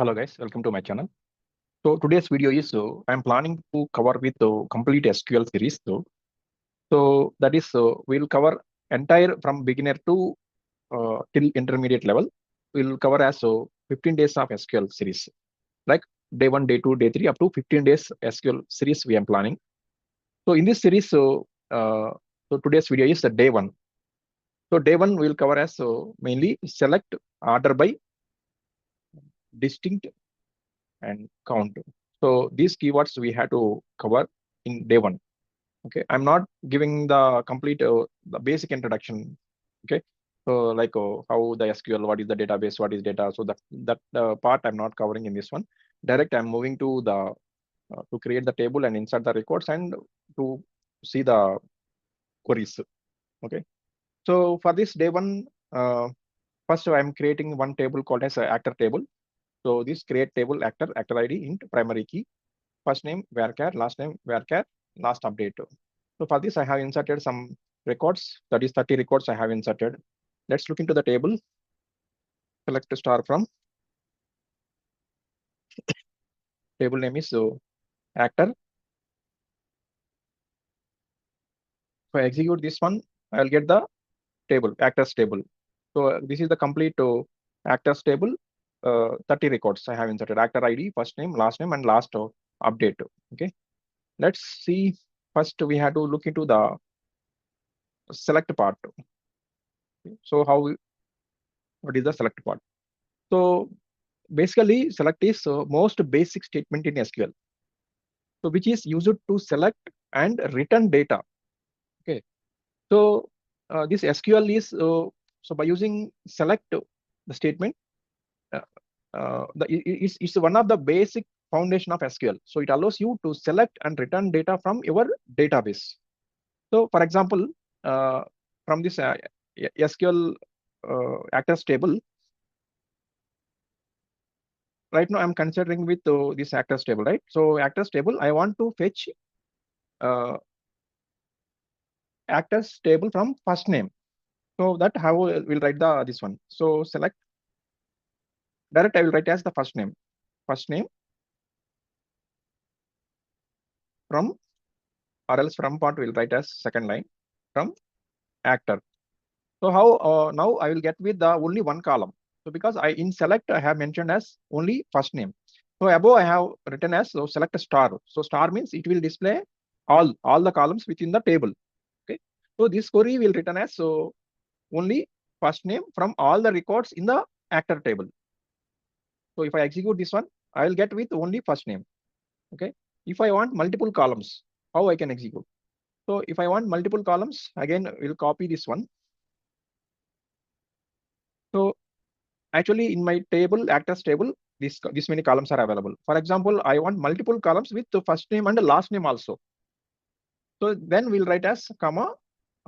Hello guys, welcome to my channel. So today's video is I'm planning to cover with complete SQL series. So that is we'll cover entire from beginner to till intermediate level. We'll cover as 15 days of SQL series, like day 1, day 2, day 3 up to 15 days SQL series we am planning. So in this series, so today's video is the day 1. So day 1 we'll cover as mainly select, order by, distinct, and count. So these keywords we have to cover in day 1. Okay, I'm not giving the complete the basic introduction. Okay, so like how the SQL, what is the database, what is data. So that part I'm not covering in this one. Direct, I'm moving to the to create the table and insert the records and to see the queries. Okay, so for this day 1, first I'm creating one table called as actor table. So this create table actor ID int primary key, first name varchar, last name varchar, last update. So for this I have inserted some records, that is 30 records I have inserted. Let's look into the table. Select star from table name is actor. If I execute this one, I'll get the table, actors table. So this is the complete actors table. 30 records I have inserted, actor ID, first name, and last update. Okay, let's see. First we have to look into the select part. So what is the select part? So basically select is most basic statement in SQL, so which is used to select and return data. Okay, so this SQL is so by using select the statement, uh, it's one of the basic foundation of SQL. So it allows you to select and return data from your database. So for example, from this SQL actors table, right now I'm considering with this actors table, right? So actors table, I want to fetch uh, actors table from first name. So that how we'll write the this one. So select direct, I will write as the first name from, or else from part we'll write as second line from actor. So how now I will get with the only one column. So because I in select I have mentioned as only first name. So above I have written as so select a star. So star means it will display all the columns within the table. Okay. So this query will return as so only first name from all the records in the actor table. So if I execute this one, I will get with only first name. Okay. If I want multiple columns, how I can execute? So if I want multiple columns, again we'll copy this one. So actually in my table, actors table, this many columns are available. For example, I want multiple columns with the first name and the last name also. So then we'll write as comma,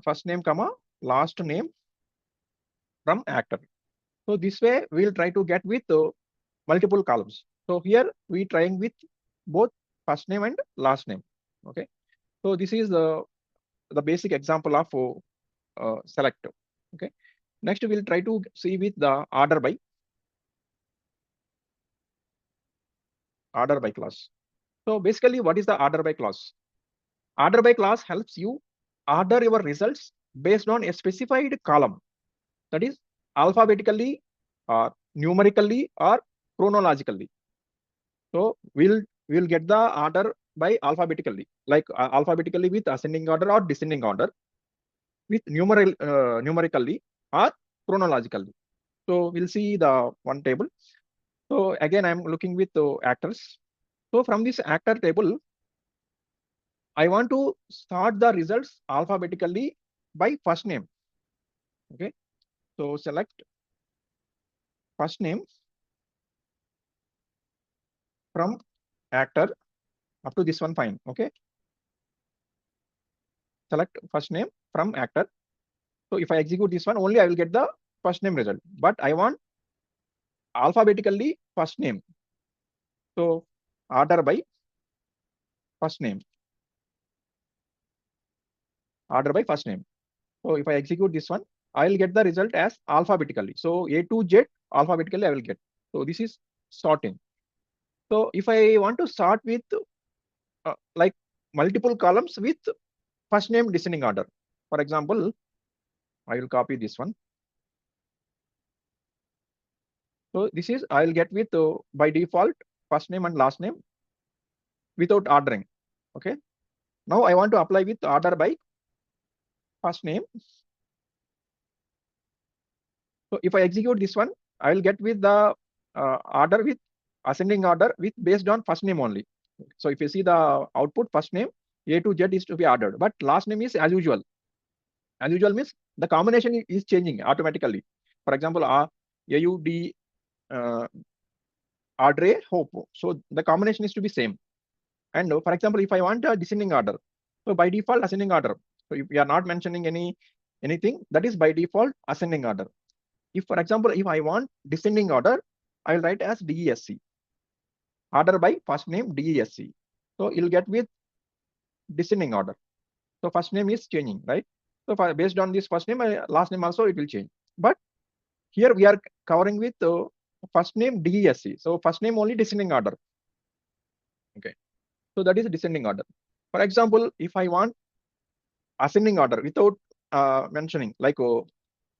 first name comma, last name from actor. So this way we'll try to get with multiple columns. So here we trying with both first name and last name. Okay. So this is the basic example of select. Okay. Next we'll try to see with the order by class. So basically, what is the order by class? Order by class helps you order your results based on a specified column, that is alphabetically or numerically or chronologically. So we'll get the order by alphabetically, like alphabetically with ascending order or descending order, with numerically or chronologically. So we'll see the one table. So again, I'm looking with actors. So from this actor table, I want to start the results alphabetically by first name. Okay, so select first name from actor up to this one, fine. Okay, select first name from actor. So if I execute this one, only I will get the first name result, but I want alphabetically first name. So order by first name, order by first name. So if I execute this one, I will get the result as alphabetically. So A to Z alphabetically I will get. So this is sorting. So if I want to sort with like multiple columns with first name descending order, for example, I will copy this one. So this is I'll get with by default first name and last name without ordering. Okay. Now I want to apply with order by first name. So if I execute this one, I will get with the order with ascending order with based on first name only. So if you see the output, first name A to Z is to be ordered, but last name is as usual. As usual means the combination is changing automatically. For example, AUD Audrey Hope. So the combination is to be same. And for example, if I want a descending order, so by default ascending order. So if we are not mentioning anything, that is by default ascending order. If, for example, if I want descending order, I will write as DESC. Order by first name DESC. So you'll get with descending order. So first name is changing, right? So based on this first name, last name also it will change. But here we are covering with first name DESC. So first name only descending order. Okay. So that is descending order. For example, if I want ascending order without mentioning, like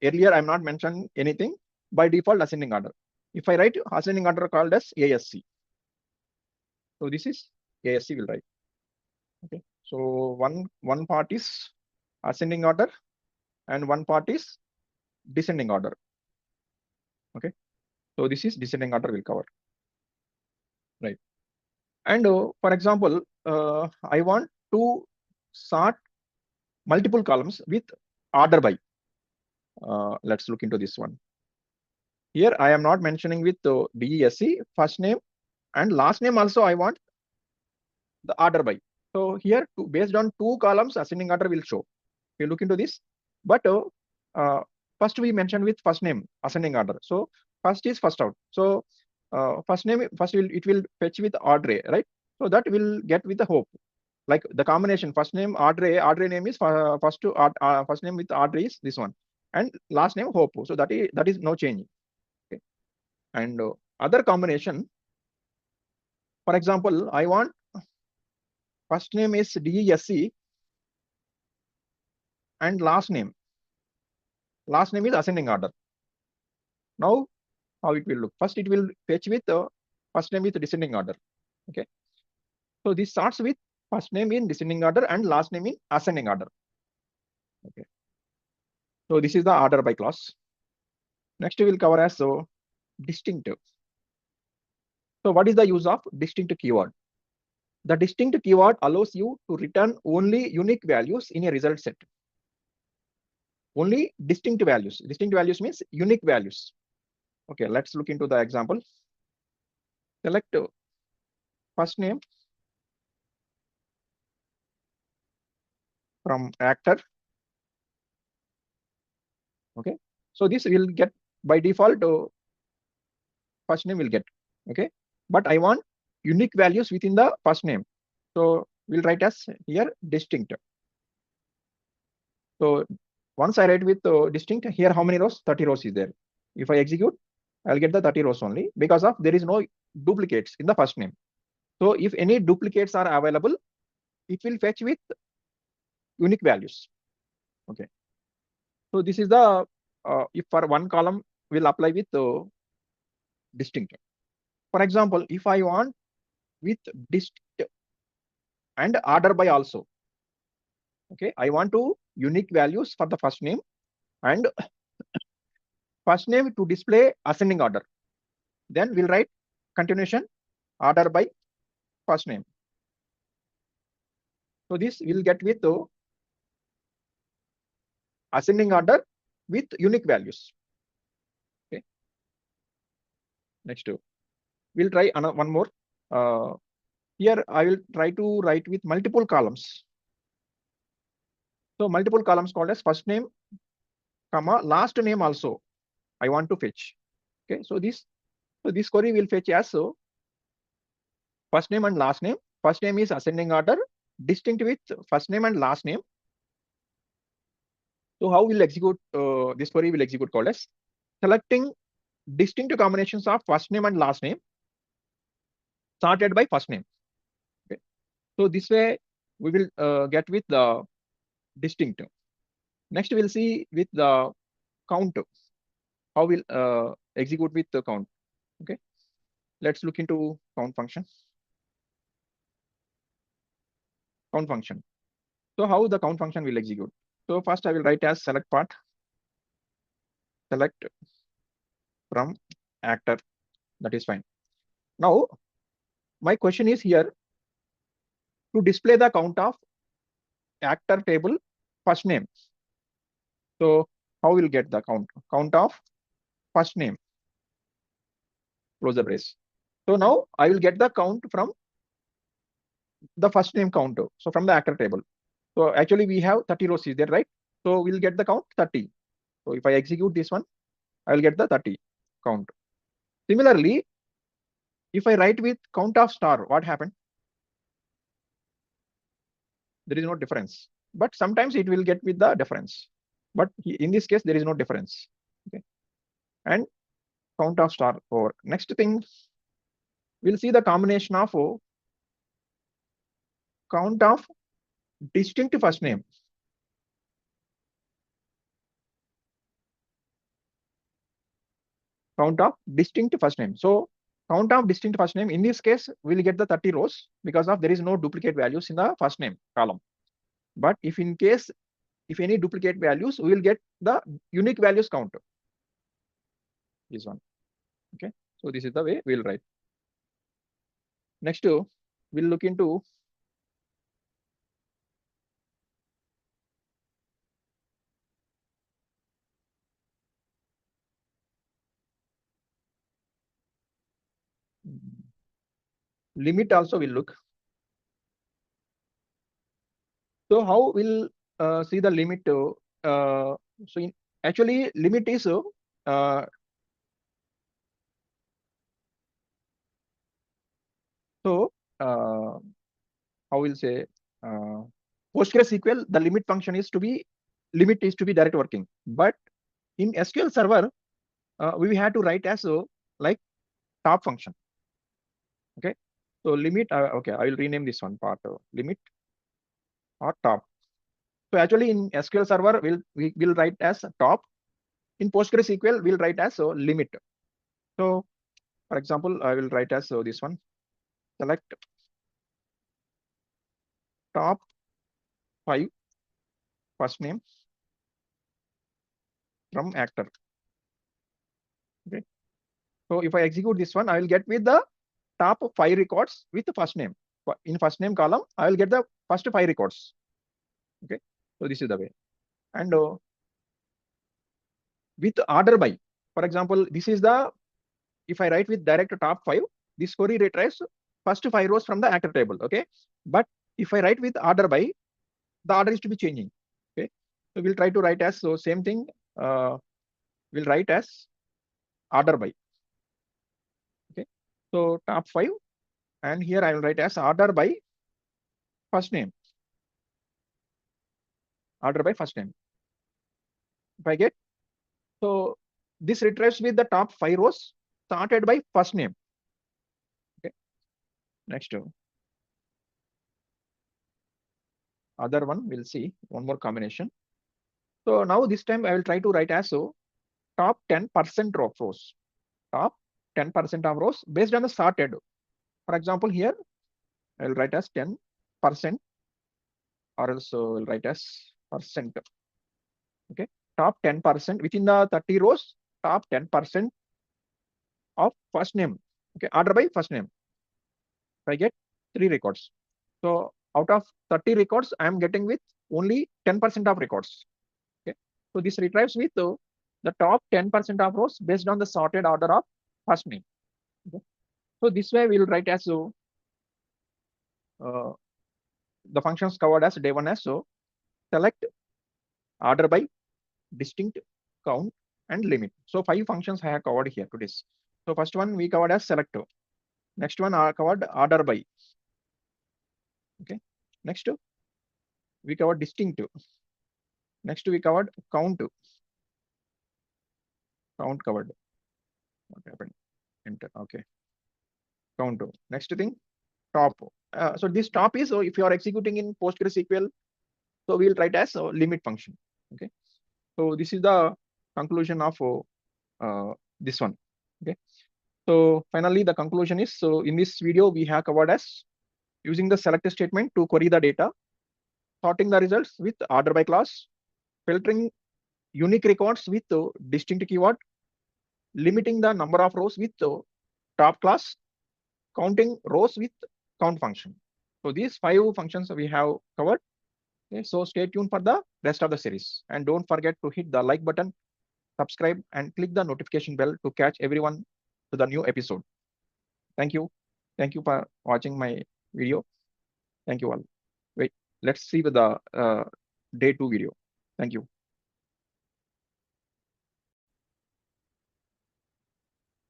earlier I'm not mentioning anything, by default ascending order. If I write ascending order called as ASC. So this is ASC will write. Okay. So one part is ascending order and one part is descending order. Okay. So this is descending order will cover. Right. And for example, I want to sort multiple columns with order by. Let's look into this one. Here I am not mentioning with DESC, first name and last name also I want the order by. So here based on two columns ascending order will show. We look into this, but first we mentioned with first name ascending order. So first is first out. So first name it will fetch with Audrey, right? So that will get with the Hope. Like the combination first name Audrey name is first name with Audrey is this one, and last name Hope. So that is no change. Okay. And other combination, for example, I want first name is DESC and last name is ascending order. Now how it will look? First it will fetch with first name with descending order. Okay. So this starts with first name in descending order and last name in ascending order. Okay. So this is the order by clause. Next we will cover as distinctive. So what is the use of distinct keyword? The distinct keyword allows you to return only unique values in a result set. Only distinct values. Distinct values means unique values. Okay, let's look into the example. Select first name from actor. Okay, so this will get by default first name will get. Okay, but I want unique values within the first name. So we'll write as here distinct. So once I write with distinct, here how many rows? 30 rows is there. If I execute, I'll get the 30 rows only because of there is no duplicates in the first name. So if any duplicates are available, it will fetch with unique values. Okay. So this is the if for one column will apply with distinct. For example, if I want with distinct and order by also. Okay, I want to unique values for the first name and first name to display ascending order. Then we'll write continuation order by first name. So this will get with ascending order with unique values. Okay. Next, we'll try one more. Here I will try to write with multiple columns. So multiple columns called as first name, comma last name also I want to fetch. Okay, so this query will fetch as so first name and last name. First name is ascending order, distinct with first name and last name. So how will execute this query will execute called as selecting distinct combinations of first name and last name sorted by first name. Okay. So this way we will get with the distinct. Next we'll see with the count, how we'll execute with the count. Okay. Let's look into count function. Count function. So how the count function will execute? So first I will write as select part, select from actor. That is fine. Now my question is here to display the count of actor table first name. So how we'll get the count? Count of first name, close the brace. So now I will get the count from the first name count. So from the actor table. So actually we have 30 rows is there, right? So we'll get the count 30. So if I execute this one, I will get the 30 count. Similarly, if I write with count of star, what happened? There is no difference. But sometimes it will get with the difference. But in this case, there is no difference. Okay. And count of star over. Next thing, we'll see the combination of count of distinct first name. Count of distinct first name. So count of distinct first name, in this case, we'll get the 30 rows because of there is no duplicate values in the first name column. But if in case, if any duplicate values, we will get the unique values count. This one. Okay. So this is the way we'll write. Next, we'll look into limit also we'll look. So how we'll see the limit? Actually limit is how we'll say PostgreSQL, the limit function is to be direct working. But in SQL Server, we have to write as like top function. Okay. So limit. Okay, I will rename this one part limit or top. So actually in SQL Server, we will write as top. In PostgreSQL, we'll write as limit. So for example, I will write as this one. Select top 5 first name from actor. Okay. So if I execute this one, I will get with the top 5 records with the first name. In first name column, I will get the first 5 records. Okay. So this is the way. And with order by, for example, this is the, if I write with direct top 5, this query retrieves first 5 rows from the actor table. Okay. But if I write with order by, the order is to be changing. Okay. So we'll try to write as, so same thing, we'll write as order by. Okay. So top 5, and here I will write as order by first name. Order by first name. If I get, so this retrieves with the top 5 rows sorted by first name. Okay. Next, other one we'll see one more combination. So now this time I will try to write as so top 10% of rows. Top 10% of rows based on the sorted. For example, here I will write as 10%, or else will write as percent. Okay. Top 10% within the 30 rows, top 10% of first name. Okay. Order by first name. I get 3 records. So out of 30 records, I am getting with only 10% of records. Okay. So this retrieves with the top 10% of rows based on the sorted order of first name. Okay. So this way we will write as so the functions covered as day 1 as so select, order by, distinct, count, and limit. So 5 functions I have covered here to this. So first one we covered as select. Next one are covered order by. Okay. Next we covered distinct. Next we covered count. Count covered. What happened? Enter. Okay. count. Next thing, top. So this top is, so if you are executing in PostgreSQL, so we'll write as a limit function. Okay. So this is the conclusion of this one. Okay. So finally, the conclusion is, so in this video, we have covered as using the select statement to query the data, sorting the results with order by class, filtering unique records with distinct keyword, limiting the number of rows with top class, counting rows with count function. So these 5 functions we have covered. Okay, so stay tuned for the rest of the series, and don't forget to hit the like button, subscribe, and click the notification bell to catch everyone to the new episode. Thank you. Thank you for watching my video. Thank you all. Wait, let's see with the day 2 video. Thank you.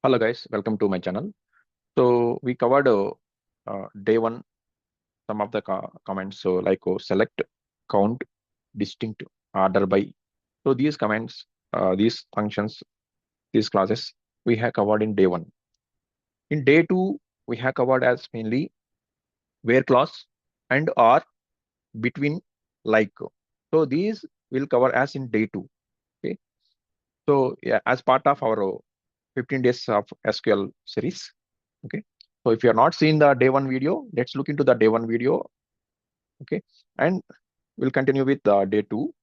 Hello guys, welcome to my channel. So we covered day 1 some of the comments. So like select, count, distinct, order by. So these comments, these functions, these classes we have covered in day 1. In day 2, we have covered as mainly where clause and or between like. So these will cover as in day 2. Okay. So yeah, as part of our 15 days of SQL series. Okay. So if you are not seeing the day 1 video, let's look into the day 1 video. Okay. And we'll continue with day 2.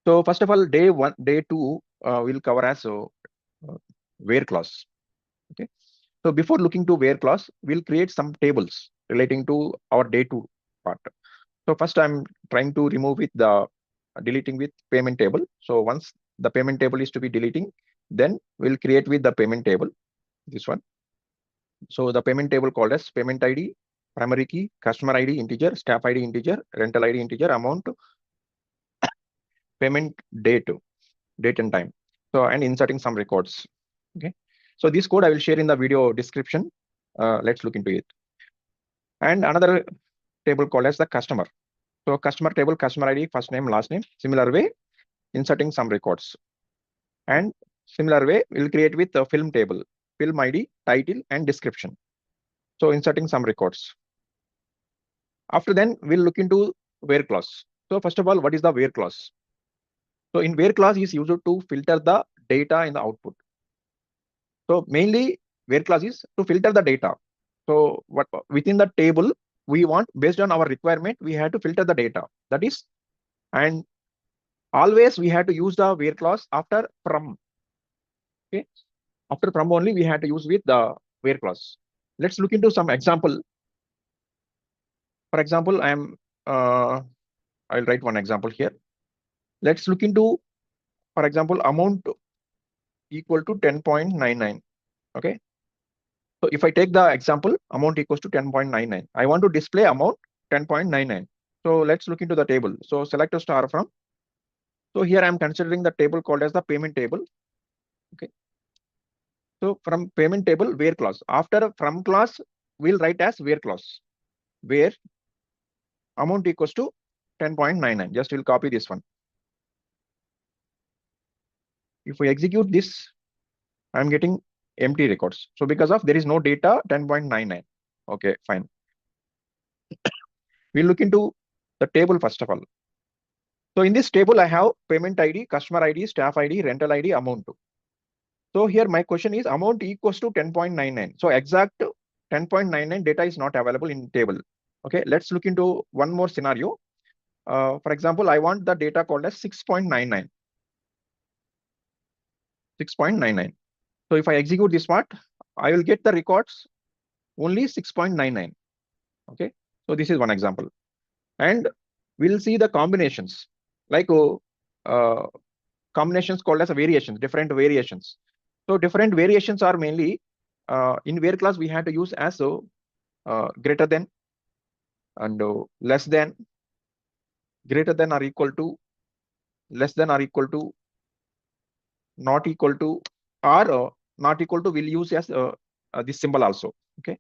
So first of all, day 2 will cover as where clause. Okay. So before looking to where clause, we'll create some tables relating to our day 2 part. So first I'm trying to remove with the deleting with payment table. So once the payment table is to be deleting, then we'll create with the payment table, this one. So the payment table called as payment ID, primary key, customer ID integer, staff ID integer, rental ID integer, amount, payment date and time. So and inserting some records. Okay. So this code I will share in the video description. Let's look into it. And another table called as the customer. So customer table, customer ID, first name, last name. Similar way, inserting some records. And similar way, we'll create with the film table, film ID, title, and description. So inserting some records. After then, we'll look into where clause. So first of all, what is the where clause? So in where clause is used to filter the data in the output. So mainly where clause is to filter the data. So what within the table we want, based on our requirement, we have to filter the data. That is, and always we have to use the where clause after from. Okay, after from only we have to use with the where clause. Let's look into some example. For example, I'll write one example here. Let's look into, for example, amount equal to 10.99. Okay. So if I take the example, amount equals to 10.99. I want to display amount 10.99. So let's look into the table. So select a star from. So here I'm considering the table called as the payment table. Okay. So from payment table, where clause. After from clause, we'll write as where clause. Where amount equals to 10.99. Just we'll copy this one. If we execute this, I'm getting empty records. So because of there is no data, 10.99. Okay, fine. We'll look into the table first of all. So in this table, I have payment ID, customer ID, staff ID, rental ID, amount. So here my question is amount equals to 10.99. So exact 10.99 data is not available in table. Okay, let's look into one more scenario. For example, I want the data called as 6.99. 6.99. So if I execute this part, I will get the records only 6.99. Okay, so this is one example. And we'll see the combinations, like combinations called as variations, different variations. So different variations are mainly in where clause we have to use as greater than and less than, greater than or equal to, less than or equal to, not equal to, or not equal to, we'll use as this symbol also. Okay.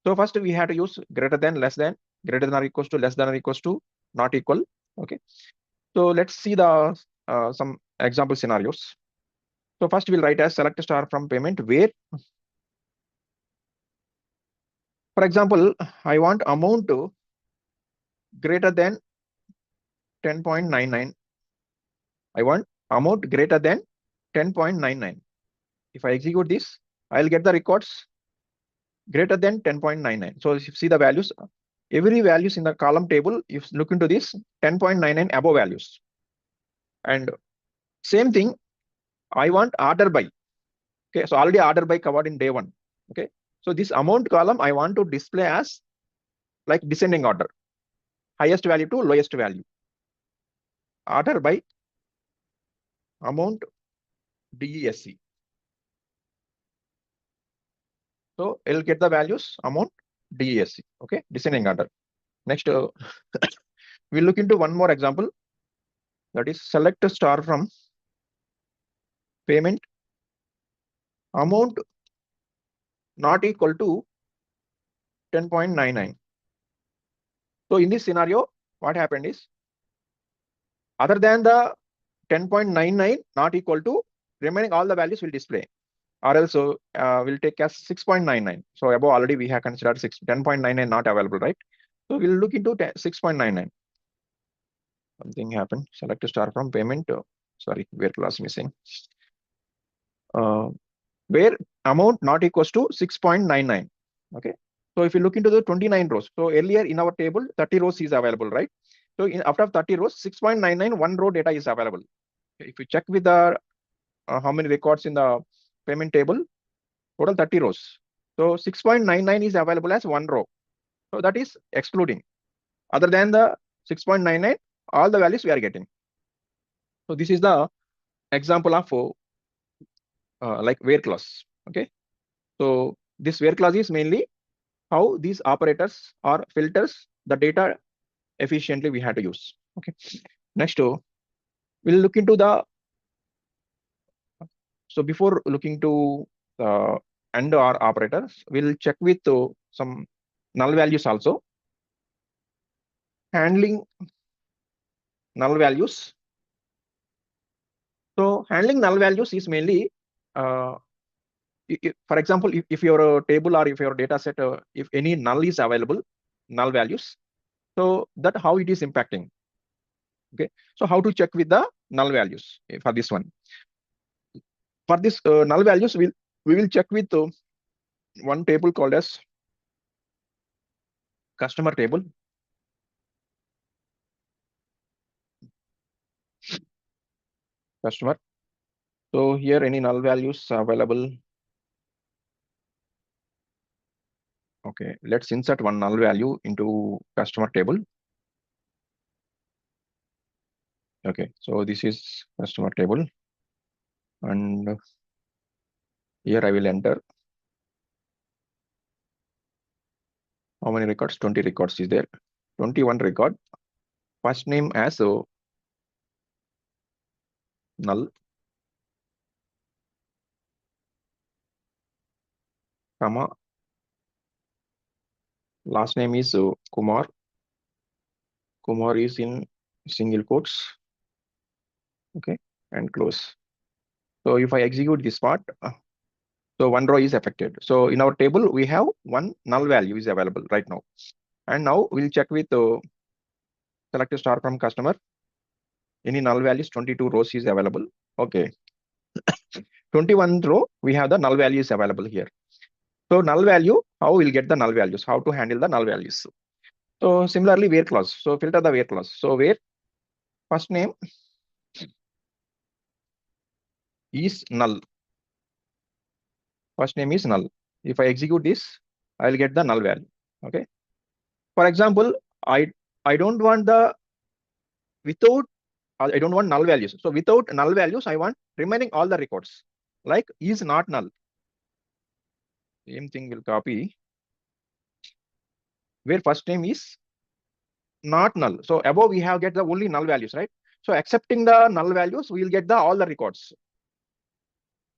So first we have to use greater than, less than, greater than or equals to, less than or equals to, not equal. Okay. So let's see the some example scenarios. So first we'll write as select star from payment where For example, I want amount greater than 10.99. I want amount greater than 10.99. If I execute this, I'll get the records greater than 10.99. So if you see the values, every values in the column table, if you look into this 10.99 above values. And same thing, I want order by. Okay, so already order by covered in day one. Okay, so this amount column I want to display as like descending order, highest value to lowest value. Order by amount DESC. So it'll get the values amount DESC. Okay, descending order. Next, we'll look into one more example. That is select a star from payment amount not equal to 10.99. So in this scenario, what happened is, other than the 10.99 not equal to, remaining all the values will display, or else we'll take as 6.99. So above already we have considered 10.99 not available, right? So we'll look into 6.99. Something happened. Select a star from payment. Sorry, where class missing. Where amount not equals to 6.99. Okay. So if you look into the 29 rows, so earlier in our table, 30 rows is available, right? So after 30 rows, 6.99, one row data is available. If you check with the how many records in the payment table, total 30 rows. So 6.99 is available as one row. So that is excluding. Other than the 6.99, all the values we are getting. So this is the example of like where clause. Okay. So this where clause is mainly how these operators or filters the data efficiently we had to use. Okay. Next, we'll look into the. So before looking to the AND or operators, we'll check with some null values also. Handling null values. So handling null values is mainly, for example, if your table or if your data set, if any null is available, null values, so that how it is impacting. Okay, so how to check with the null values for this one? For this null values, we will check with one table called as customer table. Customer. So here any null values available. Okay, let's insert one null value into customer table. Okay, so this is customer table, and here I will enter how many records? 20 records is there. 21 record. First name as null, comma. Last name is Kumar. Kumar is in single quotes. Okay, and close. So if I execute this part, so one row is affected. So in our table, we have one null value is available right now. And now we'll check with select a star from customer. Any null values, 22 rows is available. Okay. 21 row, we have the null values available here. So null value, how we'll get the null values, how to handle the null values. So similarly, where clause. So filter the where clause. So where first name is null. First name is null. If I execute this, I'll get the null value. Okay. For example, I don't want the without, I don't want null values. So without null values, I want remaining all the records. Like is not null. Same thing will copy. Where first name is not null. So above we have get the only null values, right? So accepting the null values, we will get the all the records.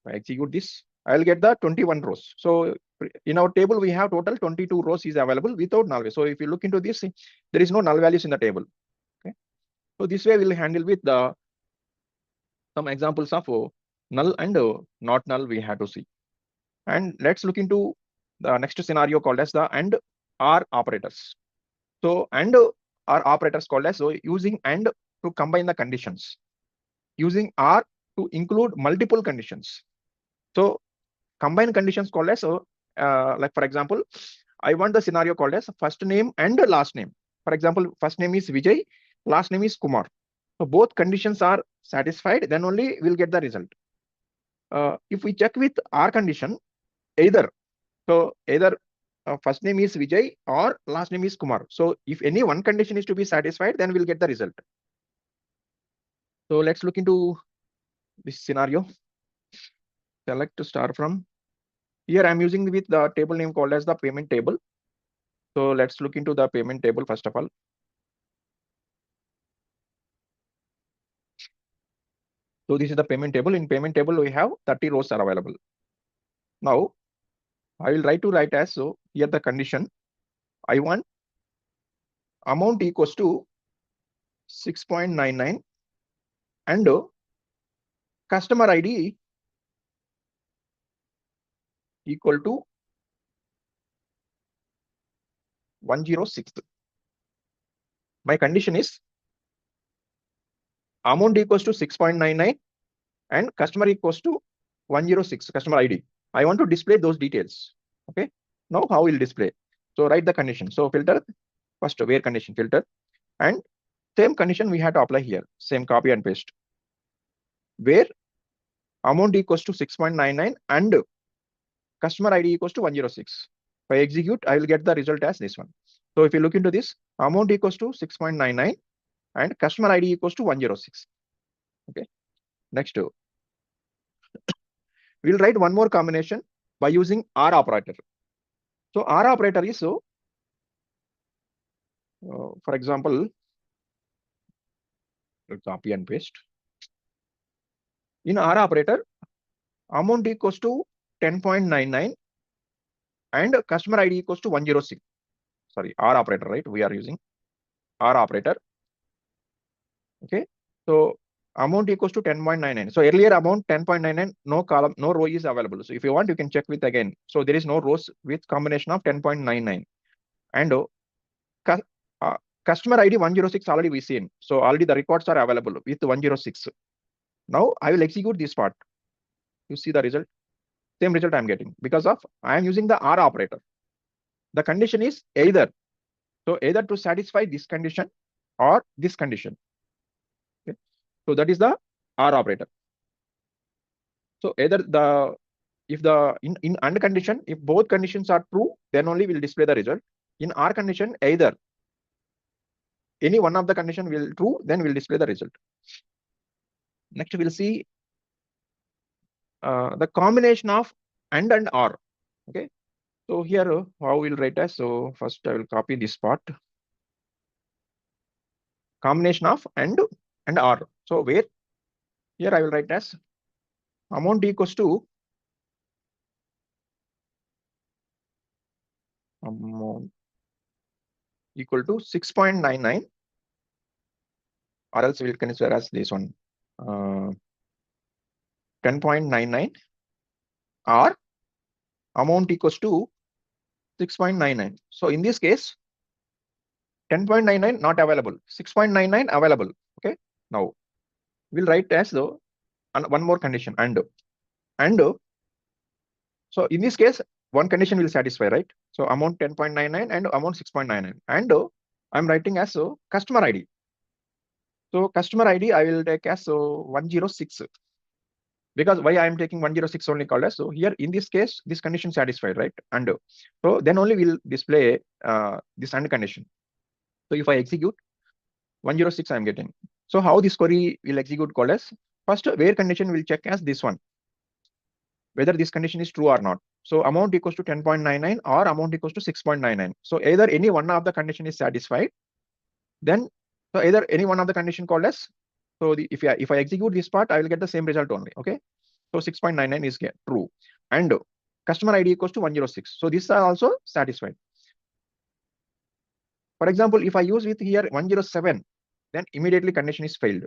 If I execute this, I'll get the 21 rows. So in our table, we have total 22 rows is available without null value. So if you look into this, there is no null values in the table. Okay. So this way we'll handle with the some examples of null and not null we have to see. And let's look into the next scenario called as the AND OR operators. So AND OR operators called as, so using AND to combine the conditions, using OR to include multiple conditions. So combine conditions called as, so like for example, I want the scenario called as first name and last name. For example, first name is Vijay, last name is Kumar. So both conditions are satisfied, then only we'll get the result. If we check with our condition, either first name is Vijay or last name is Kumar. So if any one condition is to be satisfied, then we'll get the result. So let's look into this scenario. Select to start from. Here I'm using with the table name called as the payment table. So let's look into the payment table first of all. So this is the payment table. In payment table, we have 30 rows are available. Now I will try to write as, so here the condition, I want amount equals to 6.99 and customer ID equal to 106. My condition is amount equals to 6.99 and customer equals to 106, customer ID. I want to display those details. Okay. Now how will display? So write the condition. So filter, first where condition filter, and same condition we have to apply here. Same copy and paste. Where amount equals to 6.99 and customer ID equals to 106. If I execute, I will get the result as this one. So if you look into this, amount equals to 6.99 and customer ID equals to 106. Okay. Next, we'll write one more combination by using OR operator. So OR operator is, so for example, copy and paste. In OR operator, amount equals to 10.99 and customer ID equals to 106. Sorry, OR operator, right? We are using OR operator. Okay. So amount equals to 10.99. So earlier amount 10.99, no column, no row is available. So if you want, you can check with again. So there is no rows with combination of 10.99 and customer ID 106 already we seen. So already the records are available with 106. Now I will execute this part. You see the result. Same result I'm getting because of I am using the OR operator. The condition is either. So either to satisfy this condition or this condition. Okay. So that is the OR operator. So either the if the in AND condition, if both conditions are true, then only will display the result. In OR condition, either any one of the condition will true, then will display the result. Next, we'll see the combination of AND and OR. Okay. So here, how we'll write as, so first I will copy this part. Combination of AND and OR. So where here I will write as amount equals to amount equal to 6.99, or else we'll consider as this one 10.99 or amount equals to 6.99. So in this case, 10.99 not available, 6.99 available. Okay. Now we'll write as though one more condition and so in this case, one condition will satisfy, right? So amount 10.99 and amount 6.99 and I'm writing as so customer ID. So customer ID I will take as so 106. Because why I am taking 106 only called as, so here in this case, this condition satisfied, right? And so then only we'll display this AND condition. So if I execute 106, I'm getting. So how this query will execute called as, first where condition will check as this one, whether this condition is true or not. So amount equals to 10.99 or amount equals to 6.99. So either any one of the condition is satisfied, then so either any one of the condition called as, so if I execute this part, I will get the same result only. Okay. So 6.99 is true and customer ID equals to 106. So these are also satisfied. For example, if I use with here 107, then immediately condition is failed,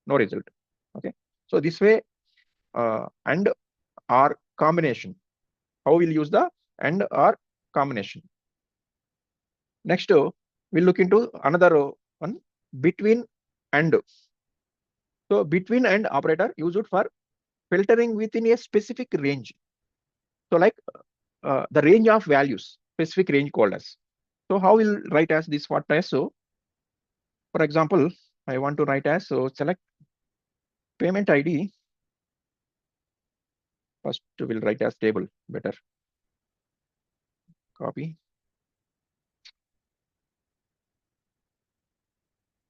no result. Okay. So this way and OR combination, how we'll use the and or combination. Next, we'll look into another one, between and. So between and operator used for filtering within a specific range. So like the range of values, specific range called as. So how we'll write as this what as? So for example, I want to write as, so select payment ID. First we'll write as table, better. Copy.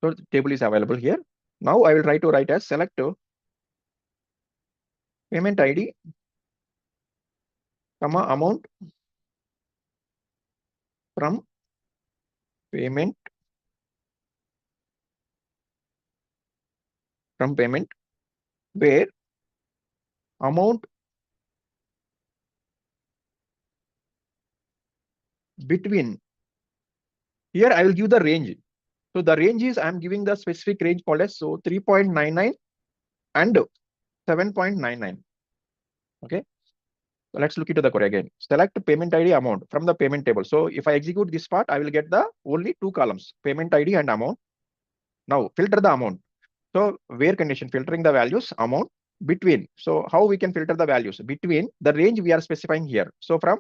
So the table is available here. Now I will try to write as select payment ID, comma amount from payment where amount between. Here I will give the range. So the range is, I'm giving the specific range called as, so 3.99 and 7.99. Okay. So let's look into the query again. Select payment ID amount from the payment table. So if I execute this part, I will get the only two columns, payment ID and amount. Now filter the amount. So where condition, filtering the values, amount between. So how we can filter the values between the range we are specifying here. So from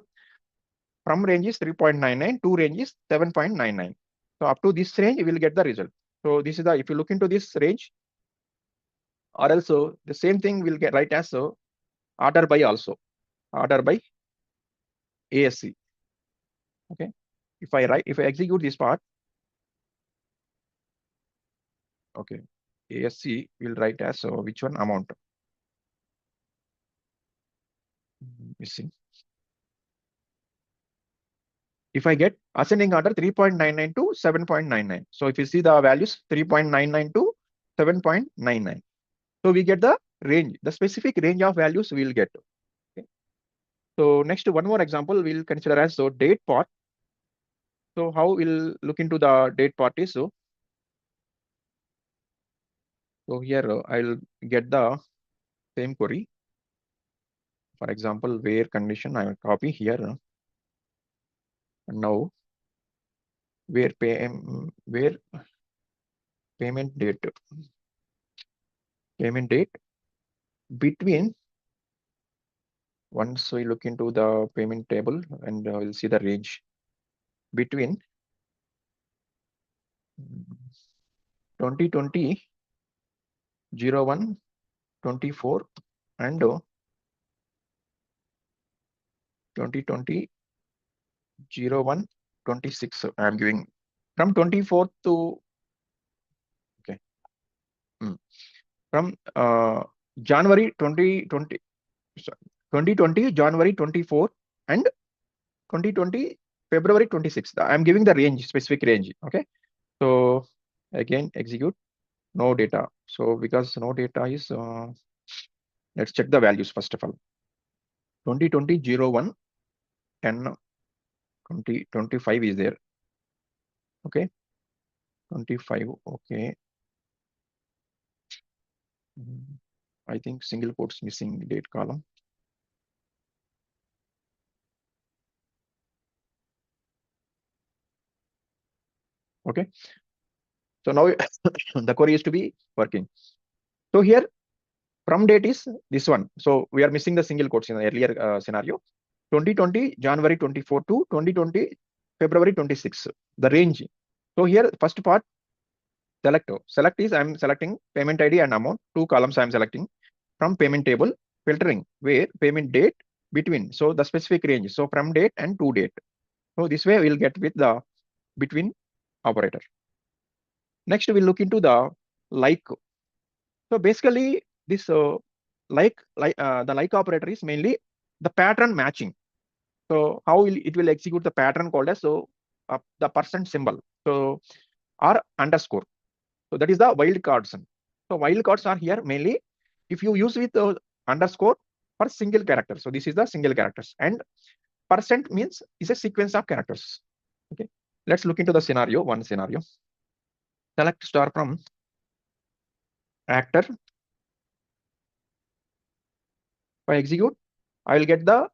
range is 3.99 to range is 7.99. So up to this range, we will get the result. So this is the, if you look into this range, or also the same thing will get right as, so order by also, order by ASC. Okay. If I execute this part, okay, ASC will write as, so which one, amount missing. If I get ascending order 3.99 to 7.99. So if you see the values 3.99 to 7.99. So we get the range, the specific range of values we will get. Okay. So next, one more example we'll consider as, so date part. So how we'll look into the date part is, so here I'll get the same query. For example, where condition, I will copy here. And now where payment date between. Once we look into the payment table, and we'll see the range between 2020 01 24 and 2020 01 26. I'm giving from 24th to, okay, from January 2020, 2020 January 24 and 2020 February 26. I'm giving the range, specific range. Okay. So again, execute, no data. So because no data is, let's check the values first of all. 2020 01 10 20 25 is there. Okay. 25. Okay. I think single quotes missing date column. Okay. So now the query is to be working. So here from date is this one. So we are missing the single quotes in the earlier scenario. 2020 January 24 to 2020 February 26. The range. So here first part, select is, I'm selecting payment ID and amount. Two columns I'm selecting from payment table, filtering where payment date between. So the specific range. So from date and to date. So this way we'll get with the between operator. Next we'll look into the like. So basically this the like operator is mainly the pattern matching. So how it will execute the pattern called as, so the percent symbol, so or underscore. So that is the wildcards. So wildcards are here mainly if you use with underscore for single character. So this is the single characters, and percent means is a sequence of characters. Okay. Let's look into the scenario. One scenario. Select star from actor. If I execute, I will get the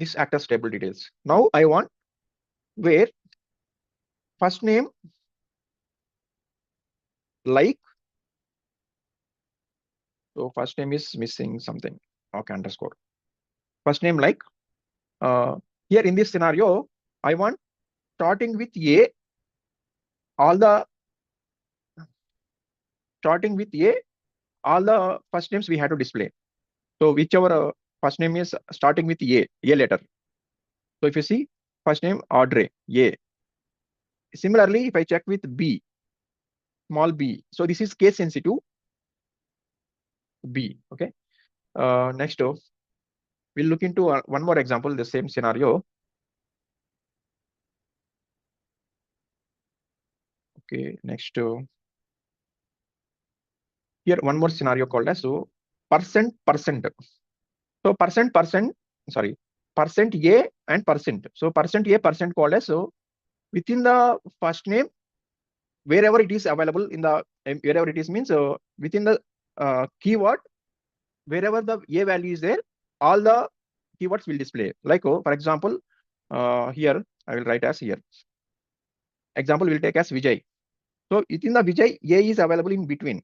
this actors table details. Now I want where first name like, so first name is missing something, okay, underscore. First name like, here in this scenario, I want starting with A, all the first names we have to display. So whichever first name is starting with A letter. So if you see first name Audrey, A. Similarly, if I check with B, small b, so this is case sensitive B. Okay. Next, we'll look into one more example, the same scenario. Okay. Next, here one more scenario called as percent. So percent A and percent. So percent A, percent called as, so within the first name, wherever it is available in the wherever it is means within the keyword, wherever the A value is there, all the keywords will display. Like for example, here I will write as here. Example will take as Vijay. So within the Vijay, A is available in between.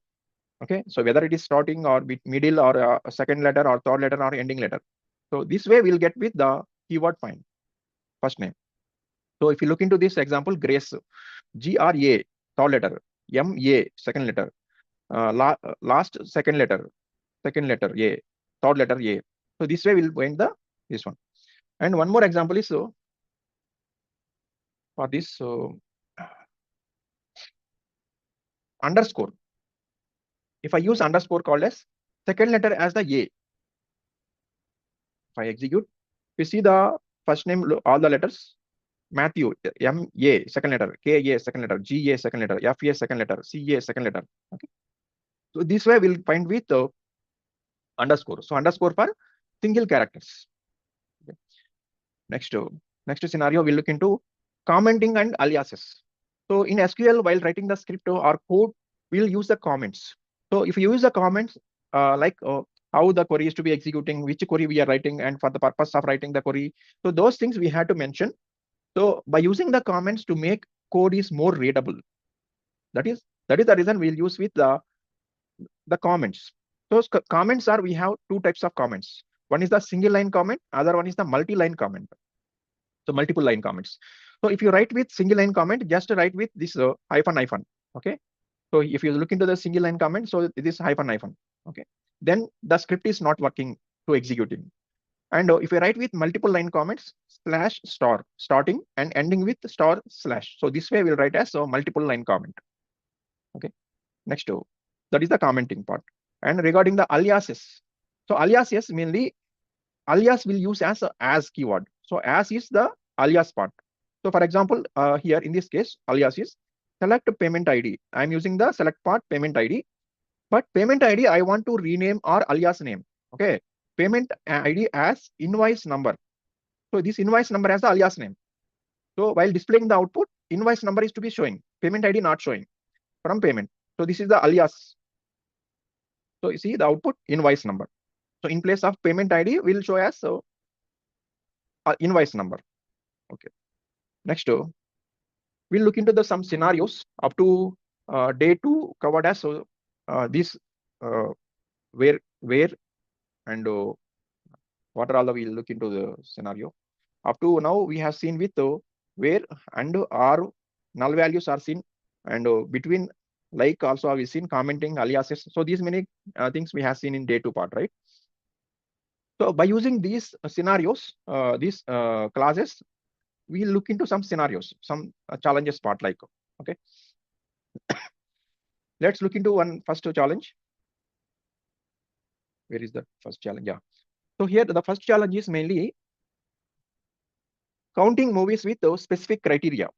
Okay, so whether it is starting or middle or a second letter or third letter or ending letter. So this way we'll get with the keyword find first name. So if you look into this example, Grace, GRA, third letter, MA, second letter, last second letter, A, third letter A. So this way we'll find this one. And one more example is for this underscore. If I use underscore called as second letter as the A, if I execute, we see the first name, all the letters. Matthew, M-A, second letter, K-A, second letter, G-A, second letter, F-A, second letter, C-A, second letter. Okay. So this way we'll find with underscore. So underscore for single characters. Okay. Next scenario, we'll look into commenting and aliases. So in SQL, while writing the script or code, we'll use the comments. So if you use the comments, like how the query is to be executing, which query we are writing, and for the purpose of writing the query, so those things we had to mention. So by using the comments to make code is more readable. That is the reason we'll use with the comments. So comments are, we have two types of comments. One is the single line comment, other one is the multi-line comment. So multiple line comments. So if you write with single line comment, just write with this hyphen. Okay. So if you look into the single line comment, so this hyphen. Okay. Then the script is not working to executing. And if you write with multiple line comments, slash star, starting and ending with star slash. So this way we'll write as multiple line comment. Okay. Next, that is the commenting part. And regarding the aliases, so aliases mainly, alias will use as keyword. So as is the alias part. So for example, here in this case, alias is select payment ID. I'm using the select part payment ID, but payment ID I want to rename or alias name. Okay, payment ID as invoice number. So this invoice number as the alias name. So while displaying the output, invoice number is to be showing, payment ID not showing from payment. So this is the alias. So you see the output invoice number. So in place of payment ID, we'll show as invoice number. Okay. Next, we'll look into some scenarios up to day 2 covered as this where and what are all we'll look into the scenario. Up to now we have seen with where and are null values are seen, and between like also we've seen commenting, aliases. So these many things we have seen in day 2 part, right? So by using these scenarios, these classes, we'll look into some scenarios, some challenges part like, okay. Let's look into one first challenge. Where is the first challenge? Yeah. So here the first challenge is mainly counting movies with specific criteria.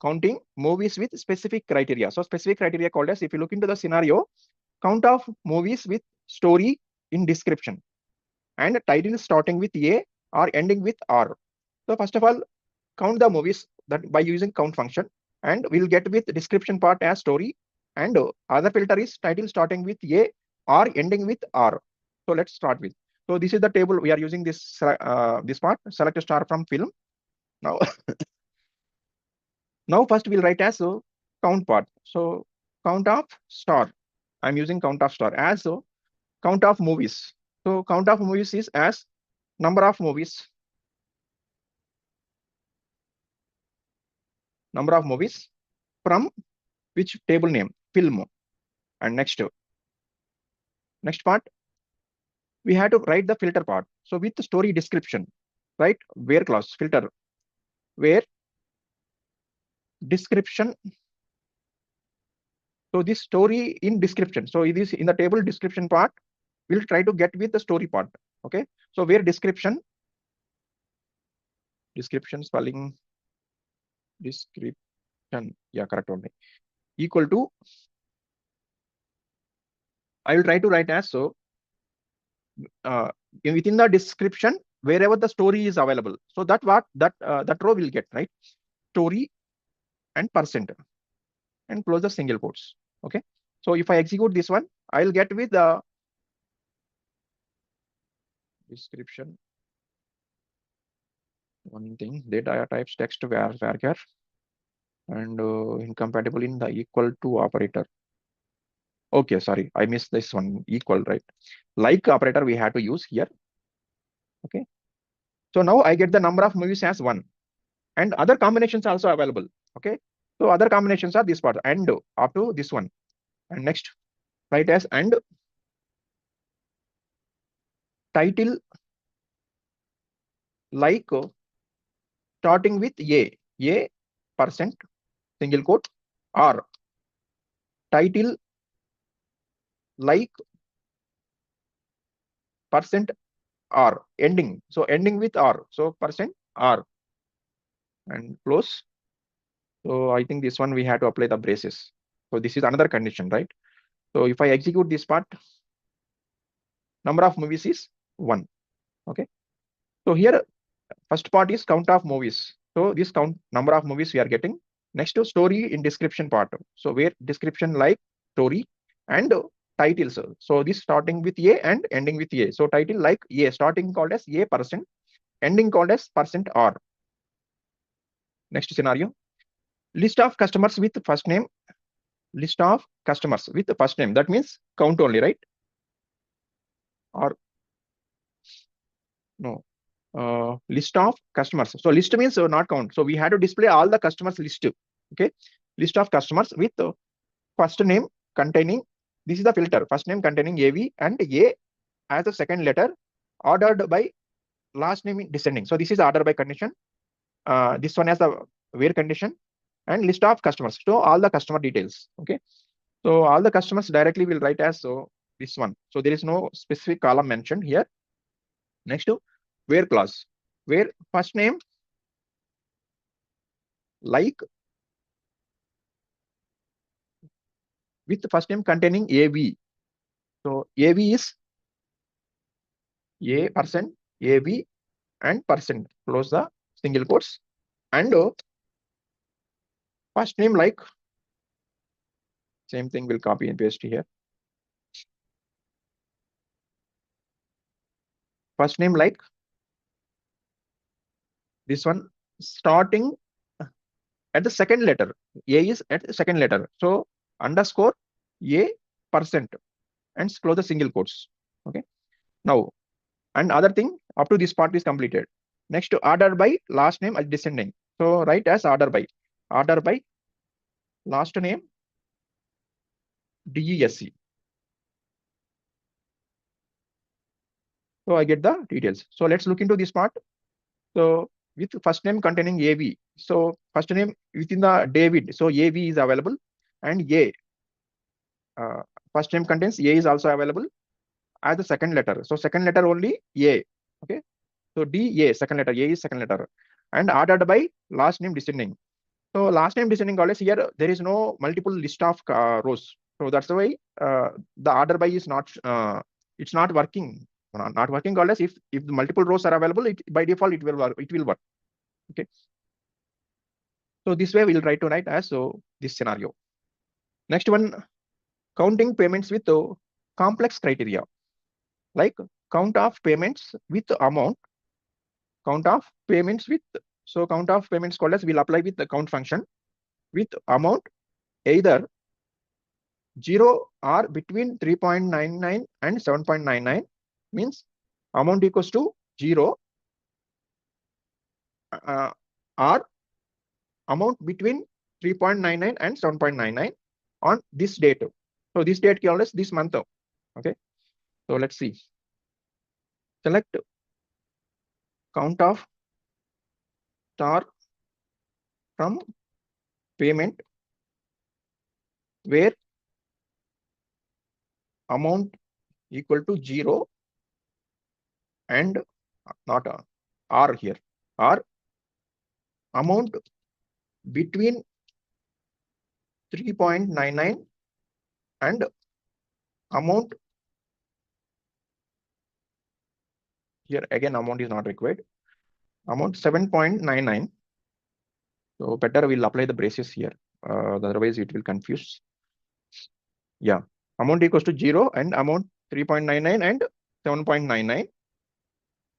Counting movies with specific criteria. So specific criteria called as, if you look into the scenario, count of movies with story in description and title starting with A or ending with R. So first of all, count the movies that by using count function, and we'll get with description part as story, and other filter is title starting with A or ending with R. So let's start with. So this is the table we are using this this part. Select a star from film. Now, now first we'll write as count part. So count of star. I'm using count of star as count of movies. So count of movies is as number of movies. Number of movies from which table name? Film. And next part, we have to write the filter part. So with the story description, right? Where clause filter, where description. So this story in description. So it is in the table description part. We'll try to get with the story part. Okay. So where description spelling description. Yeah, correct only. Equal to. I will try to write as so. Within the description, wherever the story is available. So that row will get, right? Story and percent and close the single quotes. Okay. So if I execute this one, I'll get with the description. One thing, data types text varchar and incompatible in the equal to operator. Okay, sorry, I missed this one. Equal, right? Like operator we have to use here. Okay. So now I get the number of movies as 1 and other combinations also available. Okay. So other combinations are this part and up to this one. And next, write as and title like starting with a percent single quote or title like percent r ending. So ending with r. So percent r and close. So I think this one we have to apply the braces. So this is another condition, right? So if I execute this part, number of movies is 1. Okay. So here first part is count of movies. So this count number of movies we are getting. Next to story in description part. So where description like story and titles. So this starting with a and ending with a. So title like a, starting called as a percent, ending called as percent r. Next scenario, list of customers with first name. List of customers with the first name. That means count only, right? Or no. List of customers. So list means not count. So we had to display all the customers list. Okay. List of customers with first name containing. This is the filter. First name containing AV and A as the second letter, ordered by last name in descending. So this is order by condition. This one has the where condition and list of customers. So all the customer details. Okay. So all the customers directly will write as so this one. So there is no specific column mentioned here. Next to where clause, where first name like with first name containing AV. So AV is a percent, AV and percent. Close the single quotes and first name like same thing will copy and paste here. First name like this one starting at the second letter. A is at the second letter. So underscore a percent and close the single quotes. Okay. Now, and other thing up to this part is completed. Next to order by last name as descending. So write as order by last name DESC. So I get the details. So let's look into this part. So with first name containing AV. So first name within the David. So AV is available and A. First name contains A is also available as the second letter. So second letter only A. Okay. So D A second letter. A is second letter and ordered by last name descending. So last name descending always here there is no multiple list of rows. So that's why the order by is not it's not working. Not working always if the multiple rows are available, by default it will work. Okay. So this way we'll try to write as so this scenario. Next one, counting payments with complex criteria. Like count of payments with amount, count of payments with, so count of payments called as will apply with the count function with amount either 0 or between 3.99 and 7.99, means amount equals to 0 or amount between 3.99 and 7.99 on this date. So this date called as this month. Okay, so let's see. Select count of star from payment where amount equal to 0 and not R here, or amount between 3.99 and amount here, again amount is not required, amount 7.99. So better we'll apply the braces here, otherwise it will confuse. Yeah, amount equals to 0 and amount 3.99 and 7.99.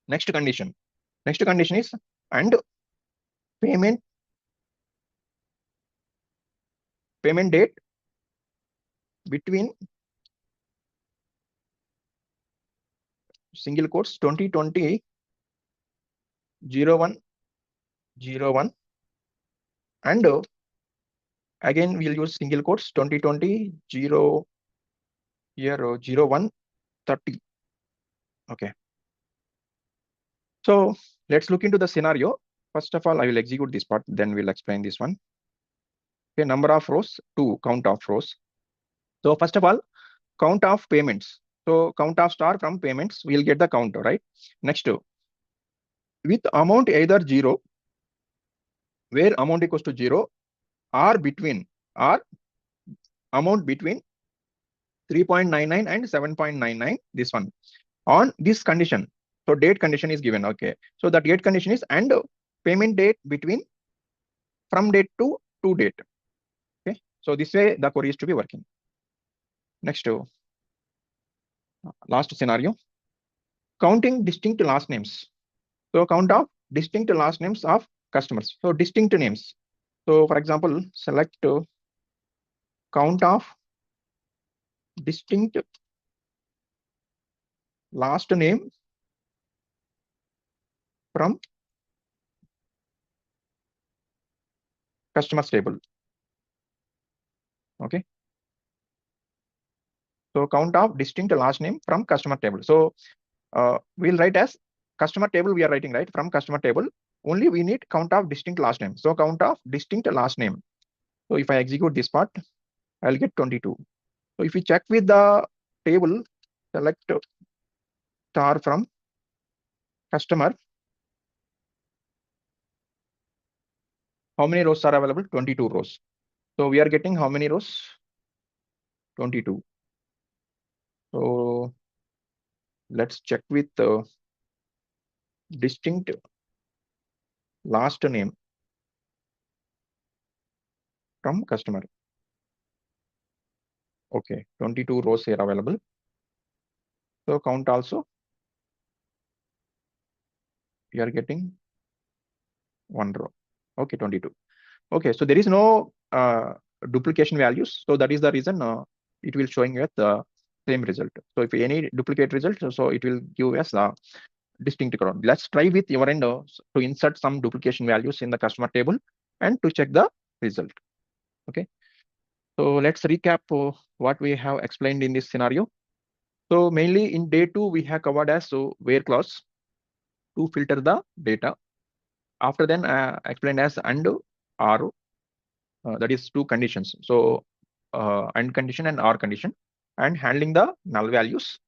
Next condition is and payment date between single quotes 2020 01 and again we'll use single quotes 2020 0 here 0130. Okay, so let's look into the scenario. First of all, I will execute this part, then we'll explain this one. Okay, number of rows 2, count of rows. So first of all, count of payments. So count of star from payments, we'll get the count, right? Next, with amount either 0, where amount equals to 0, or between, or amount between 3.99 and 7.99, this one. On this condition, so date condition is given. Okay, so the date condition is and payment date between from date to date. Okay, so this way the query is to be working. Next, last scenario, counting distinct last names. So count of distinct last names of customers. So distinct names. So for example, select count of distinct last name from customers table. Okay, so count of distinct last name from customer table. So we'll write as customer table, we are writing right from customer table, only we need count of distinct last name. So count of distinct last name. So if I execute this part, I'll get 22. So if we check with the table, select star from customer, how many rows are available? 22 rows. So we are getting how many rows? 22. So let's check with the distinct last name from customer. Okay, 22 rows here available. So count also, we are getting 1 row. Okay, 22. Okay, so there is no duplication values. So that is the reason it will showing you the same result. So if any duplicate result, so it will give us the distinct column. Let's try with your end to insert some duplication values in the customer table and to check the result. Okay, so let's recap what we have explained in this scenario. So mainly in day 2 we have covered as where clause to filter the data. After then explained as and or, that is 2 conditions. So and condition and or condition, and handling the null values,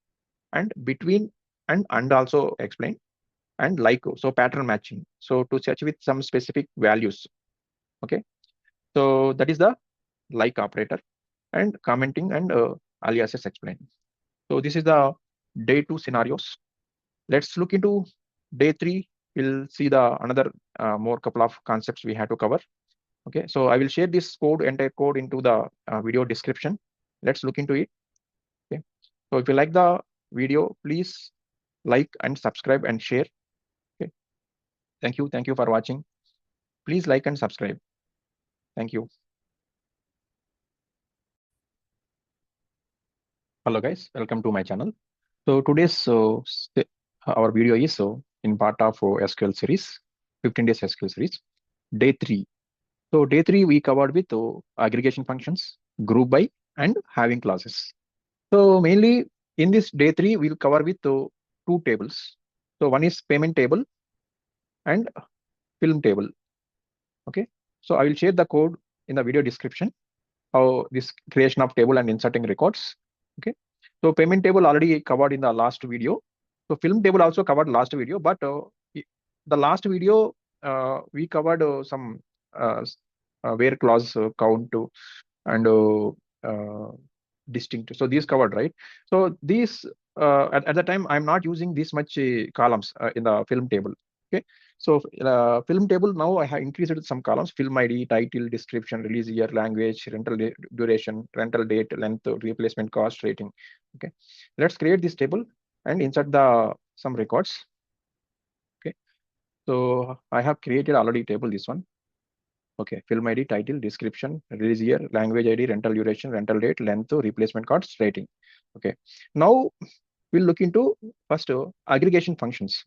and between and also explained, and like, so pattern matching, so to search with some specific values. Okay, so that is the like operator, and commenting and aliases explained. So this is the day 2 scenarios. Let's look into day 3. We'll see the another more couple of concepts we have to cover. Okay, so I will share this code, entire code, into the video description. Let's look into it. Okay, so if you like the video, please like and subscribe and share. Okay. Thank you for watching. Please like and subscribe. Thank you. Hello guys, welcome to my channel. So today's our video is in part of SQL series, 15 days SQL series, day 3. So day 3 we covered with aggregation functions, group by, and having clauses. So mainly in this day 3 we'll cover with 2 tables. So one is payment table and film table. Okay. So I will share the code in the video description, how this creation of table and inserting records. Okay. So payment table already covered in the last video. So film table also covered last video, but the last video we covered some where clause count and distinct. So these covered, right? So these at the time I'm not using this much columns in the film table. Okay. So film table now I have increased some columns: film ID, title, description, release year, language, rental duration, rental date, length, replacement cost, rating. Okay. Let's create this table and insert the some records. Okay. So I have created already table, this one. Okay, film ID, title, description, release year, language ID, rental duration, rental date, length, replacement cost, rating. Okay, now we'll look into first aggregation functions.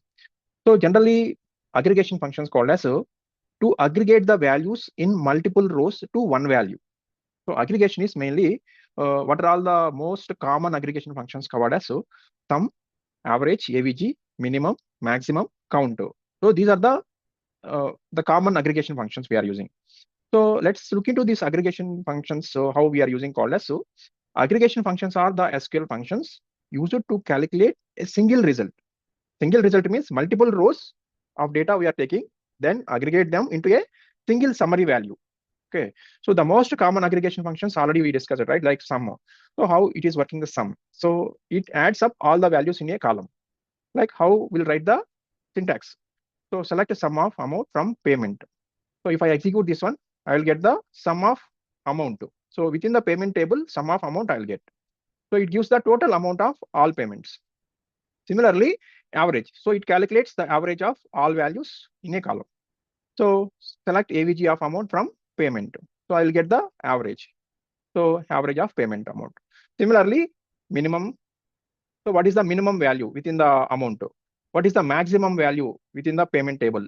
So generally, aggregation functions called as to aggregate the values in multiple rows to one value. So aggregation is mainly what are all the most common aggregation functions covered as sum, average, AVG, minimum, maximum, count. So these are the common aggregation functions we are using. So let's look into these aggregation functions. So how we are using COALESCE. So aggregation functions are the SQL functions used to calculate a single result. Single result means multiple rows of data we are taking, then aggregate them into a single summary value. Okay. So the most common aggregation functions already we discussed it, right? Like sum. So how it is working the sum. So it adds up all the values in a column. Like how we'll write the syntax. So select a sum of amount from payment. So if I execute this one, I will get the sum of amount. So within the payment table, sum of amount I will get. So it gives the total amount of all payments. Similarly, average. So it calculates the average of all values in a column. So select AVG of amount from payment. So I will get the average. So average of payment amount. Similarly, minimum. So what is the minimum value within the amount? What is the maximum value within the payment table?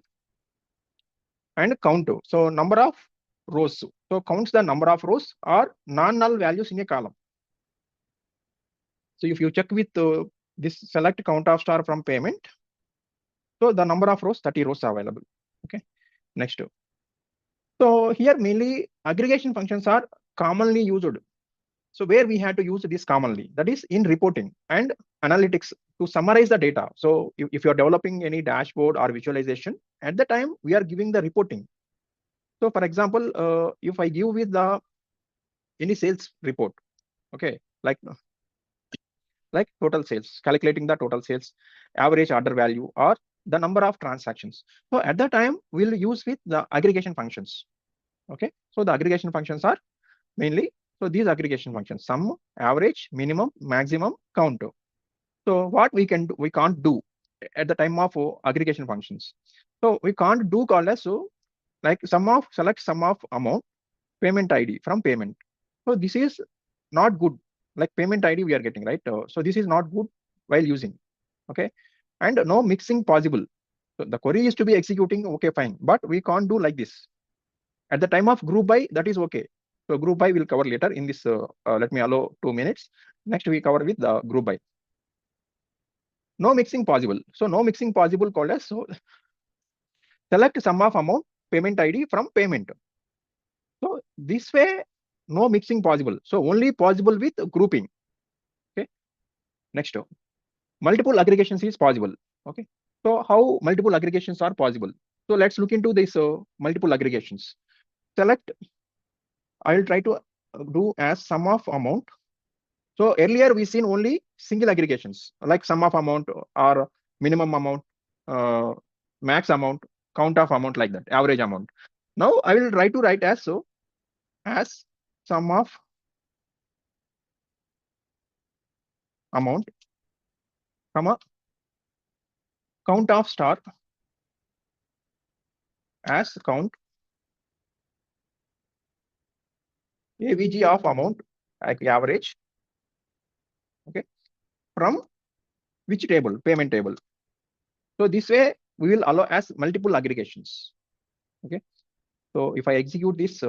And count. So number of rows. So counts the number of rows or non-null values in a column. So if you check with this select count of star from payment, so the number of rows, 30 rows are available. Okay. Next. So here mainly aggregation functions are commonly used. So where we had to use this commonly, that is in reporting and analytics to summarize the data. So if you're developing any dashboard or visualization, at the time we are giving the reporting. So for example, if I give with the any sales report, okay, like total sales, calculating the total sales, average order value, or the number of transactions. So at that time, we'll use with the aggregation functions. Okay, so the aggregation functions are mainly, so these aggregation functions: sum, average, minimum, maximum, count. So what we can do, we can't do at the time of aggregation functions. So we can't do called as so like select sum of amount, payment ID from payment. So this is not good. Like payment ID we are getting, right? So this is not good while using. Okay, and no mixing possible. So the query is to be executing. Okay, fine, but we can't do like this. At the time of group by, that is okay. So group by will cover later in this. Let me allow 2 minutes. Next we cover with the group by. No mixing possible. So no mixing possible called as so select sum of amount, payment ID from payment. So this way, no mixing possible. So only possible with grouping. Okay. Next, multiple aggregations is possible. Okay. So how multiple aggregations are possible? So let's look into this multiple aggregations. Select. I will try to do as sum of amount. So earlier we seen only single aggregations like sum of amount or minimum amount, max amount, count of amount, like that, average amount. Now I will try to write as so as sum of amount, comma, count of star as count AVG of amount, like average, okay, from which table? Payment table. So this way we will allow as multiple aggregations. Okay. So if I execute this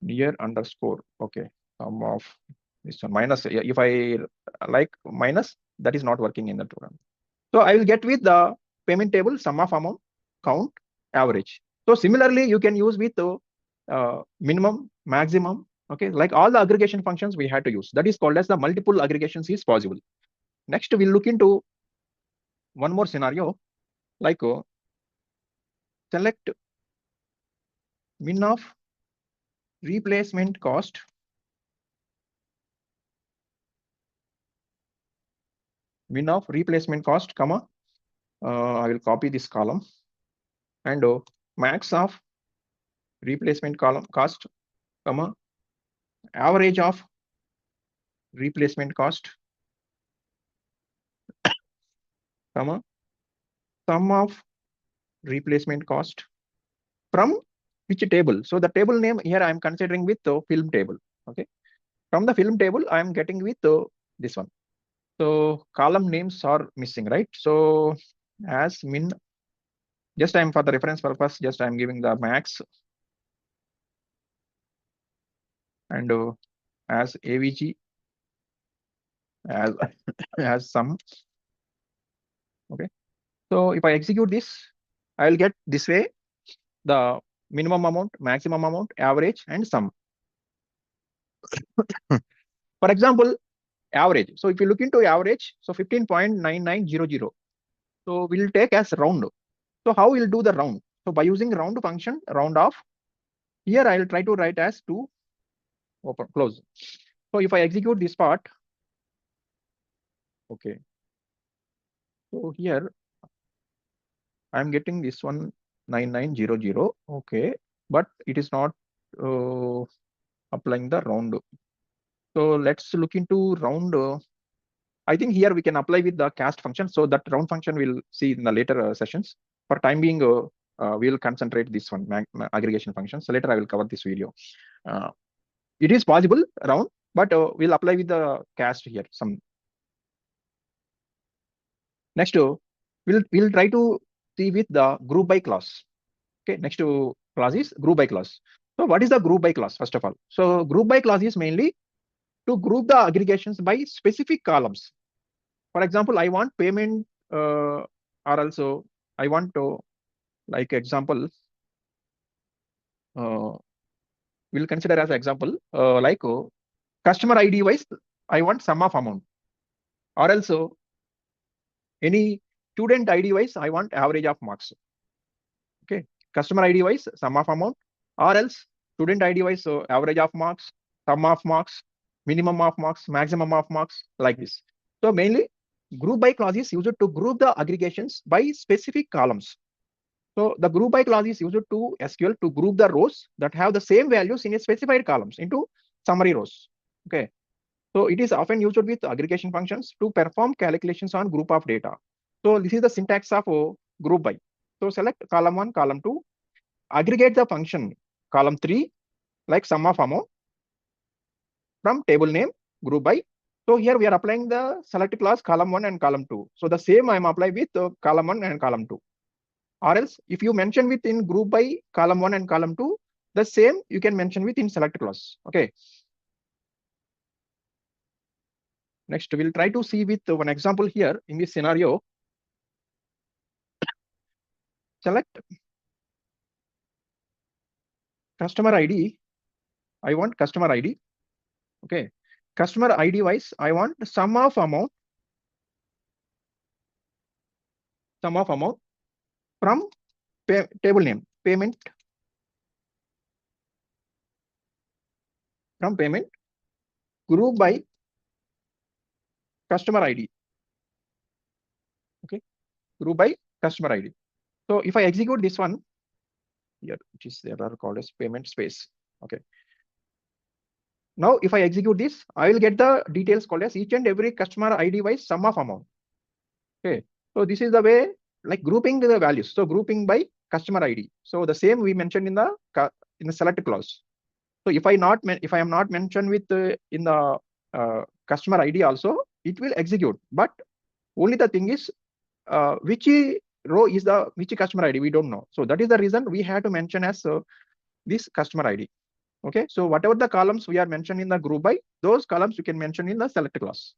near underscore, okay, sum of this one minus, if I like minus, that is not working in the program. So I will get with the payment table sum of amount, count, average. So similarly, you can use with minimum, maximum, okay, like all the aggregation functions we had to use. That is called as the multiple aggregations is possible. Next, we'll look into one more scenario, like select min of replacement cost comma, I will copy this column, and max of replacement column cost comma average of replacement cost comma sum of replacement cost from which table. So the table name here I am considering with the film table. Okay, from the film table I am getting with this one. So column names are missing, right? So as min, just I am for the reference purpose, just I am giving the max, and as AVG as as sum. Okay, so if I execute this, I will get this way the minimum amount, maximum amount, average, and sum. For example, average. So if you look into average, so 15.9900. So we'll take as round. So how we'll do the round? So by using round function, round off, here I will try to write as 2 open close. So if I execute this part, okay. So here I'm getting this one 9900. Okay, but it is not applying the round. So let's look into round. I think here we can apply with the cast function. So that round function we'll see in the later sessions. For time being, we'll concentrate this one aggregation function. So later I will cover this video. It is possible round, but we'll apply with the cast here. Some next, we'll try to see with the group by class. Okay, next class is group by class. So what is the group by class first of all? So group by class is mainly to group the aggregations by specific columns. For example, I want payment, or also I want to, like example, we'll consider as example, like customer ID wise, I want sum of amount, or also any student ID wise, I want average of marks. Okay, customer ID wise, sum of amount, or else student ID wise, so average of marks, sum of marks, minimum of marks, maximum of marks, like this. So mainly group by clause is used to group the aggregations by specific columns. So the group by clause is used to SQL to group the rows that have the same values in a specified columns into summary rows. Okay. So it is often used with aggregation functions to perform calculations on group of data. So this is the syntax of group by. So select column 1, column 2, aggregate the function column 3, like sum of amount from table name group by. So here we are applying the select class column 1 and column 2. So the same I am applying with column 1 and column 2. Or else if you mention within group by column 1 and column 2, the same you can mention within select clause. Okay. Next, we'll try to see with one example here in this scenario. Select customer ID. I want customer ID. Okay. Customer ID wise, I want sum of amount from table name payment, from payment group by customer ID. Okay, group by customer ID. So if I execute this one here, which is there are called as payment space. Okay. Now if I execute this, I will get the details called as each and every customer ID wise sum of amount. Okay, so this is the way, like grouping the values. So grouping by customer ID. So the same we mentioned in the select clause. So if I am not mentioned with in the customer ID also, it will execute. But only the thing is, which row is which customer ID we don't know. So that is the reason we have to mention as this customer ID. Okay, so whatever the columns we are mentioned in the group by, those columns you can mention in the select clause.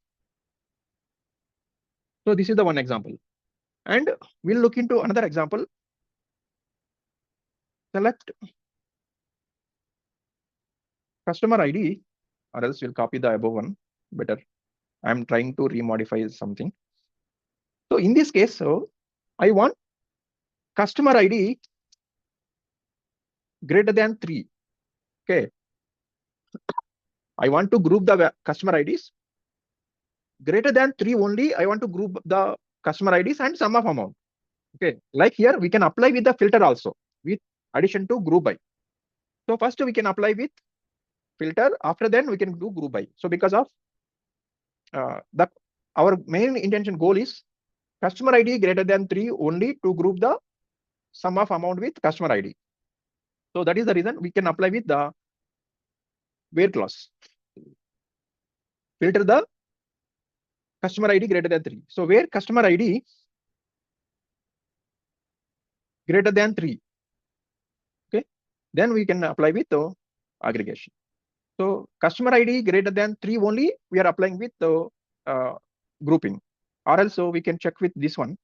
So this is the one example, and we'll look into another example. Select customer ID, or else we'll copy the above one better. I'm trying to remodify something. So in this case, so I want customer ID greater than 3. Okay, I want to group the customer IDs greater than 3 only. I want to group the customer IDs and sum of amount. Okay, like here we can apply with the filter also with addition to group by. So first we can apply with filter. After then we can do group by. So because of our main intention goal is customer ID greater than 3 only to group the sum of amount with customer ID. So that is the reason we can apply with the where clause. Filter the customer ID greater than 3. So where customer ID greater than 3. Okay, then we can apply with the aggregation. So customer ID greater than 3 only we are applying with the grouping, or also we can check with this one.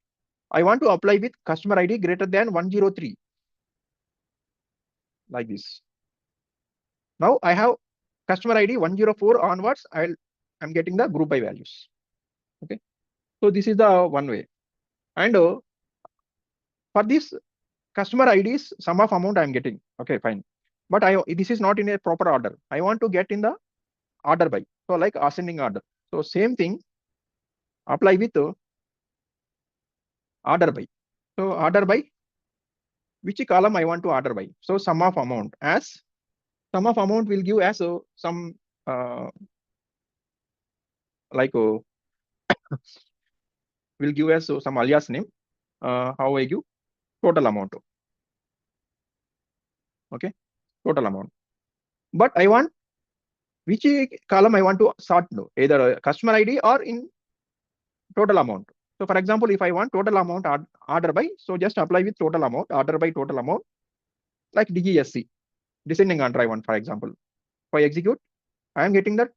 I want to apply with customer ID greater than 103, like this. Now I have customer ID 104 onwards. I'm getting the group by values. Okay, so this is the one way. And for this customer IDs, sum of amount I'm getting. Okay, fine. But this is not in a proper order. I want to get in the order by. So like ascending order. So same thing apply with order by. So order by, which column I want to order by. So sum of amount, as sum of amount will give as some like will give as some alias name. How I give total amount. Okay, total amount. But I want which column I want to sort, either customer ID or in total amount. So for example, if I want total amount order by, so just apply with total amount, order by total amount, like DESC, descending order I want, for example. If I execute, I am getting the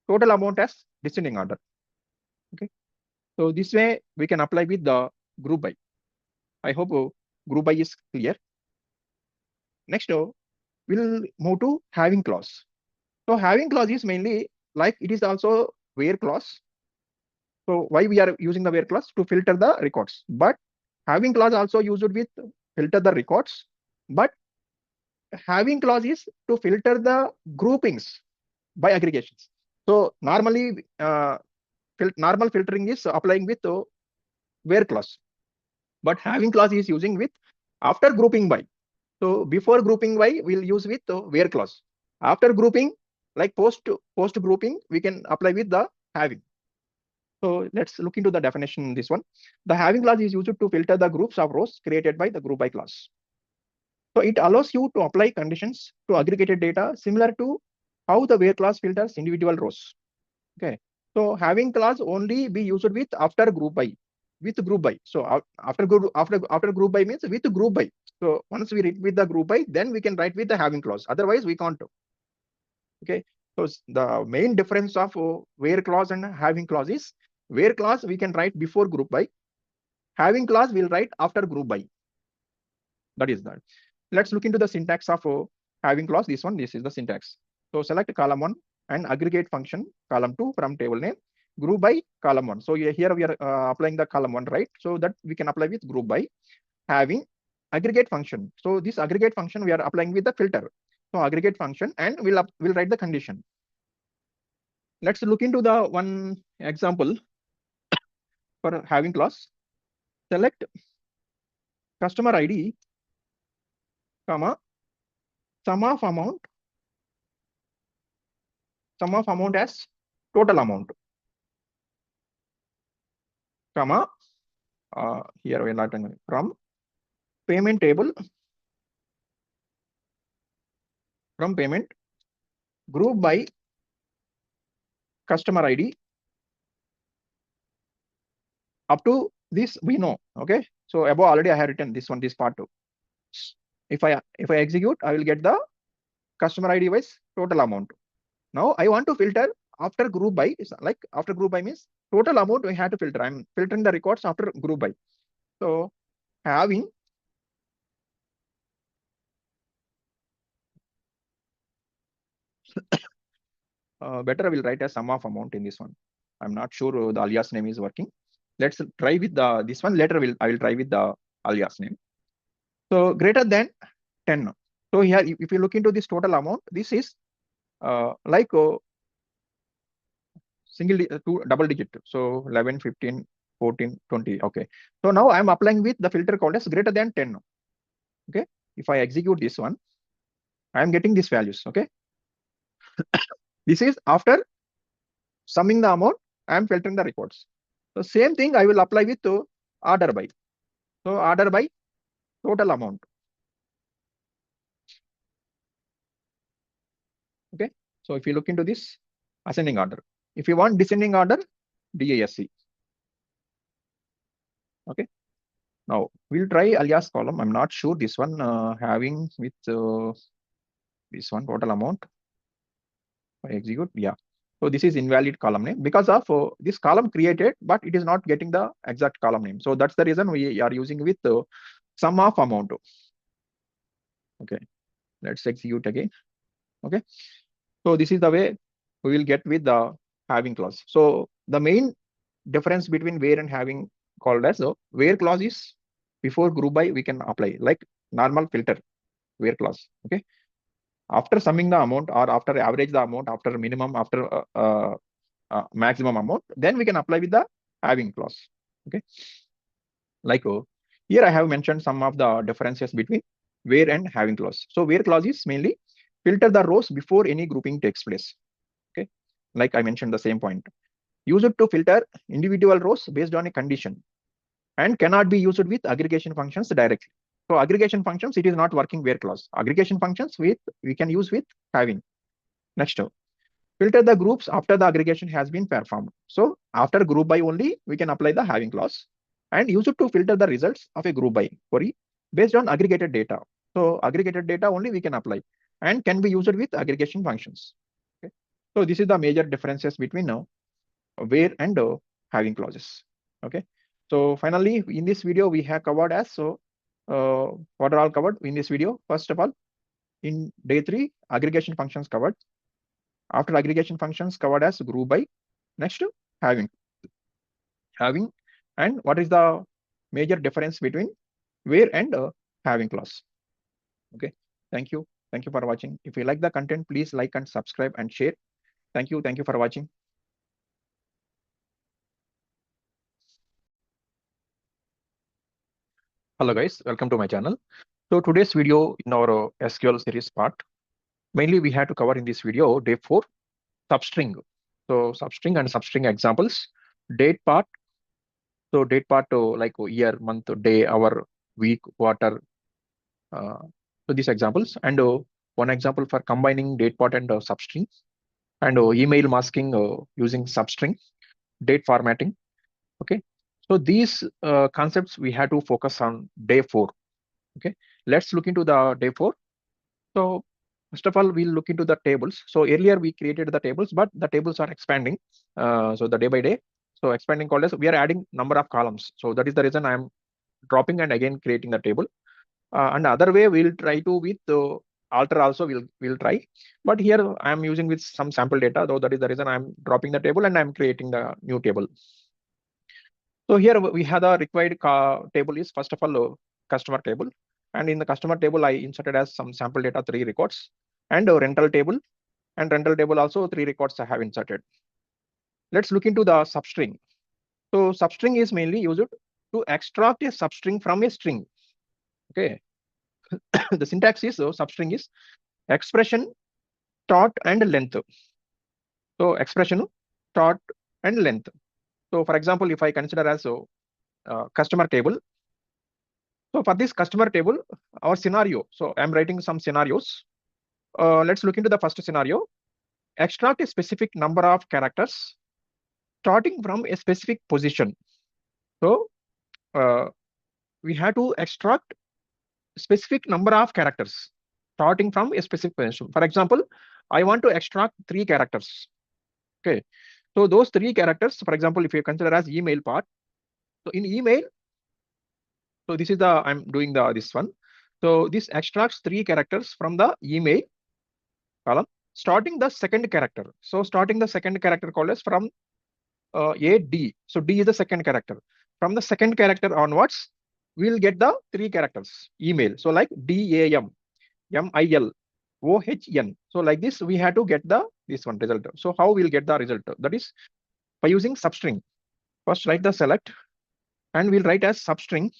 total amount as descending order. Okay, so this way we can apply with the group by. I hope group by is clear. Next, we'll move to having clause. So having clause is mainly like it is also where clause. So why we are using the where clause? To filter the records. But having clause also used with filter the records. But having clause is to filter the groupings by aggregations. So normally normal filtering is applying with where clause. But having clause is using with after grouping by. So before grouping by we'll use with where clause. After grouping, like post grouping, we can apply with the having. So let's look into the definition in this one. The having clause is used to filter the groups of rows created by the group by clause. So it allows you to apply conditions to aggregated data similar to how the where clause filters individual rows. Okay. So having clause only be used with after group by, with group by. So after group by means with group by. So once we read with the group by, then we can write with the having clause. Otherwise we can't. Okay. So the main difference of where clause and having clause is where clause we can write before group by. Having clause we'll write after group by. That is that. Let's look into the syntax of having clause. This is the syntax. So select column 1 and aggregate function column 2 from table name, group by column 1. So here we are applying the column 1, right? So that we can apply with group by. Having aggregate function. So this aggregate function we are applying with the filter. So aggregate function, and we'll write the condition. Let's look into the one example for having clause. Select customer ID, comma, sum of amount as total amount, comma, here we are not from payment table, from payment group by customer ID up to this we know. Okay, so above already I have written this one, this part 2. If I execute, I will get the customer ID wise total amount. Now I want to filter after group by. Like after group by means total amount we have to filter. I'm filtering the records after group by. So having better I will write a sum of amount in this one. I'm not sure the alias name is working. Let's try with the this one. Later I will try with the alias name. So greater than 10. So here if you look into this total amount, this is like double digit. So 11, 15, 14, 20. Okay. So now I'm applying with the filter called as greater than 10. Okay. If I execute this one, I'm getting these values. Okay. This is after summing the amount, I'm filtering the records. So same thing I will apply with order by. So order by total amount. Okay. So if you look into this ascending order, if you want descending order, DASC. Okay. Now we'll try alias column. I'm not sure this one having with this one total amount. I execute, yeah. So this is invalid column name because of this column created, but it is not getting the exact column name. So that's the reason we are using with sum of amount. Okay, let's execute again. Okay, so this is the way we will get with the having clause. So the main difference between where and having called as where clause is before group by we can apply like normal filter where clause. Okay, after summing the amount or after average the amount, after minimum, after maximum amount, then we can apply with the having clause. Okay, like here I have mentioned some of the differences between where and having clause. So where clause is mainly filter the rows before any grouping takes place. Okay, like I mentioned the same point. Use it to filter individual rows based on a condition and cannot be used with aggregation functions directly. So aggregation functions, it is not working where clause. Aggregation functions we can use with having. Next, filter the groups after the aggregation has been performed. So after group by only we can apply the having clause and use it to filter the results of a group by query based on aggregated data. So aggregated data only we can apply and can be used with aggregation functions. Okay. So this is the major differences between where and having clauses. Okay. So finally, in this video we have covered as what are all covered in this video. First of all, in day 3, aggregation functions covered. After aggregation functions covered as group by. Next, having, and what is the major difference between where and having clause. Okay, thank you for watching. If you like the content, please like and subscribe and share. Thank you for watching. Hello guys, welcome to my channel. So today's video in our SQL series part, mainly we had to cover in this video day 4 substring. So substring and substring examples, date part. So date part like year, month, day, hour, week, quarter. So these examples, and one example for combining date part and substring, and email masking using substring, date formatting. Okay, so these concepts we had to focus on day 4. Okay, let's look into the day 4. So first of all, we'll look into the tables. So earlier we created the tables, but the tables are expanding. So the day by day. So expanding called as we are adding number of columns. So that is the reason I'm dropping and again creating the table. And the other way we'll try to with alter also we'll try. But here I'm using with some sample data, though that is the reason I'm dropping the table and I'm creating the new table. So here we have the required table is first of all customer table. And in the customer table, I inserted as some sample data 3 records and a rental table. And rental table also 3 records I have inserted. Let's look into the substring. So substring is mainly used to extract a substring from a string. Okay. The syntax is substring is expression, start and length. So expression, start and length. So for example, if I consider as customer table. So for this customer table, our scenario. So I'm writing some scenarios. Let's look into the first scenario. Extract a specific number of characters starting from a specific position. So we have to extract specific number of characters starting from a specific position. For example, I want to extract 3 characters. Okay. So those 3 characters, for example, if you consider as email part. So in email, so this is the I'm doing this one. So this extracts 3 characters from the email column, starting the second character. So starting the second character called as from a D. So D is the second character. From the second character onwards, we'll get the 3 characters email. So like DAM, MIL, OHN. So like this, we have to get this one result. So how we'll get the result? That is by using substring. First write the select, and we'll write as substring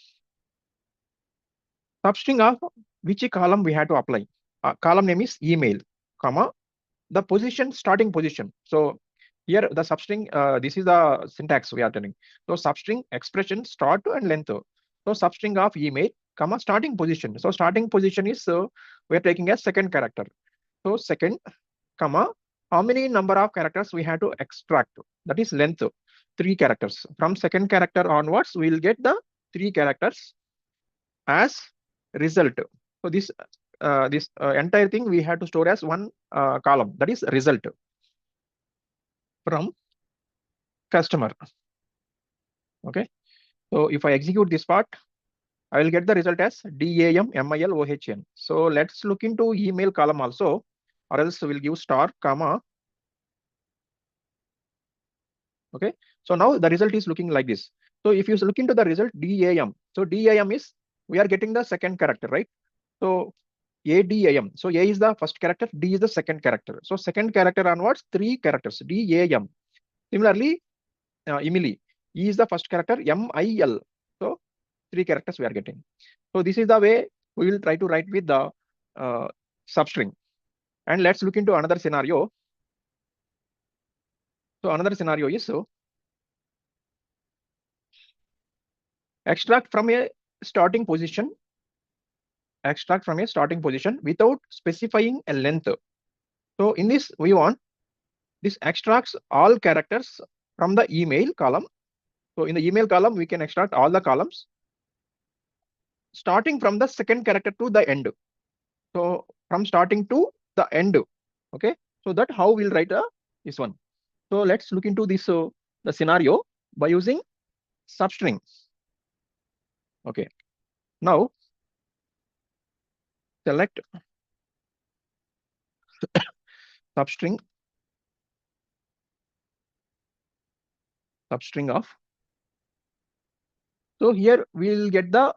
of which column we have to apply. Column name is email, comma, the position, starting position. So here the substring, this is the syntax we are telling. So substring expression start and length. So substring of email, comma, starting position. So starting position is we are taking as second character. So second, comma, how many number of characters we have to extract? That is length, 3 characters. From second character onwards, we will get the 3 characters as result. So this entire thing we have to store as one column, that is result from customer. Okay. So if I execute this part, I will get the result as DAM MIL OHN. So let's look into email column also, or else we'll give star, comma. Okay. So now the result is looking like this. So if you look into the result DAM, so DAM is we are getting the second character, right? So ADAM. So A is the first character, D is the second character. So second character onwards, 3 characters, DAM. Similarly, Emily, E is the first character, MIL. So 3 characters we are getting. So this is the way we will try to write with the substring. And let's look into another scenario. So another scenario is extract from a starting position. Extract from a starting position without specifying a length. So in this, we want this extracts all characters from the email column. So in the email column, we can extract all the columns starting from the second character to the end. So from starting to the end. Okay. So that how we'll write this one. So let's look into this the scenario by using substring. Okay. Now select substring of. So here we'll get the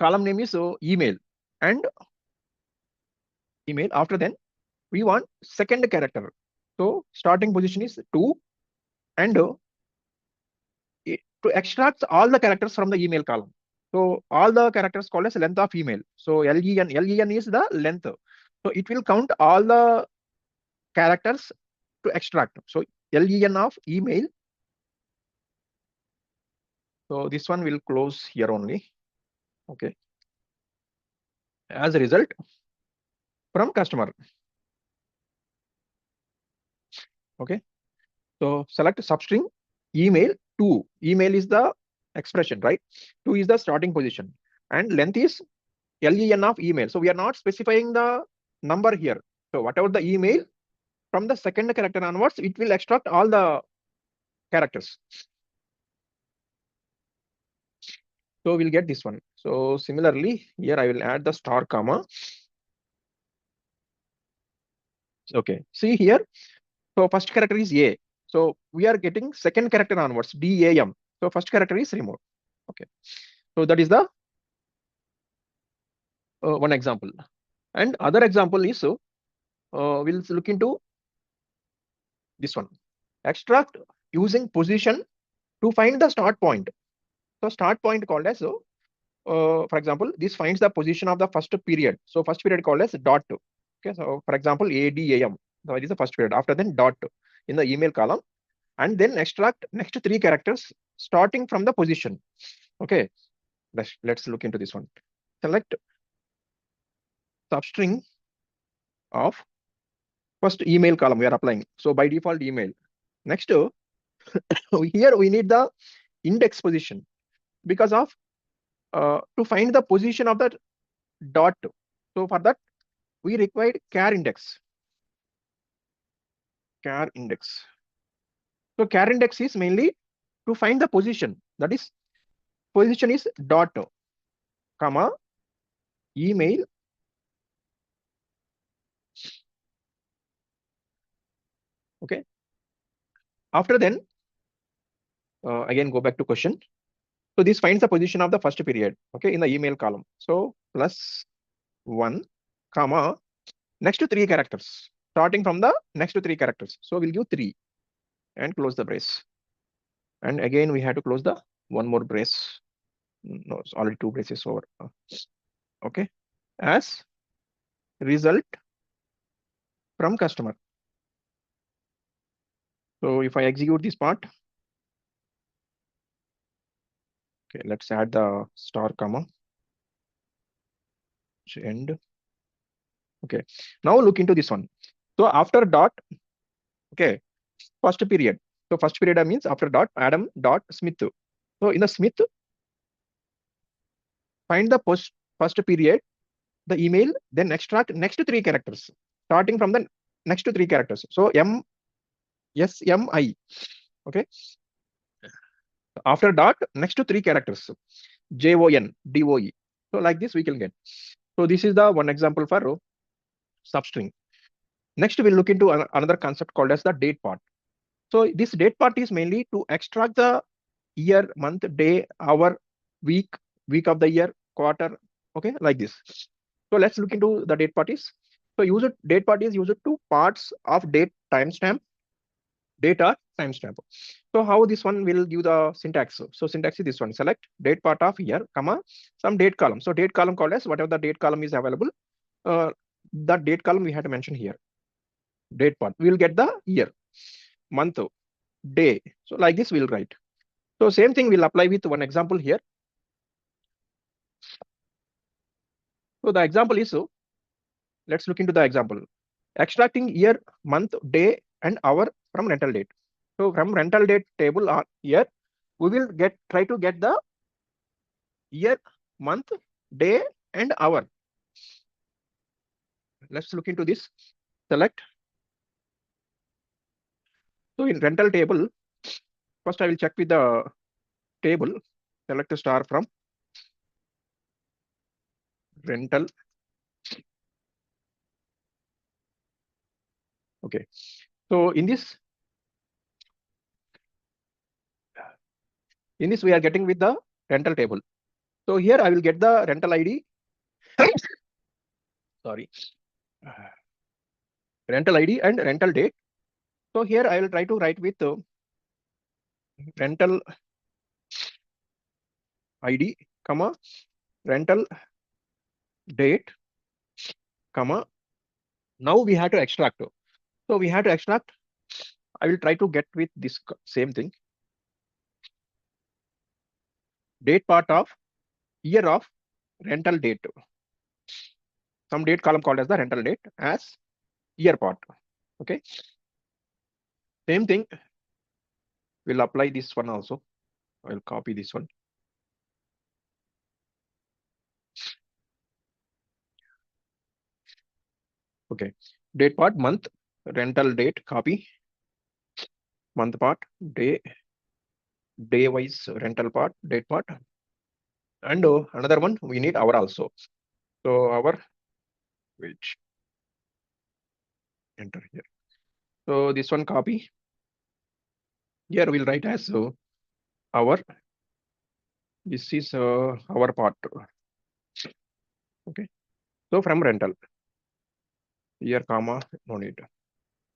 column name is email, and email. After then we want second character. So starting position is 2, and to extract all the characters from the email column. So all the characters called as length of email. So len is the length. So it will count all the characters to extract. So len of email. So this one will close here only. Okay. As a result, from customer. Okay. So select substring email 2. Email is the expression, right? 2 is the starting position, and length is len of email. So we are not specifying the number here. So whatever the email, from the second character onwards, it will extract all the characters. So we'll get this one. So similarly, here I will add the star, comma. Okay. See here. So first character is A. So we are getting second character onwards, DAM. So first character is removed. Okay. So that is the one example. And other example is we'll look into this one. Extract using position to find the start point. So start point called as for example, this finds the position of the first period. So first period called as dot. Okay. So for example, ADAM. So it is the first period. After then dot in the email column. and then extract next 3 characters starting from the position. Okay, let's look into this one. Select substring of first email column we are applying. So by default email. Next, here we need the index position because of to find the position of the dot. So for that we required char index. Char index. So char index is mainly to find the position. That is, position is dot, comma, email, okay. After then, again go back to question. So this finds the position of the first period, okay, in the email column. So +1, comma, next 3 characters, starting from the next 3 characters. So we'll give 3 and close the brace. And again we have to close the one more brace. No, it's already 2 braces over. Okay, as result from customer. So if I execute this part, okay, let's add the star comma end. Okay, now look into this one. So after dot, okay, first period. So first period means after dot Adam dot Smith. So in the Smith, find the first period, the email, then extract next 3 characters, starting from the next 3 characters. So SMI. Okay. After dot, next 3 characters, JON, DOE. So like this we can get. So this is the one example for substring. Next we'll look into another concept called as the date part. So this date part is mainly to extract the year, month, day, hour, week of the year, quarter, okay, like this. So let's look into the date parties. So date part is used to parts of date timestamp, data timestamp. So how this one will give the syntax? So syntax is this one: select date part of year, comma, some date column. So date column called as whatever the date column is available. The date column we have to mention here. Date part. We will get the year, month, day. So like this we'll write. So same thing we'll apply with one example here. So the example is, so let's look into the example. Extracting year, month, day, and hour from rental date. So from rental date table or year, we will try to get the year, month, day, and hour. Let's look into this. Select. So in rental table, first I will check with the table. Select a star from rental. Okay. So in this we are getting with the rental table. So here I will get the rental ID. Sorry. Rental ID and rental date. So here I will try to write with rental ID, comma, rental date, comma. Now we have to extract. So we have to extract. I will try to get with this same thing. Date part of year of rental date. Some date column called as the rental date as year part. Okay. Same thing. We'll apply this one also. I'll copy this one. Okay. Date part, month, rental date, copy. Month part, day wise rental part, date part. And another one, we need hour also. So hour, wait, enter here. So this one copy. Here we'll write as hour. This is our part. Okay. So from rental. Year, comma, no need.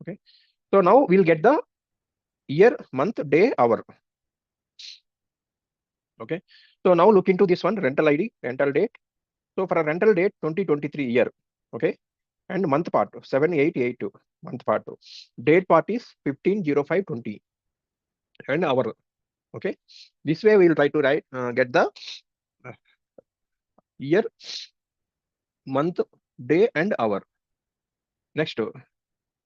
Okay. So now we'll get the year, month, day, hour. Okay. So now look into this one, rental ID, rental date. So for a rental date, 2023 year. Okay. And month part, 7882, month part. Date part is 15/05/20. and hour. Okay, this way we will try to write get the year, month, day, and hour. Next,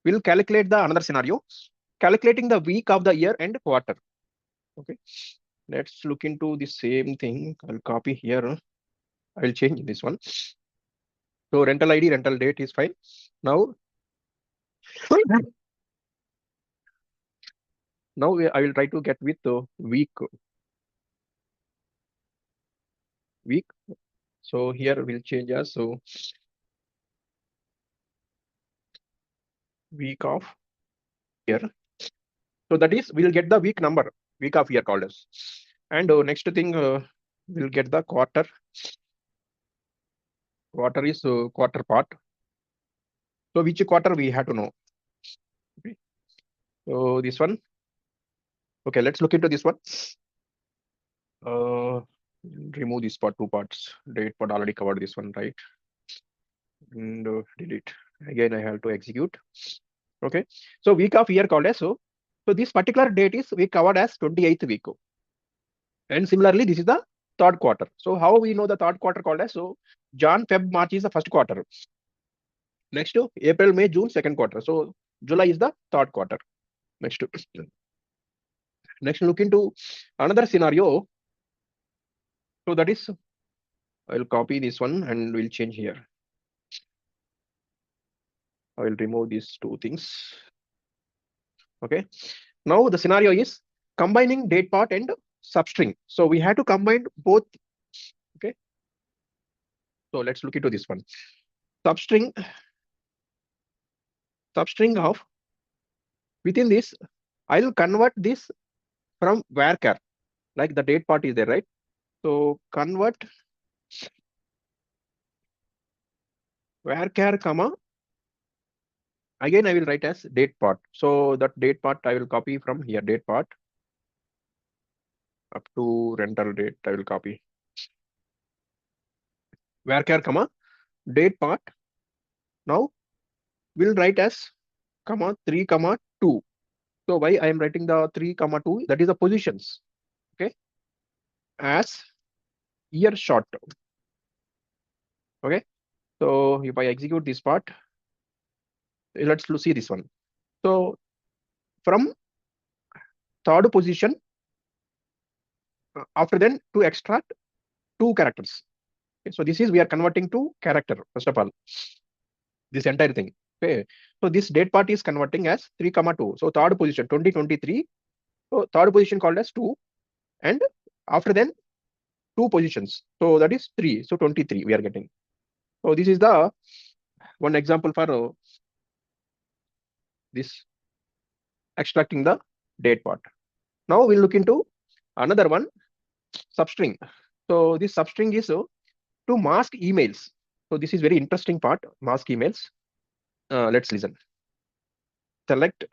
we'll calculate the another scenario, calculating the week of the year and quarter. Okay, let's look into the same thing. I'll copy here. I will change this one. So rental ID, rental date is fine. Now, I will try to get with week. So here we'll change as so week of year. So that is we'll get the week number, week of year called as. And next thing we'll get the quarter. Quarter is quarter part. So which quarter we have to know. Okay. So this one. Okay, let's look into this one. Remove this part, two parts. Date part already covered this one, right? And delete. Again, I have to execute. Okay. So week of year called as so this particular date is we covered as 28th week. And similarly, this is the third quarter. So how we know the third quarter called as? So Jan, Feb, March is the first quarter. Next to April, May, June, second quarter. So July is the third quarter. Next look into another scenario. So that is, I'll copy this one and we'll change here. I will remove these two things. Okay. Now the scenario is combining date part and substring. So we have to combine both. Okay. So let's look into this one. Substring of within this, I'll convert this from varchar, like the date part is there, right? So convert varchar comma. Again, I will write as date part. So that date part I will copy from here, date part up to rental date. I will copy varchar comma date part. Now we'll write as comma 3 comma 2. So why I am writing the 3 comma 2? That is the positions. Okay, as year short. Okay, so if I execute this part, let's see this one. So from third position, after then to extract 2 characters. Okay, so this is we are converting to character first of all. This entire thing. Okay, so this date part is converting as 3 comma 2. So third position 2023. So third position called as 2, and after then 2 positions. So that is 3. So 23 we are getting. So this is the one example for this extracting the date part. Now we'll look into another one, substring. So this substring is to mask emails. So this is very interesting part, mask emails. Let's listen. Select.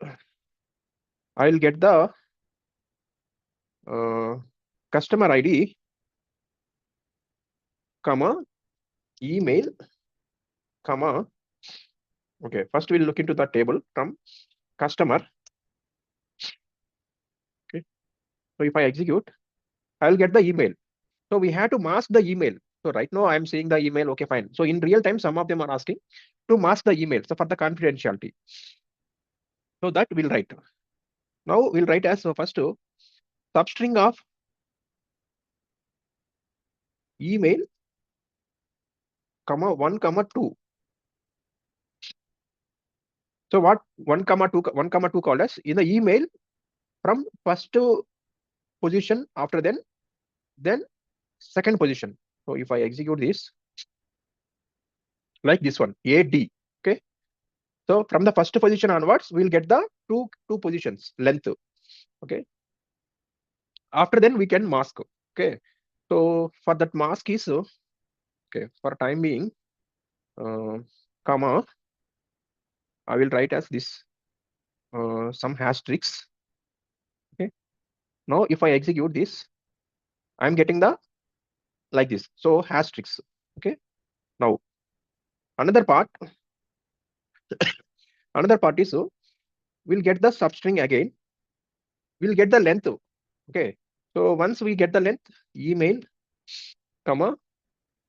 I'll get the customer ID, comma, email, comma. Okay, first we'll look into the table from customer. Okay, so if I execute, I'll get the email. So we have to mask the email. So right now I'm seeing the email. Okay, fine. So in real time, some of them are asking to mask the email. So for the confidentiality. So that we'll write. Now we'll write as first substring of email, comma 1, comma 2. So what 1, comma 2 called as in the email from first position, after then second position. So if I execute this like this one, AD. Okay. So from the first position onwards, we'll get the two positions length. Okay. After then we can mask. Okay. So for that mask is okay, for time being, comma, I will write as this some asterisks. Okay. Now if I execute this, I'm getting the like this. So asterisks. Okay. Now another part is we'll get the substring again. we'll get the length. Okay. So once we get the length, email, comma,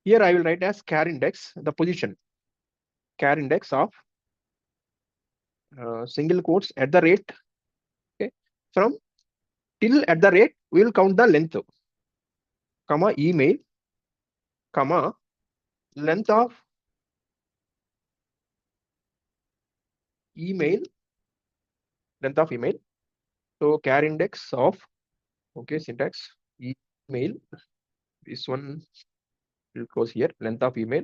here I will write as char index, the position, char index of single quotes at the rate. Okay. From till at the rate, we will count the length, comma, email, comma, length of email, length of email. So char index of, okay, syntax, email, this one will close here, length of email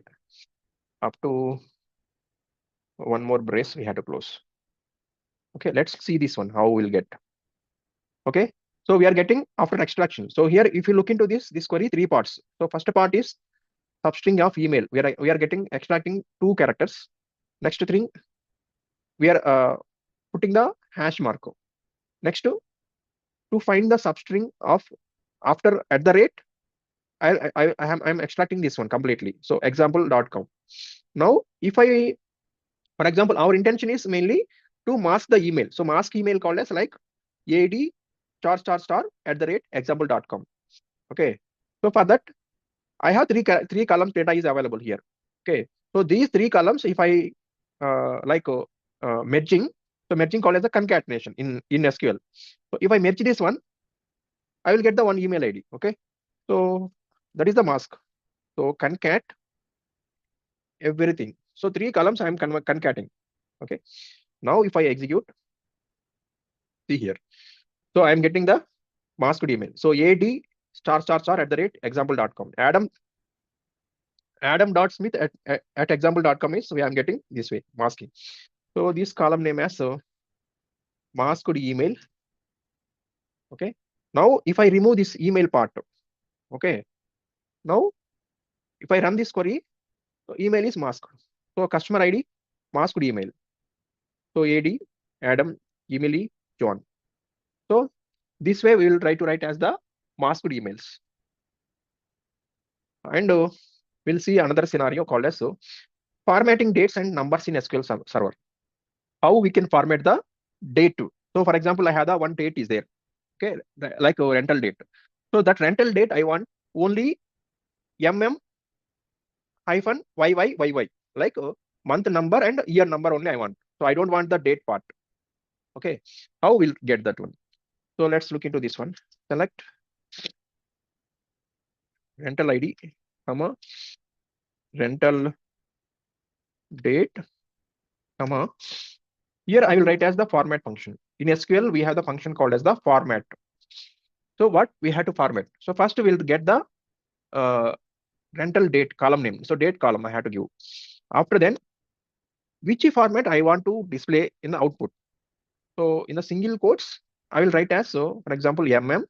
up to one more brace we have to close. Okay, let's see this one, how we'll get. Okay, so we are getting after extraction. So here, if you look into this query, 3 parts. So first part is substring of email. We are getting extracting 2 characters. Next thing, we are putting the hash mark. Next, to find the substring of after at the rate, I'm extracting this one completely. So example.com. Now, if I, for example, our intention is mainly to mask the email. So mask email called as like ad ** example.com. Okay. So for that, I have three columns data is available here. Okay. So these 3 columns, if I merging, so merging called as a concatenation in SQL. So if I merge this one, I will get the one email ID. Okay. So that is the mask. So concat everything. So 3 columns I am concating. Okay. Now if I execute, see here. So I am getting the masked email. So ad ** example.com. Adam.smith at example.com is, so I am getting this way, masking. So this column name as masked email. Okay. Now if I remove this email part, okay. Now if I run this query, so email is masked. So customer ID, masked email. So ad, Adam, Emily, John. So this way we will try to write as the masked emails. And we'll see another scenario called as formatting dates and numbers in SQL Server. How we can format the date to. So for example, I have the one date is there. Okay, like a rental date. So that rental date I want only YY, like month number and year number only I want. So I don't want the date part. Okay, how we'll get that one? So let's look into this one. Select rental ID, comma, rental date, comma. Here I will write as the format function. In SQL, we have the function called as the format. So what we have to format? So first we'll get the rental date column name. So date column I have to give. After then, which format I want to display in the output. So in the single quotes, I will write as, so for example, YY.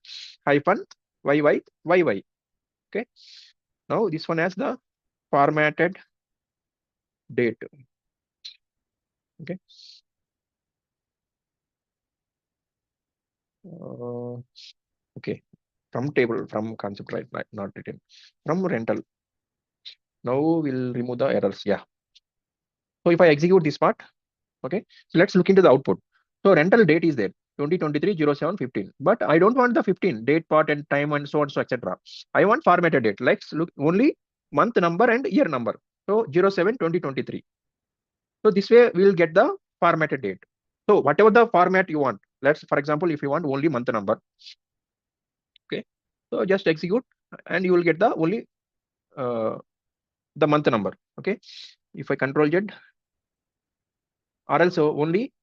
Okay. Now this one has the formatted date. Okay. Okay. From table, from concept, right? Not written. From rental. Now we'll remove the errors. Yeah. So if I execute this part, okay. So let's look into the output. So rental date is there, 2023-07-15. But I don't want the 15 date part and time and so on, so etc. I want formatted date. Let's look only month number and year number. So 07-2023. So this way we will get the formatted date. So whatever the format you want, let's, for example, if you want only month number, okay. So just execute and you will get the only the month number. Okay. If I control Z, or else only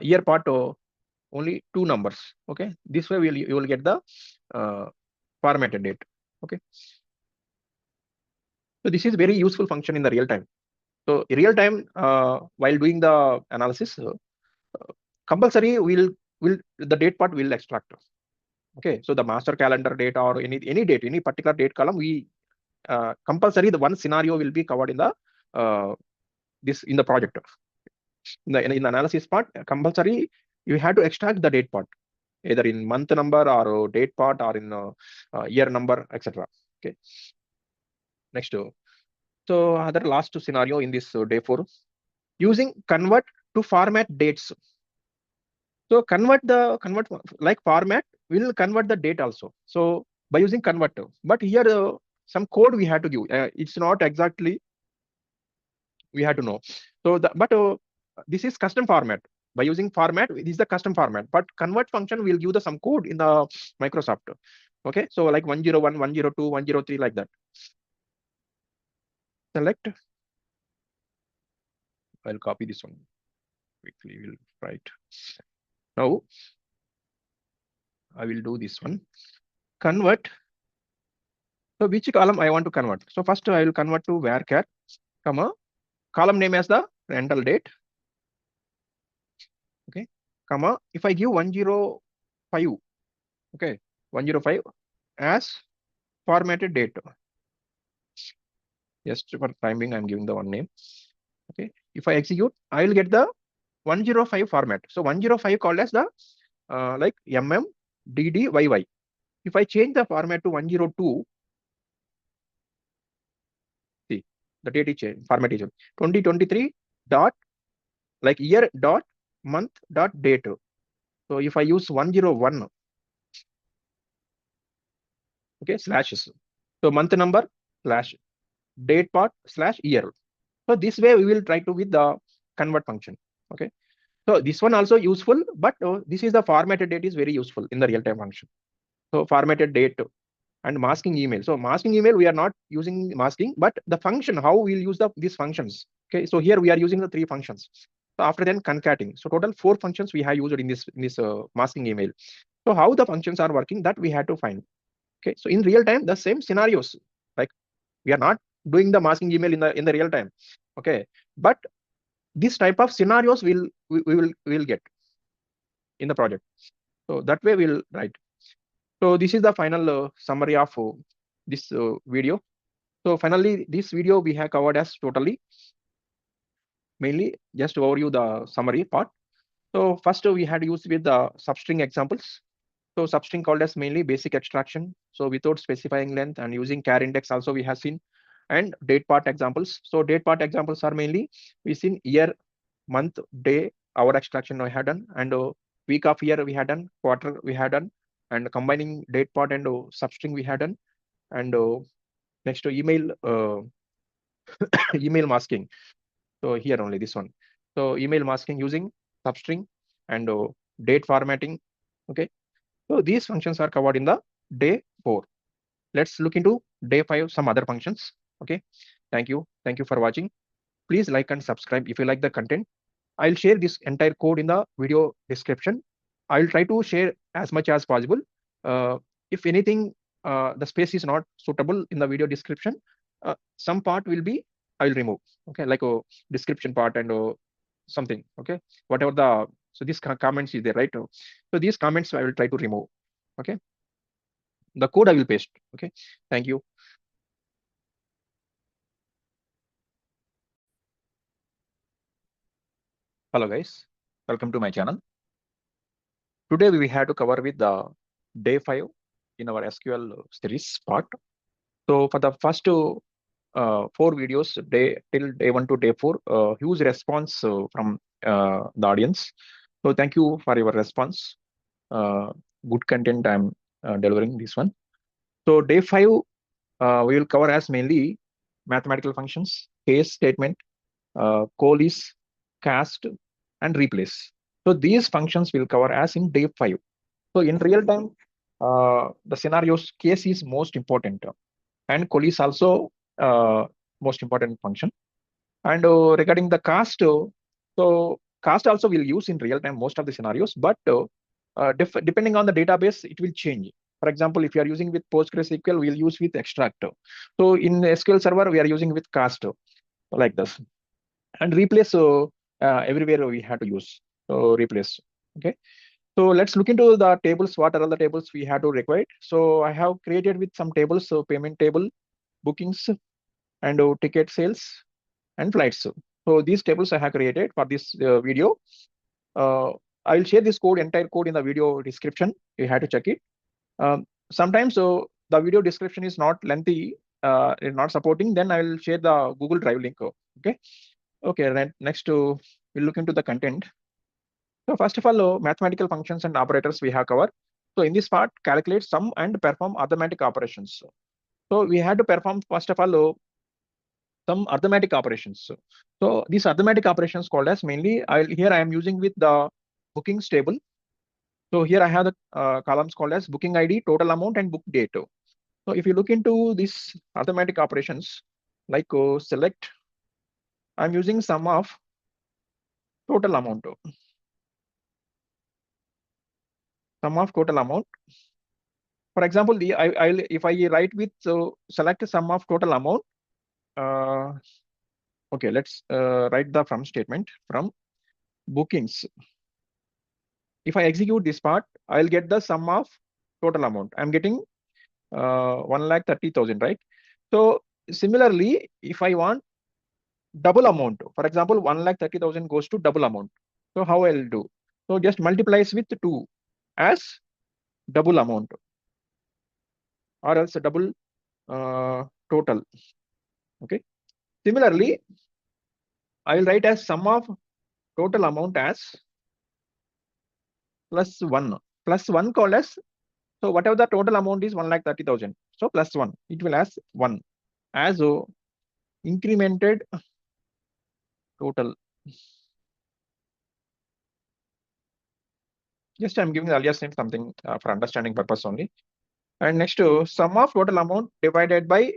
year part, only 2 numbers. Okay. This way you will get the formatted date. Okay. So this is very useful function in the real time. So real time, while doing the analysis, compulsory will the date part will extract. Okay. So the master calendar date or any date, any particular date column, we compulsory the one scenario will be covered in the this in the project. In the analysis part, compulsory you have to extract the date part, either in month number or date part or in year number, etc. Okay. Next, so other last scenario in this day 4, using convert to format dates. So convert like format will convert the date also. So by using converter, but here some code we have to give. It's not exactly we have to know. So this is custom format. By using format, this is the custom format. But convert function will give the some code in the Microsoft. Okay, so like 101, 102, 103 like that. Select. I'll copy this one quickly. We'll write. Now I will do this one. Convert. So which column I want to convert? So first I will convert to varchar, comma, column name as the rental date. Okay, comma. If I give 105, okay, 105 as formatted date. Just for timing, I'm giving the one name. Okay, if I execute, I will get the 105 format. So 105 called as the like DDYY. If I change the format to 102, see the date is changed, format is changed. 2023 dot like year dot month dot date. So if I use 101, okay, slashes. So month number slash date part slash year. So this way we will try to with the convert function. Okay. So this one also useful, but this is the formatted date is very useful in the real-time function. So formatted date and masking email. So masking email, we are not using masking, but the function, how we'll use these functions. Okay, so here we are using the 3 functions. So after then concatenating. So total 4 functions we have used in this masking email. So how the functions are working, that we had to find. Okay, so in real time, the same scenarios, like we are not doing the masking email in the real time. Okay, but this type of scenarios we will get in the project. So that way we'll write. So this is the final summary of this video. So finally, this video we have covered as totally, mainly just to overview the summary part. So first we had used with the substring examples. So substring called as mainly basic extraction. So without specifying length and using char index also we have seen, and date part examples. So date part examples are mainly we seen year, month, day, hour extraction we had done, and week of year we had done, quarter we had done, and combining date part and substring we had done, and next to email email masking. So here only this one. So email masking using substring and date formatting. Okay. So these functions are covered in the day 4. Let's look into day 5, some other functions. Okay. Thank you. Thank you for watching. Please like and subscribe if you like the content. I'll share this entire code in the video description. I'll try to share as much as possible. If anything, the space is not suitable in the video description, some part will be, I'll remove. Okay, like a description part and something. Okay, whatever the, so these comments is there, right? So these comments I will try to remove. Okay, the code I will paste. Okay, thank you. Hello guys, welcome to my channel. Today we had to cover with the day 5 in our SQL series part. So for the first 4 videos, till day 1 to day 4, huge response from the audience. So thank you for your response. Good content I'm delivering this one. So day 5, we will cover as mainly mathematical functions, case statement, COALESCE, cast, and replace. So these functions will cover as in day 5. So in real time, the scenarios case is most important, and COALESCE also most important function. And regarding the cast, so cast also will use in real time most of the scenarios, but depending on the database, it will change. For example, if you are using with PostgreSQL, we'll use with extract. So in SQL Server, we are using with cast like this. And replace, everywhere we have to use. So replace. Okay. So let's look into the tables. What are all the tables we have to require? So I have created with some tables. So payment table, bookings, and ticket sales, and flights. So these tables I have created for this video. I will share this code, entire code in the video description. You have to check it. Sometimes so the video description is not lengthy, not supporting, then I will share the Google Drive link. Okay. Okay. Then next we'll look into the content. So first of all, mathematical functions and operators we have covered. So in this part, calculate sum and perform arithmetic operations. So we had to perform first of all some arithmetic operations. So these arithmetic operations called as mainly here I am using with the bookings table. So here I have the columns called as booking ID, total amount, and book date. So if you look into these arithmetic operations, like select, I'm using sum of total amount. Sum of total amount. For example, I'll if I write with select sum of total amount. Okay, let's write the from statement from bookings. If I execute this part, I'll get the sum of total amount. I'm getting 1,30,000, right? So similarly, if I want double amount, for example, 1,30,000 goes to double amount. So how I'll do? So just multiplies with 2 as double amount, or else double total. Okay. Similarly, I will write as sum of total amount as plus 1. Plus 1 called as, so whatever the total amount is 1,30,000. So plus 1, it will as 1 as incremented total. Just I'm giving the alias name something for understanding purpose only. And next to sum of total amount divided by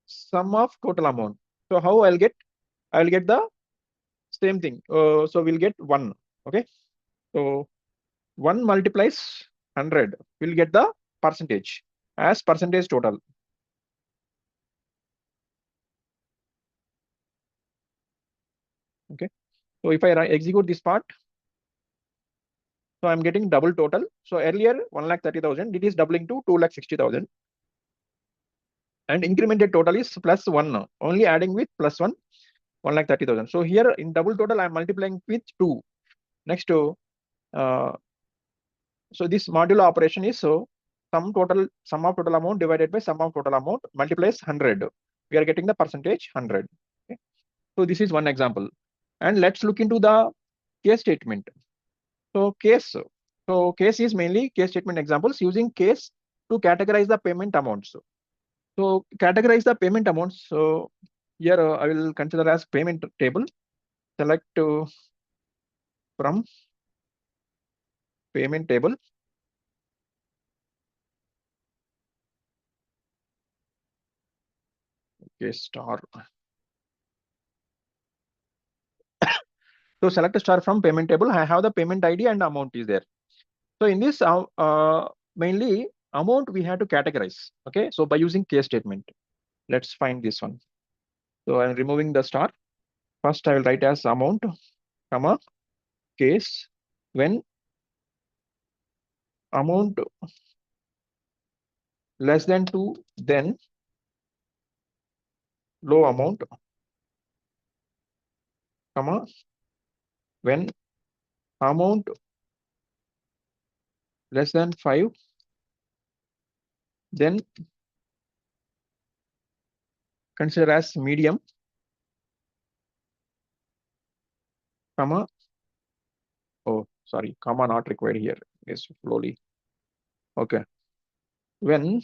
sum of total amount. So how I'll get? I'll get the same thing. So we'll get 1. Okay. So 1 multiplies 100. We'll get the percentage as percentage total. Okay. So if I execute this part, so I'm getting double total. So earlier 1,30,000, it is doubling to 2,60,000. And incremented total is plus 1 now. Only adding with plus 1, 1,30,000. So here in double total, I'm multiplying with 2. Next to so this modulo operation is so sum of total amount divided by sum of total amount multiplies 100. We are getting the percentage 100. Okay. So this is one example. And let's look into the case statement. So case is mainly case statement examples using case to categorize the payment amounts. So categorize the payment amounts. So here I will consider as payment table. Select from payment table. Okay, star. So select a star from payment table. I have the payment ID and amount is there. So in this mainly amount we have to categorize. Okay, so by using case statement, let's find this one. So I'm removing the star. First I will write as amount, comma, case when amount less than 2, then low amount, comma, when amount less than 5, then consider as medium, comma, oh sorry, comma not required here. Yes, slowly. Okay. When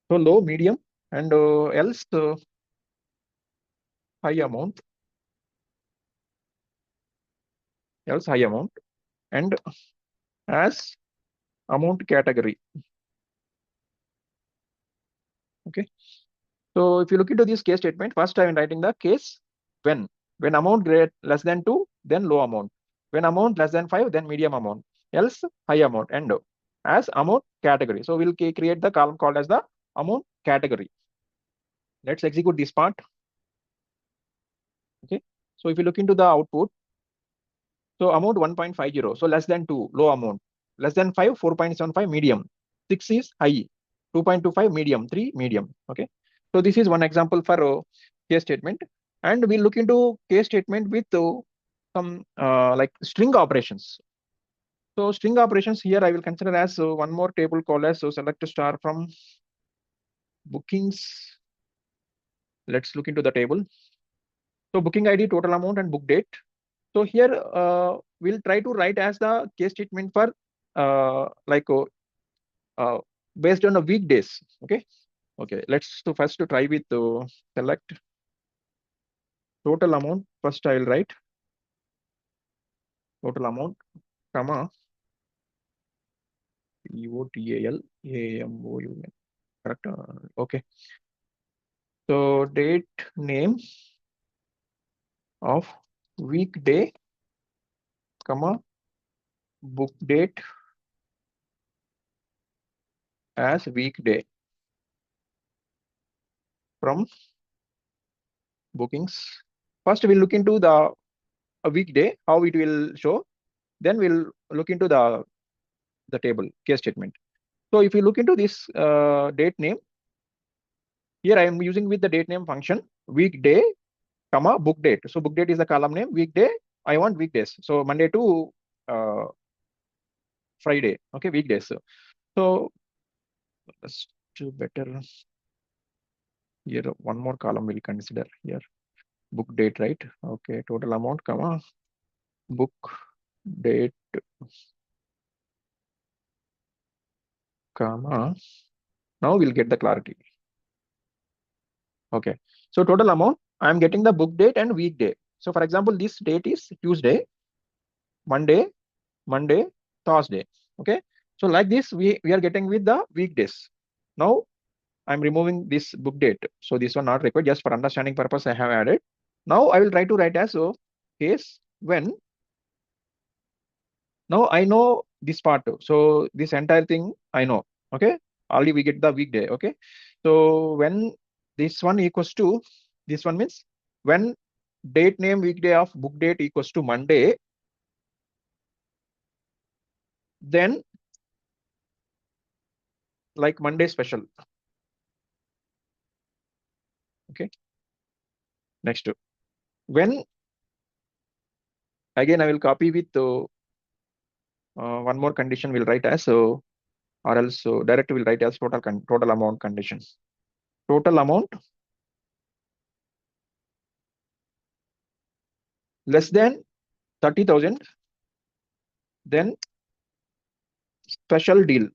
so low, medium, and else high amount, else high amount, and as amount category. Okay. So if you look into this case statement, first I am writing the case when amount less than 2, then low amount. When amount less than 5, then medium amount. Else high amount, and as amount category. So we'll create the column called as the amount category. Let's execute this part. Okay. So if you look into the output, so amount 1.50, so less than 2, low amount. Less than 5, 4.75, medium. 6 is high. 2.25, medium. 3, medium. Okay. So this is one example for case statement. And we'll look into case statement with some like string operations. So string operations here I will consider as one more table called as select star from bookings. Let's look into the table. So booking ID, total amount, and book date. So here we'll try to write as the case statement for like based on the weekdays. Okay. Okay. Let's to first to try with select total amount. First I will write total amount, comma TOTAL correct. Okay. So date name of weekday, comma book date as weekday from bookings. First we'll look into the a weekday, how it will show. Then we'll look into the table case statement. So if you look into this date name, here I am using with the date name function weekday, comma book date. So book date is the column name, weekday I want weekdays. So Monday to Friday. Okay, weekdays. So let's do better. Here one more column we'll consider here. Book date, right? Okay, total amount, comma book date, comma. Now we'll get the clarity. Okay, so total amount, I'm getting the book date and weekday. So for example, this date is Tuesday, Monday, Thursday. Okay, so like this we are getting with the weekdays. Now I'm removing this book date. So this one not required, just for understanding purpose I have added. Now I will try to write as so case when. Now I know this part. So this entire thing I know. Okay, already we get the weekday. Okay, so when this one equals to this one means when date name weekday of book date equals to Monday, then like Monday special. Okay, next when again I will copy with one more condition we'll write as so, or else so direct will write as total amount condition. Total amount less than 30,000, then special deal,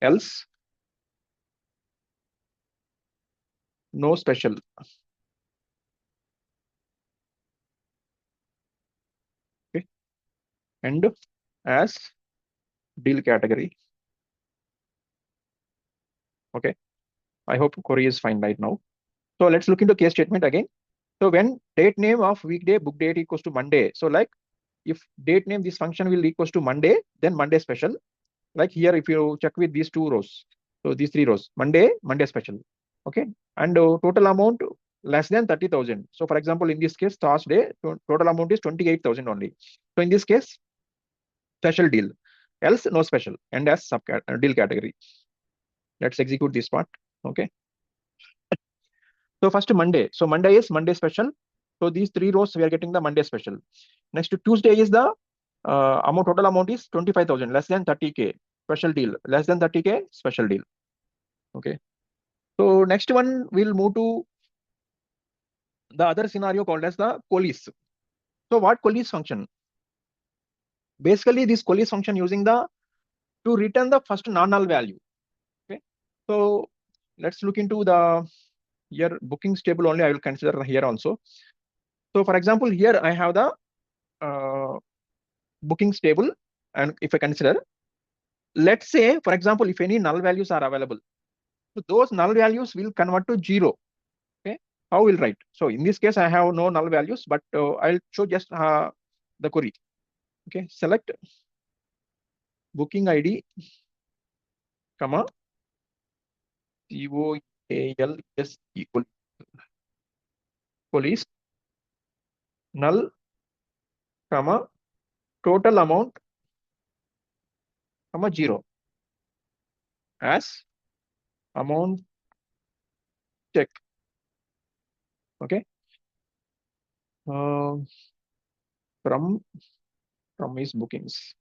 else no special. Okay, and as deal category. Okay, I hope query is fine right now. So let's look into case statement again. So when date name of weekday book date equals to Monday, so like if date name this function will equals to Monday, then Monday special. Like here, if you check with these two rows, so these three rows, Monday special. Okay, and total amount less than 30,000. So for example, in this case, Thursday total amount is 28,000 only. So in this case, special deal, else no special, and as deal category. Let's execute this part. Okay. So first Monday. So Monday is Monday special. So these three rows we are getting the Monday special. Next Tuesday is the amount, total amount is 25,000 less than 30K special deal, less than 30K special deal. Okay. So next one we'll move to the other scenario called as the COALESCE. So what COALESCE function? Basically this COALESCE function using the to return the first non-null value. Okay. So let's look into the here bookings table only. I will consider here also. So for example, here I have the bookings table, and if I consider, let's say for example, if any null values are available, so those null values will convert to 0. Okay, how will write? So in this case I have no null values, but I'll show just the query. Okay, select booking ID, comma COALS equal is null, comma total amount, comma 0 as amount check. Okay, uh, from his bookings.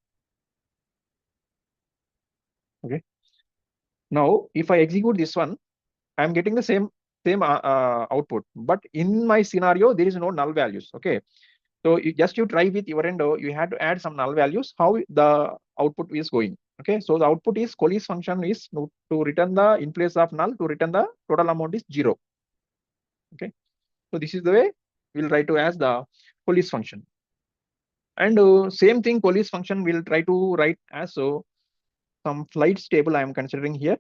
Okay, now if I execute this one, I'm getting the same same output. But in my scenario, there is no null values. Okay. So you try with your end, you had to add some null values, how the output is going. Okay. So the output is COALESCE function is to return the, in place of null, to return the total amount is 0. Okay. So this is the way we'll try to ask the COALESCE function. And same thing, COALESCE function will try to write as some flights table I am considering here.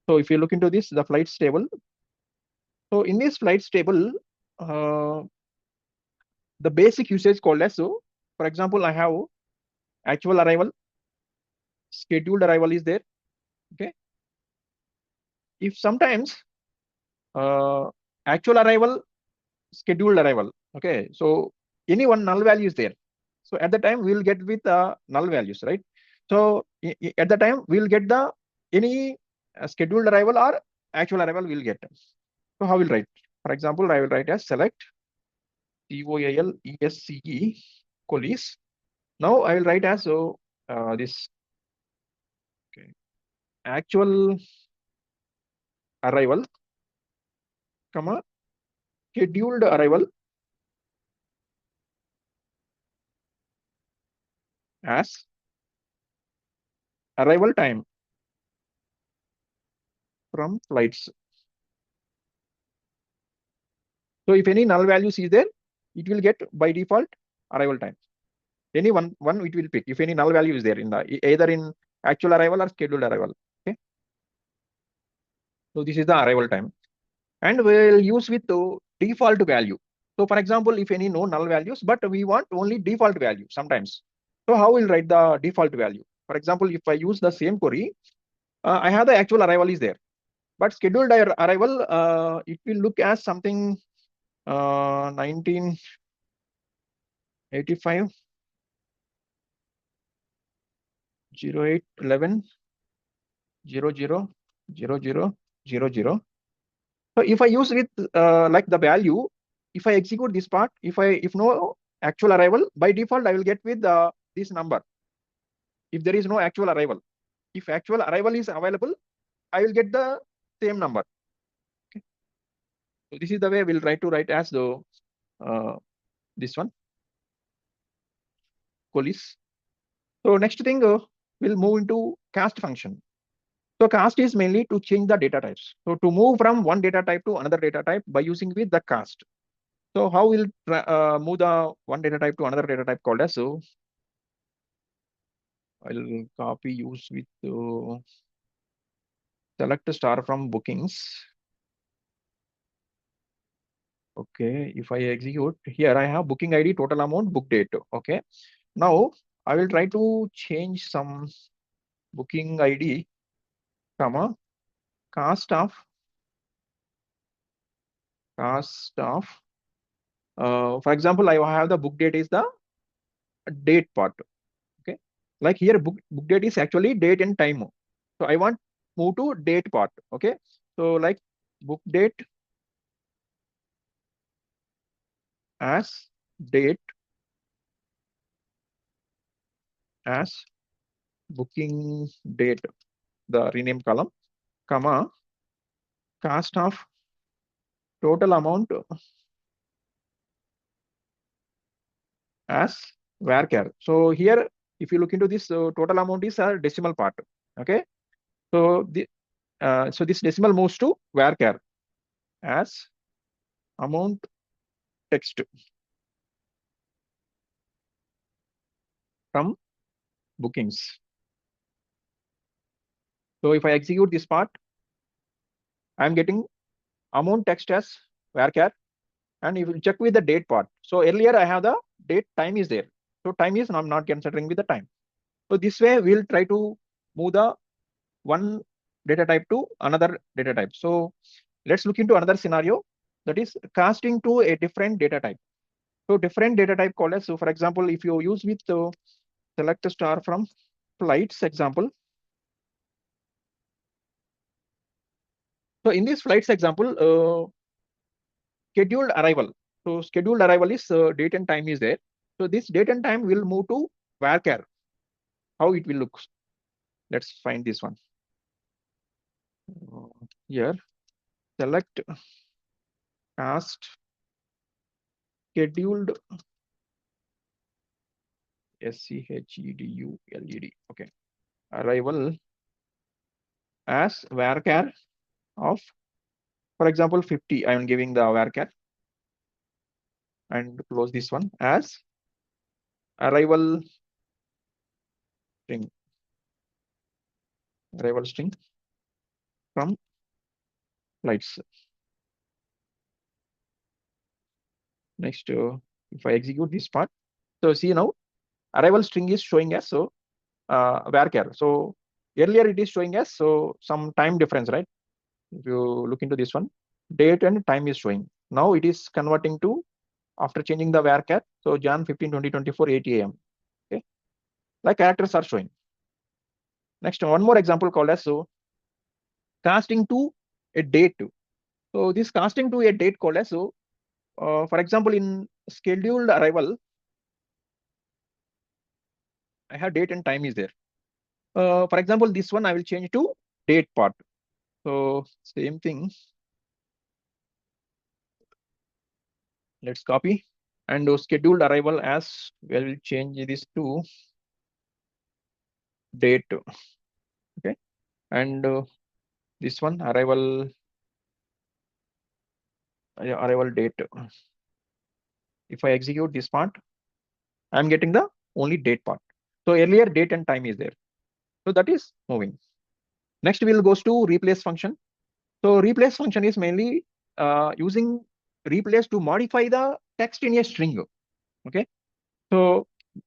So if you look into this, the flights table. So in this flights table, the basic usage called as, so for example, I have actual arrival, scheduled arrival is there. Okay. If sometimes actual arrival, scheduled arrival. Okay. So any one null value is there. So at the time we'll get with null values, right? So at the time we'll get the any scheduled arrival or actual arrival we'll get. So how we'll write? For example, I will write as select COALESCE COALESCE. Now I will write as this, okay, actual arrival, comma, scheduled arrival as arrival time from flights. So if any null values is there, it will get by default arrival time. Any one it will pick if any null value is there in the either in actual arrival or scheduled arrival. Okay. So this is the arrival time, and we'll use with the default value. So for example, if any no null values, but we want only default value sometimes. So how we'll write the default value? For example, if I use the same query, I have the actual arrival is there, but scheduled arrival, it will look as something 1985 08 11 00 00 00. So if I use with like the value, if I execute this part, if no actual arrival, by default I will get with this number. If there is no actual arrival, if actual arrival is available, I will get the same number. Okay. So this is the way we'll try to write as the this one, COALESCE. So next thing, we'll move into cast function. So cast is mainly to change the data types. So to move from one data type to another data type by using with the cast. So how we'll move the one data type to another data type called as, so I'll copy use with select star from bookings. Okay, if I execute here, I have booking ID, total amount, book date. Okay, now I will try to change some booking ID, comma, cost of for example, I have the book date is the date part. Okay, like here book date is actually date and time. So I want move to date part. Okay, so like book date as date as booking date, the rename column, comma, cost of total amount as varchar. So here, if you look into this, total amount is a decimal part. Okay, so so this decimal moves to varchar as amount text from bookings. So if I execute this part, I'm getting amount text as varchar, and you will check with the date part. So earlier I have the date, time is there. So time is I'm not considering with the time. So this way we'll try to move the one data type to another data type. So let's look into another scenario, that is casting to a different data type. So different data type called as, so for example, if you use with select star from flights example. So in this flights example, scheduled arrival. So scheduled arrival is date and time is there. So this date and time will move to varchar. How it will look? Let's find this one. Here, select cast scheduled scheduled. Okay, arrival as varchar of, for example, 50. I am giving the varchar and close this one as arrival string. Arrival string from flights. Next, if I execute this part, so see now arrival string is showing as so varchar. So earlier it is showing as so some time difference, right? If you look into this one, date and time is showing. Now it is converting to, after changing the varchar, so Jan 15, 2024, 8 a.m. Okay, like characters are showing. Next, one more example called as so casting to a date. So this casting to a date called as so, for example, in scheduled arrival, I have date and time is there. For example, this one I will change to date part. So same thing. Let's copy and scheduled arrival as well. We'll change this to date. Okay, and this one arrival date. If I execute this part, I'm getting the only date part. So earlier date and time is there. So that is moving. Next we'll go to replace function. So replace function is mainly using replace to modify the text in a string. Okay, so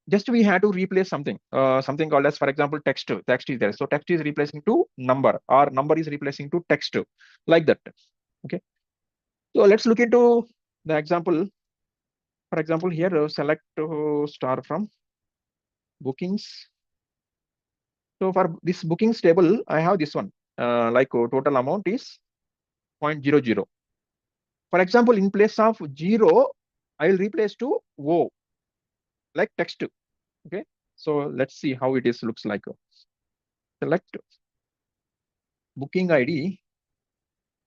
just we have to replace something, something called as, for example, text. Text is there, so text is replacing to number, or number is replacing to text, like that. Okay, so let's look into the example. For example, here select star from bookings. So for this bookings table, I have this one, like total amount is 0.00. For example, in place of 0, I will replace to O, like text. Okay, so let's see how it is looks like. Select booking ID,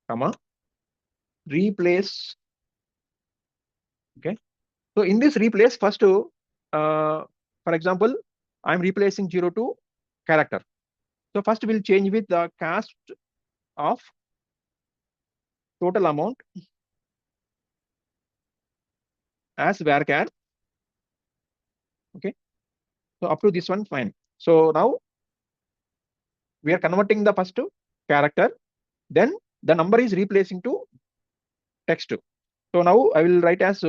comma, replace. Okay, so in this replace, first for example, I'm replacing 0 to character. So first we'll change with the cast of total amount as varchar. Okay, so up to this one, fine. So now we are converting the first to character, then the number is replacing to text. So now I will write as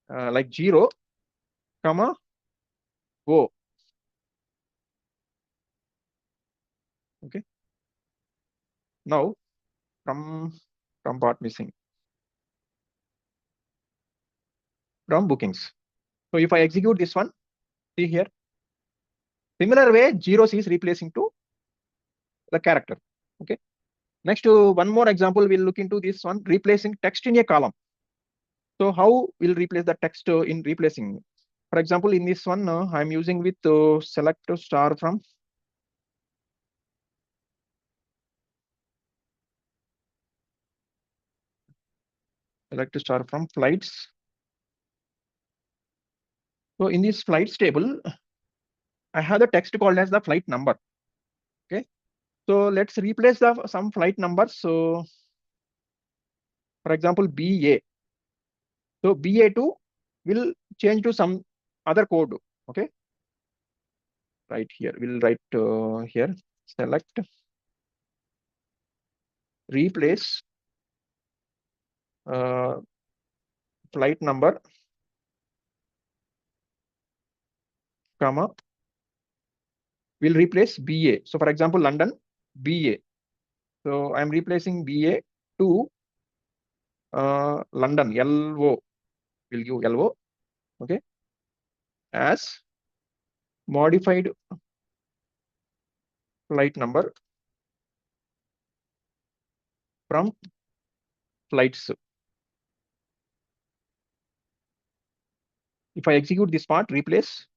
like 0, comma, O. Okay, now from part missing, from bookings. So if I execute this one, see here, similar way, zeros is replacing to the character. Okay, next one more example, we'll look into this one, replacing text in a column. So how we'll replace the text in replacing? For example, in this one, I'm using with select star from flights. So in this flights table, I have the text called as the flight number. Okay, so let's replace the some flight numbers. So for example, BA. So BA2 will change to some other code. Okay, right here we'll write here select replace flight number, comma, will replace BA. So for example, London BA. So I'm replacing BA to London LO. Will give LO. Okay, as modified flight number from flights. If I execute this part, replace,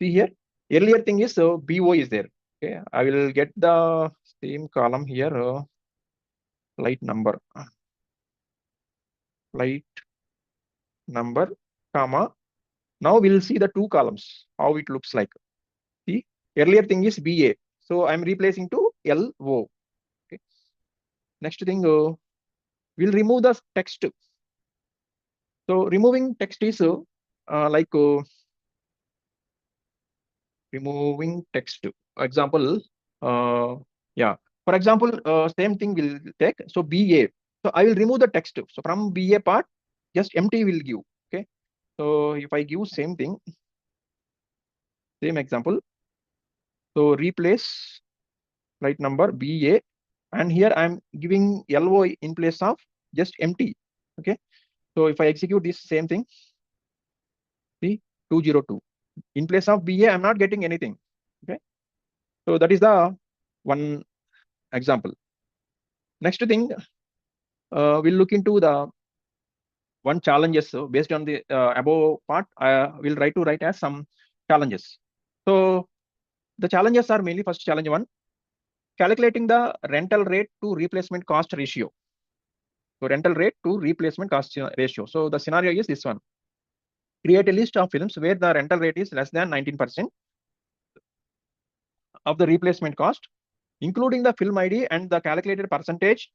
see here, earlier thing is BO is there. Okay, I will get the same column here, flight number flight number, comma. Now we'll see the two columns, how it looks like. See, earlier thing is BA. So I'm replacing to LO. Okay. Next thing, we'll remove the text. So removing text is removing text. Example, yeah. For example, same thing will take. So BA. So I will remove the text. So from BA part, just empty will give. Okay. So if I give same thing, same example. So replace flight number BA, and here I'm giving LO in place of just empty. Okay. So if I execute this same thing, see 202. In place of BA, I'm not getting anything. Okay. So that is the one example. Next thing, we'll look into the one challenges. So based on the above part, we'll try to write as some challenges. So the challenges are mainly first challenge one, calculating the rental rate to replacement cost ratio. So rental rate to replacement cost ratio. So the scenario is this one. Create a list of films where the rental rate is less than 19% of the replacement cost, including the film ID and the calculated percentage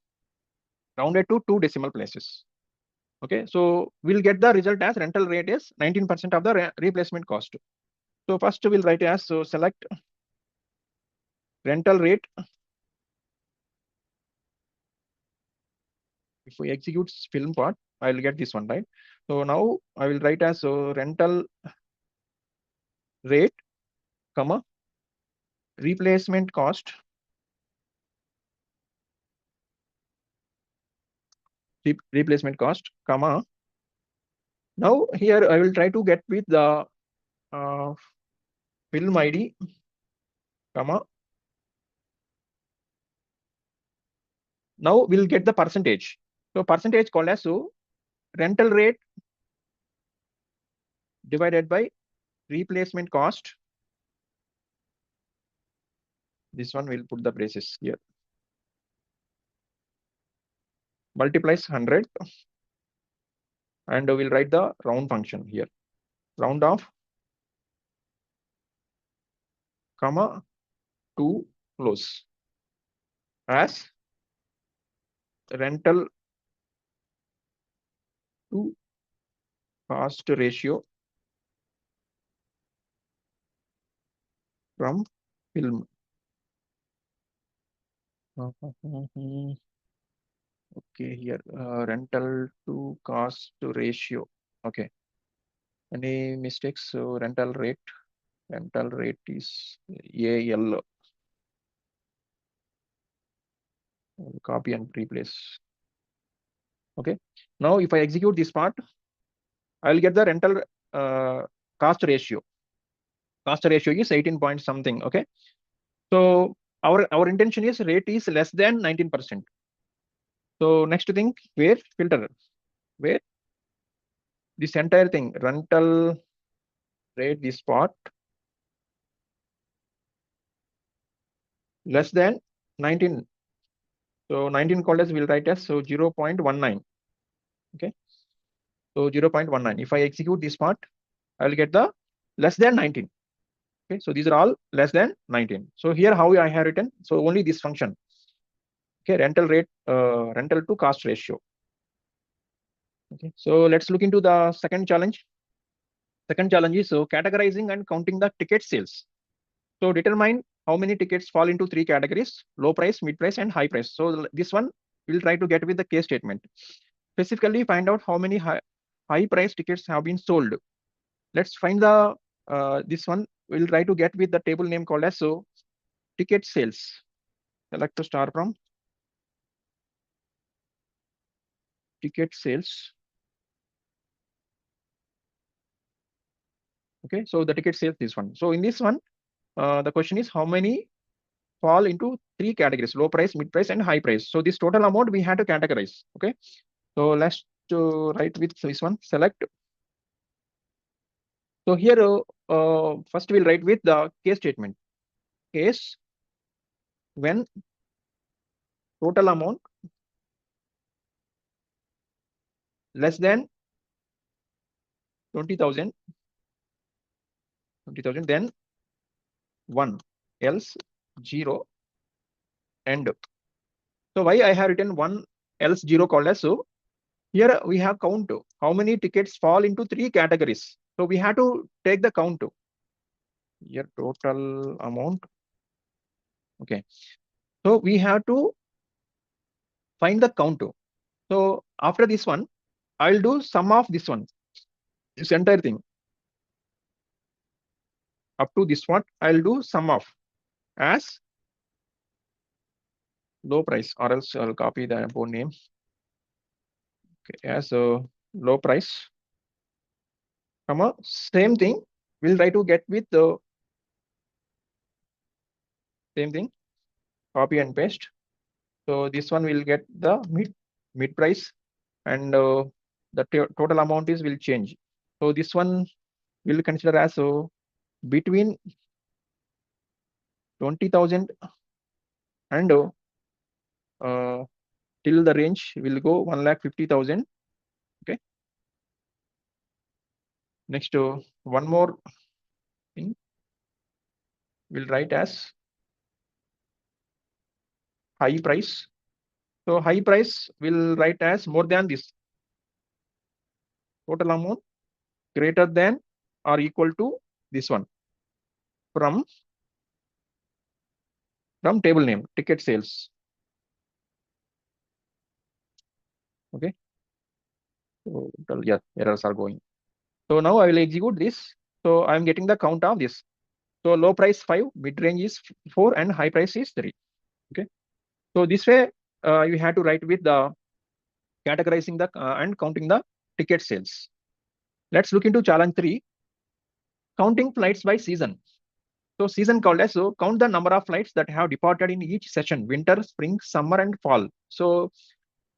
rounded to 2 decimal places. Okay, so we'll get the result as rental rate is 19% of the replacement cost. So first we'll write as, so select rental rate. If we execute film part, I will get this one, right? So now I will write as, so rental rate, comma, replacement cost, replacement cost, comma. Now here I will try to get with the film ID, comma. Now we'll get the percentage. So percentage called as, so rental rate divided by replacement cost. This one will put the braces here. Multiplies 100, and we'll write the round function here. Round off, comma, to close as rental to cost ratio from film. Okay, here rental to cost ratio. Okay. Any mistakes? So rental rate is AL. Copy and replace. Okay. Now if I execute this part, I will get the rental cost ratio. Cost ratio is 18 point something. Okay. So our intention is rate is less than 19%. So next thing, where filter, where this entire thing, rental rate, this part less than 19. So 19 called as, we'll write as, so 0.19. Okay. So 0.19. If I execute this part, I will get the less than 19. Okay. So these are all less than 19. So here how I have written, so only this function. Okay. Rental rate, rental to cost ratio. Okay. So let's look into the second challenge. Second challenge is, so categorizing and counting the ticket sales. So determine how many tickets fall into 3 categories: low price, mid price, and high price. So this one we'll try to get with the case statement. Specifically, find out how many high price tickets have been sold. Let's find the this one. We'll try to get with the table name called as, so ticket sales. Select to start from ticket sales. Okay, so the ticket sales, this one. So in this one, the question is how many fall into 3 categories: low price, mid price, and high price. So this total amount we had to categorize. Okay, so let's write with this one. Select. So here first we'll write with the case statement. Case when total amount less than 20,000, then 1, else 0, and so why I have written 1 else 0 called as, so here we have count how many tickets fall into 3 categories. So we have to take the count here, total amount. Okay, so we have to find the count. So after this one, I'll do sum of this one, this entire thing. Up to this one, I'll do sum of as low price, or else I'll copy the import name. Okay, as low price, comma, same thing. We'll try to get with the same thing, copy and paste. So this one will get the mid price, and the total amount is will change. So this one will consider as between 20,000 and till the range will go 1,50,000. Okay. Next, one more thing we'll write as high price. So high price will write as more than this, total amount greater than or equal to this one, from table name, ticket sales. Okay. So yeah, errors are going. So now I will execute this. So I'm getting the count of this. So low price 5, mid range is 4, and high price is 3. Okay. So this way you have to write with the categorizing the and counting the ticket sales. Let's look into challenge 3, counting flights by season. So season called as, so count the number of flights that have departed in each session, winter, spring, summer, and fall. So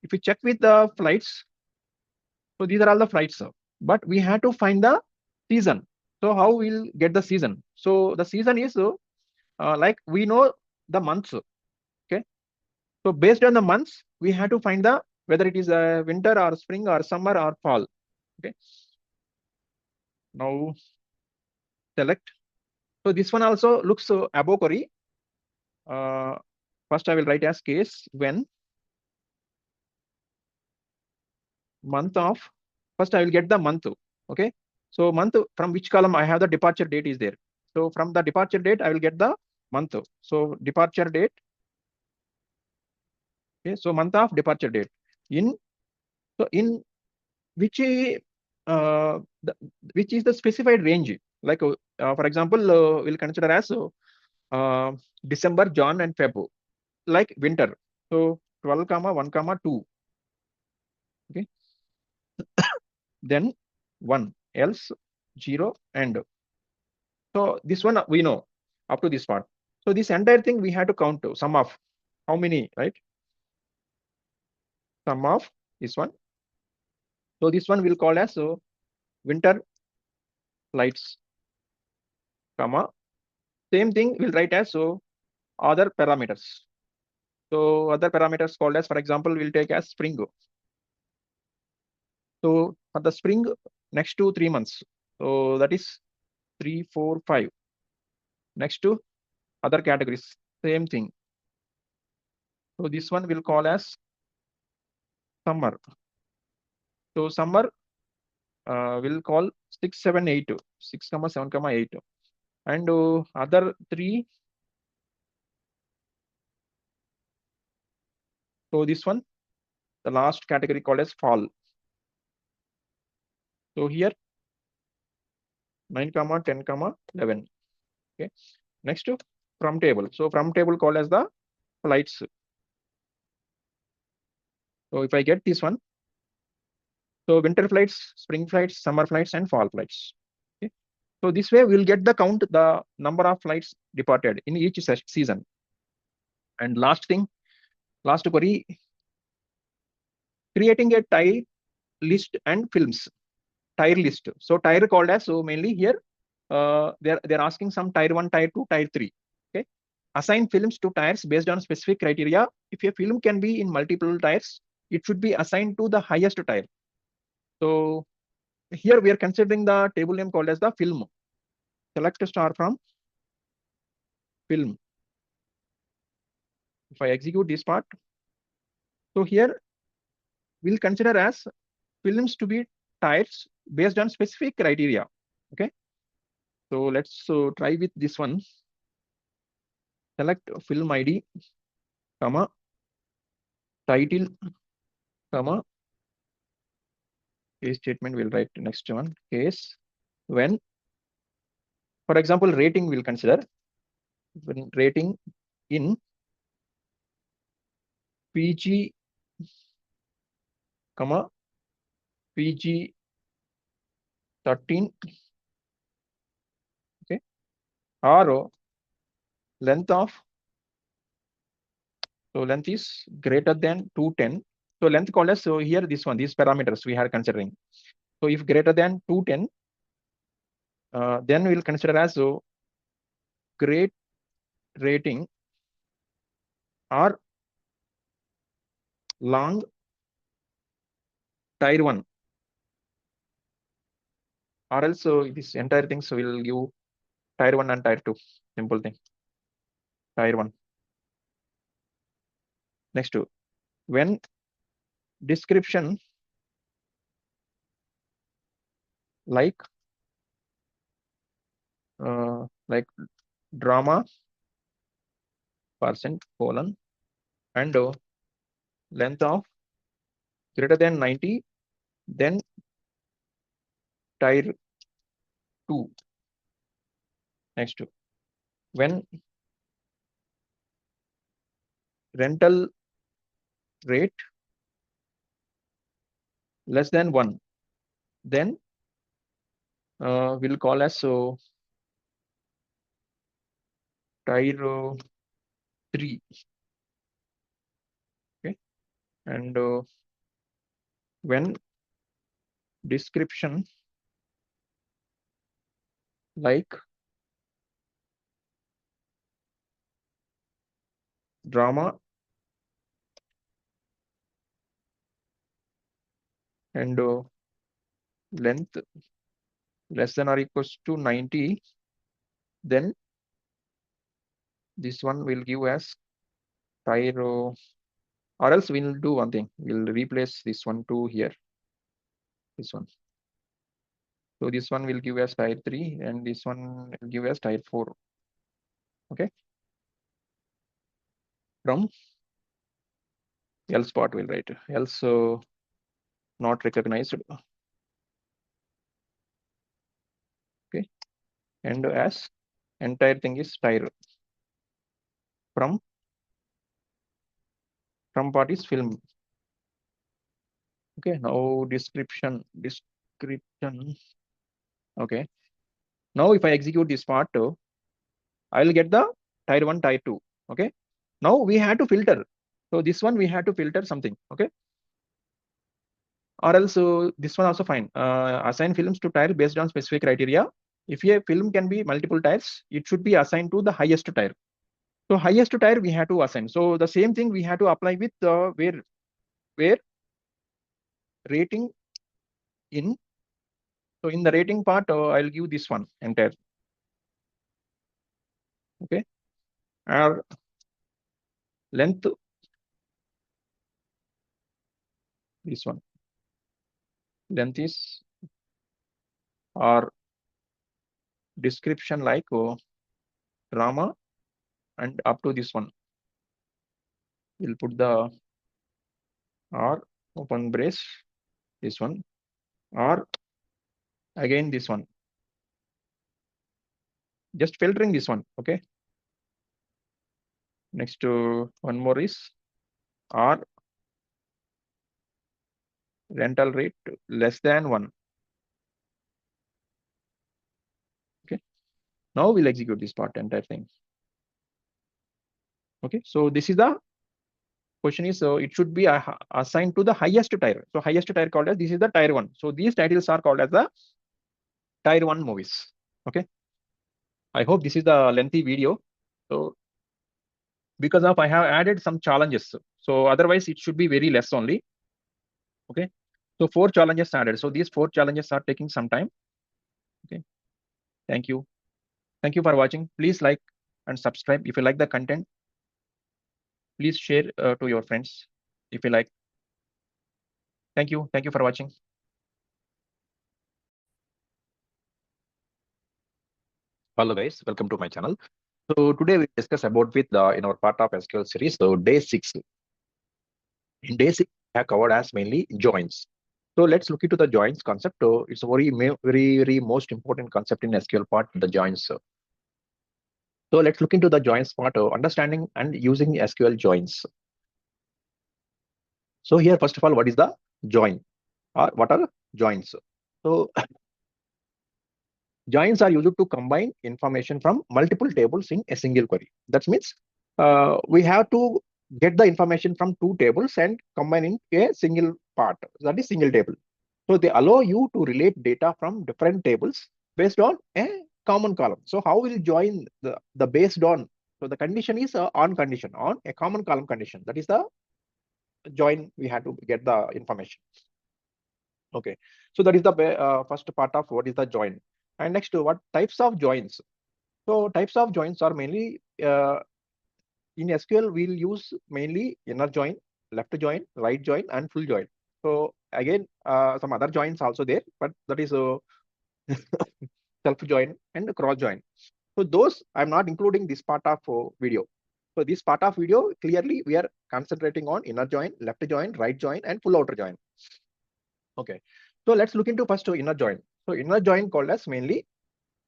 if you check with the flights, so these are all the flights, but we have to find the season. So how we'll get the season? So the season is like we know the months. Okay. So based on the months, we have to find the whether it is a winter or spring or summer or fall. Okay. Now select. So this one also looks above query. First I will write as case when month of, first I will get the month. Okay. So month, from which column I have the departure date is there. So from the departure date, I will get the month. So departure date. Okay. So month of departure date in, so in which which is the specified range. Like for example, we'll consider as December, Jan, and Feb, like winter. So 12, 1, 2. Okay. Then 1, else 0, and so this one we know up to this part. So this entire thing we have to count to sum of how many, right? Sum of this one. So this one will call as winter flights, comma, same thing we'll write as other parameters. So other parameters called as, for example, we'll take as spring. So for the spring, next to 3 months, so that is 3, 4, 5. Next to other categories, same thing. So this one will call as summer. So summer will call 6, 7, 8, 6, 7, 8, and other 3. So this one, the last category called as fall. So here 9, 10, 11. Okay. Next to from table. So from table called as the flights. So if I get this one, so winter flights, spring flights, summer flights, and fall flights. Okay. So this way we'll get the count, the number of flights departed in each season. And last thing, last query, creating a tier list and films. Tier list. So tier called as, so mainly here they're asking some tier 1, tier 2, tier 3. Okay. Assign films to tiers based on specific criteria. If a film can be in multiple tiers, it should be assigned to the highest tier. So here we are considering the table name called as the film. Select a star from film. If I execute this part, so here we'll consider as films to be types based on specific criteria. Okay. So let's try with this one. Select film ID, comma, title, comma, case statement. We'll write next one. Case when, for example, rating we'll consider. When rating in PG, comma, PG 13. Okay. Or length of, so length is greater than 210. So length called as, so here this one, these parameters we are considering. So if greater than 210, then we'll consider as so great rating or long tier 1, or else this entire thing so will give tier 1 and tier 2. Simple thing. Tier 1. Next to when description like drama percent colon and length of greater than 90, then tier 2. Next to when rental rate less than 1, then we'll call as so tier 3. Okay. And when description like drama and length less than or equals to 90, then this one will give as tier, or else we'll do one thing, we'll replace this one to here, this one. So this one will give as tier 3 and this one will give as tier 4. Okay. From else part will write else not recognized. Okay. And as entire thing is tier. From part is film. Okay. Now description. Okay. Now if I execute this part, I will get the tier 1, tier 2. Okay. Now we have to filter. So this one we have to filter something. Okay. Or else this one also fine. Assign films to tier based on specific criteria. If a film can be multiple tiers, it should be assigned to the highest tier. So highest tier we have to assign. So the same thing we have to apply with where rating in. So in the rating part, I'll give this one entire. Okay. Or length, this one. Length is or description like drama and up to this one. We'll put the or open brace, this one, or again this one. Just filtering this one. Okay. Next to one more is or rental rate less than 1. Okay. Now we'll execute this part, entire thing. Okay. So this is the question is, so it should be assigned to the highest tier. So highest tier called as, this is the tier 1. So these titles are called as the tier 1 movies. Okay. I hope this is the lengthy video. So because of I have added some challenges. So otherwise it should be very less only. Okay. So 4 challenges added. So these 4 challenges are taking some time. Okay. Thank you. Thank you for watching. Please like and subscribe if you like the content. Please share to your friends if you like. Thank you. Thank you for watching. Hello guys, welcome to my channel. So today we discuss about with in our part of SQL series. So day 6. In day 6, we have covered as mainly joins. So let's look into the joins concept. It's a very most important concept in SQL part, the joins. So let's look into the joins part, understanding and using SQL joins. So here, first of all, what is the join? Or what are joins? So joins are used to combine information from multiple tables in a single query. That means we have to get the information from 2 tables and combine in a single part, that is single table. So they allow you to relate data from different tables based on a common column. So how will join the based on? So the condition is on condition, on a common column condition. That is the join we have to get the information. Okay, so that is the first part of what is the join. And next, what types of joins? So types of joins are mainly in SQL, we'll use mainly inner join, left join, right join, and full join. So again, some other joins also there, but that is self join and cross join. So those I'm not including this part of video. So this part of video, clearly we are concentrating on inner join, left join, right join, and full outer join. Okay, so let's look into first inner join. So inner join called as mainly,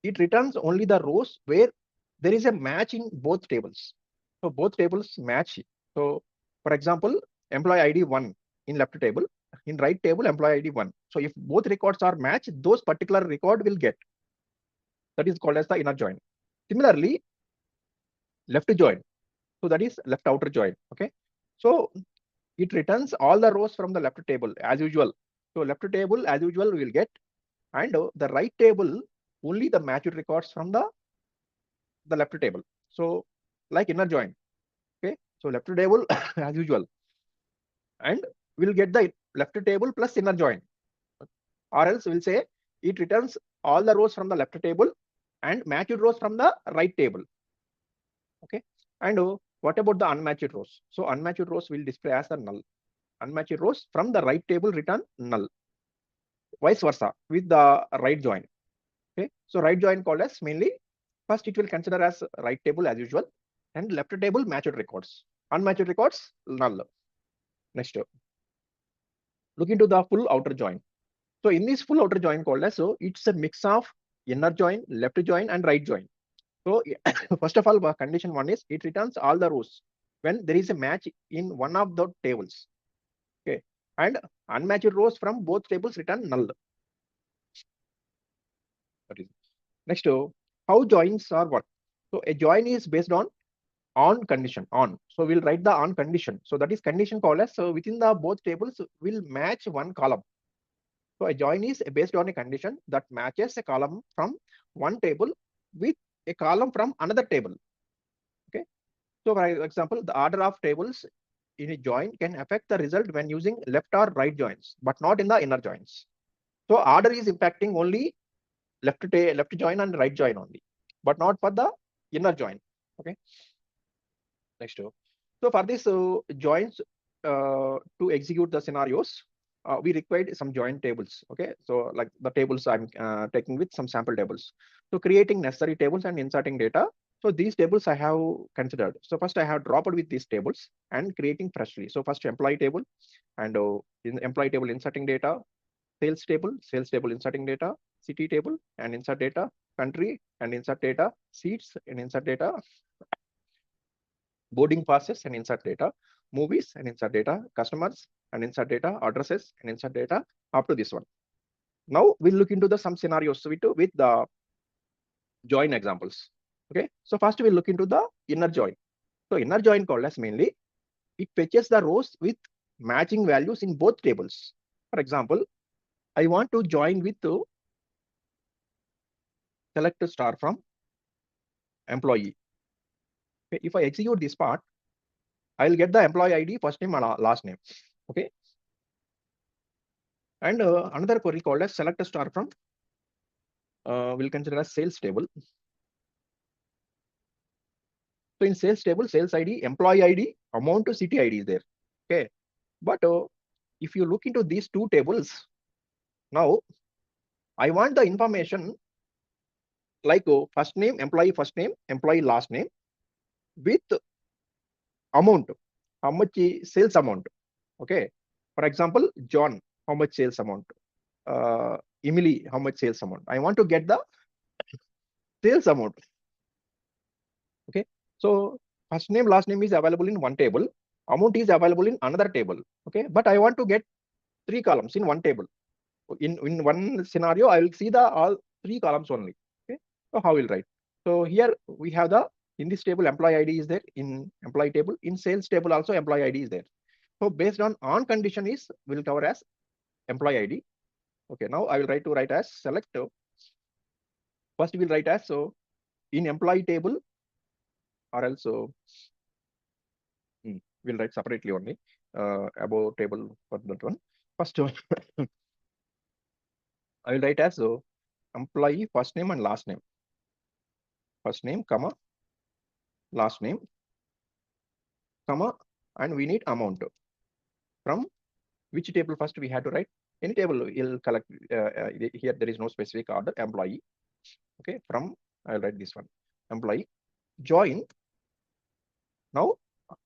it returns only the rows where there is a match in both tables. So both tables match. So for example, employee ID 1 in left table, in right table, employee ID 1. So if both records are matched, those particular record will get. That is called as the inner join. Similarly, left join. So that is left outer join. Okay. So it returns all the rows from the left table as usual. So left table as usual we will get, and the right table only the matched records from the left table. So like inner join. Okay. So left table as usual, and we'll get the left table plus inner join, or else we'll say it returns all the rows from the left table and matched rows from the right table. Okay. And what about the unmatched rows? So unmatched rows will display as a null. Unmatched rows from the right table return null. Vice versa with the right join. Okay. So right join called as mainly, first it will consider as right table as usual, and left table matched records. Unmatched records null. Next, look into the full outer join. So in this full outer join called as, so it's a mix of inner join, left join, and right join. So first of all, condition 1 is it returns all the rows when there is a match in one of the tables. Okay, and unmatched rows from both tables return null. That is next. How joins are work? So a join is based on condition on. So we'll write the on condition. So that is condition called as, so within the both tables will match one column. So a join is based on a condition that matches a column from one table with a column from another table. Okay. So for example, the order of tables in a join can affect the result when using left or right joins, but not in the inner joins. So order is impacting only left join and right join only, but not for the inner join. Okay. Next. So for this joins to execute the scenarios, we required some join tables. Okay, so like the tables I'm taking with some sample tables. So creating necessary tables and inserting data. So these tables I have considered. So first I have dropped with these tables and creating freshly. So first employee table, and in employee table inserting data, sales table inserting data, city table and insert data, country and insert data, seats and insert data, boarding passes and insert data, movies and insert data, customers and insert data, addresses and insert data, up to this one. Now we'll look into the some scenarios with the join examples. Okay, so first we'll look into the inner join. So inner join called as mainly, it fetches the rows with matching values in both tables. For example, I want to join with to select a star from employee. Okay, if I execute this part, I will get the employee ID, first name and last name. Okay. And another query called as select a star from, we'll consider as sales table. So in sales table, sales ID, employee ID, amount to city ID is there. Okay. But if you look into these two tables, now I want the information like first name, employee last name with amount, how much sales amount. Okay. For example, John, how much sales amount? Emily, how much sales amount? I want to get the sales amount. Okay. So first name, last name is available in one table. Amount is available in another table. Okay. But I want to get 3 columns in one table. In one scenario, I will see the all 3 columns only. Okay. So how will write? So here we have the, in this table, employee ID is there in employee table. In sales table also employee ID is there. So based on condition is will cover as employee ID. Okay. Now I will write as select. First we'll write as, so in employee table, or else we'll write separately only above table for that one. First I will write as employee first name and last name. First name, comma, last name, comma, and we need amount. From which table first we have to write? Any table will collect. Here there is no specific order. Employee. Okay. From, I'll write this one. Employee. Join. Now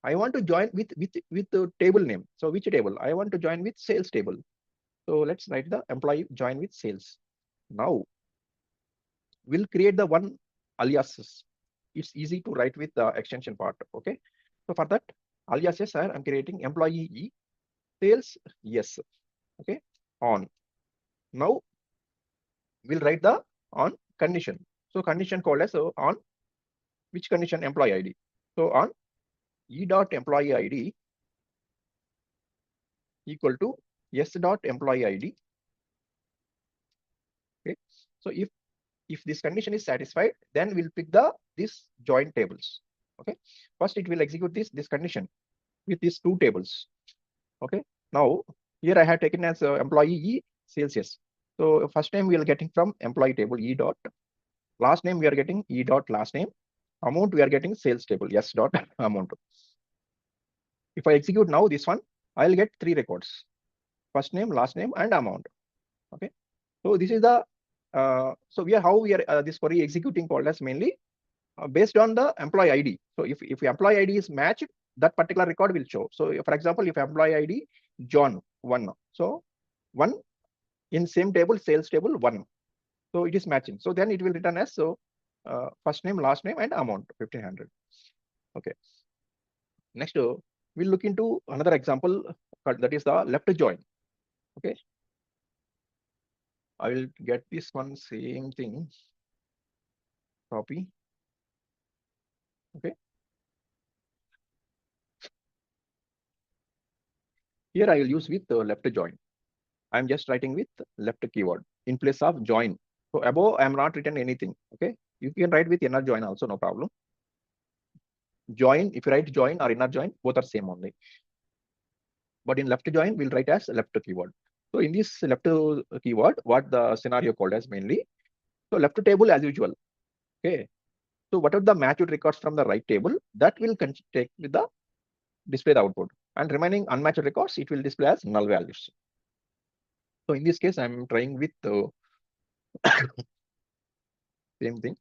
I want to join with the table name. So which table? I want to join with sales table. So let's write the employee join with sales. Now we'll create the one aliases. It's easy to write with the extension part. Okay. So for that aliases, I'm creating employee E, sales yes. Okay. On. Now we'll write the on condition. So condition called as on which condition? Employee ID. So on E dot employee ID equal to S dot employee ID. Okay. So if this condition is satisfied, then we'll pick this join tables. Okay. First it will execute this condition with these 2 tables. Okay. Now here I have taken as employee E, sales yes. So first name we are getting from employee table E dot. Last name we are getting E dot last name. Amount we are getting sales table S dot amount. If I execute now this one, I'll get 3 records: first name, last name, and amount. Okay. So this is the so how we are this query executing called as mainly based on the employee ID. So if employee ID is matched, that particular record will show. So for example, if employee ID John 1, so 1 in same table, sales table 1. So it is matching. So then it will return as first name, last name, and amount 1500. Okay. Next, we'll look into another example, that is the left join. Okay. I will get this one, same thing, copy. Okay. Here I will use with left join. I'm just writing with left keyword in place of join. So above I am not written anything. Okay. You can write with inner join also, no problem. Join, if you write join or inner join, both are same only. But in left join, we'll write as left keyword. So in this left keyword, what the scenario called as mainly, so left table as usual. Okay. So whatever the matched records from the right table, that will take with the display the output, and remaining unmatched records, it will display as null values. So in this case, I'm trying with same thing.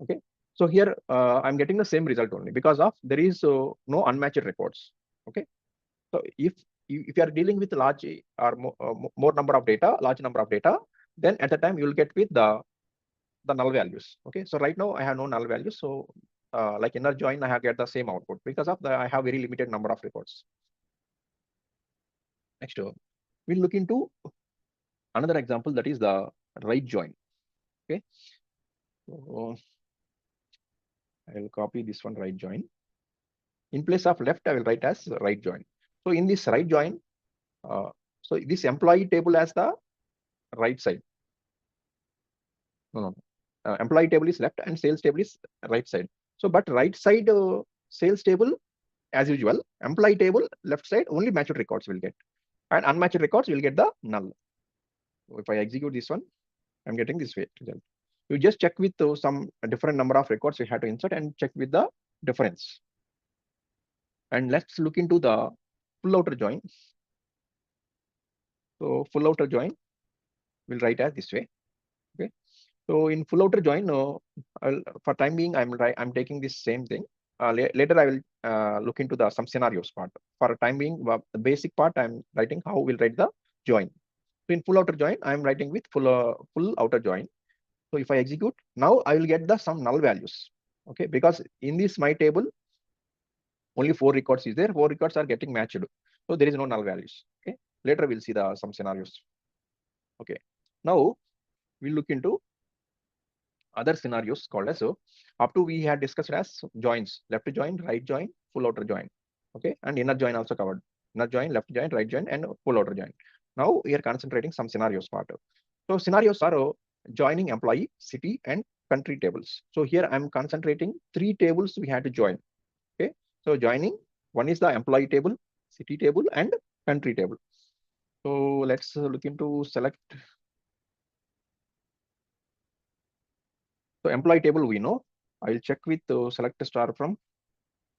Okay. So here I'm getting the same result only because of there is no unmatched records. Okay. So if you are dealing with large or more number of data, large number of data, then at the time you will get with the null values. Okay. So right now I have no null values. So like inner join, I have get the same output because of I have very limited number of records. Next, we'll look into another example, that is the right join. Okay. So I will copy this one, right join. In place of left, I will write as right join. So in this right join, so this employee table as the right side. No. Employee table is left and sales table is right side. So, but right side sales table as usual, employee table left side only matched records will get, and unmatched records will get the null. So if I execute this one, I'm getting this way result. You just check with some different number of records you have to insert and check with the difference. And let's look into the full outer join. So full outer join will write as this way. Okay. So in full outer join, for time being, I'm taking this same thing. Later I will look into some scenarios part. For time being, the basic part I'm writing how we'll write the join. So in full outer join, I'm writing with full outer join. So if I execute now, I will get some null values. Okay, because in this my table, only 4 records is there. 4 records are getting matched. So there is no null values. Okay. Later we'll see some scenarios. Okay. Now we'll look into other scenarios called as, so up to we had discussed as joins, left join, right join, full outer join. Okay. And inner join also covered. Inner join, left join, right join, and full outer join. Now we are concentrating some scenarios part. So scenarios are joining employee, city, and country tables. So here I'm concentrating 3 tables we had to join. Okay. So joining, one is the employee table, city table, and country table. So let's look into select. So employee table we know. I'll check with select star from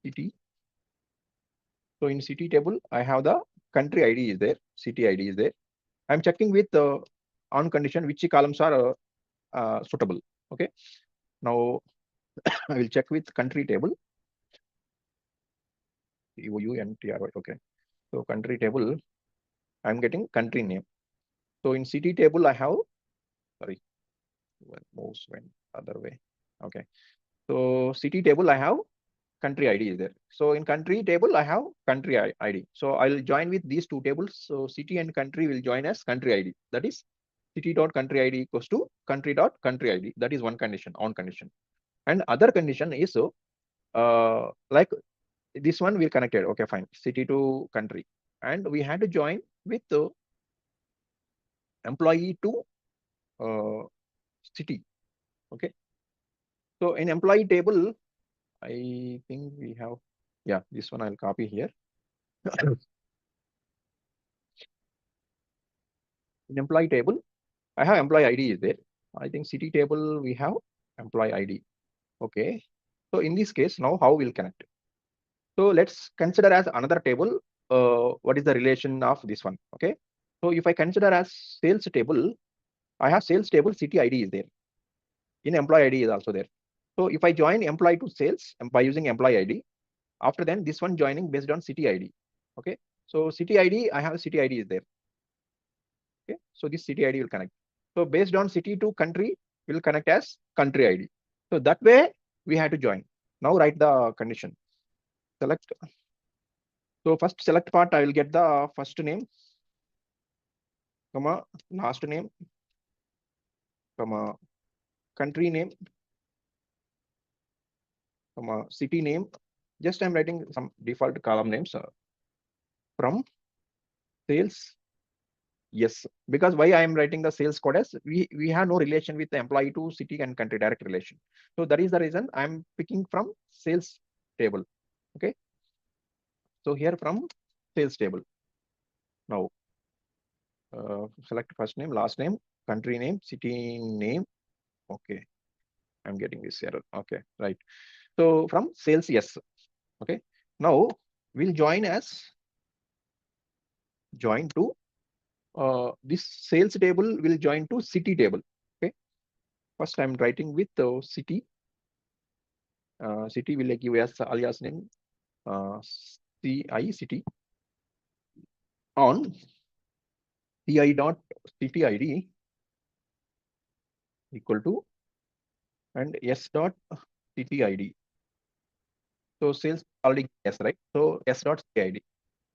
city. So in city table, I have the country ID is there, city ID is there. I'm checking with on condition which columns are suitable. Okay. Now I will check with country table. COUNTRY. Okay. So country table, I'm getting country name. So in city table, I have, sorry, mouse went other way. Okay. So city table, I have country ID is there. So in country table, I have country ID. So I'll join with these 2 tables. So city and country will join as country ID. That is city.country ID equals to country.country ID. That is one condition, on condition. And other condition is like this one we connected. Okay, fine. City to country. And we had to join with employee to city. Okay. So in employee table, I think we have, yeah, this one I'll copy here. In employee table, I have employee ID is there. I think city table, we have employee ID. Okay. So in this case, now how we'll connect? So let's consider as another table, what is the relation of this one? Okay. So if I consider as sales table, I have sales table, city ID is there. In employee ID is also there. So if I join employee to sales by using employee ID, after then this one joining based on city ID. Okay. So city ID, I have city ID is there. Okay. So this city ID will connect. So based on city to country, will connect as country ID. So that way we have to join. Now write the condition. Select. So first select part, I will get the first name, comma, last name, comma, country name, comma, city name. Just I'm writing some default column names from sales. Yes, because why I am writing the sales code as we have no relation with the employee to city and country, direct relation. So that is the reason I'm picking from sales table. Okay. So here from sales table. Now select first name, last name, country name, city name. Okay. I'm getting this error. Okay, right. So from sales, yes. Okay. Now we'll join as join to this sales table will join to city table. Okay. First I'm writing with the city. City will give as alias name CI city on CI dot city ID equal to and S dot city ID. So sales already yes, right? So S dot city ID.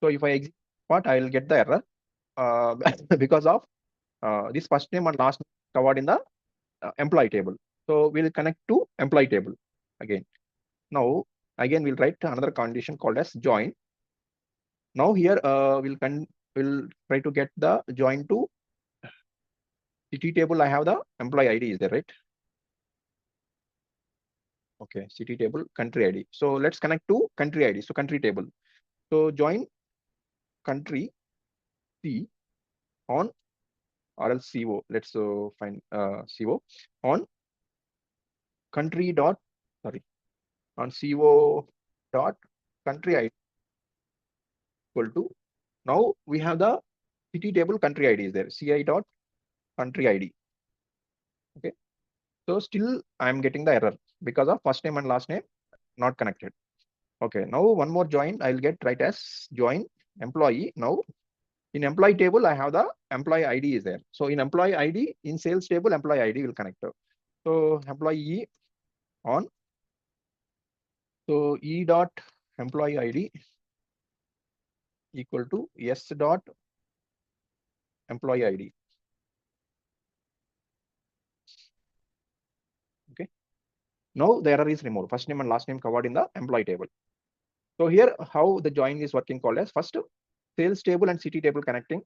So if I execute what, I will get the error because of this first name and last name covered in the employee table. So we'll connect to employee table again. Now again we'll write another condition called as join. Now here we'll try to get the join to city table. I have the employee ID is there, right? Okay, city table, country ID. So let's connect to country ID. So country table. So join country C on or else CO. Let's find CO on country dot sorry on CO dot country ID equal to, now we have the city table country ID is there, CI dot country ID. Okay, so still I'm getting the error because of first name and last name not connected. Okay, now one more join I'll get right as join employee. Now in employee table I have the employee ID is there. So in employee ID in sales table employee ID will connect. So employee on, so E dot employee ID equal to S dot employee ID. Okay, now the error is removed. First name and last name covered in the employee table. So here how the join is working called as, first sales table and city table connecting,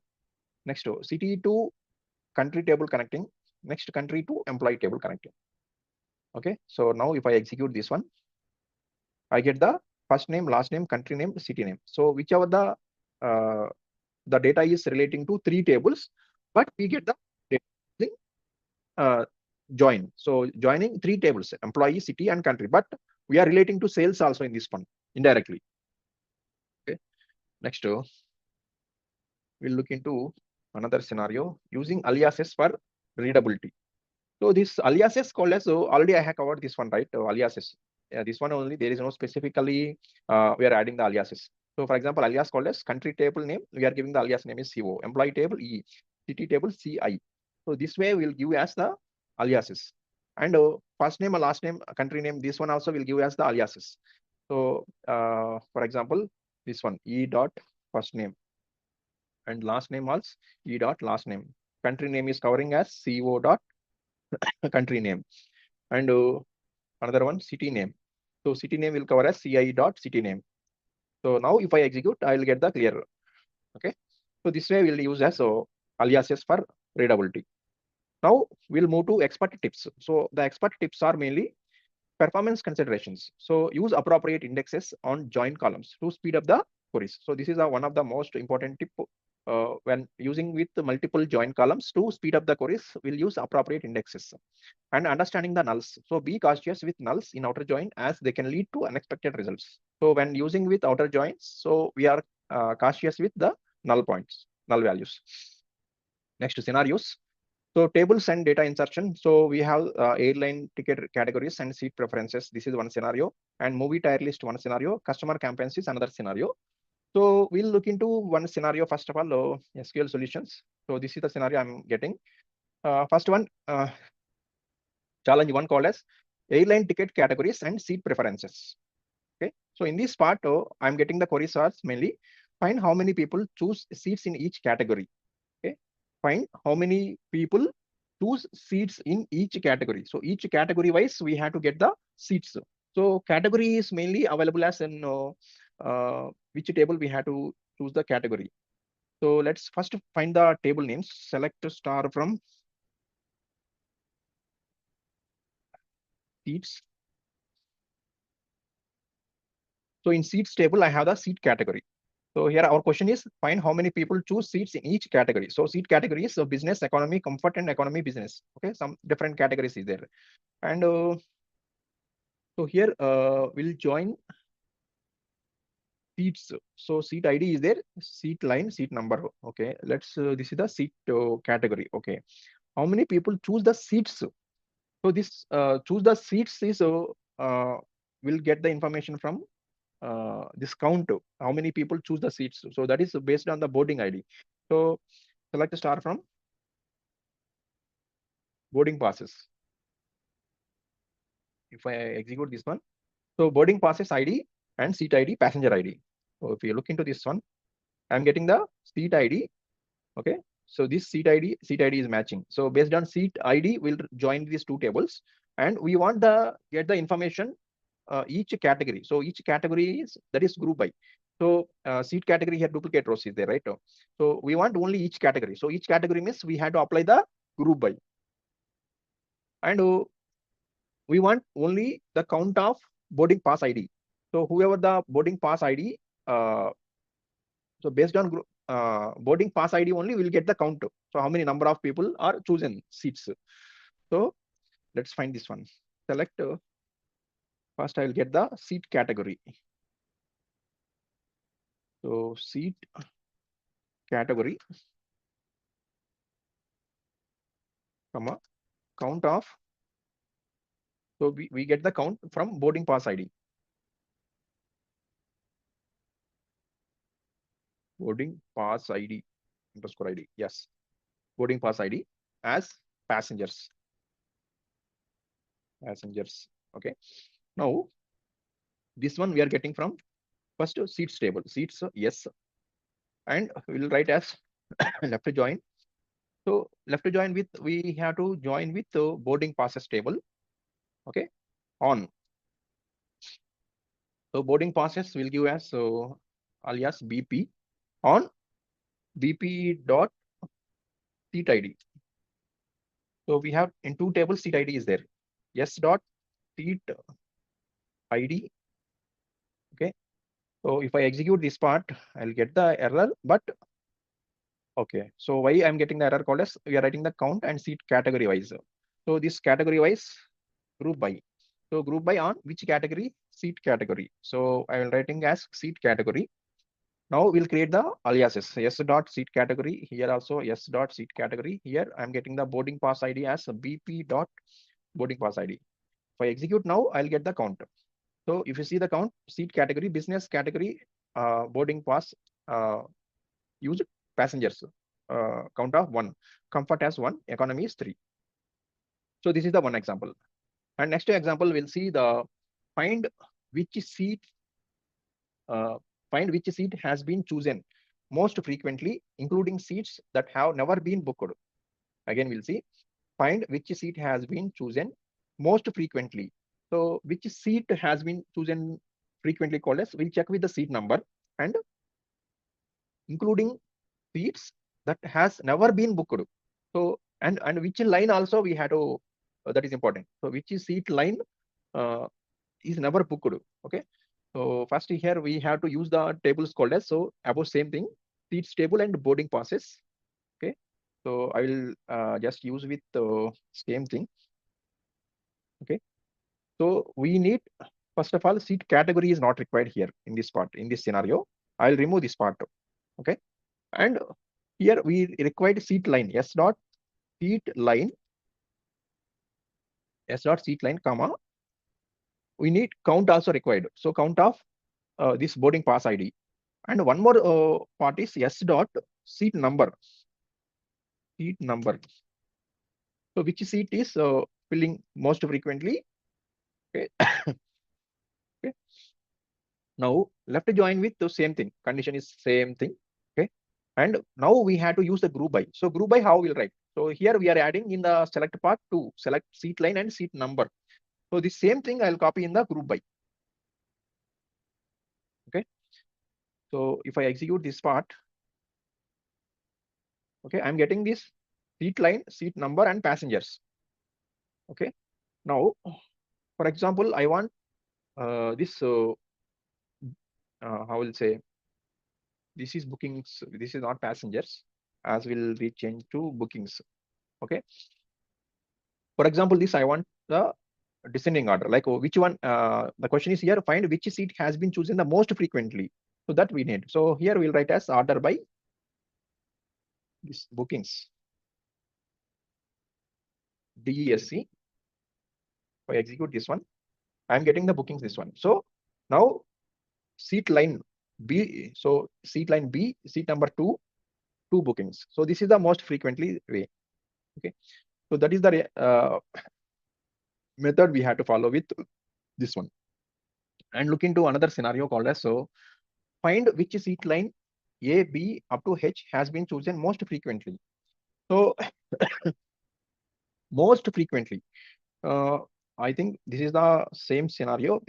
next city to country table connecting, next country to employee table connecting. Okay, so now if I execute this one, I get the first name, last name, country name, city name. So whichever the data is relating to three tables, but we get the data join. So joining three tables, employee, city, and country, but we are relating to sales also in this one indirectly. Okay, next we'll look into another scenario using aliases for readability. So this aliases called as, so already I have covered this one, right? Aliases. Yeah, this one only, there is no specifically we are adding the aliases. So for example, alias called as country table name, we are giving the alias name is CO, employee table E, city table CI. So this way we'll give as the aliases. And first name or last name, country name, this one also will give as the aliases. So for example, this one E dot first name and last name also E dot last name. Country name is covering as CO dot country name, and another one city name. So city name will cover as CI dot city name. So now if I execute, I will get the clear. Okay, so this way we'll use as aliases for readability. Now we'll move to expert tips. So the expert tips are mainly performance considerations. So use appropriate indexes on join columns to speed up the queries. So this is one of the most important tip when using with multiple join columns to speed up the queries. We'll use appropriate indexes and understanding the nulls. So be cautious with nulls in outer join as they can lead to unexpected results. So when using with outer joins, so we are cautious with the null points, null values. Next scenarios. So tables and data insertion. So we have airline ticket categories and seat preferences. This is one scenario. And movie tier list one scenario. Customer campaigns is another scenario. So we'll look into one scenario first of all, SQL solutions. So this is the scenario I'm getting. First one, challenge one called as airline ticket categories and seat preferences. Okay, so in this part, I'm getting the queries are mainly find how many people choose seats in each category. Okay, find how many people choose seats in each category. So each category wise, we have to get the seats. So category is mainly available as in which table we have to choose the category. So let's first find the table names. Select star from seats. So in seats table, I have the seat category. So here our question is find how many people choose seats in each category. So seat categories, so business, economy, comfort, and economy business. Okay, some different categories is there. And so here we'll join seats. So seat ID is there, seat line, seat number. Okay, let's this is the seat category. Okay, how many people choose the seats? So this choose the seats is will get the information from this count, how many people choose the seats. So that is based on the boarding ID. So select a star from boarding passes. If I execute this one, so boarding passes ID and seat ID, passenger ID. So if you look into this one, I'm getting the seat ID. Okay, so this seat ID is matching. So based on seat ID, we'll join these two tables, and we want the get the information each category. So each category is that is group by. So seat category here duplicate rows is there, right? So we want only each category. So each category means we had to apply the group by. And we want only the count of boarding pass ID. So whoever the boarding pass ID, so based on boarding pass ID only, we'll get the count. So how many number of people are chosen seats. So let's find this one. Select first. I will get the seat category. So seat category, comma count of. So we get the count from boarding pass ID. Boarding pass ID underscore ID. Yes, boarding pass ID as passengers. Passengers. Okay. Now this one we are getting from first seats table. Seats, yes, and we'll write as left join. So left join with, we have to join with the boarding passes table. Okay, on. So boarding passes will give as alias BP on BP dot seat ID. So we have in two tables seat ID is there. S dot seat ID. Okay. So if I execute this part, I'll get the error, but okay. So why I'm getting the error called as we are writing the count and seat category wise. So this category wise group by. So group by on which category? Seat category. So I will writing as seat category. Now we'll create the aliases. S dot seat category here also S dot seat category. Here I'm getting the boarding pass ID as BP dot boarding pass ID. If I execute now, I'll get the count. So if you see the count, seat category, business category, boarding pass, used passengers, count of 1, comfort as 1, economy is 3. So this is the one example. And next example, we'll see the find which seat has been chosen most frequently, including seats that have never been booked. Again, we'll see find which seat has been chosen most frequently. So which seat has been chosen frequently called as, we'll check with the seat number and including seats that has never been booked. So and which line also we had to, that is important. So which seat line is never booked. Okay. So first here we have to use the tables called as, so about same thing, seats table and boarding passes. Okay. So I will just use with same thing. Okay. So we need, first of all, seat category is not required here in this part, in this scenario. I'll remove this part. Okay. And here we required seat line, S dot seat line, comma. We need count also required. So count of this boarding pass ID. And one more part is S dot seat number. Seat number. So which seat is filling most frequently? Okay. Okay. Now left join with the same thing. Condition is same thing. Okay. And now we have to use the group by. So group by how we'll write. So here we are adding in the select part to select seat line and seat number. So the same thing I'll copy in the group by. Okay. So if I execute this part, okay, I'm getting this seat line, seat number, and passengers. Okay. Now, for example, I want this. How will say? This is bookings. This is not passengers. As will be changed to bookings. Okay. For example, this I want the descending order. Like which one? The question is here: find which seat has been chosen the most frequently. So that we need. So here we'll write as order by this bookings. DESC. If I execute this one, I'm getting the bookings this one. So now seat line B. So seat line B, seat number 2, 2 bookings. So this is the most frequently way. Okay. So that is the method we have to follow with this one. And look into another scenario called as, so find which seat line A, B up to H has been chosen most frequently. So most frequently. I think this is the same scenario.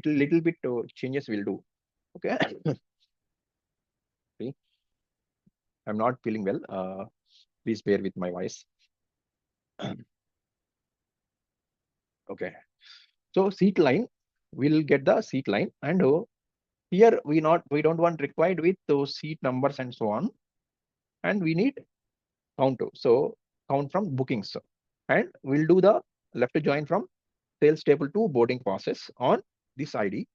Little bit changes will do. Okay. Okay. I'm not feeling well. Please bear with my voice. Okay. So seat line, we'll get the seat line, and here we don't want required with those seat numbers and so on, and we need count. So count from bookings, and we'll do the left join from sales table to boarding process on this ID.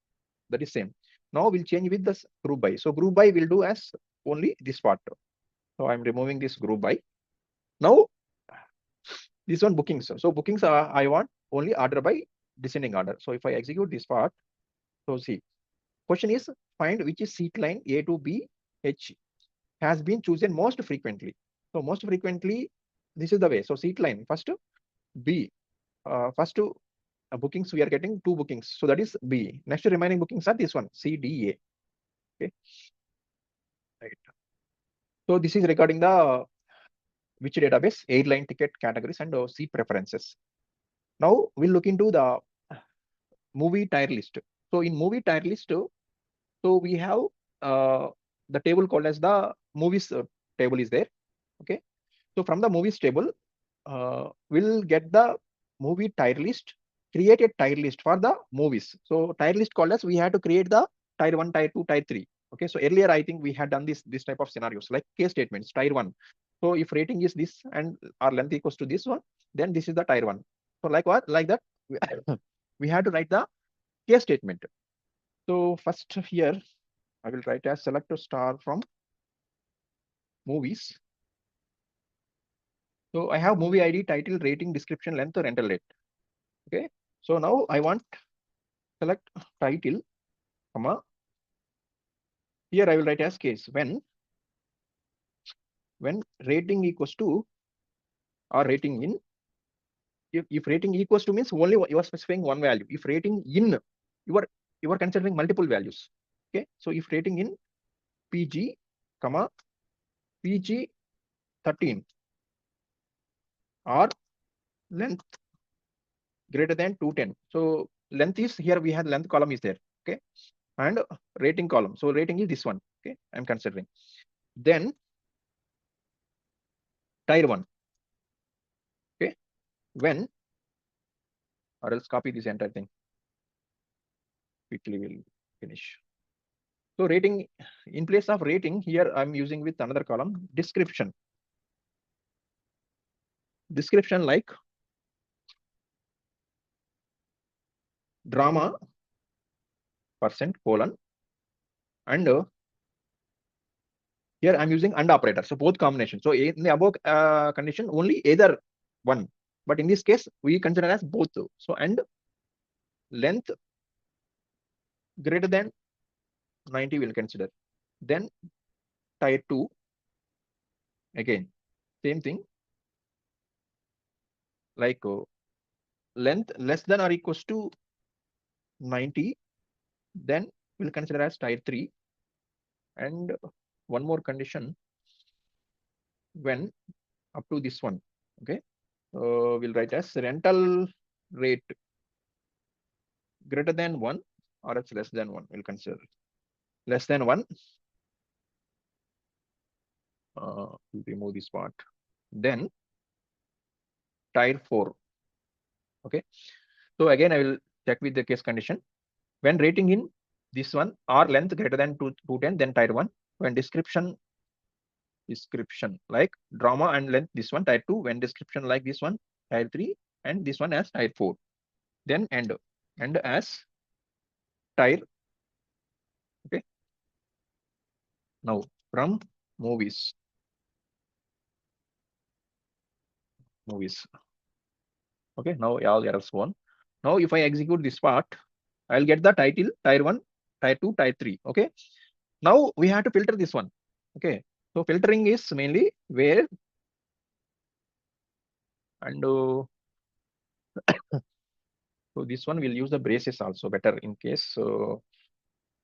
That is same. Now we'll change with this group by. So group by will do as only this part. So I'm removing this group by. Now this one bookings. So bookings are, I want only order by descending order. So if I execute this part, so see, question is find which is seat line A to B H has been chosen most frequently. So most frequently, this is the way. So seat line first B, first bookings we are getting 2 bookings. So that is B. Next remaining bookings are this one C D A. Okay. Right. So this is regarding the which database airline ticket categories and seat preferences. Now we'll look into the movie tier list. So in movie tier list, so we have the table called as the movies table is there. Okay. So from the movies table, we'll get the movie tier list, create a tier list for the movies. So tier list called as we had to create the tier 1, tier 2, tier 3. Okay. So earlier, I think we had done this type of scenarios like case statements, tier 1. So if rating is this and our length equals to this one, then this is the tier 1. So like what? Like that, we had to write the case statement. So first here, I will write as select a star from movies. So I have movie ID, title, rating, description, length, rental rate. Okay. So now I want select title, comma. Here I will write as case when rating equals to or rating in. If rating equals to means only you are specifying one value. If rating in, you are considering multiple values. Okay. So if rating in PG, comma PG 13 or length greater than 210. So length is here we have length column is there. Okay. And rating column. So rating is this one. Okay. I'm considering. Then tier 1. Okay. When, or else copy this entire thing. Quickly we'll finish. So rating, in place of rating, here I'm using with another column, description. Description like drama percent colon, and here I'm using and operator. So both combination. So in the above condition, only either one. But in this case, we consider as both. So and length greater than 90 we'll consider. Then tier 2, again, same thing. Like length less than or equals to 90, then we'll consider as tier 3. And one more condition, when up to this one. Okay. We'll write as rental rate greater than 1 or it's less than 1. We'll consider less than 1. We'll remove this part. Then tier 4. Okay. So again, I will check with the case condition. When rating in this one or length greater than 210, then tier 1. When description like drama and length, this one tier 2. When description like this one, tier 3, and this one as tier 4. Then end as tier. Okay. Now from movies. Okay. Now all errors gone. Now if I execute this part, I'll get the title tier 1, tier 2, tier 3. Okay. Now we have to filter this one. Okay. So filtering is mainly where and so this one will use the braces also better in case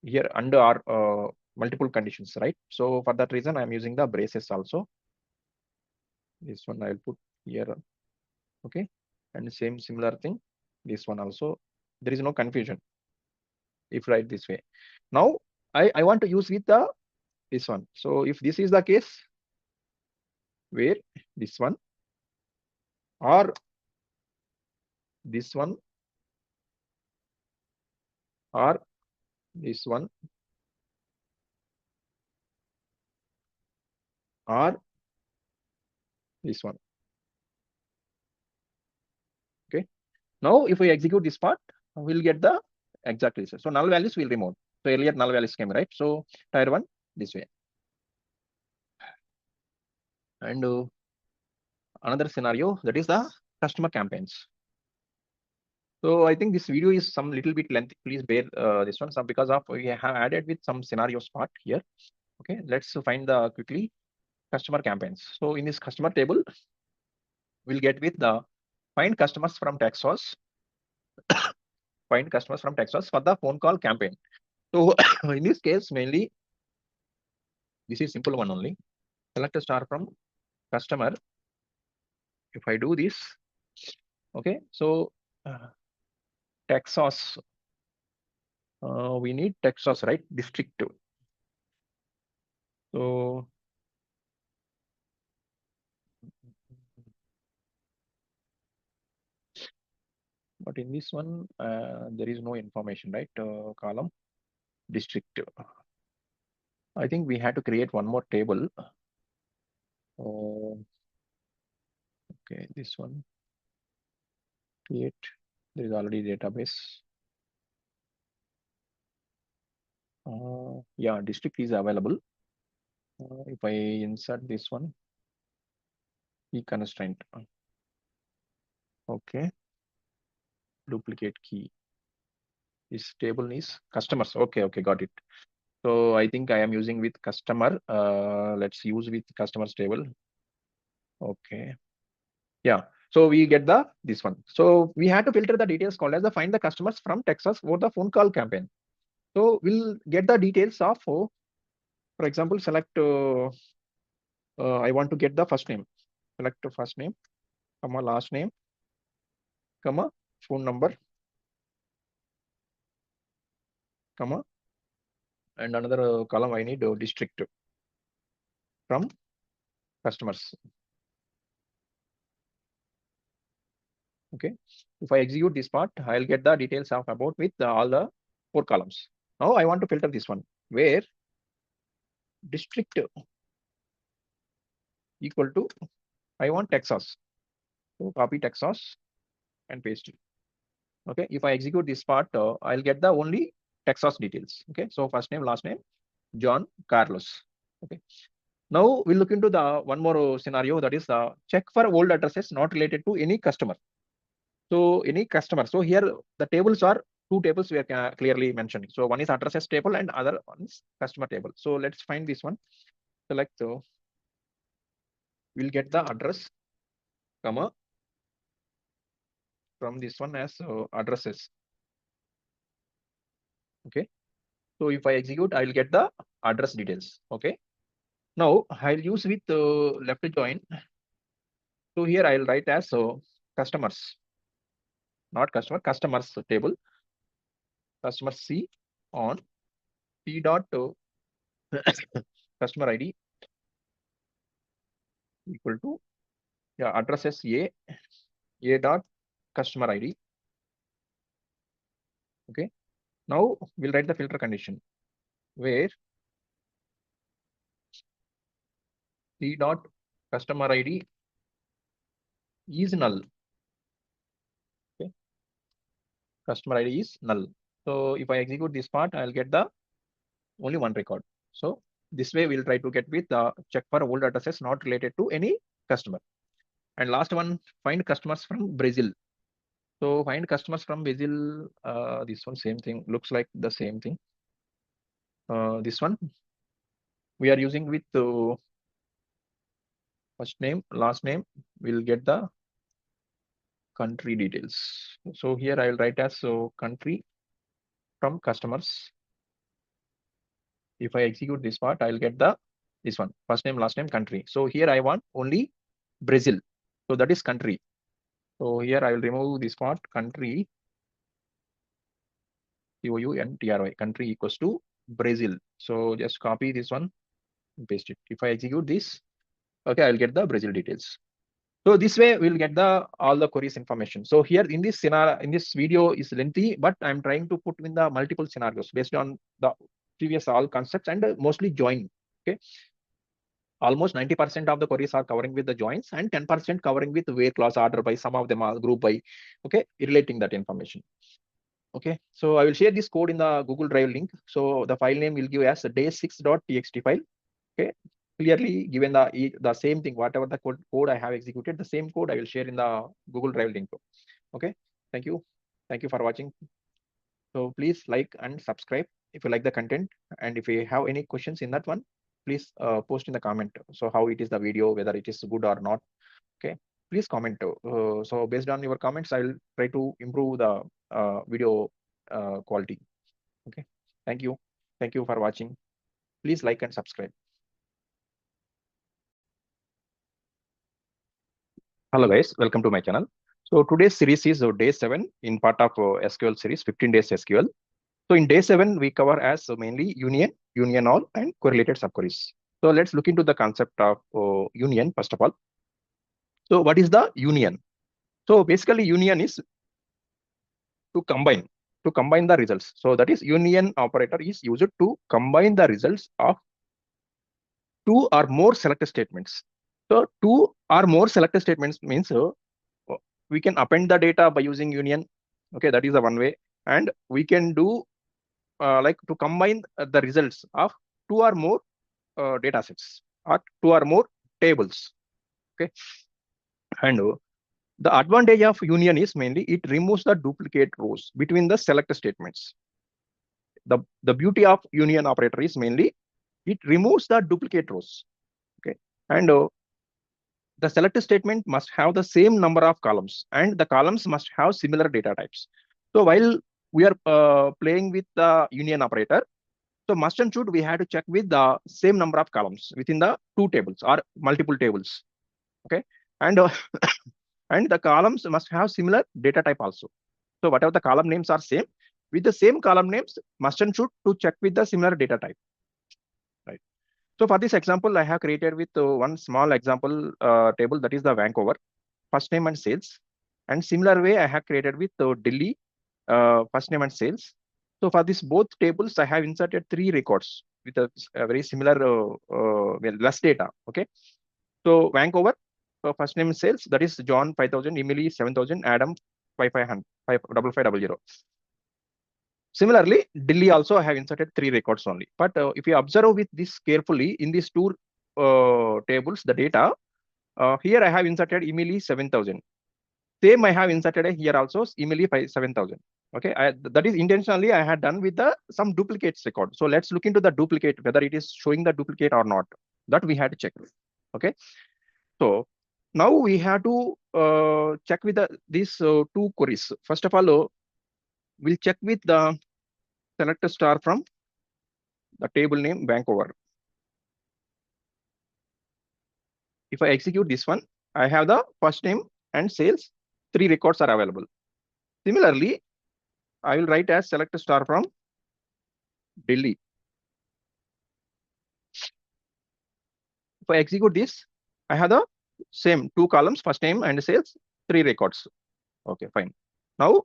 here under our multiple conditions, right? So for that reason, I'm using the braces also. This one I'll put here. Okay. And similar thing. This one also. There is no confusion if write this way. Now I want to use with the this one. So if this is the case where this one or this one or this one, or this one. Okay. Now, if we execute this part, we'll get the exact result. So null values will remove. So earlier null values came, right? So tier 1 this way. And another scenario, that is the customer campaigns. So I think this video is some little bit lengthy. Please bear this one, some because of we have added with some scenarios part here. Okay, let's find the quickly customer campaigns. So in this customer table, we'll get with the find customers from text source, find customers from text source for the phone call campaign. So in this case, mainly this is simple one only. Select a star from customer. If I do this, okay, so text source, we need text source, right? District. So but in this one, there is no information, right? Column district. I think we had to create one more table. Okay, this one. Create. There is already database. Yeah, district is available. If I insert this one, key constraint. Okay. Duplicate key. This table is customers. Okay, okay, got it. So I think I am using with customer. Let's use with customers table. Okay. Yeah. So we get the this one. So we had to filter the details called as the find the customers from Texas for the phone call campaign. So we'll get the details of, for example, select. I want to get the first name. Select the first name, comma last name, comma phone number, comma, and another column I need district from customers. Okay. If I execute this part, I'll get the details of about with all the 4 columns. Now I want to filter this one where district equal to I want Texas. So copy Texas and paste it. Okay. If I execute this part, I'll get the only Texas details. Okay. So first name, last name, John Carlos. Okay. Now we'll look into the one more scenario, that is check for old addresses not related to any customer. So any customer. So here the tables are 2 tables we are clearly mentioning. So one is addresses table and other one is customer table. So let's find this one. Select. So we'll get the address, comma, from this one as addresses. Okay. So if I execute, I will get the address details. Okay. Now I'll use with left join. So here I'll write as customers, not customer, customers table. Customer C on P dot customer ID equal to addresses A dot customer ID. Okay. Now we'll write the filter condition where C dot customer ID is null. Okay. Customer ID is null. So if I execute this part, I'll get the only one record. So this way we'll try to get with the check for old addresses not related to any customer. And last one, find customers from Brazil. So find customers from Brazil. This one, same thing, looks like the same thing. This one we are using with first name, last name. We'll get the country details. So here I will write as country from customers. If I execute this part, I'll get the this one, first name, last name, country. So here I want only Brazil. So that is country. So here I will remove this part, country, COUNTRY, country equals to Brazil. So just copy this one and paste it. If I execute this, okay, I'll get the Brazil details. So this way we'll get the all the queries information. So here in this scenario, in this video is lengthy, but I'm trying to put in the multiple scenarios based on the previous all concepts and mostly join. Okay. Almost 90% of the queries are covering with the joins and 10% covering with where clause order by, some of them are group by, okay, relating that information. Okay, so I will share this code in the Google Drive link. So the file name will give as day6.txt file. Okay, clearly given the same thing, whatever the code I have executed, the same code I will share in the Google Drive link. Okay, thank you for watching. So please like and subscribe if you like the content, and if you have any questions in that one, please post in the comment. So how it is the video, whether it is good or not. Okay, please comment. So based on your comments, I will try to improve the video quality. Okay, thank you for watching. Please like and subscribe. Hello guys, welcome to my channel. So today's series is day 7 in part of SQL series, 15 days SQL. So in day 7, we cover as mainly union, union all, and correlated subqueries. So let's look into the concept of union first of all. So what is the union? So basically union is to combine the results. So that is union operator is used to combine the results of two or more select statements. So two or more select statements means we can append the data by using union. Okay, that is the one way. And we can do like to combine the results of two or more data sets or two or more tables. Okay, and the advantage of union is mainly it removes the duplicate rows between the select statements. The beauty of union operator is mainly it removes the duplicate rows. Okay, and the select statement must have the same number of columns, and the columns must have similar data types. So while we are playing with the union operator, so must and should we have to check with the same number of columns within the two tables or multiple tables. Okay, and and the columns must have similar data type also. So whatever the column names are same, with the same column names, must and should to check with the similar data type. Right. So for this example, I have created with one small example table, that is the Vancouver, first name and sales. And similar way, I have created with Delhi, first name and sales. So for this both tables, I have inserted 3 records with a very similar well, less data. Okay. So Vancouver, first name and sales, that is John 5000, Emily 7000, Adam 5500. Similarly, Delhi also I have inserted 3 records only. But if you observe with this carefully in these 2 tables, the data, here I have inserted Emily 7000. Same I have inserted here also Emily 7000. Okay, that is intentionally I had done with the some duplicates record. So let's look into the duplicate, whether it is showing the duplicate or not. That we had to check. Okay, so now we have to check with these 2 queries. First of all, we'll check with the select star from the table name Vancouver. If I execute this one, I have the first name and sales, 3 records are available. Similarly, I will write as select star from Delhi. If I execute this, I have the same 2 columns, first name and sales, 3 records. Okay, fine. Now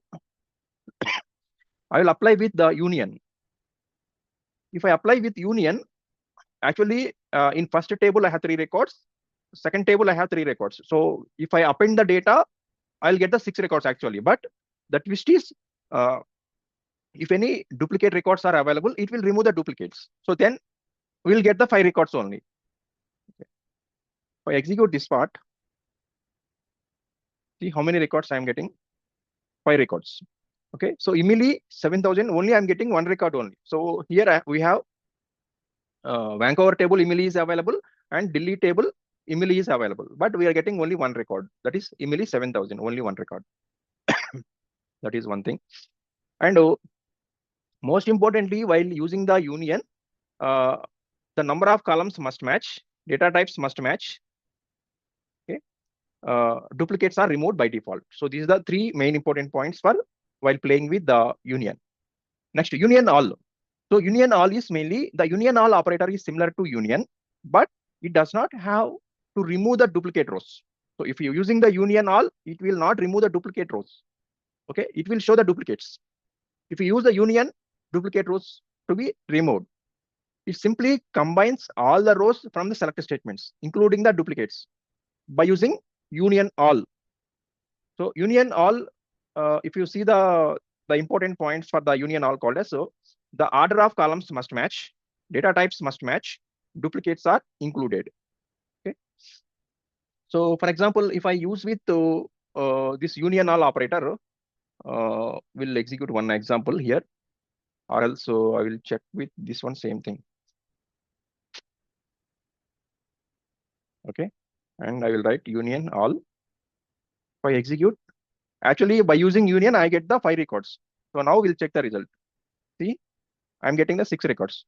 I will apply with the union. If I apply with union, actually in first table I have 3 records, second table I have 3 records. So if I append the data, I'll get the 6 records actually. But the twist is if any duplicate records are available, it will remove the duplicates. So then we'll get the 5 records only. Okay. If I execute this part, see how many records I am getting? 5 records. Okay, so Emily 7000, only I'm getting 1 record only. So here we have Vancouver table Emily is available and Delhi table Emily is available, but we are getting only 1 record. That is Emily 7000, only 1 record. That is one thing. And most importantly, while using the union, the number of columns must match, data types must match. Okay, duplicates are removed by default. So these are the 3 main important points for while playing with the union. Next, union all. So union all is mainly the union all operator is similar to union, but it does not have to remove the duplicate rows. So if you're using the union all, it will not remove the duplicate rows. Okay, it will show the duplicates. If you use the union, duplicate rows to be removed. It simply combines all the rows from the select statements, including the duplicates, by using union all. So union all, if you see the important points for the union all called as, so the order of columns must match, data types must match, duplicates are included. Okay. So for example, if I use with this union all operator, we'll execute one example here, or else I will check with this one, same thing. Okay, and I will write union all. If I execute, actually by using union, I get the 5 records. So now we'll check the result. See, I'm getting the 6 records.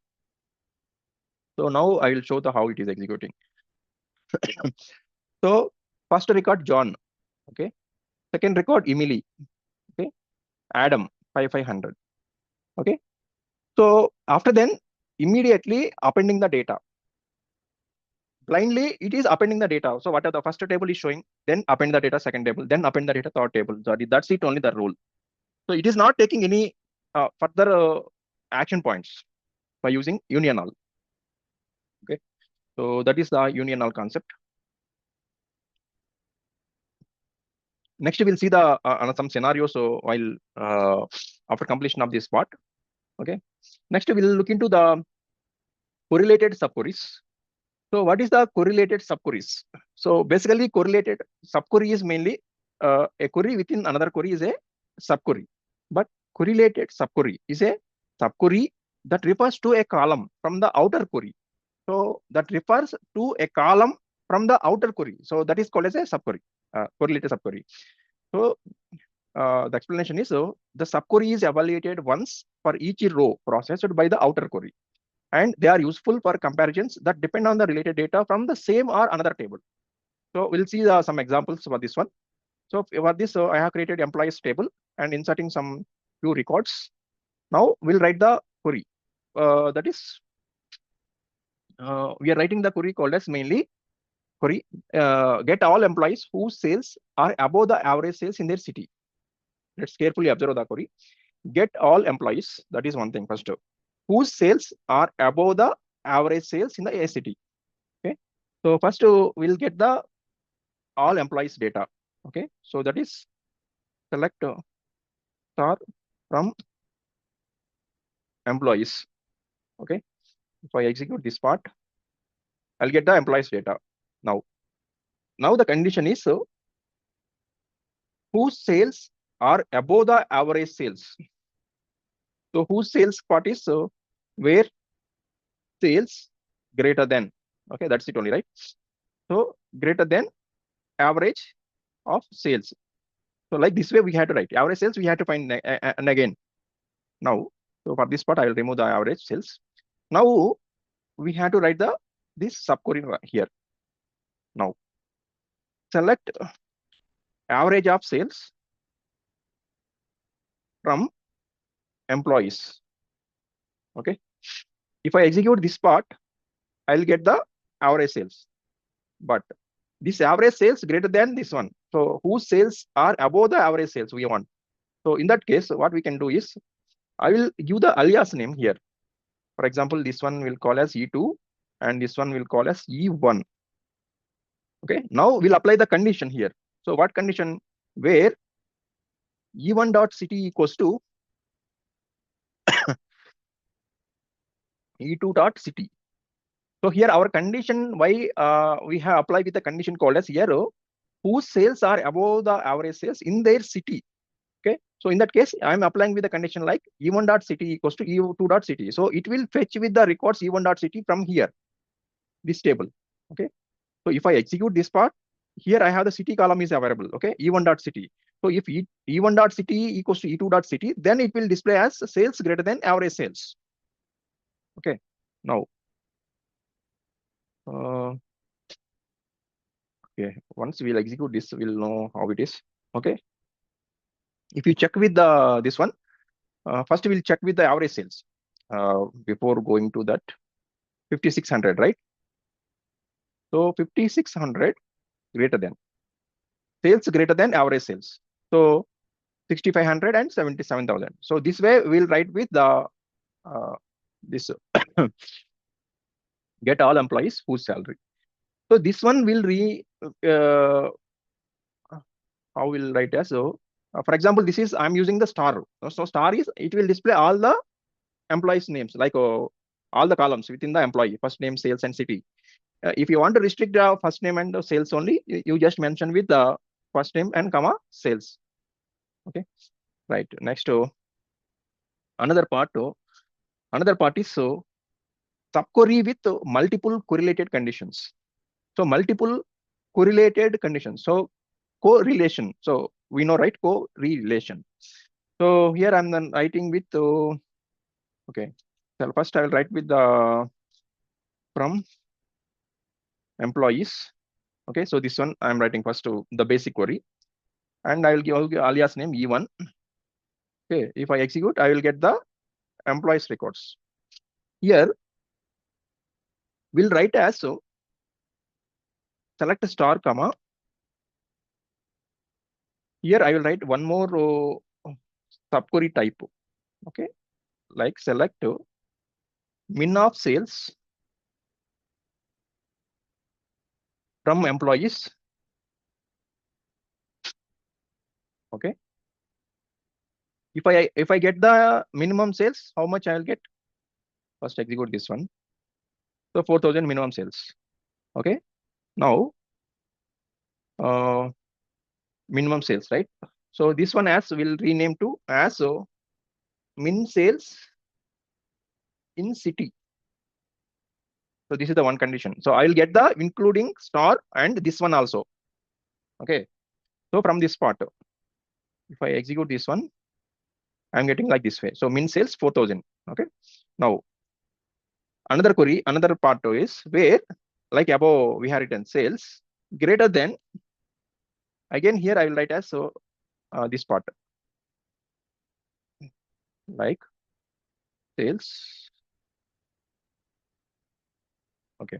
So now I will show the how it is executing. So first record John. Okay. Second record Emily. Okay. Adam 500. Okay. So after then, immediately appending the data. Blindly, it is appending the data. So what are the first table is showing, then append the data second table, then append the data third table. Sorry, that's it, only the rule. So it is not taking any further action points by using union all. Okay, so that is the union all concept. Next, we'll see the some scenarios. So while after completion of this part, okay. Next, we'll look into the correlated subqueries. So what is the correlated subqueries? So basically, correlated subquery is mainly a query within another query is a subquery. But correlated subquery is a subquery that refers to a column from the outer query. So that refers to a column from the outer query. So that is called as a subquery, correlated subquery. So the explanation is, so the subquery is evaluated once for each row processed by the outer query, and they are useful for comparisons that depend on the related data from the same or another table. So we'll see some examples for this one. So for this, I have created employees table and inserting some few records. Now we'll write the query. That is, we are writing the query called as mainly query get all employees whose sales are above the average sales in their city. Let's carefully observe the query. Get all employees. That is one thing first. Whose sales are above the average sales in the city. Okay. So first we'll get the all employees data. Okay. So that is select star from employees. Okay. If I execute this part, I'll get the employees data. Now the condition is whose sales are above the average sales. So whose sales part is where sales greater than. Okay, that's it only, right? So greater than average of sales. So like this way we have to write average sales. We have to find and again. Now, so for this part I will remove the average sales. Now we have to write this subquery here. Now select average of sales from employees. Okay. If I execute this part, I'll get the average sales. But this average sales greater than this one. So whose sales are above the average sales we want. So in that case, what we can do is I will give the alias name here. For example, this one will call as E2 and this one will call as E1. Okay, now we'll apply the condition here. So what condition? Where E1.city equals to E2.city. So here our condition, why we have applied with the condition called as here, whose sales are above the average sales in their city. Okay, so in that case, I'm applying with the condition like E1.city equals to E2.city. So it will fetch with the records E1.city from here, this table. Okay, so if I execute this part, here I have the city column is available. Okay, E1.city. So if E1.city equals to E2.city, then it will display as sales greater than average sales. Okay, now. Okay, once we'll execute this, we'll know how it is. Okay. If you check with this one, first we'll check with the average sales before going to that 5600, right? So 5600 greater than. sales greater than average sales. So 6,500 and 77,000. So this way we'll write with the this get all employees whose salary. So this one will how will write as so. For example, this is I'm using the star. So star is it will display all the employees' names, like all the columns within the employee, first name, sales, and city. If you want to restrict the first name and the sales only, you just mention with the first name and comma sales. Okay, right. Next, another part is so subquery with multiple correlated conditions. So multiple correlated conditions. So correlation. So we know, right? Correlation. So here I'm then writing with okay. So first I will write with the from employees. Okay, so this one I'm writing first to the basic query, and I will give alias name E1. Okay, if I execute, I will get the employees records. Here we'll write as so select star comma. Here I will write one more subquery type. Okay, like select min of sales from employees. Okay, if I get the minimum sales, how much I will get? First execute this one. So 4,000 minimum sales. Okay, now minimum sales, right? So this one as will rename to as so min sales in city. So this is the one condition. So I will get the including star and this one also. Okay. So from this part, if I execute this one, I'm getting like this way. So min sales 4,000. Okay. Now another query, another part is where like above we have written sales greater than. Again here I will write as so this part like sales. Okay.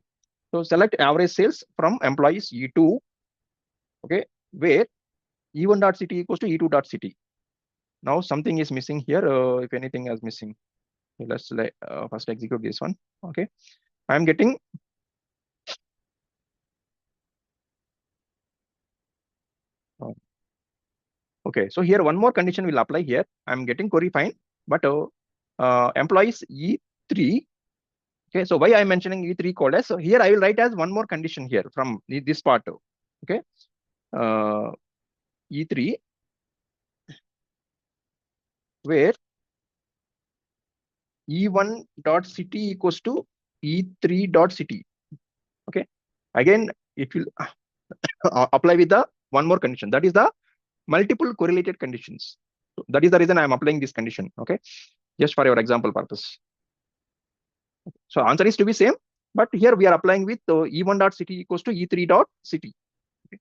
So select average sales from employees E2. Okay, where E1.city equals to E2.city. Now something is missing here. If anything is missing, let's first execute this one. Okay, I'm getting okay. So here one more condition will apply here. I'm getting query fine, but employees E3. Okay, so why I'm mentioning E3 code as so here I will write as one more condition here from this part. Okay, E3 where E1.city equals to E3.city. Okay, again it will apply with the one more condition, that is the multiple correlated conditions. So that is the reason I am applying this condition. Okay, just for your example purpose. So answer is to be same, but here we are applying with E1.city equals to E3.city. Okay.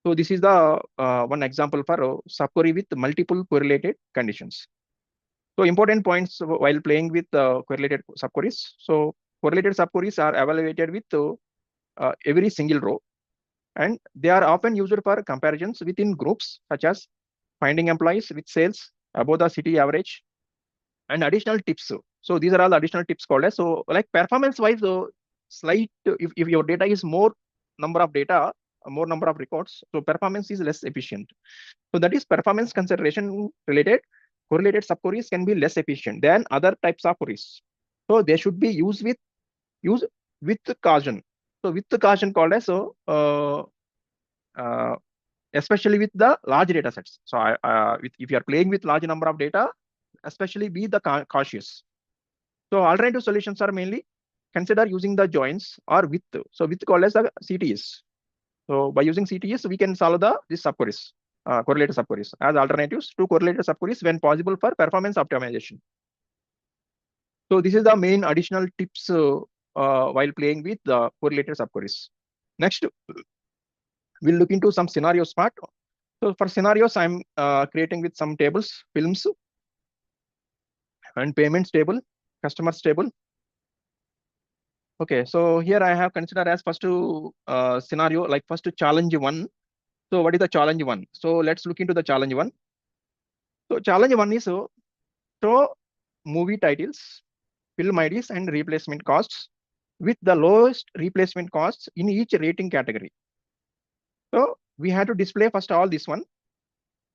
So this is the one example for subquery with multiple correlated conditions. So important points while playing with correlated subqueries. So correlated subqueries are evaluated with every single row, and they are often used for comparisons within groups, such as finding employees with sales above the city average and additional tips. So these are all additional tips called as. So like performance wise, slight, if your data is more number of data, more number of records, so performance is less efficient. So that is performance consideration related. Correlated subqueries can be less efficient than other types of queries. So they should be used with caution. So with the caution called as so especially with the large data sets. So if you are playing with large number of data, especially be the cautious. So alternative solutions are mainly consider using the joins or with. So with called as the CTEs. So by using CTEs, we can solve these subqueries, correlated subqueries as alternatives to correlated subqueries when possible for performance optimization. So this is the main additional tips while playing with the correlated subqueries. Next, we'll look into some scenarios part. So for scenarios, I'm creating with some tables, films, and payments table, customers table. Okay, so here I have considered as first to scenario, like first to challenge one. So what is the challenge one? So let's look into the challenge one. So challenge one is show movie titles, film IDs, and replacement costs with the lowest replacement costs in each rating category. So we have to display first all this one,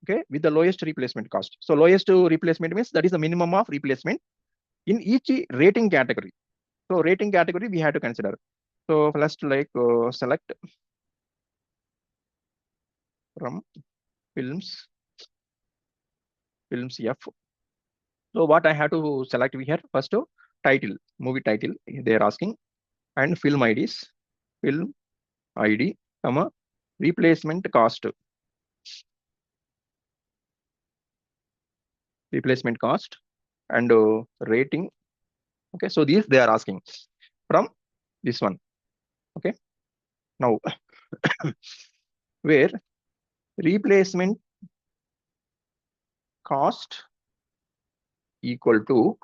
okay, with the lowest replacement cost. So lowest replacement means that is the minimum of replacement in each rating category. So rating category we have to consider. So first like select from films F. So what I have to select here first title, movie title they are asking, and film IDs, film ID, comma, replacement cost, and rating. Okay, so these they are asking from this one. Okay, now where replacement cost equal to,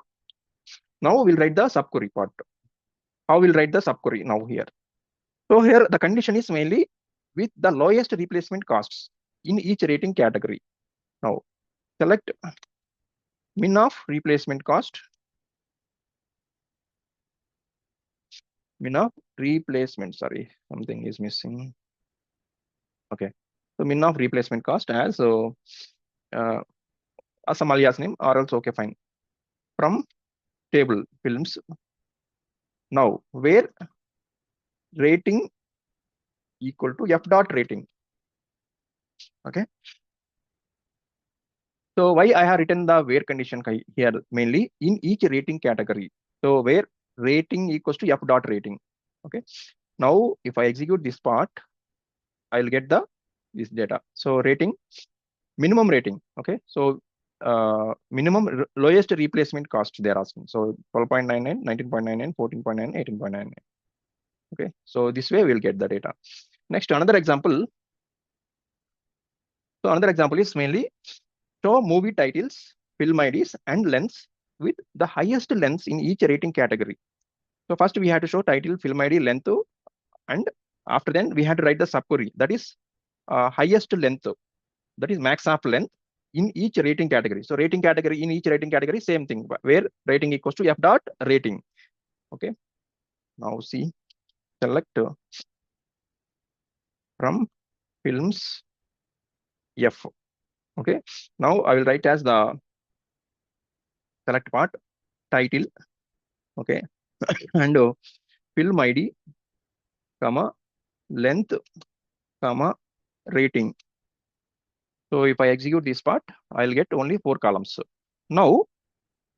now we'll write the subquery part. How we'll write the subquery now here? So here the condition is mainly with the lowest replacement costs in each rating category. Now select min of replacement cost, min of replacement, sorry, something is missing. Okay, so min of replacement cost as some alias name or else okay fine, from table films. Now where rating equal to f dot rating. Okay, so why I have written the where condition here mainly in each rating category. So where rating equals to f dot rating. Okay, now if I execute this part, I'll get this data. So rating, minimum rating. Okay, so minimum lowest replacement cost they're asking. So 12.99, 19.99, 14.9, 18.99. Okay, so this way we'll get the data. Next, another example. So another example is mainly show movie titles, film IDs, and lengths with the highest lengths in each rating category. So first we have to show title, film ID, length, and after then we have to write the subquery, that is highest length, that is max of length in each rating category. So rating category, in each rating category, same thing, where rating equals to f dot rating. Okay, now see, select from films F. Okay, now I will write as the select part title. Okay, and film ID, comma, length, comma, rating. So if I execute this part, I'll get only 4 columns. Now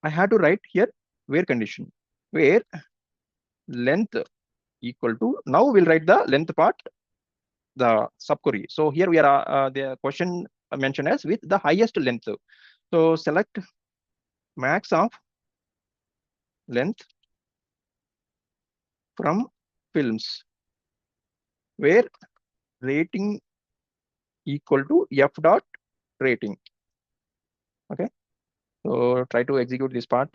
I have to write here where condition, where length equal to, now we'll write the length part, the subquery. So here we are, the question mentioned as with the highest length. So select max of length from films, where rating equal to f dot rating. Okay, so try to execute this part.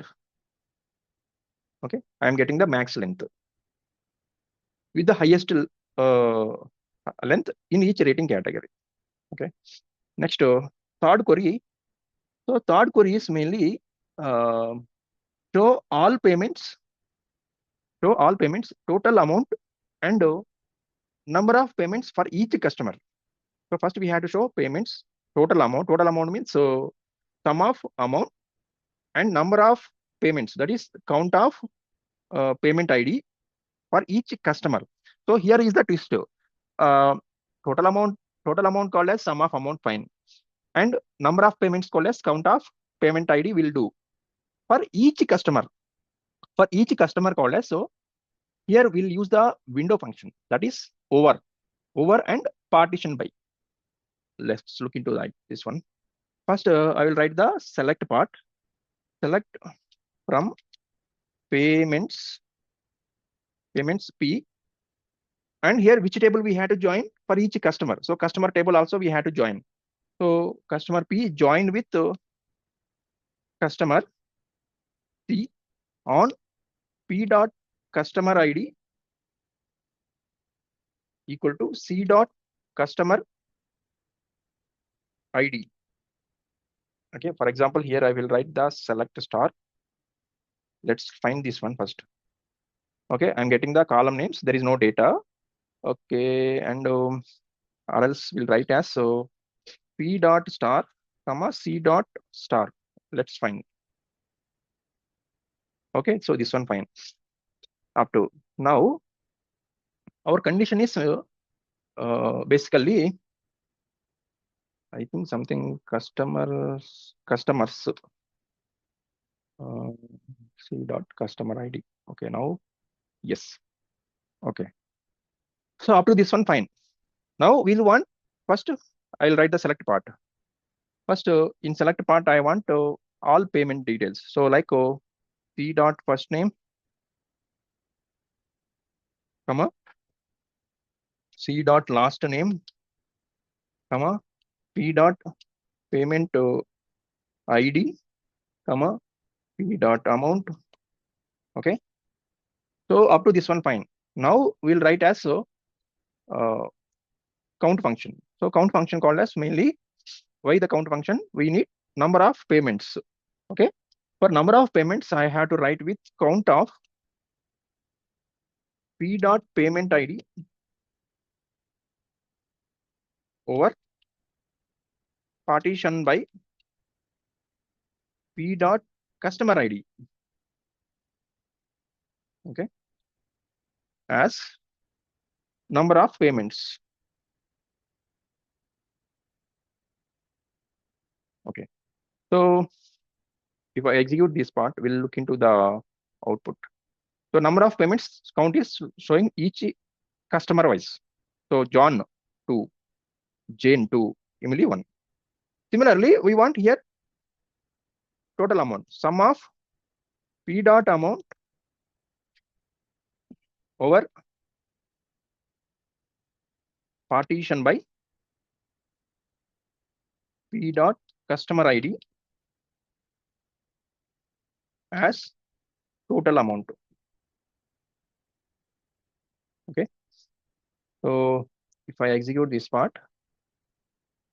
Okay, I am getting the max length with the highest length in each rating category. Okay, next third query. So third query is mainly show all payments, total amount, and number of payments for each customer. So first we have to show payments, total amount. Total amount means sum of amount and number of payments, that is count of payment ID for each customer. So here is the twist. Uh, total amount called as sum of amount, fine, and number of payments called as count of payment ID will do for each customer. For each customer called as, so here we'll use the window function, that is over and partition by. Let's look into this one. First, I will write the select part. Select from payments P, and here which table we have to join for each customer. So customer table also we have to join. So customer P joined with customer C on P dot customer ID equal to C dot customer ID. Okay, for example, here I will write the select star. Let's find this one first. Okay, I'm getting the column names. There is no data. Okay, and or else we'll write as so p dot star comma c dot star. Let's find. Okay, so this one fine. Up to now, our condition is basically, I think something customers uh, c dot customer ID. Okay, now yes. Okay, so up to this one fine. Now we'll want first. I'll write the select part. First, in select part, I want all payment details. So like p dot first name, comma c dot last name, comma p dot payment ID, comma p dot amount. Okay. So up to this one fine. Now we'll write as uh, count function. So count function called as mainly why the count function? We need number of payments. Okay. For number of payments, I have to write with count of p dot payment ID over partition by p dot customer ID. Okay. As number of payments. Okay. So if I execute this part, we'll look into the output. So number of payments count is showing each customer wise. So John 2, Jane 2, Emily 1. Similarly, we want here total amount, sum of p dot amount over partition by p dot customer ID as total amount. Okay. So if I execute this part,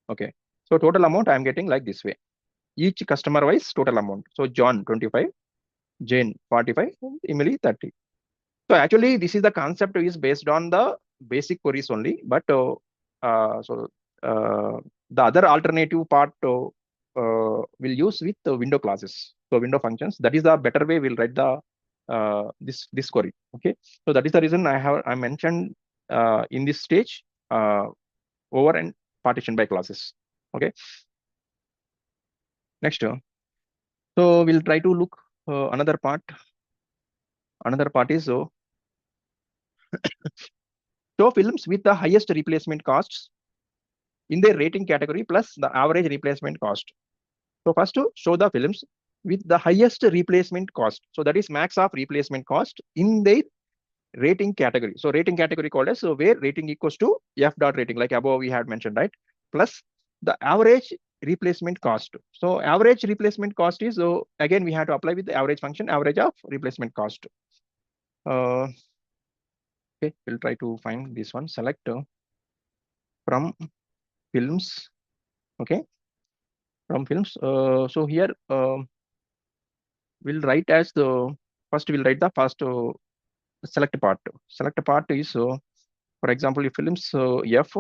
okay. So total amount I'm getting like this way. Each customer wise total amount. So John 25, Jane 45, Emily 30. So actually, this is the concept is based on the basic queries only, but so the other alternative part will use with the window classes. So window functions. That is the better way we'll write the this query. Okay. So that is the reason I mentioned in this stage over and partition by classes. Okay. Next. So we'll try to look another part. Another part is show films with the highest replacement costs in their rating category plus the average replacement cost. So first to show the films with the highest replacement cost. So that is max of replacement cost in their rating category. So rating category called as where rating equals to f dot rating, like above we had mentioned, right? Plus the average replacement cost. So average replacement cost is again we have to apply with the average function, average of replacement cost. Okay, we'll try to find this one. Select from films. Okay, from films. So here we'll write as the first. We'll write the first select part. Select part is for example, if films f.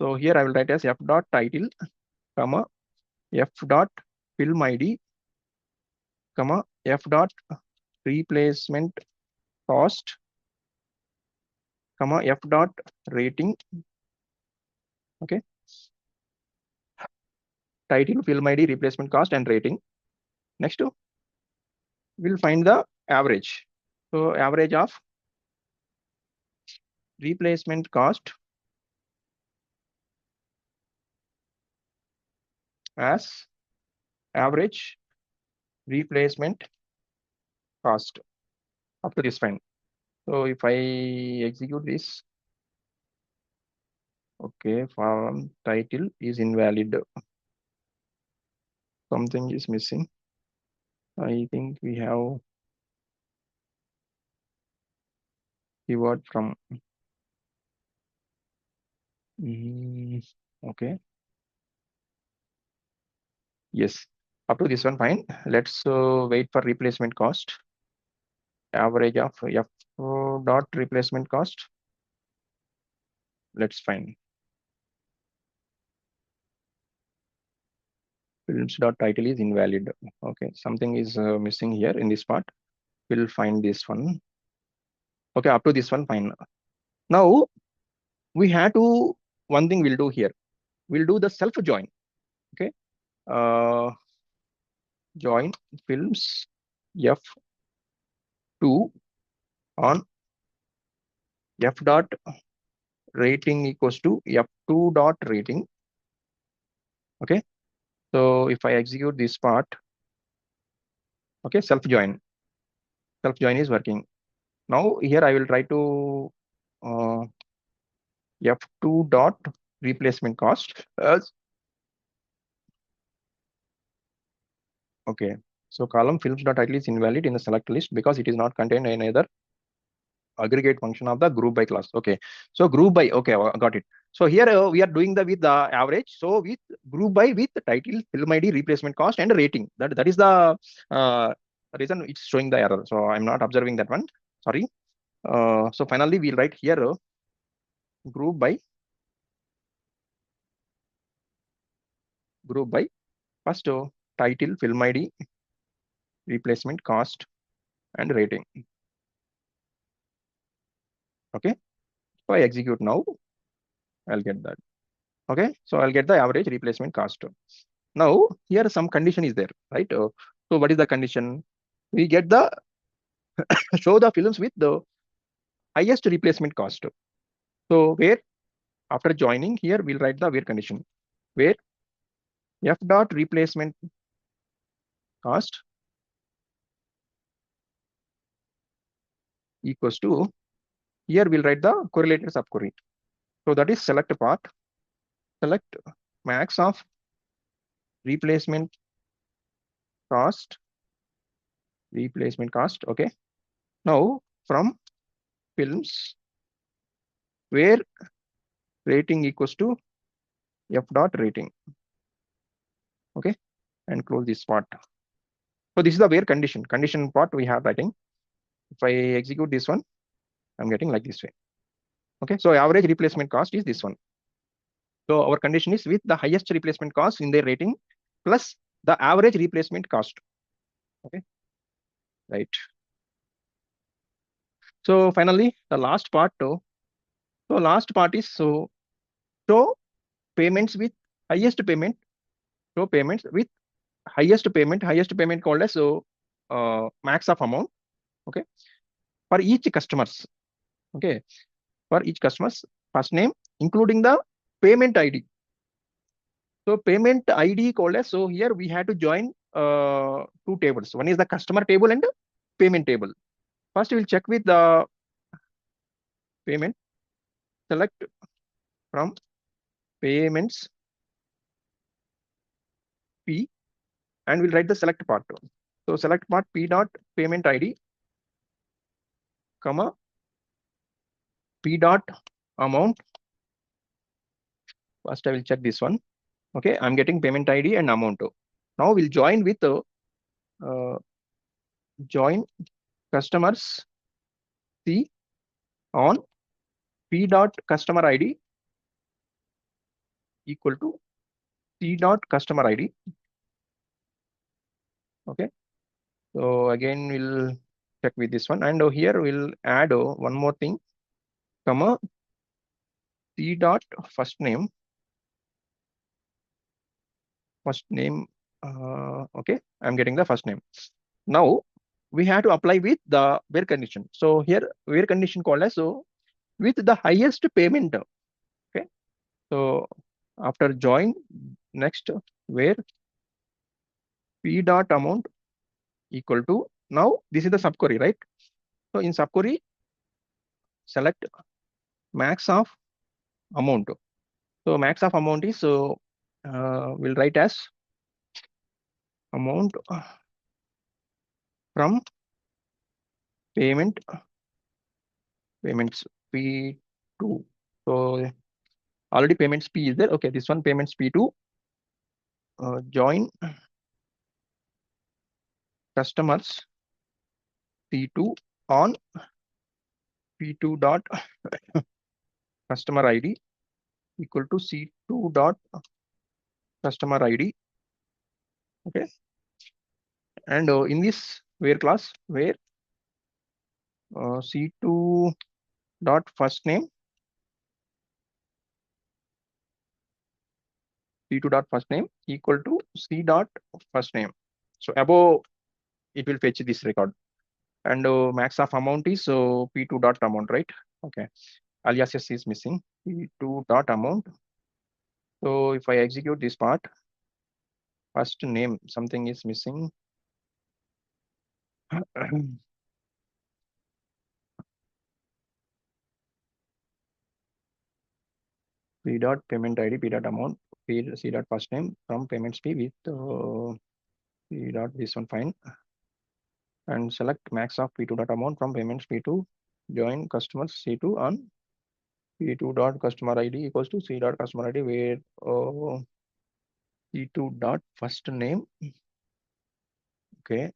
So here I will write as f dot title, comma f dot film ID, comma f dot replacement cost, comma f dot rating. Okay, title, film ID, replacement cost, and rating. Next, we'll find the average. So average of replacement cost as average replacement cost up to this fine. So if I execute this, okay, form title is invalid. Something is missing. I think we have keyword from. Okay. Yes. Up to this one, fine. Let's wait for replacement cost. Average of F dot replacement cost. Let's find. Films dot title is invalid. Okay, something is missing here in this part. We'll find this one. Okay, up to this one, fine. Now we have to, one thing we'll do here. We'll do the self join. Okay. Join films F2 on F dot rating equals to F2 dot rating. Okay. So if I execute this part, okay, self join is working. Now here I will try to F2 dot replacement cost as, okay. So column films dot title is invalid in the select list because it is not contained in either aggregate function of the group by class. Okay. So group by, okay, got it. So here we are doing the with the average. So with group by with the title, film ID, replacement cost, and rating. That is the reason it's showing the error. So I'm not observing that one. Sorry. So finally we'll write here group by first title, film ID, replacement cost, and rating. Okay. So I execute now. I'll get that. Okay. So I'll get the average replacement cost. Now here some condition is there, right? So what is the condition? We get the show the films with the highest replacement cost. So where after joining here we'll write the where condition, where f dot replacement cost equals to, here we'll write the correlated subquery. So that is select part, select max of replacement cost, okay. Now from films where rating equals to f dot rating, okay, and close this part. So this is the where condition part we have writing. If I execute this one, I'm getting like this way. Okay, so average replacement cost is this one. So our condition is with the highest replacement cost in their rating plus the average replacement cost. Okay, right. So finally, the last part too. So last part is so payments with highest payment. So payments with highest payment called as so max of amount. Okay, for each customers. Okay, for each customers first name including the payment ID. So payment ID called as, so here we had to join two tables. One is the customer table and payment table. First we'll check with the payment, select from payments P, and we'll write the select part. So select part P dot payment ID, comma P dot amount. First I will check this one. Okay, I'm getting payment ID and amount. Now we'll join with join customers C on P dot customer ID equal to C dot customer ID. Okay. So again, we'll check with this one. And here we'll add one more thing, comma C dot first name. Okay, I'm getting the first name. Now we have to apply with the where condition. So here where condition called as, so with the highest payment. Okay. So after join, next where P dot amount equal to, now this is the subquery, right? So in subquery, select max of amount. So max of amount is, so we'll write as amount from payments P2. So already payments P is there. Okay, this one payments P2 join customers C2 on P2 dot customer ID equal to C2 dot customer ID. Okay. And in this where class, where C2 dot first name, C2 dot first name equal to C dot first name. So above it will fetch this record. And max of amount is P2 dot amount, right? Okay. Aliases is missing. P2 dot amount. So if I execute this part, first name, something is missing. P dot payment ID, P dot amount, C dot first name from payments P with P dot this one, fine. And select max of P2 dot amount from payments P2, join customers C2 on P2 dot customer ID equals to C dot customer ID, where P2 dot first name. Okay.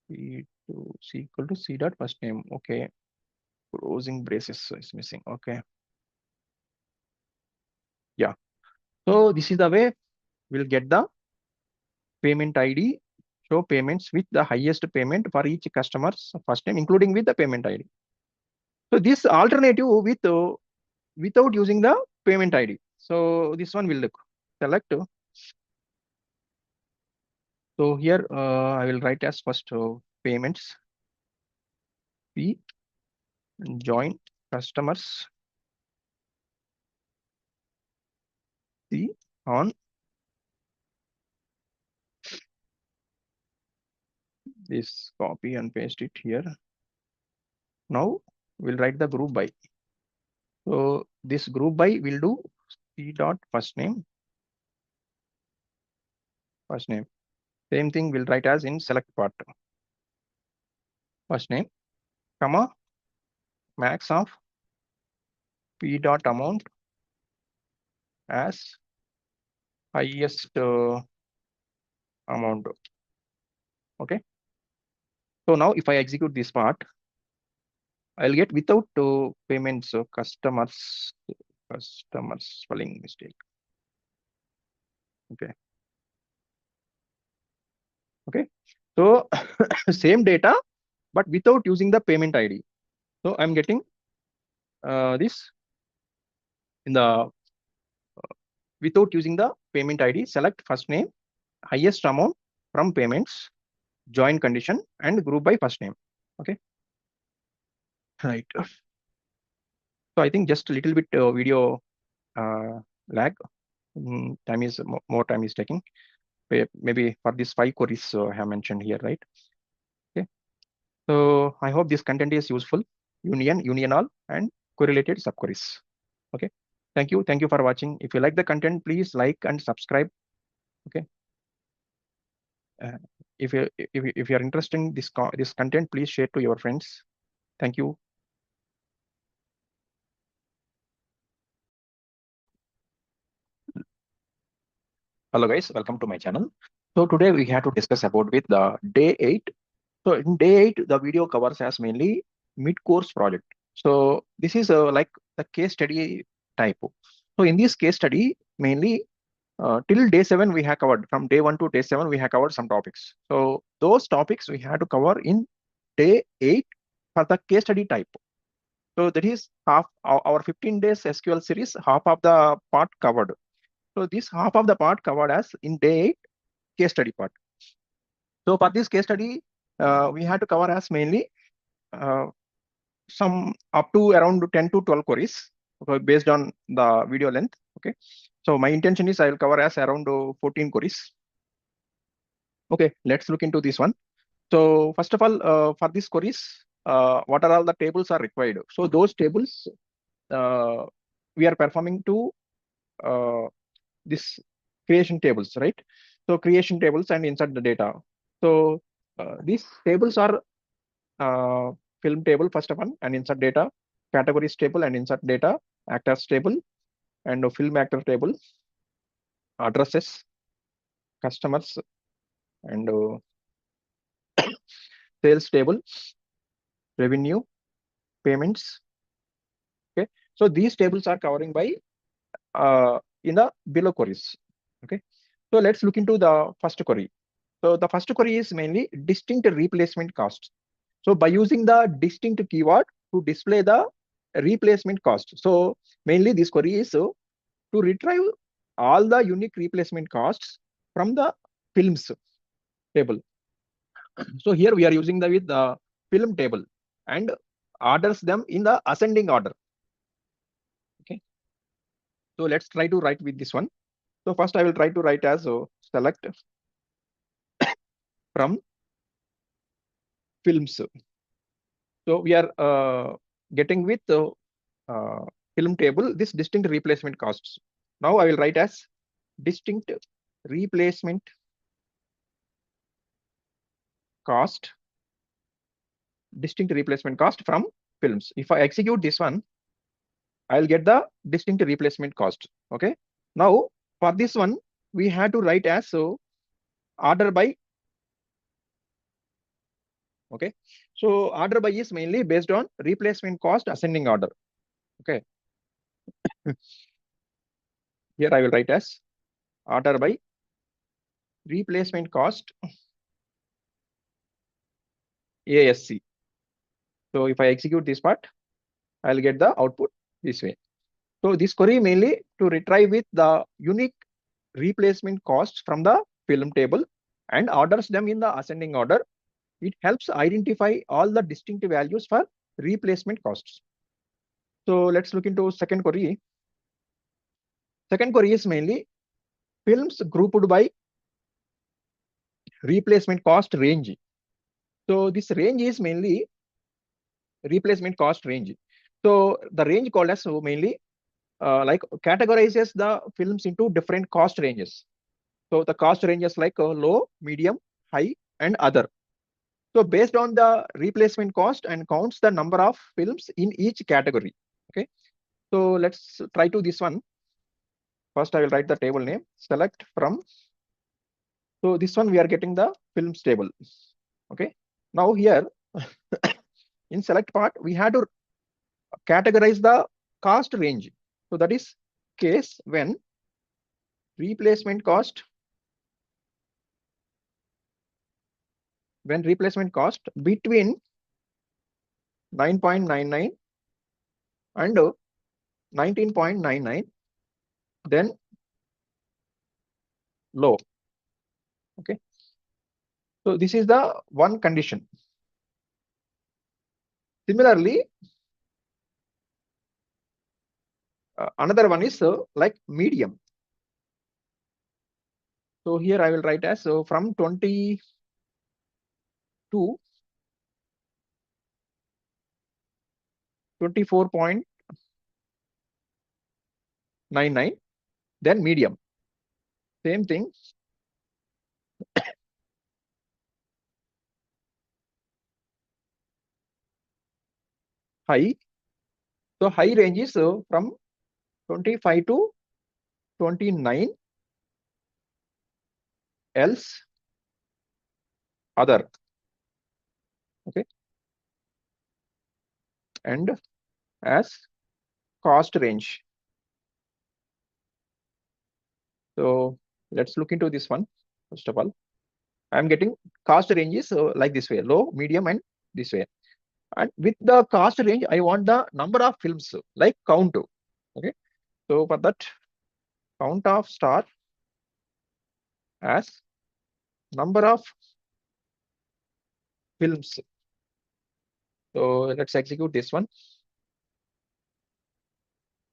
P2 C equal to C dot first name. Okay. Closing braces is missing. Okay. Yeah. So this is the way we'll get the payment ID, show payments with the highest payment for each customer's first name, including with the payment ID. So this alternative with without using the payment ID. So this one will look select. So here I will write as first payments P join customers C on this, copy and paste it here. Now we'll write the group by. So this group by will do C dot first name. Same thing we'll write as in select part. First name, comma, max of P dot amount as highest amount. Okay. So now if I execute this part, I'll get without payments customers spelling mistake. Okay. Okay. So same data, but without using the payment ID. So I'm getting this in the without using the payment ID, select first name, highest amount from payments, join condition, and group by first name. Okay. Right. So I think just a little bit video lag. Time is more time is taking. Maybe for these 5 queries I have mentioned here, right? Okay. So I hope this content is useful. Union all, and correlated subqueries. Okay. Thank you. Thank you for watching. If you like the content, please like and subscribe. Okay. If you are interested in this content, please share to your friends. Thank you. Hello guys, welcome to my channel. So today we have to discuss about with the day 8. So in day 8, the video covers as mainly mid-course project. So this is like the case study type. So in this case study, mainly till day 7 we have covered. From day 1 to day 7 we have covered some topics. So those topics we had to cover in day 8 for the case study type. So that is half our 15 days SQL series, half of the part covered. So this half of the part covered as in day 8 case study part. So for this case study, we had to cover as mainly some up to around 10 to 12 queries, okay, based on the video length. Okay. So my intention is I will cover as around 14 queries. Okay, let's look into this one. So first of all, for these queries, what are all the tables are required? So those tables we are performing to this creation tables, right? So creation tables and insert the data. So these tables are film table first of all, and insert data, categories table and insert data, actors table, and film actor table, addresses, customers, and sales table, revenue, payments. Okay, so these tables are covering by in the below queries. Okay, so let's look into the first query. So the first query is mainly distinct replacement cost. So by using the distinct keyword to display the replacement cost. So mainly this query is to retrieve all the unique replacement costs from the films table. So here we are using the with the film table and orders them in the ascending order. Okay. So let's try to write with this one. So first I will try to write as select from films. So we are getting with film table this distinct replacement costs. Now I will write as distinct replacement cost, distinct replacement cost from films. If I execute this one, I'll get the distinct replacement cost. Okay. Now for this one, we have to write as order by. Okay. So order by is mainly based on replacement cost ascending order. Okay. Here I will write as order by replacement cost ASC. So if I execute this part, I'll get the output this way. So this query mainly to retrieve with the unique replacement costs from the film table and orders them in the ascending order. It helps identify all the distinct values for replacement costs. So let's look into second query. Second query is mainly films grouped by replacement cost range. So this range is mainly replacement cost range. So the range called as mainly like categorizes the films into different cost ranges. So the cost ranges like low, medium, high, and other. So based on the replacement cost and counts the number of films in each category. Okay. So let's try to this one. First, I will write the table name. Select from. So this one we are getting the films table. Okay. Now here in select part we had to categorize the cost range. So that is case when replacement cost between 9.99 and 19.99, then low. Okay. So this is the one condition. Similarly, another one is like medium. So here I will write as from 20 to 24.99, then medium. Same thing. High. So high range is from 25 to 29, else other. Okay. And as cost range. So let's look into this one. First of all, I'm getting cost ranges like this way, low, medium, and this way. And with the cost range, I want the number of films like count. Okay. So for that, count of star as number of films. So let's execute this one.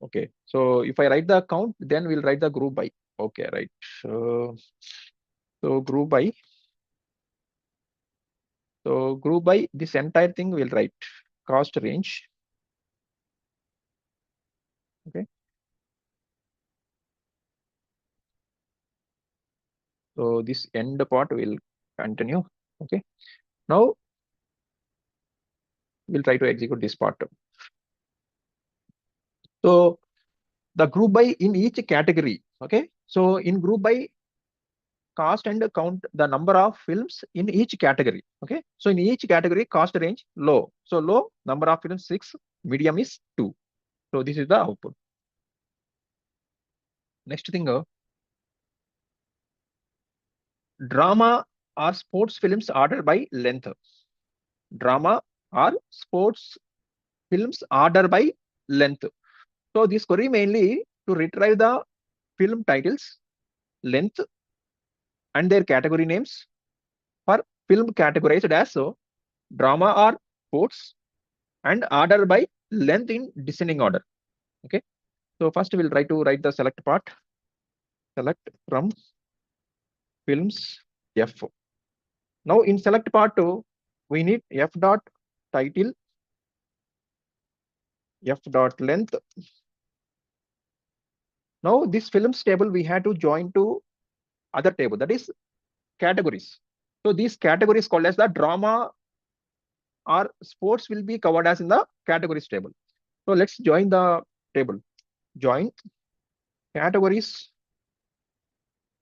Okay. So if I write the count, then we'll write the group by. Okay, right. So group by. So group by this entire thing we'll write cost range. Okay. So this end part will continue. Okay. Now we'll try to execute this part. So the group by in each category. Okay. So in group by cost and count the number of films in each category. Okay, so in each category, cost range low. So low, number of films 6, medium is 2. So this is the output. Next thing, drama or sports films ordered by length. Drama or sports films order by length. So this query mainly to retrieve the film titles, length, and their category names for film categorized as drama or sports and order by length in descending order. Okay, so first we'll try to write the select part. Select from films F. Now in select part 2, we need F dot title, F dot length. Now this films table we have to join to other table, that is categories. So these categories called as the drama or sports will be covered as in the categories table. So let's join the table. Join categories.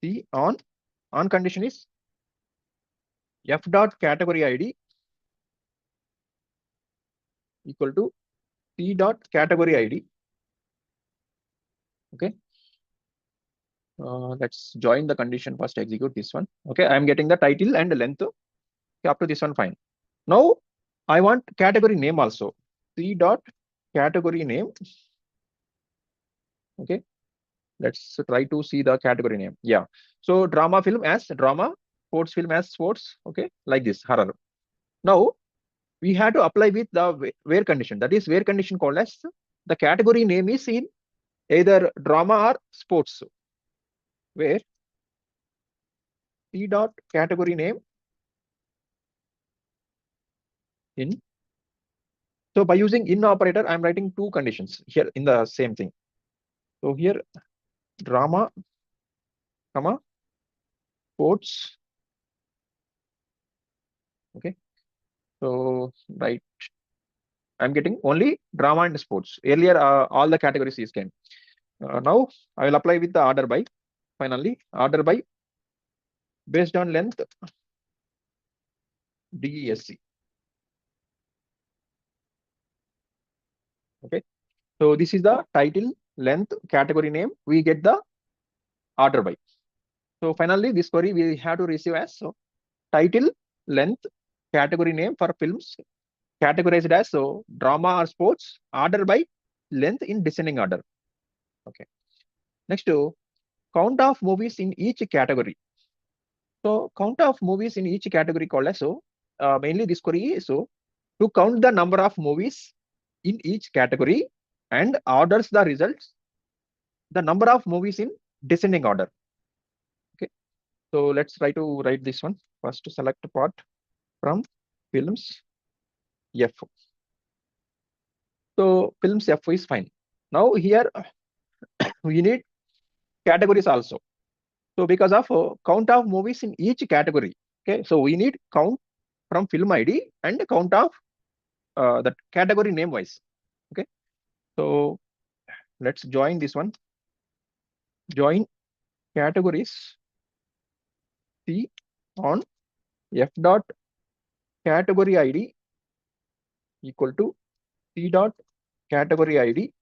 C on condition is F dot category ID equal to C dot category ID. Okay. Let's join the condition first, execute this one. Okay, I'm getting the title and the length. Okay, up to this one, fine. Now I want category name also. C dot category name. Okay, let's try to see the category name. Yeah, so drama film as drama, sports film as sports. Okay, like this, horror. Now we have to apply with the where condition. That is where condition called as the category name is in either drama or sports. Where C dot category name in. So by using in operator, I'm writing two conditions here in the same thing. So here drama, comma, sports. Okay. So right, I'm getting only drama and sports. Earlier, all the categories is came. Now I will apply with the order by. Finally, order by based on length DESC. Okay. So this is the title, length, category name. We get the order by. So finally, this query we have to receive as so title, length, category name for films categorized as so drama or sports, order by length in descending order. Okay. Next to count of movies in each category. So count of movies in each category called as so mainly this query is so to count the number of movies in each category and orders the results the number of movies in descending order. Okay, so let's try to write this one. First select part from films F. So films F is fine. Now here we need categories also. So because of count of movies in each category. Okay, so we need count from film ID and count of the category name wise. Okay, so let's join this one. Join categories C on F dot category ID equal to C dot category ID.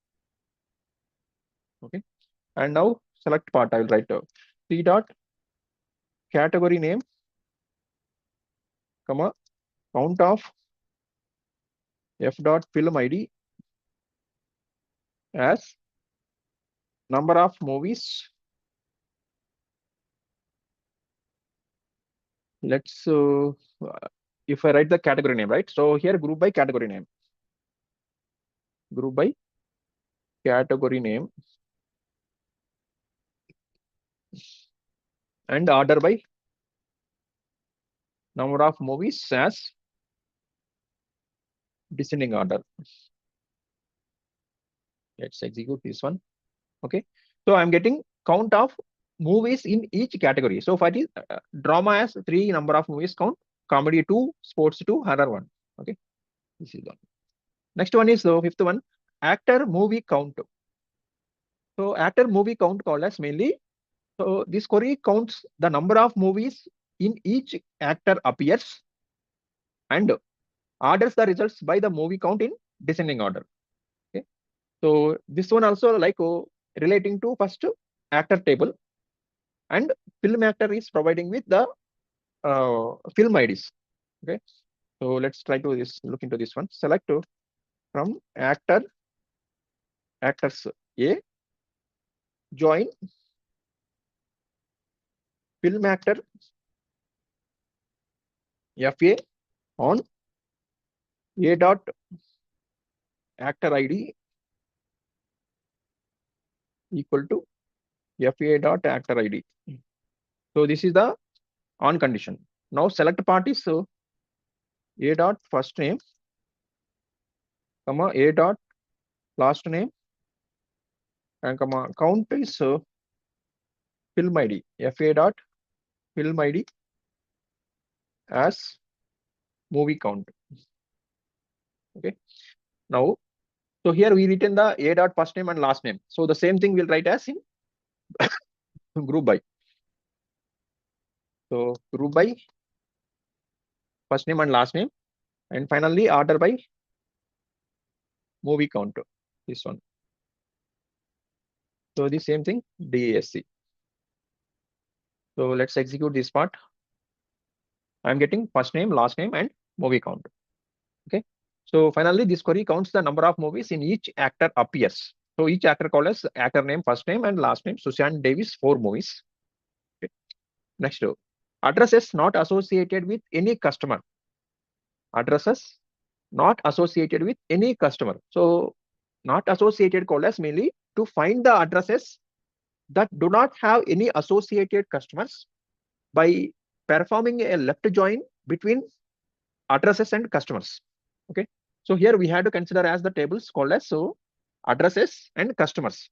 Okay, and now select part. I will write C dot category name, comma count of F dot film ID as number of movies. Let's if I write the category name, right? So here group by category name. Group by category name and order by number of movies as descending order. Let's execute this one. Okay, so I'm getting count of movies in each category. So for it, drama has 3 number of movies count, comedy 2, sports 2, horror 1. Okay, this is one. Next one is the fifth one, actor movie count. So actor movie count called as mainly So this query counts the number of movies in each actor appears and orders the results by the movie count in descending order. Okay. So this one also like relating to first actor table, and film actor is providing with the film IDs. Okay. So let's try to look into this one. Select from actors A, join film actor FA on A dot actor ID equal to FA dot actor ID. So this is the on condition. Now select part is A dot first name, comma A dot last name, and comma count is film ID, FA dot film ID as movie count. Okay. Now, so here we written the A dot first name and last name. So the same thing we'll write as in group by. So group by first name and last name, and finally order by movie count. This one. So the same thing DASC. So let's execute this part. I'm getting first name, last name, and movie count. Okay. So finally, this query counts the number of movies in each actor appears. So each actor called as actor name, first name, and last name. Susan Davis, 4 movies. Okay. Next, addresses not associated with any customer. Addresses not associated with any customer. So not associated called as mainly to find the addresses that do not have any associated customers by performing a left join between addresses and customers. Okay. So here we have to consider as the tables called as so addresses and customers.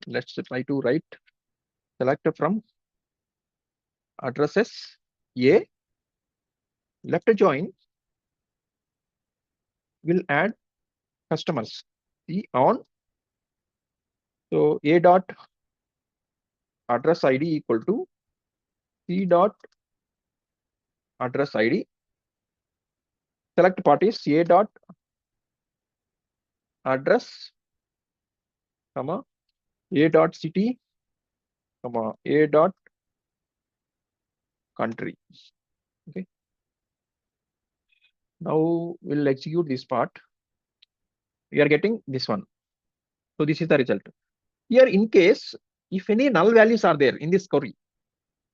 Let's try to write select from addresses A, left join will add customers C on. So A dot address ID equal to C dot address ID. Select part is A dot address, comma A dot city, comma A dot country. Okay. Now we'll execute this part. We are getting this one. So this is the result. Here, in case if any null values are there in this query,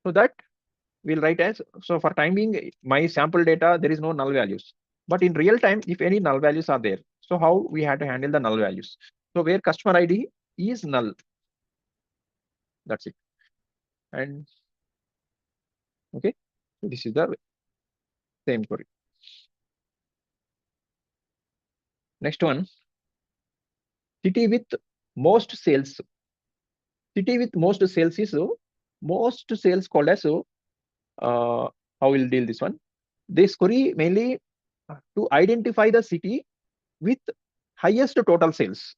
so that we'll write as, so for time being, my sample data, there is no null values. But in real time, if any null values are there, so how we have to handle the null values? So where customer ID is null, that's it. And okay, so this is the same query. Next one, city with most sales. City with most sales is most sales called as how we'll deal this one. This query mainly to identify the city with highest total sales.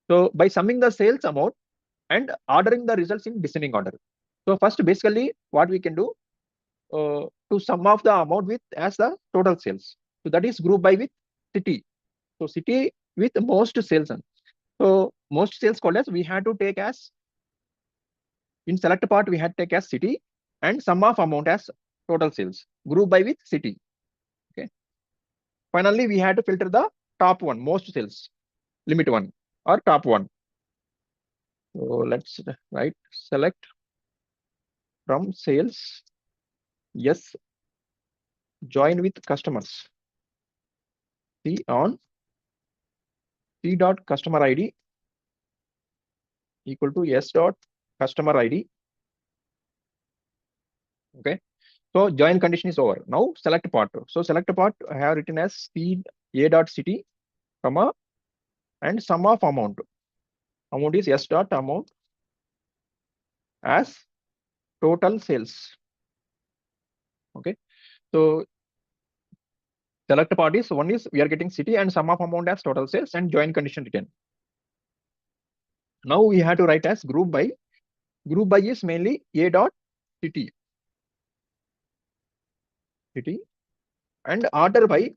So by summing the sales amount and ordering the results in descending order. So first, basically, what we can do to sum of the amount with as the total sales. So that is group by with city. So city with most sales. So most sales called as we had to take as in select part we had to take as city and sum of amount as total sales. Group by with city. Okay. Finally, we had to filter the top one, most sales, limit one or top one. So let's write select from sales, yes, join with customers. C on C dot customer ID equal to S dot customer ID. Okay. So join condition is over. Now select part. So select part I have written as C A dot city, comma, and sum of amount. Amount is S dot amount as total sales. Okay. So select part is one is we are getting city and sum of amount as total sales and join condition written. Now we have to write as group by Group by is mainly A dot city, and order by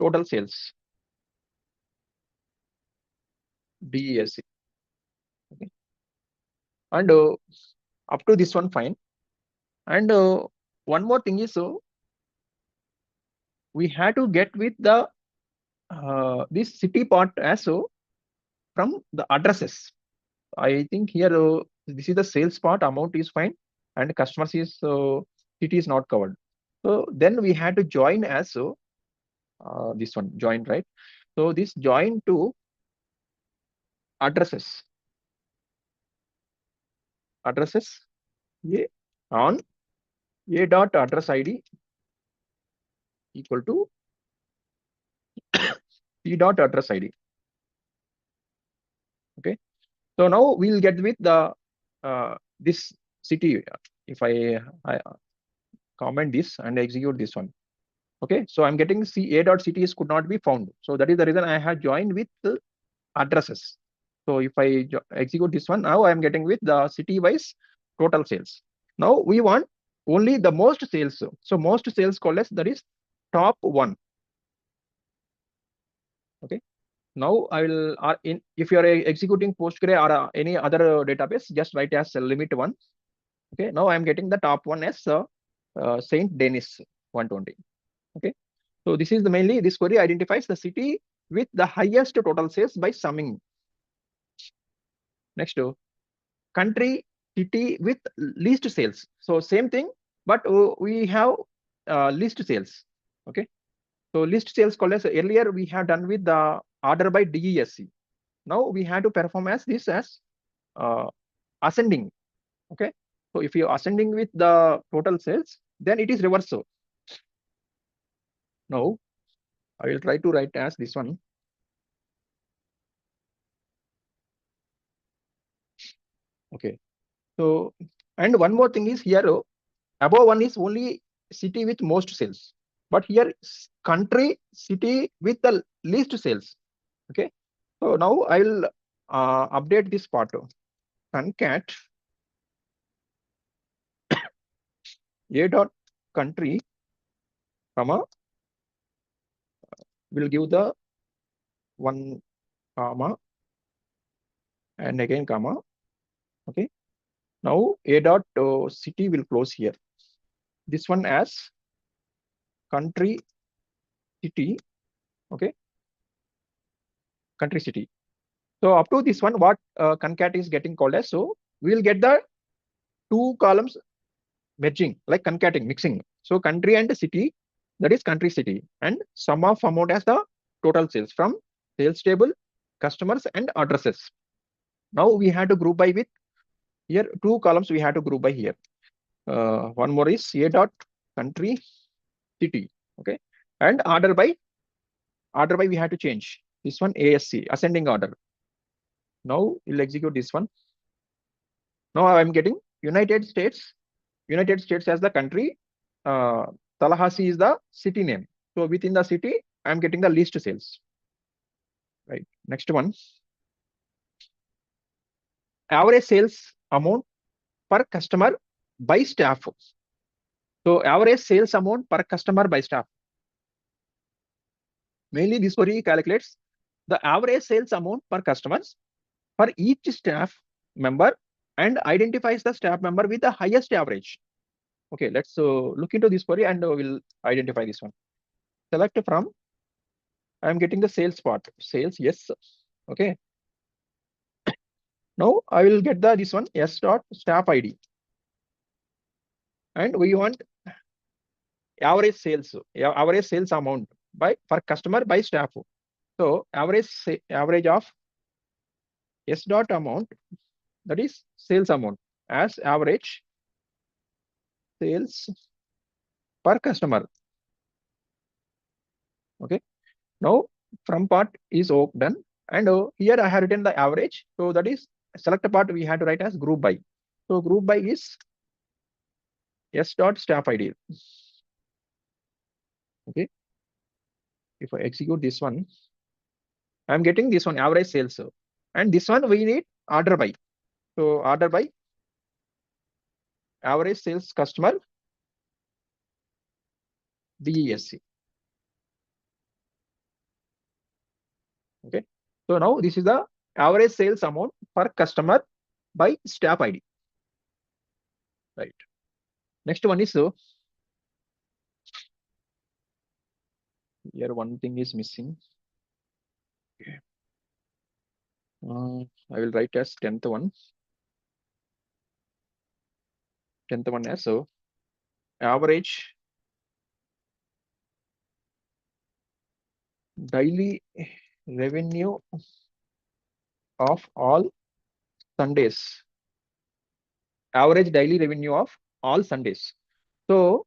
total sales, DESC. Okay. And up to this one, fine. And one more thing is, we had to get with the this city part as from the addresses. I think here this is the sales part, amount is fine, and customers is city is not covered. So then we had to join as this one join, right? So this join to addresses A on A dot address ID equal to C dot address ID. Okay. So now we'll get with the this city. If I comment this and execute this one. Okay, so I'm getting A dot CTEs could not be found. So that is the reason I had joined with the addresses. So if I execute this one, now I'm getting with the city wise total sales. Now we want only the most sales. So most sales COALESCE, that is top one. Okay. Now I will if you are executing Postgre or any other database, just write as limit 1. Okay. Now I'm getting the top one as Saint Denis 120. Okay. So this is mainly this query identifies the city with the highest total sales by summing. Next, country, city with least sales. So same thing, but we have least sales. Okay. So least sales COALESCE earlier we have done with the order by DESC. Now we have to perform as this as ascending. Okay. So if you're ascending with the total sales, then it is reverse. Now I will try to write as this one. Okay. So, and one more thing is here, above one is only city with most sales, but here country, city with the least sales. Okay. So now I will update this part. Concat A dot country, comma, will give the 1 comma and again comma. Okay. Now A dot city will close here. This one as country city. Okay. Country city. So up to this one, what concat is getting called as, so we will get the 2 columns merging, like concating, mixing. So country and city, that is country city, and sum of amount as the total sales from sales table, customers and addresses. Now we had to group by with here 2 columns we had to group by here. One more is A dot country city. Okay, and order by we had to change this one ASC, ascending order. Now we'll execute this one. Now I'm getting United States as the country. Tallahassee is the city name. So within the city, I'm getting the least sales. Right. Next one. Average sales amount per customer by staff. So average sales amount per customer by staff. Mainly this query calculates the average sales amount per customers for each staff member and identifies the staff member with the highest average. Okay, let's look into this query and we'll identify this one. Select from, I'm getting the sales part. Sales, yes. Okay. Now I will get the this one S dot staff ID. And we want average sales amount by for customer by staff. So average of S dot amount, that is sales amount, as average sales per customer. Okay. Now from part is done, and here I have written the average. So that is select part we had to write as group by. So group by is S dot staff ID. Okay. If I execute this one, I'm getting this one average sales, and this one we need order by. So order by average sales customer DESC. Okay. So now this is the average sales amount per customer by staff ID. Right. Next one is here one thing is missing. Okay. I will write as 10th one. 10th one as so average daily revenue of all Sundays. Average daily revenue of all Sundays. So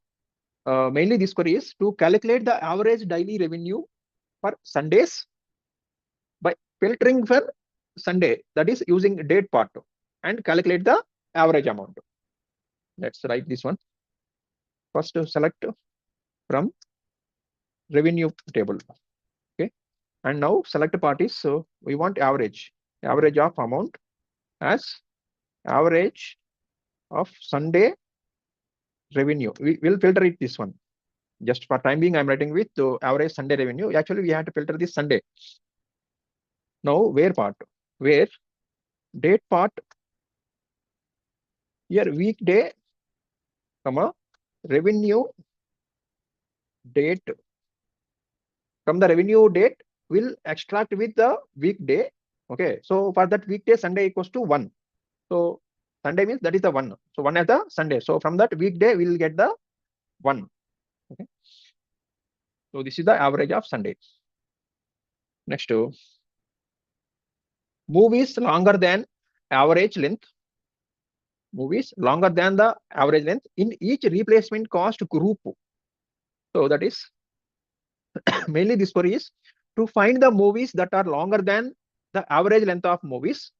mainly this query is to calculate the average daily revenue for Sundays by filtering for Sunday, that is using DATEPART, and calculate the average amount. Let's write this one. First select from revenue table. Okay, and now select part is so we want average of amount as average of Sunday revenue. We will filter it this one. Just for time being, I'm writing with average Sunday revenue. Actually, we have to filter this Sunday. Now, where part? Where date part here weekday, comma revenue date. From the revenue date, will extract with the weekday. Okay, so for that weekday, Sunday equals to 1. So Sunday means that is the 1. So 1 as the Sunday. So from that weekday, we will get the 1. Okay. So this is the average of Sunday. Next, movies longer than average length. Movies longer than the average length in each replacement cost group. So that is mainly this query is to find the movies that are longer than the average length of movies.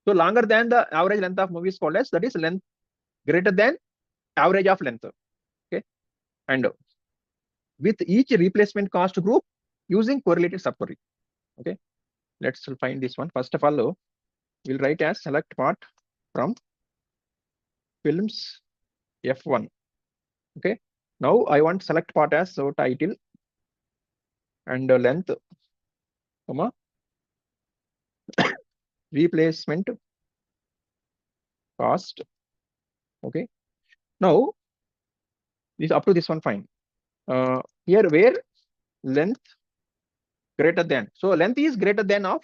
So longer than the average length of movies called as that is length greater than average of length. Okay, and with each replacement cost group using correlated subquery. Okay, let's find this one. First of all, we'll write as select part from films F1. Okay, now I want select part as so title and length, comma replacement cost. Okay, now this up to this one fine. Here where length greater than, so length is greater than of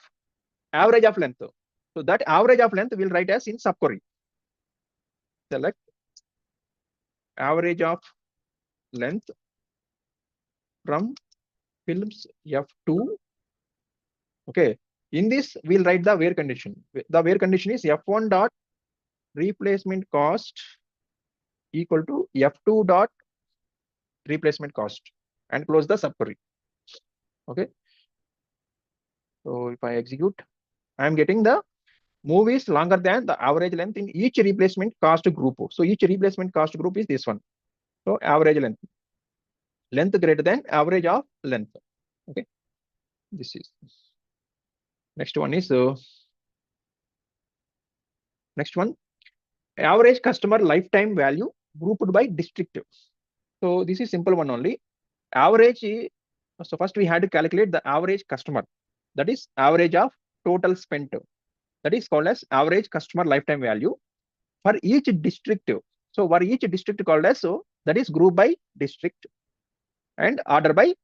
average of length. So that average of length will write as in subquery. Select average of length from films F2. Okay, in this we'll write the where condition. The where condition is F1 dot replacement cost equal to F2 dot replacement cost and close the subquery. Okay, so if I execute, I am getting the movies longer than the average length in each replacement cost group. So each replacement cost group is this one. So average length greater than average of length. Okay, this is next one is next one average customer lifetime value grouped by district. So this is simple one only. Average. So first we had to calculate the average customer. That is average of total spent. That is called as average customer lifetime value for each district. So for each district called as so that is group by district and order by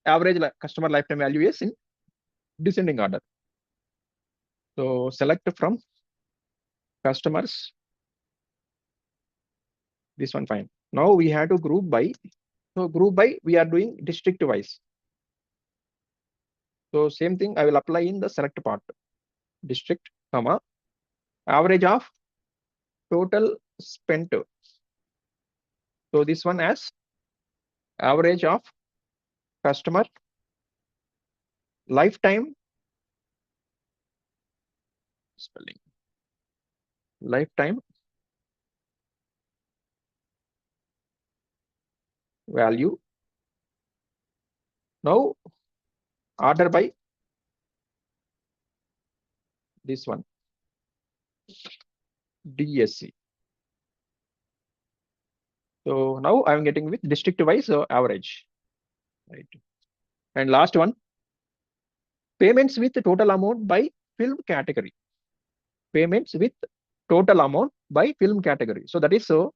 average customer lifetime value is in descending order. So select from customers. This one fine. Now we have to group by. So group by we are doing district wise. So same thing I will apply in the select part. District, comma average of total spent. So this one as average of customer lifetime spelling lifetime value. Now order by this one. DSC. So now I'm getting with district wise average, right? And last one, payments with total amount by film category. Payments with total amount by film category. So that is so.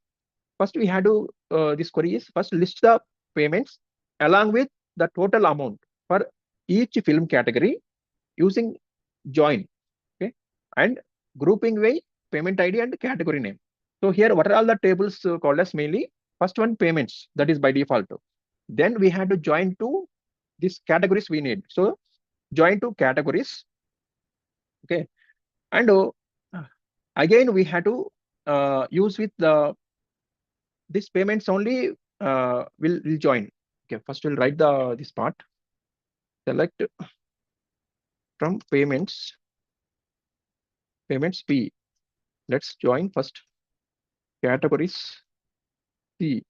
First we had to this query is first list the payments along with the total amount for each film category using join, okay, and grouping by payment ID and category name. So here, what are all the tables called as mainly? First one, payments, that is by default. Then we had to join to these categories we need. So join to categories, okay, and again we had to use with the this payments only will join. Okay, first we'll write the this part. Select from payments P. Let's join first categories C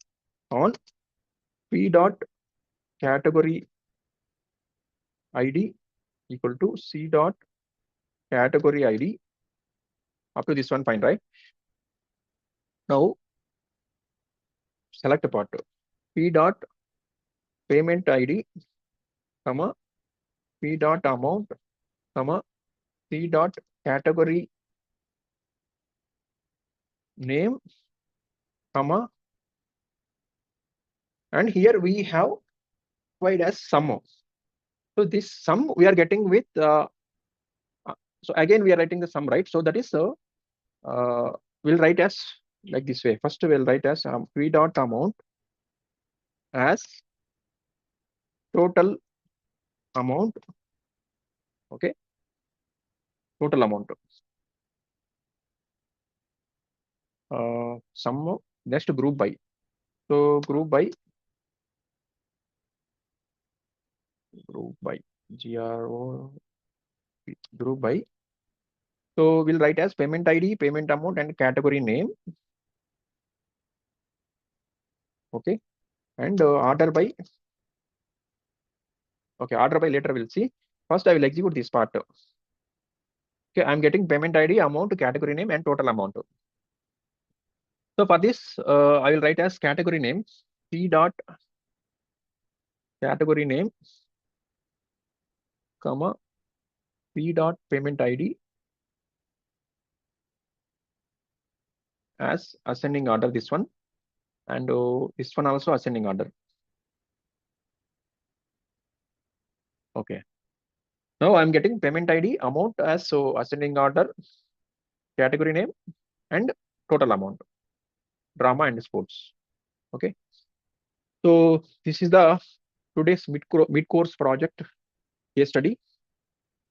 on P dot category ID equal to C dot category ID. Up to this one, fine, right? Now select a part P dot payment ID, comma P dot amount, comma C dot category name, comma, and here we have provided as sum. So this sum we are getting with so again we are writing the sum, right? So that is we'll write as like this way. First we'll write as P dot amount as total amount, okay, total amount. Sum next group by. So group by GRO group by. So we'll write as payment ID, payment amount, and category name. Okay, and order by. Okay, order by later we'll see. First I will execute this part. Okay, I'm getting payment ID, amount, category name, and total amount. So for this, I will write as category name C dot category name, comma P dot payment ID as ascending order, this one, and this one also ascending order. Okay. Now I'm getting payment ID, amount as so ascending order, category name, and total amount, drama and sports. Okay. So this is the today's mid-course project case study.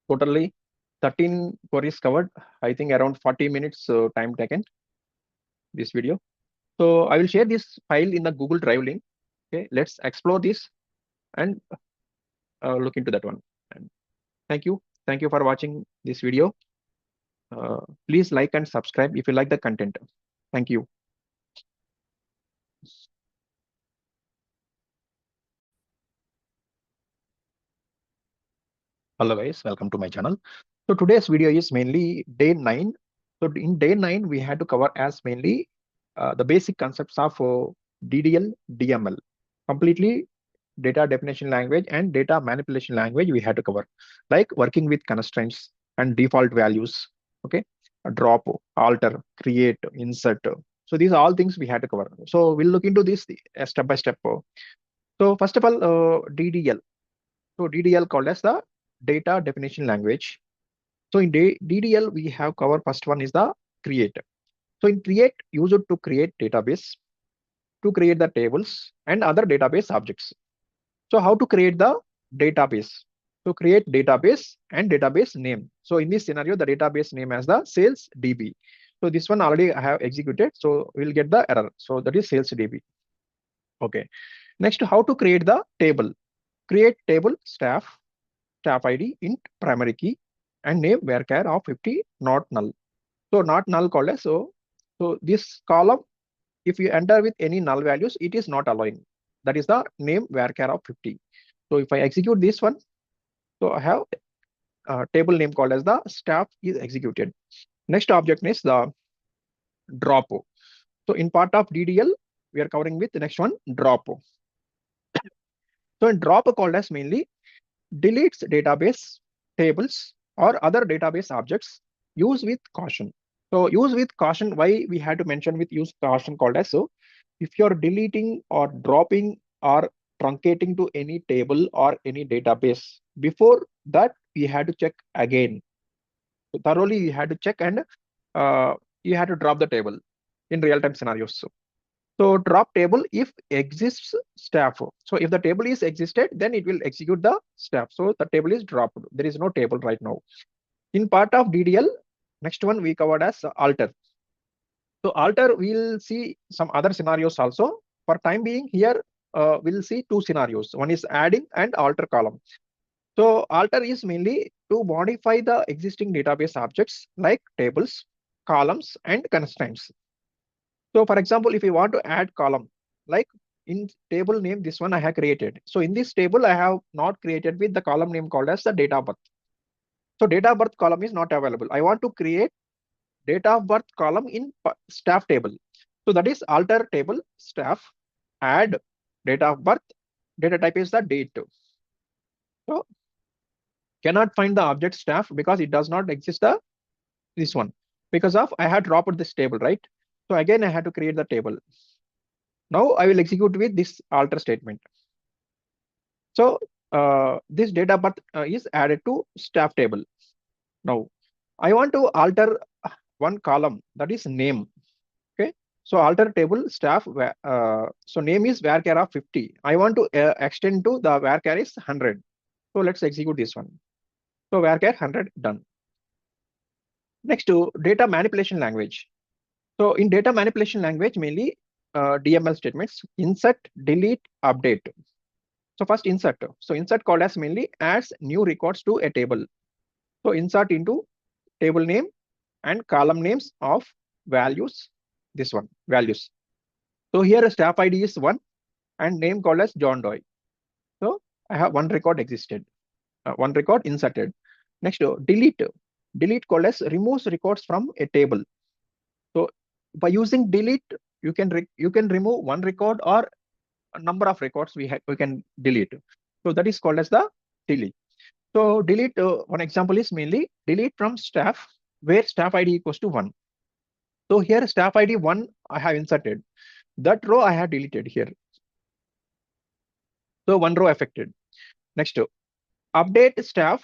Totally 13 queries covered. I think around 40 minutes time taken this video. So I will share this file in the Google Drive link. Okay, let's explore this and look into that one. And thank you for watching this video. Please like and subscribe if you like the content. Thank you. Hello guys, welcome to my channel. So today's video is mainly day 9. So in day 9 we had to cover as mainly the basic concepts of DDL, DML, completely data definition language and data manipulation language we had to cover, like working with constraints and default values. Okay, drop, alter, create, insert. So these are all things we had to cover. So we'll look into this step by step. So first of all, DDL. So DDL called as the data definition language. So in DDL we have covered first one is the create. So in create, use it to create database, to create the tables and other database objects. So how to create the database? To create database and database name. So in this scenario, the database name as the sales DB. So this one already I have executed. So we'll get the error. So that is sales DB. Okay. Next, how to create the table? Create table staff ID int primary key and name varchar of 50 not null. So not null called as so this column, if you enter with any null values, it is not allowing. That is the name varchar of 50. So if I execute this one, so I have a table name called as the staff is executed. Next object is the drop. So in part of DDL, we are covering with the next one, drop. So in drop called as mainly deletes database tables or other database objects. Use with caution. So use with caution, why we had to mention with use caution called as, so if you're deleting or dropping or truncating to any table or any database, before that we had to check again. So thoroughly you had to check, and you had to drop the table in real-time scenarios. So drop table if exists staff. So if the table is existed, then it will execute the staff. So the table is dropped. There is no table right now. In part of DDL, next one we covered as alter. So alter, we'll see some other scenarios also. For time being here, we'll see two scenarios. One is adding and alter column. So alter is mainly to modify the existing database objects like tables, columns, and constraints. So for example, if you want to add column, like in table name, this one I have created. So in this table, I have not created with the column name called as the date of birth. So date of birth column is not available. I want to create date of birth column in staff table. So that is alter table staff, add date of birth, data type is the date. So cannot find the object staff because it does not exist this one, because of I had dropped this table, right? So again, I had to create the table. Now I will execute with this alter statement. So this data birth is added to staff table. Now I want to alter one column, that is name. Okay, so alter table staff. So name is varchar of 50. I want to extend to the varchar is 100. So let's execute this one. So varchar 100 done. Next to data manipulation language. So in data manipulation language, mainly DML statements, insert, delete, update. So first insert. So insert called as mainly adds new records to a table. So insert into table name and column names of values. This one, values. So here staff ID is 1 and name called as John Doe. So I have one record existed, one record inserted. Next, delete. Delete called as removes records from a table. So by using delete, you can remove one record or a number of records we can delete. So that is called as the delete. So delete, one example is mainly delete from staff where staff ID equals to 1. So here staff ID 1 I have inserted. That row I have deleted here. So one row affected. Next, update staff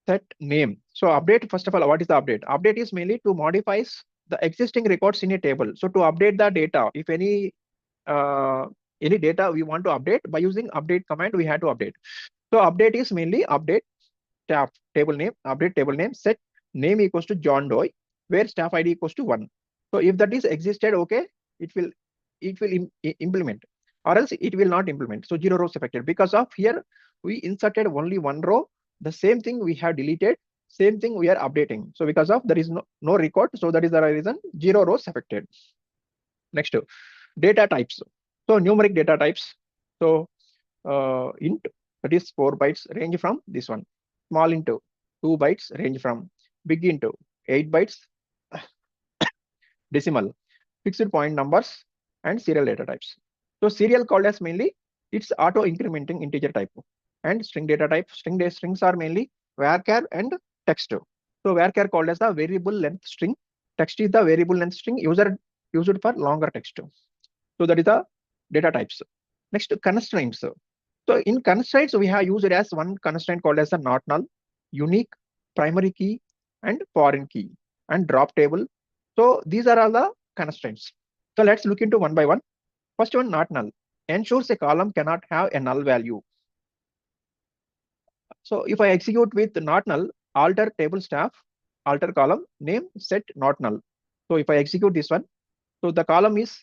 set name. So update, first of all, what is the update? Update is mainly to modify the existing records in a table. So to update the data, if any data we want to update, by using update command, we have to update. So update is mainly update staff table name, update table name, set name equals to John Doe, where staff ID equals to 1. So if that is existed, okay, it will implement, or else it will not implement. So 0 rows affected, because of here we inserted only one row. The same thing we have deleted, same thing we are updating. So because of there is no record, so that is the reason 0 rows affected. Next, data types. So numeric data types. So int, that is 4 bytes, range from this one. Small int 2 bytes, range from big int 8 bytes. Decimal, fixed point numbers, and serial data types. So serial called as mainly it's auto incrementing integer type, and string data type. Strings are mainly varchar and text. So varchar called as the variable length string. Text is the variable length string used for longer text. So that is the data types. Next, constraints. So in constraints, we have used it as one constraint called as the not null, unique, primary key, and foreign key, and drop table. So these are all the constraints. So let's look into one by one. First one, not null, ensures a column cannot have a null value. So if I execute with not null, alter table staff, alter column, name, set not null. So if I execute this one, so the column is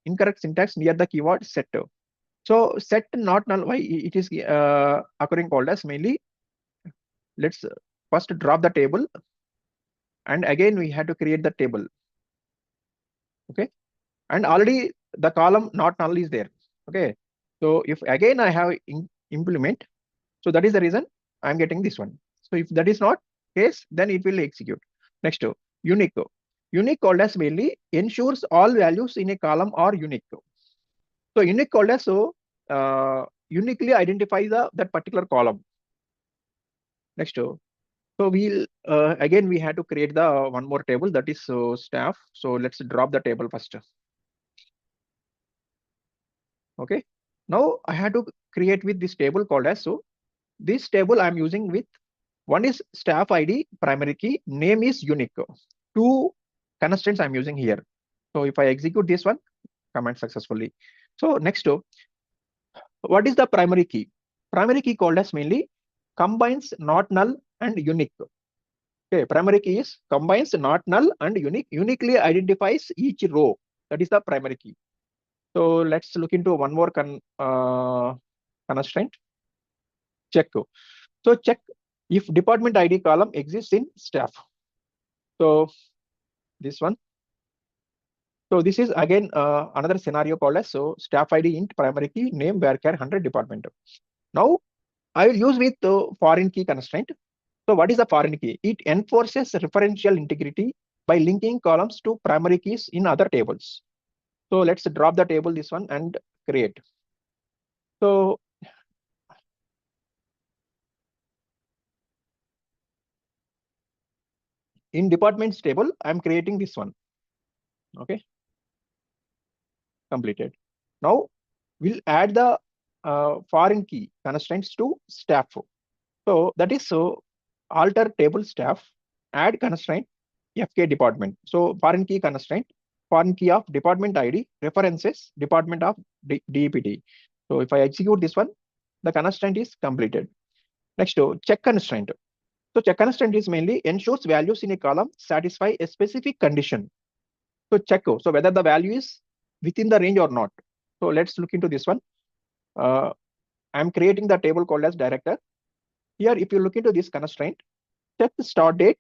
incorrect syntax near the keyword set. So set not null, why it is occurring called as mainly, let's first drop the table, and again we had to create the table. Okay, and already the column not null is there. Okay, so if again I have implement, so that is the reason I'm getting this one. So if that is not case, then it will execute. Next, unique. Unique COALESCE mainly ensures all values in a column are unique. So unique COALESCE uniquely identifies that particular column. Next, so we'll again we had to create the one more table, that is staff. So let's drop the table first. Okay. Now I had to create with this table called as, so this table I'm using with one is staff ID primary key, name is unique. Two constraints I'm using here. So if I execute this one, command successfully. So next, what is the primary key? Primary key called as mainly combines not null and unique. Okay, primary key is combines not null and unique, uniquely identifies each row. That is the primary key. So let's look into one more constraint. Check. So check if department ID column exists in staff. So this one. So this is again another scenario called as, so staff ID int primary key name varchar 100 department. Now I will use with foreign key constraint. So what is the foreign key? It enforces referential integrity by linking columns to primary keys in other tables. So let's drop the table this one and create. So in departments table, I'm creating this one. Okay, completed. Now we'll add the foreign key constraints to staff. So that is, so alter table staff, add constraint FK department. So foreign key constraint, foreign key of department ID references department of DEPT. So if I execute this one, the constraint is completed. Next, check constraint. So check constraint is mainly ensures values in a column satisfy a specific condition. So check, so whether the value is within the range or not. So let's look into this one. I'm creating the table called as director. Here, if you look into this constraint, check start date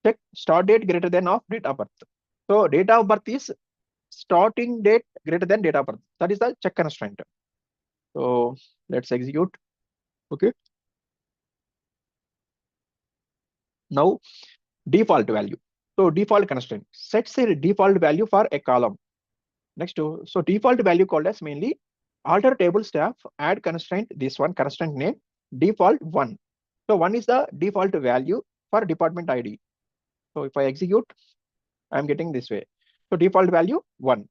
greater than of date of birth. So date of birth is starting date greater than date of birth. That is the check constraint. So let's execute. Okay. Now default value. So default constraint sets a default value for a column. Next, so default value called as mainly alter table staff, add constraint, this one constraint name default 1. So 1 is the default value for department ID. So if I execute, I'm getting this way. So default value 1.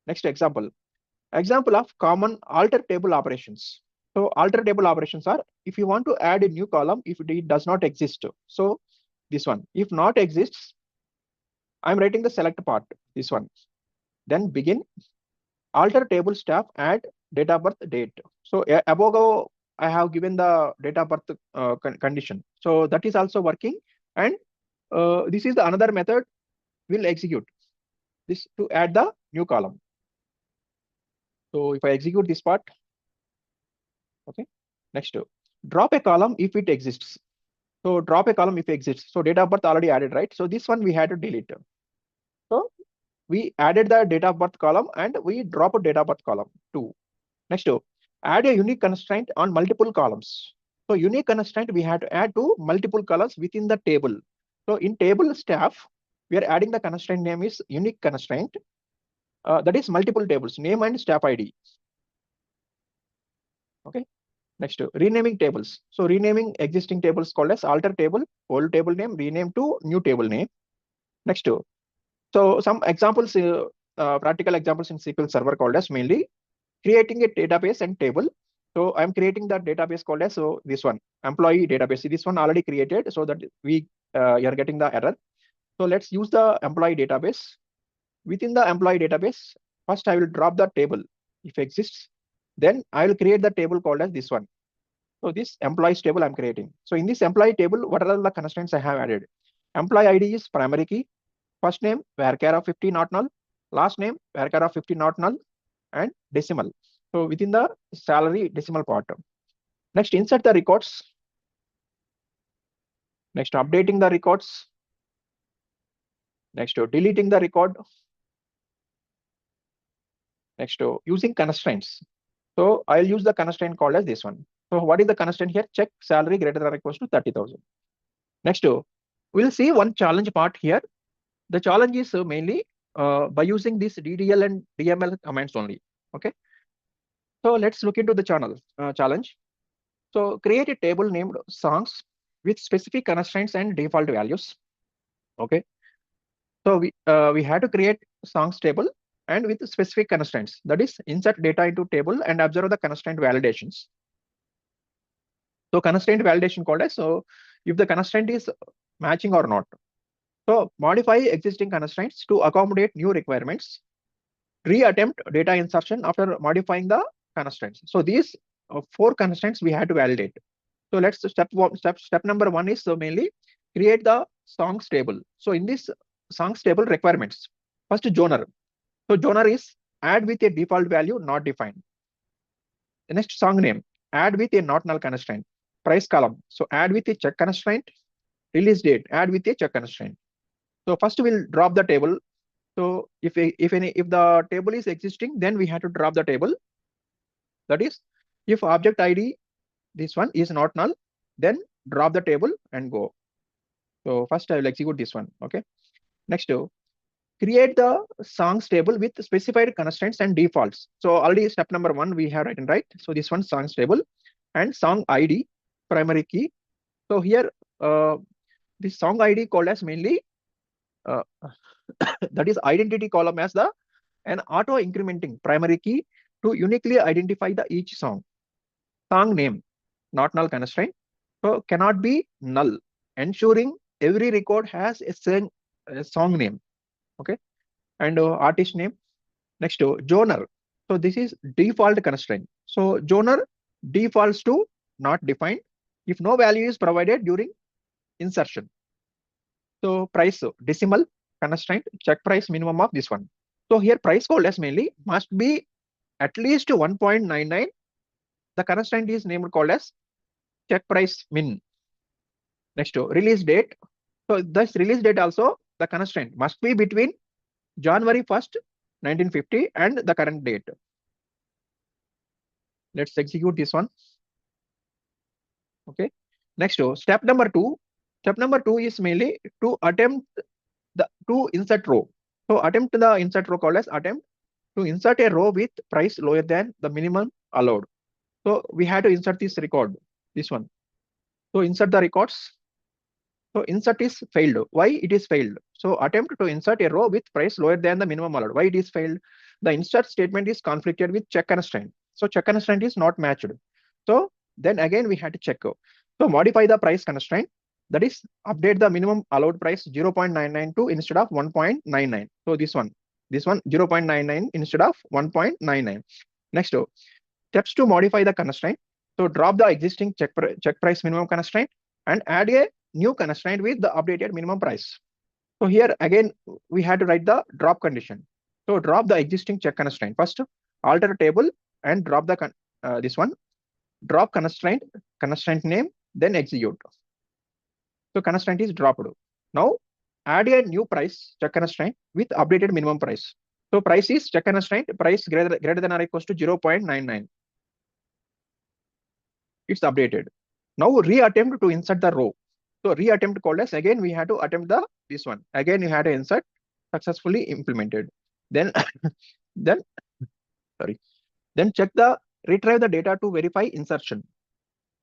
Next example of common alter table operations. So alter table operations are if you want to add a new column if it does not exist. So this one, if not exists, I'm writing the select part, this one. Then begin alter table staff, add date of birth date. So above I have given the date of birth condition. So that is also working. And this is the another method will execute this to add the new column. So if I execute this part, okay. Next, drop a column if it exists. So drop a column if it exists. So date of birth already added, right? So this one we had to delete. So we added the date of birth column and we drop a date of birth column 2. Next, add a unique constraint on multiple columns. So unique constraint we had to add to multiple columns within the table. So in table staff, we are adding the constraint name is unique constraint. That is multiple tables, name and staff ID. Okay. Next, renaming tables. So renaming existing tables called as alter table, old table name, rename to new table name. Next, so some examples, practical examples in SQL Server called as mainly creating a database and table. So I'm creating that database called as, so this one, employee database. This one already created so that we are getting the error. So let's use the employee database. Within the employee database, first I will drop the table if exists. Then I will create the table called as this one. So this employees table I'm creating. So in this employee table, what are the constraints I have added? Employee ID is primary key. First name varchar of 50 not null. Last name varchar of 50 not null, and decimal. So within the salary decimal part. Next, insert the records. Next, updating the records. Next, deleting the record. Next, using constraints. So I'll use the constraint called as this one. So what is the constraint here? Check salary greater than or equals to 30,000. Next, we'll see one challenge part here. The challenge is mainly by using this DDL and DML commands only. Okay. So let's look into the challenge. So create a table named songs with specific constraints and default values. Okay. So we had to create songs table and with specific constraints. That is, insert data into table and observe the constraint validations. So constraint validation called as, so if the constraint is matching or not. So modify existing constraints to accommodate new requirements. Re-attempt data insertion after modifying the constraints. So these 4 constraints we had to validate. So let's step number 1 is mainly create the songs table. So in this songs table requirements, first genre. So genre is add with a default value not defined. The next song name, add with a not null constraint. Price column, so add with a check constraint. Release date, add with a check constraint. So first we'll drop the table. So if the table is existing, then we have to drop the table. That is, if object ID this one is not null, then drop the table and go. So first I will execute this one. Okay. Next, create the songs table with specified constraints and defaults. So already step number 1 we have written, right? So this one songs table and song ID primary key. So here this song ID called as mainly that is identity column as an auto incrementing primary key to uniquely identify the each song. Song name not null constraint, so cannot be null, ensuring every record has a song name. Okay. And artist name. Next, genre. So this is default constraint. So genre defaults to not defined if no value is provided during insertion. So price decimal constraint, check price minimum of this one. So here price called as mainly must be at least 1.99. The constraint is named called as check price min. Next, release date. So this release date also, the constraint must be between January 1st, 1950 and the current date. Let's execute this one. Okay. Next, step number 2. Step number 2 is mainly to attempt to insert row. So attempt the insert row called as attempt to insert a row with price lower than the minimum allowed. So we had to insert this record, this one. So insert the records. So insert is failed. Why it is failed? So attempt to insert a row with price lower than the minimum allowed. Why it is failed? The insert statement is conflicted with check constraint. So check constraint is not matched. So then again we had to check. So modify the price constraint. That is update the minimum allowed price 0.992 instead of 1.99. So this one 0.99 instead of 1.99. Next, steps to modify the constraint. So drop the existing check price minimum constraint and add a new constraint with the updated minimum price. So here again we had to write the drop condition. So drop the existing check constraint. First alter table and drop the this one. Drop constraint name, then execute. So constraint is dropped. Now add a new price check constraint with updated minimum price. So price is check constraint, price greater than or equals to 0.99. It's updated. Now reattempt to insert the row. So reattempt called as, again we had to attempt this one. Again you had to insert, successfully implemented. Then then check retrieve the data to verify insertion.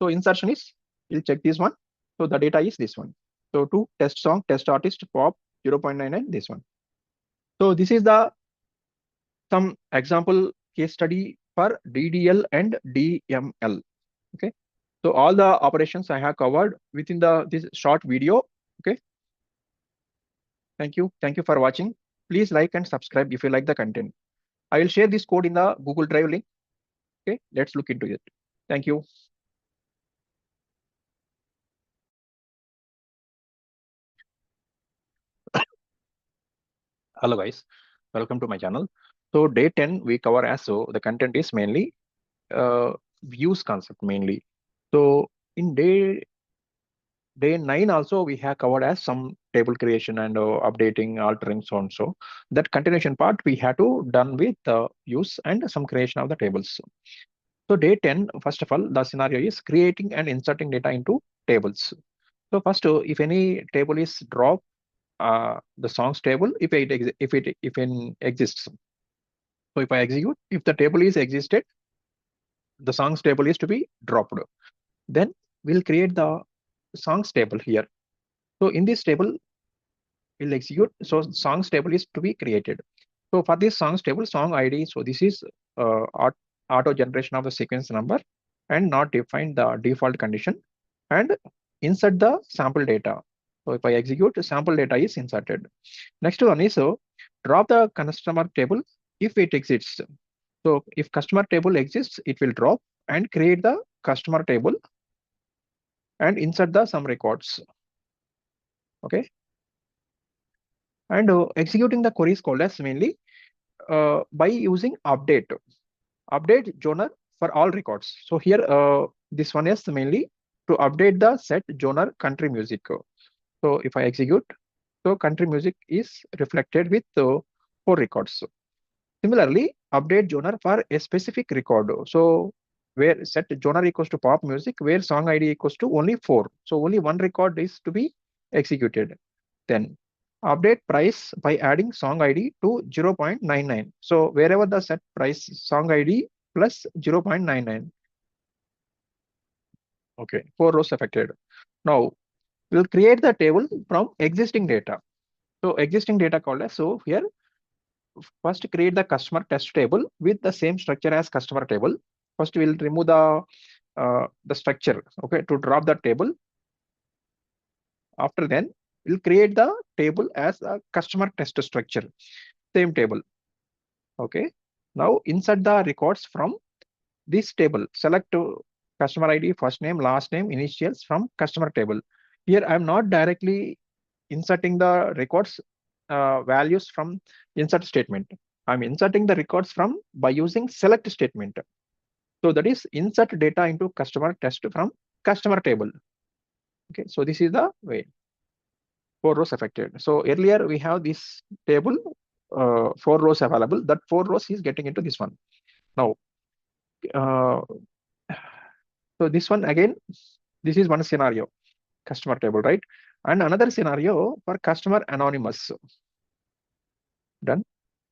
So insertion is, we'll check this one. So the data is this one. So to test song, test artist, pop 0.99, this one. So this is some example case study for DDL and DML. Okay. So all the operations I have covered within this short video. Okay. Thank you. Thank you for watching. Please like and subscribe if you like the content. I will share this code in the Google Drive link. Okay. Let's look into it. Thank you. Hello guys, welcome to my channel. So day 10 we cover as, so the content is mainly views concept mainly. So in day 9 also we have covered as some table creation and updating, altering, so on. So that continuation part we have to done with views and some creation of the tables. So day 10, first of all, the scenario is creating and inserting data into tables. So first, if any table is dropped, the songs table if it exists. So if I execute, if the table is existed, the songs table is to be dropped. Then we'll create the songs table here. So in this table, we'll execute. So songs table is to be created. So for this songs table, song ID. So this is auto generation of the sequence number and not define the default condition, and insert the sample data. So if I execute, sample data is inserted. Next one is drop the customer table if it exists. So if customer table exists, it will drop and create the customer table and insert the some records. Okay. And executing the queries called as mainly by using update genre for all records. So here this one is mainly to update the set genre country music. So if I execute, so country music is reflected with 4 records. Similarly, update genre for a specific record. So where set genre equals to pop music, where song ID equals to only 4. So only one record is to be executed. Then update price by adding song ID to 0.99. So wherever the set price song ID plus 0.99. Okay, 4 rows affected. Now we'll create the table from existing data. So existing data called as, so here first create the customer test table with the same structure as customer table. First we'll remove the structure, okay, to drop the table. After then we'll create the table as a customer test structure, same table. Okay, now insert the records from this table. Select customer ID, first name, last name, initials from customer table. Here I'm not directly inserting the records values from insert statement. I'm inserting the records from by using select statement. So that is insert data into customer test from customer table. Okay, so this is the way. 4 rows affected. So earlier we have this table, 4 rows available. That 4 rows is getting into this one. Now, so this one again, this is one scenario, customer table, right? And another scenario for customer anonymous. Done.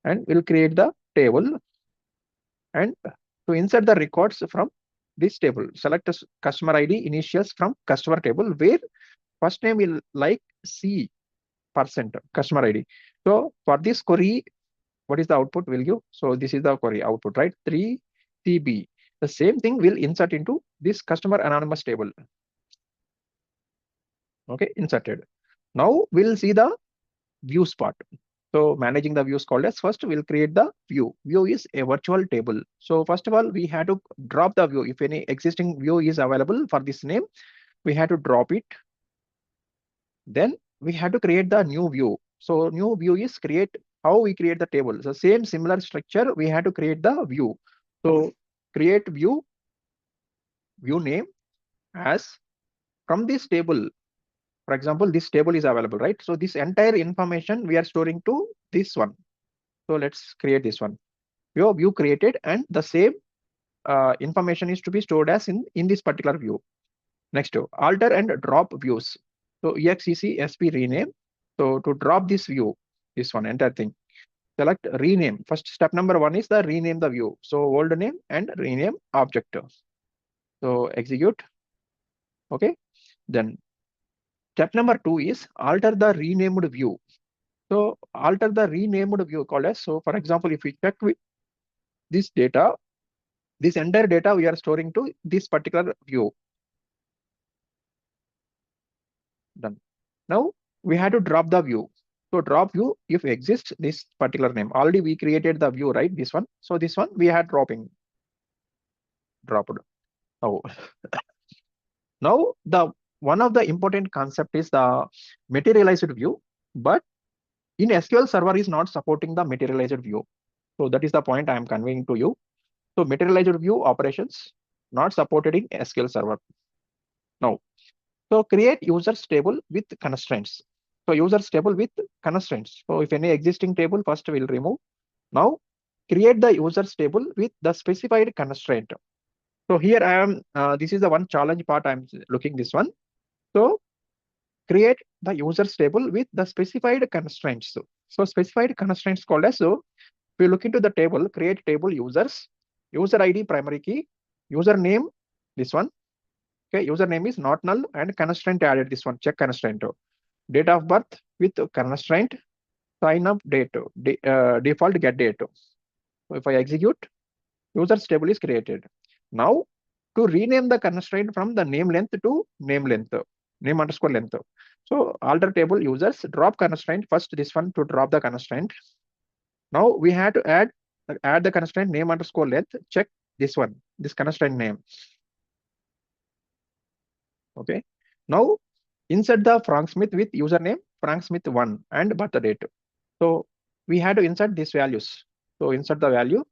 And we'll create the table, and to insert the records from this table, select a customer ID initials from customer table, where first name will like C % customer ID. So for this query, what is the output will give? So this is the query output, right? 3 CB. The same thing will insert into this customer anonymous table. Okay, inserted. Now we'll see the views part. So managing the views called as, first we'll create the view. View is a virtual table. So first of all, we had to drop the view. If any existing view is available for this name, we had to drop it. Then we had to create the new view. So new view is create, how we create the table. So same similar structure, we had to create the view. So create view name as from this table. For example, this table is available, right? So this entire information we are storing to this one. So let's create this one. Your view created, and the same information is to be stored as in this particular view. Next, alter and drop views. So exec sp rename. So to drop this view, this one entire thing, select rename. First step number 1 is the rename the view. So old name and rename object. So execute. Okay. Then step number 2 is alter the renamed view. So alter the renamed view called as, so for example, if we check with this data, this entire data we are storing to this particular view. Done. Now we had to drop the view. So drop view if exists this particular name. Already we created the view, right? This one. So this one we had dropped. Oh. Now the one of the important concept is the materialized view, but in SQL Server is not supporting the materialized view. So that is the point I am conveying to you. So materialized view operations not supported in SQL Server. Now, so create users table with constraints. So users table with constraints. So if any existing table, first we'll remove. Now create the users table with the specified constraint. So here I am, this is the one challenge part I'm looking this one. So create the users table with the specified constraints. So specified constraints called as, so if you look into the table, create table users, user ID primary key, username, this one. Okay, username is not null and constraint added, this one, check constraint. Date of birth with constraint, sign up date, default get date. So if I execute, users table is created. Now to rename the constraint from the name length to name length, name underscore length. So alter table users, drop constraint, first this one to drop the constraint. Now we had to add the constraint name underscore length, check this one, this constraint name. Okay. Now insert the Frank Smith with username Frank Smith 1 and birth date. So we had to insert these values. So insert the value,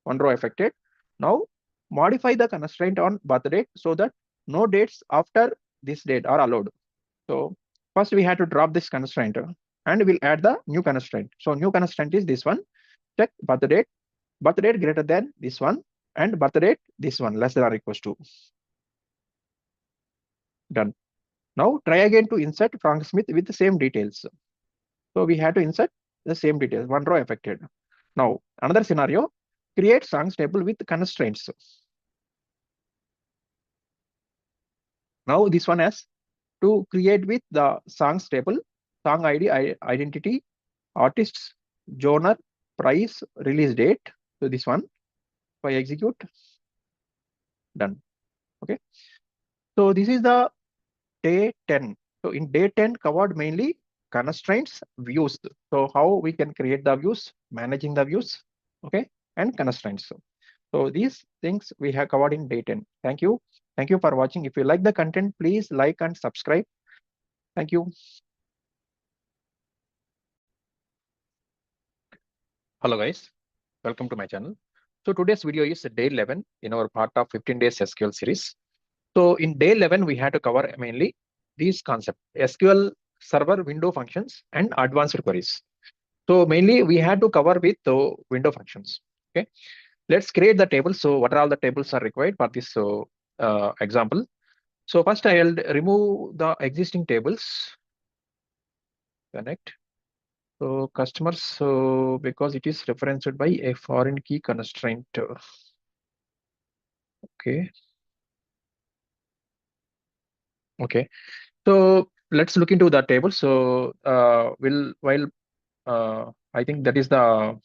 one row affected. Now modify the constraint on birth date so that no dates after this date are allowed. So first we had to drop this constraint and we'll add the new constraint. So new constraint is this one, check birth date greater than this one and birth date this one less than or equals to. Done. Now try again to insert Frank Smith with the same details. So we had to insert the same details, one row affected. Now another scenario, create songs table with constraints. Now this one has to create with the songs table, song ID, identity, artists, genre, price, release date. So this one, if I execute, done. Okay. So this is the day 10. So in day 10 covered mainly constraints, views. So how we can create the views, managing the views, okay, and constraints. So these things we have covered in day 10. Thank you. Thank you for watching. If you like the content, please like and subscribe. Thank you. Hello guys, welcome to my channel. So today's video is day 11 in our part of 15 days SQL series. So in day 11, we had to cover mainly these concepts, SQL server window functions and advanced queries. So mainly we had to cover with the window functions. Okay, let's create the table. So what are all the tables are required for this example? So first I'll remove the existing tables. Connect. So customers, so because it is referenced by a foreign key constraint. Okay. Okay. So let's look into the table. So I think that is the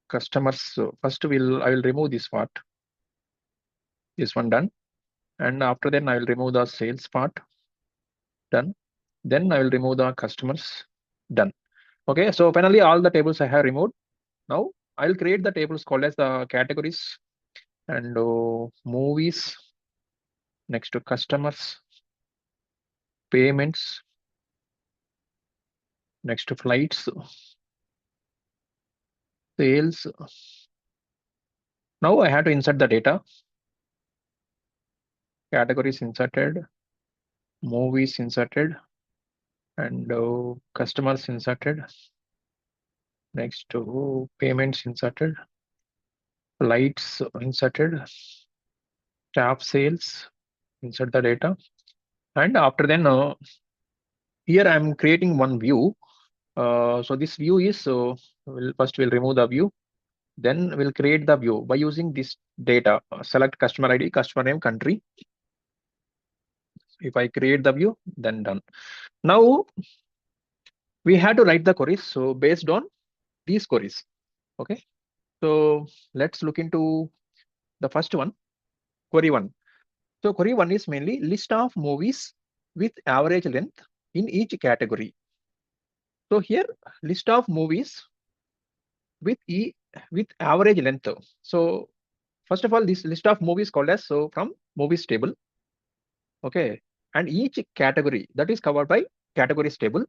customers. So first I will remove this part. This one done. And after then I will remove the sales part. Done. Then I will remove the customers. Done. Okay. So finally all the tables I have removed. Now I will create the tables called as the categories and movies. Next to customers, payments. Next to flights, sales. Now I have to insert the data. Categories inserted, movies inserted, and customers inserted. Next to payments inserted, flights inserted, staff sales, insert the data. And after then, here I'm creating one view. So this view is, so first we'll remove the view. Then we'll create the view by using this data. Select customer ID, customer name, country. If I create the view, then done. Now we had to write the queries. So based on these queries. Okay. So let's look into the first one, query 1. So query 1 is mainly list of movies with average length in each category. So here list of movies with average length. So first of all, this list of movies called as, so from movies table. Okay. And each category that is covered by categories table.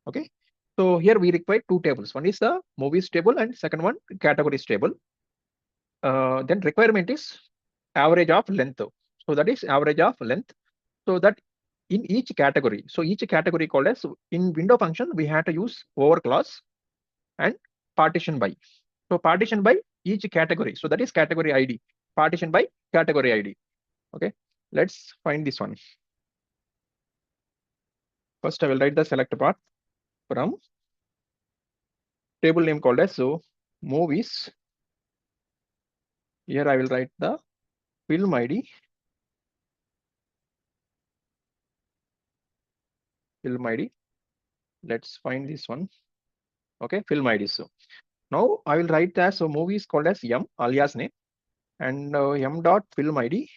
Okay. So here we require two tables. One is the movies table and second one categories table. Then requirement is average of length. So that is average of length. So that in each category. So each category called as, in window function, we have to use over clause and partition by. So partition by each category. So that is category ID. Partition by category ID. Okay. Let's find this one. First, I will write the select part from table name called as movies. Here I will write the film ID. Film ID. Let's find this one. Okay, film ID. So now I will write as movies called as M alias name and M dot film ID,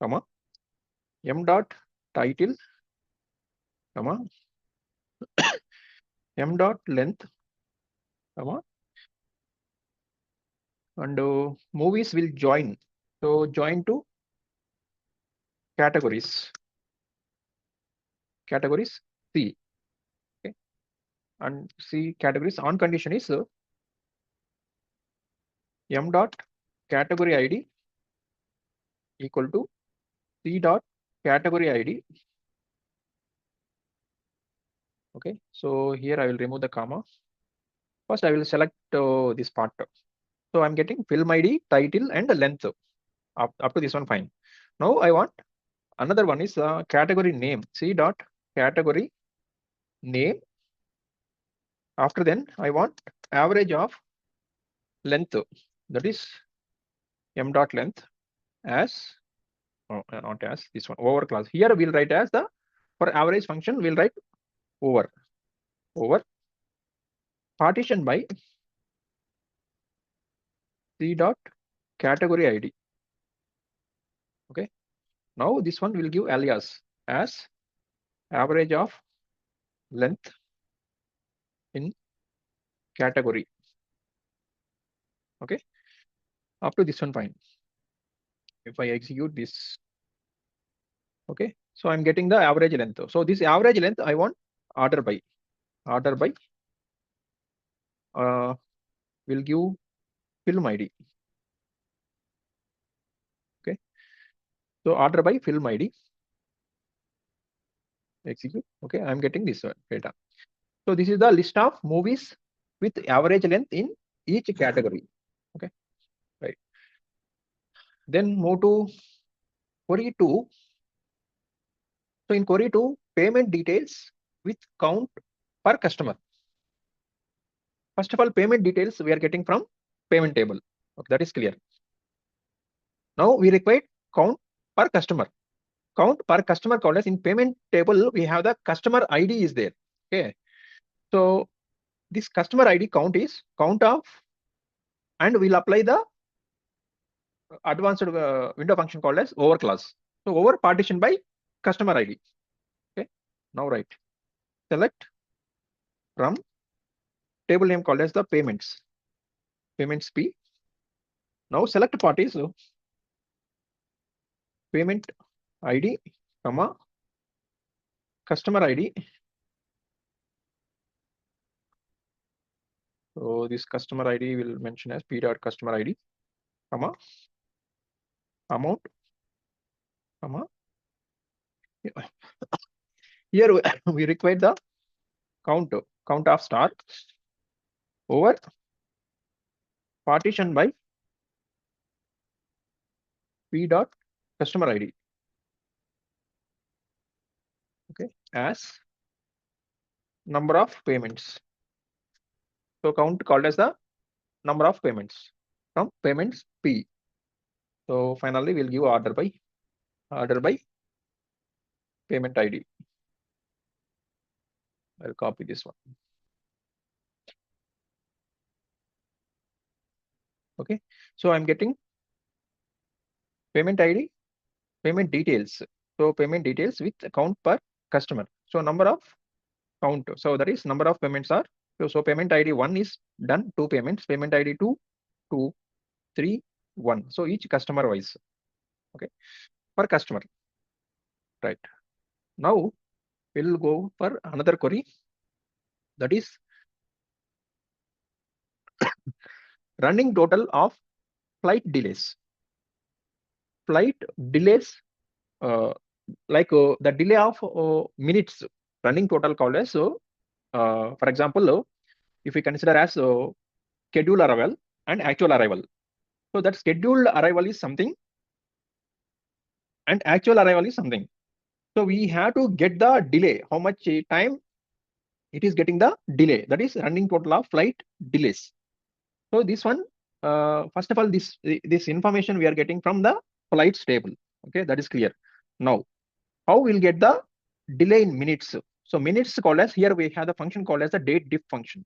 comma M dot title, comma M dot length, comma, and movies will join. So join to categories. Categories C. Okay, and C categories on condition is M dot category ID equal to C dot category ID. Okay, so here I will remove the comma. First, I will select this part. So I'm getting film ID, title, and length. Up to this one, fine. Now I want another one is category name. C dot category name. After then, I want average of length. That is M dot length as not as this one over class. Here we'll write as the for average function we'll write over partition by C dot category ID. Okay. Now this one will give alias as average of length in category. Okay. Up to this one, fine. If I execute this, okay. So I'm getting the average length. So this average length I want order by will give film ID. Okay. So order by film ID. Execute. Okay. I'm getting this data. So this is the list of movies with average length in each category. Okay. Right. Then move to query 2. So in query 2, payment details with count per customer. First of all, payment details we are getting from payment table. Okay, that is clear. Now we require count per customer. Count per customer called as in payment table, we have the customer ID is there. Okay. So this customer ID count is count of, and we'll apply the advanced window function called as over class. So over partition by customer ID. Okay. Now write select from table name called as the payments. Payments P. Now select part is payment ID, comma customer ID. So this customer ID will mention as P dot customer ID, comma amount, comma. Here we require the count of star over partition by P dot customer ID. Okay, as number of payments. So count called as the number of payments from payments P. So finally we'll give order by payment ID. I'll copy this one. Okay, so I'm getting payment ID, payment details. So payment details with count per customer. So number of count. So that is number of payments are. So payment ID 1 is done, 2 payments. Payment ID 2, 2, 3, 1. So each customer wise. Okay, per customer. Right. Now we'll go for another query. That is running total of flight delays. Flight delays, like the delay of minutes, running total called as. So, for example, if we consider as scheduled arrival and actual arrival. So that scheduled arrival is something and actual arrival is something. So we have to get the delay, how much time it is getting the delay, that is running total of flight delays. So this one, first of all, this information we are getting from the flights table. Okay, that is clear. Now, how we'll get the delay in minutes? So minutes called as, here we have the function called as the DATEDIF function.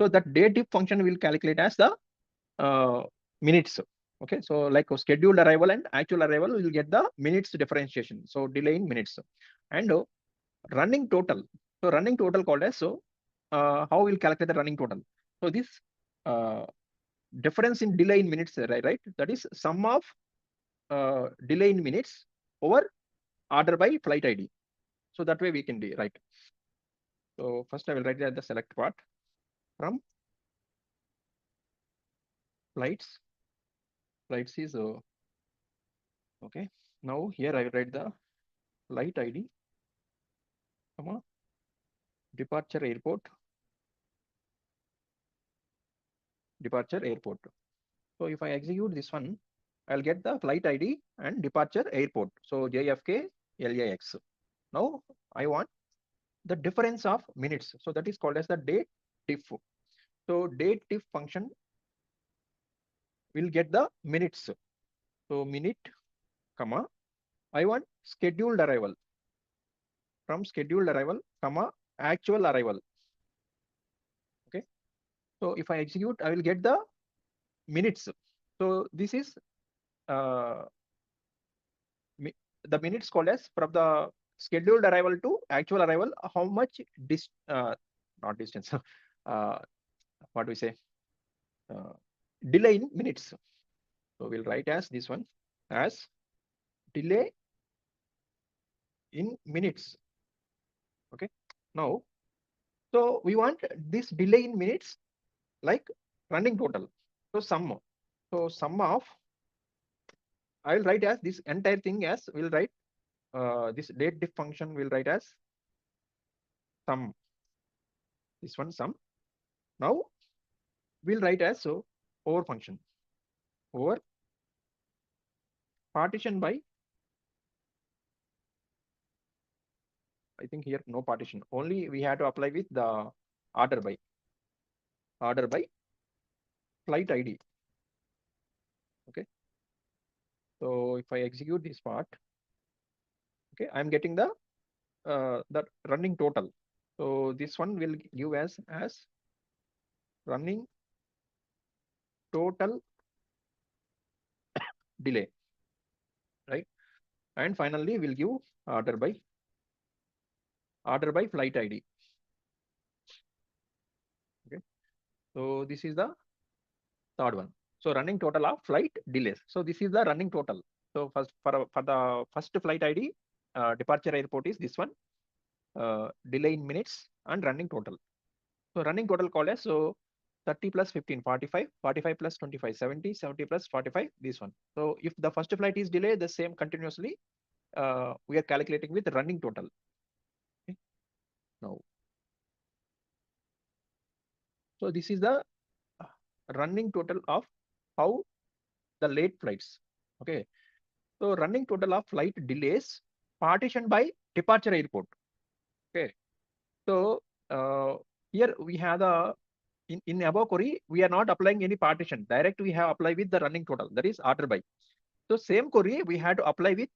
So that DATEDIF function will calculate as the minutes. Okay, so like scheduled arrival and actual arrival, we will get the minutes differentiation. So delay in minutes. And running total. So running total called as, so how we'll calculate the running total? So this difference in delay in minutes, right? That is sum of delay in minutes over order by flight ID. So that way we can do, right? So first I will write the select part from flights. Flights is okay. Now here I will write the flight ID, comma, departure airport, departure airport. So if I execute this one, I'll get the flight ID and departure airport. So JFK LAX. Now I want the difference of minutes. So that is called as the DATEDIF. So DATEDIF function will get the minutes. So minute, comma, I want scheduled arrival, from scheduled arrival, comma, actual arrival. Okay. So if I execute, I will get the minutes. So this is the minutes called as from the scheduled arrival to actual arrival, how much not distance, what do we say, delay in minutes. So we'll write as this one as delay in minutes. Okay. Now, so we want this delay in minutes like running total. So sum. So sum of, I will write as this entire thing as, we'll write this DATEDIF function will write as sum. This one sum. Now we'll write as, so over function, over partition by, I think here no partition, only we have to apply with the order by flight ID. Okay. So if I execute this part, okay, I'm getting the running total. So this one will give as running total delay, right? And finally we'll give order by flight ID. Okay. So this is the third one. So running total of flight delays. So this is the running total. So first for the first flight ID, departure airport is this one, delay in minutes and running total. So running total called as, so 30 plus 15, 45, 45 plus 25, 70, 70 plus 45, this one. So if the first flight is delayed, the same continuously, we are calculating with running total. Okay. Now, so this is the running total of how the late flights. Okay. So running total of flight delays partitioned by departure airport. Okay. So here we have the, in above query, we are not applying any partition. Direct we have applied with the running total, that is order by. So same query we had to apply with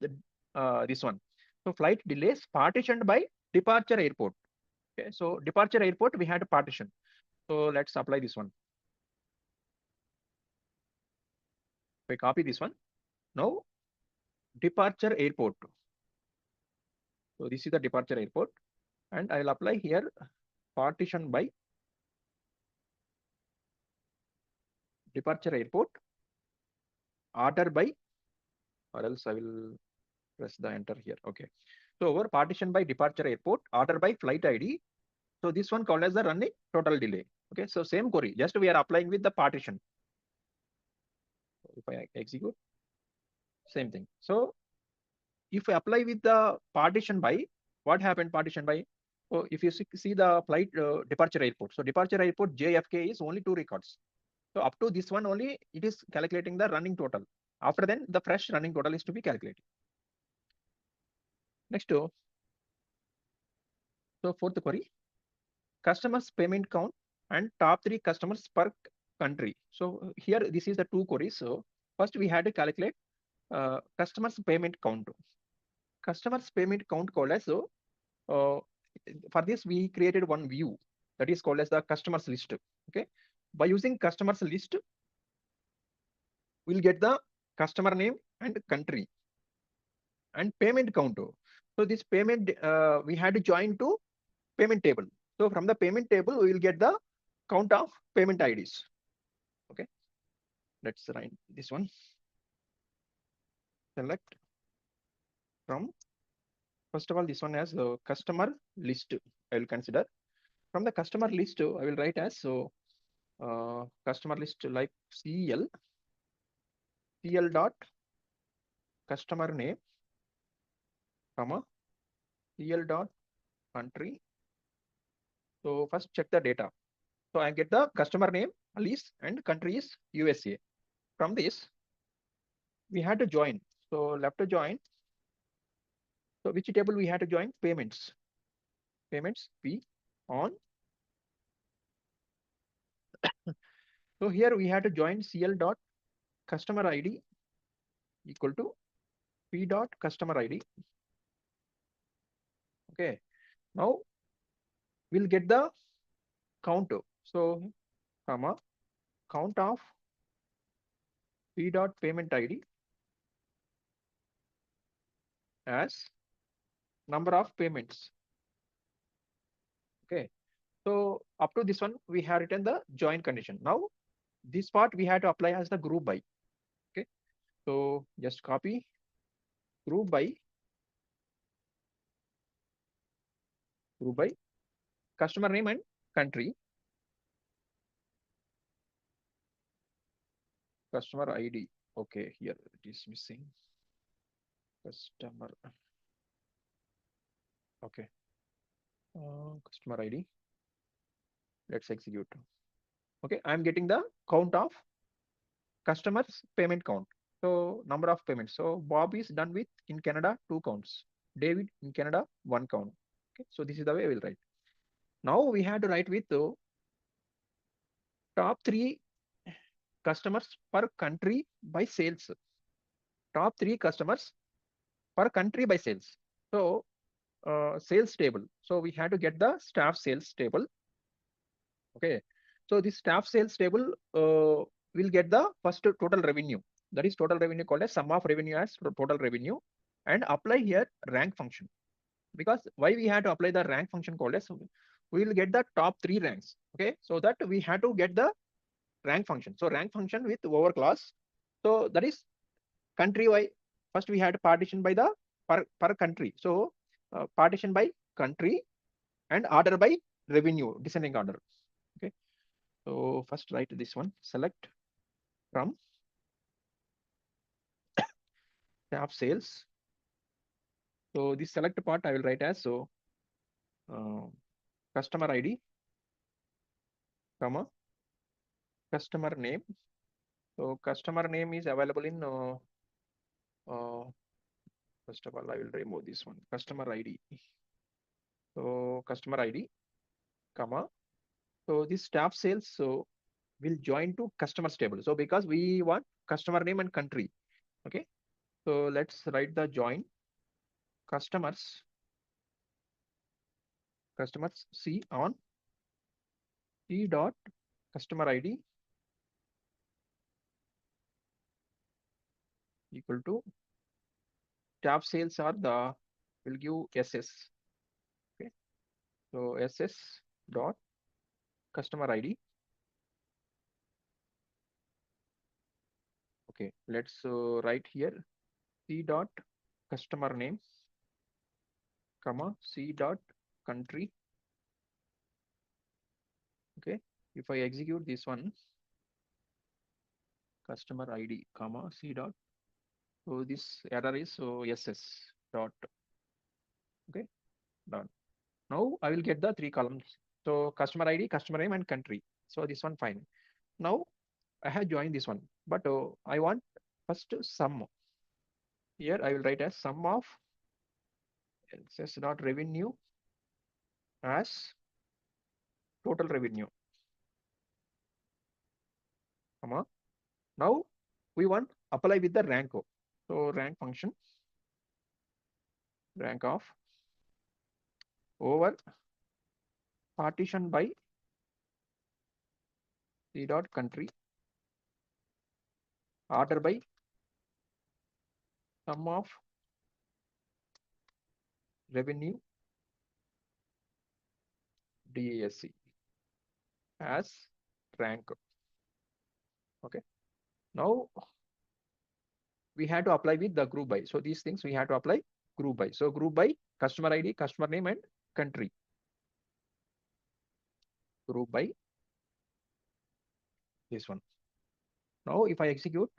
this one. So flight delays partitioned by departure airport. Okay. So departure airport we had to partition. So let's apply this one. We copy this one. Now departure airport. So this is the departure airport, and I will apply here partition by departure airport order by, or else I will press the enter here. Okay. So over partition by departure airport order by flight ID. So this one called as the running total delay. Okay. So same query, just we are applying with the partition. If I execute, same thing. So if I apply with the partition by, what happened partition by? So if you see the flight departure airport. So departure airport JFK is only 2 records. So up to this one only, it is calculating the running total. After then, the fresh running total is to be calculated. Next, so fourth query, customers payment count and top 3 customers per country. So here this is the 2 queries. So first we had to calculate customers payment count. Customers payment count called as, so for this we created one view that is called as the customers list. Okay, by using customers list we'll get the customer name and country and payment count. So this payment we had to join to payment table. So from the payment table we will get the count of payment IDs. Okay, let's write this one. Select from, first of all, this one as customer list. I will consider from the customer list. I will write as, so customer list like CL dot customer name, comma CL dot country. So first check the data. So I get the customer name Alice and country is USA. From this we had to join. So left to join. So which table we had to join? Payments. Payments P on. So here we had to join CL dot customer ID equal to P dot customer ID. Okay. Now we'll get the count. So comma count of P dot payment ID as number of payments. Okay. So up to this one we have written the join condition. Now this part we had to apply as the group by. Okay. So just copy group by customer name and country, customer ID. Okay, here it is missing customer. Okay, customer ID. Let's execute. Okay, I'm getting the count of customers payment count. So number of payments. So Bob is done with in Canada 2 counts. David in Canada 1 count. Okay, so this is the way we'll write. Now we have to write with the top 3 customers per country by sales. Top 3 customers per country by sales. So sales table. So we had to get the staff sales table. Okay. So this staff sales table will get the first total revenue. That is total revenue called as sum of revenue as total revenue, and apply here rank function. Because why we had to apply the rank function called as, we will get the top 3 ranks. Okay. So that we had to get the rank function. So rank function with over class. So that is country wise. First we had to partition by the per country. So partition by country and order by revenue, descending order. Okay. So first write this one, select from staff sales. So this select part I will write as, so customer ID, comma customer name. So customer name is available in first of all I will remove this one, customer ID. So customer ID, comma. So this staff sales so will join to customers table. So because we want customer name and country. Okay. So let's write the join customers C on C dot customer ID equal to staff sales are the, will give SS. Okay. So SS dot customer ID. Okay. Let's write here C dot customer name, comma C dot country. Okay. If I execute this one, customer ID, comma C dot. So this error is so SS dot. Okay. Done. Now I will get the 3 columns. So customer ID, customer name, and country. So this one fine. Now I have joined this one, but I want first sum. Here I will write as sum of Access dot revenue as total revenue, comma. Now we want apply with the rank. So rank function, rank of over partition by c dot country, order by sum of revenue DASC as rank. Okay. Now we had to apply with the group by. So these things we had to apply group by. So group by customer ID, customer name, and country. Group by this one. Now if I execute,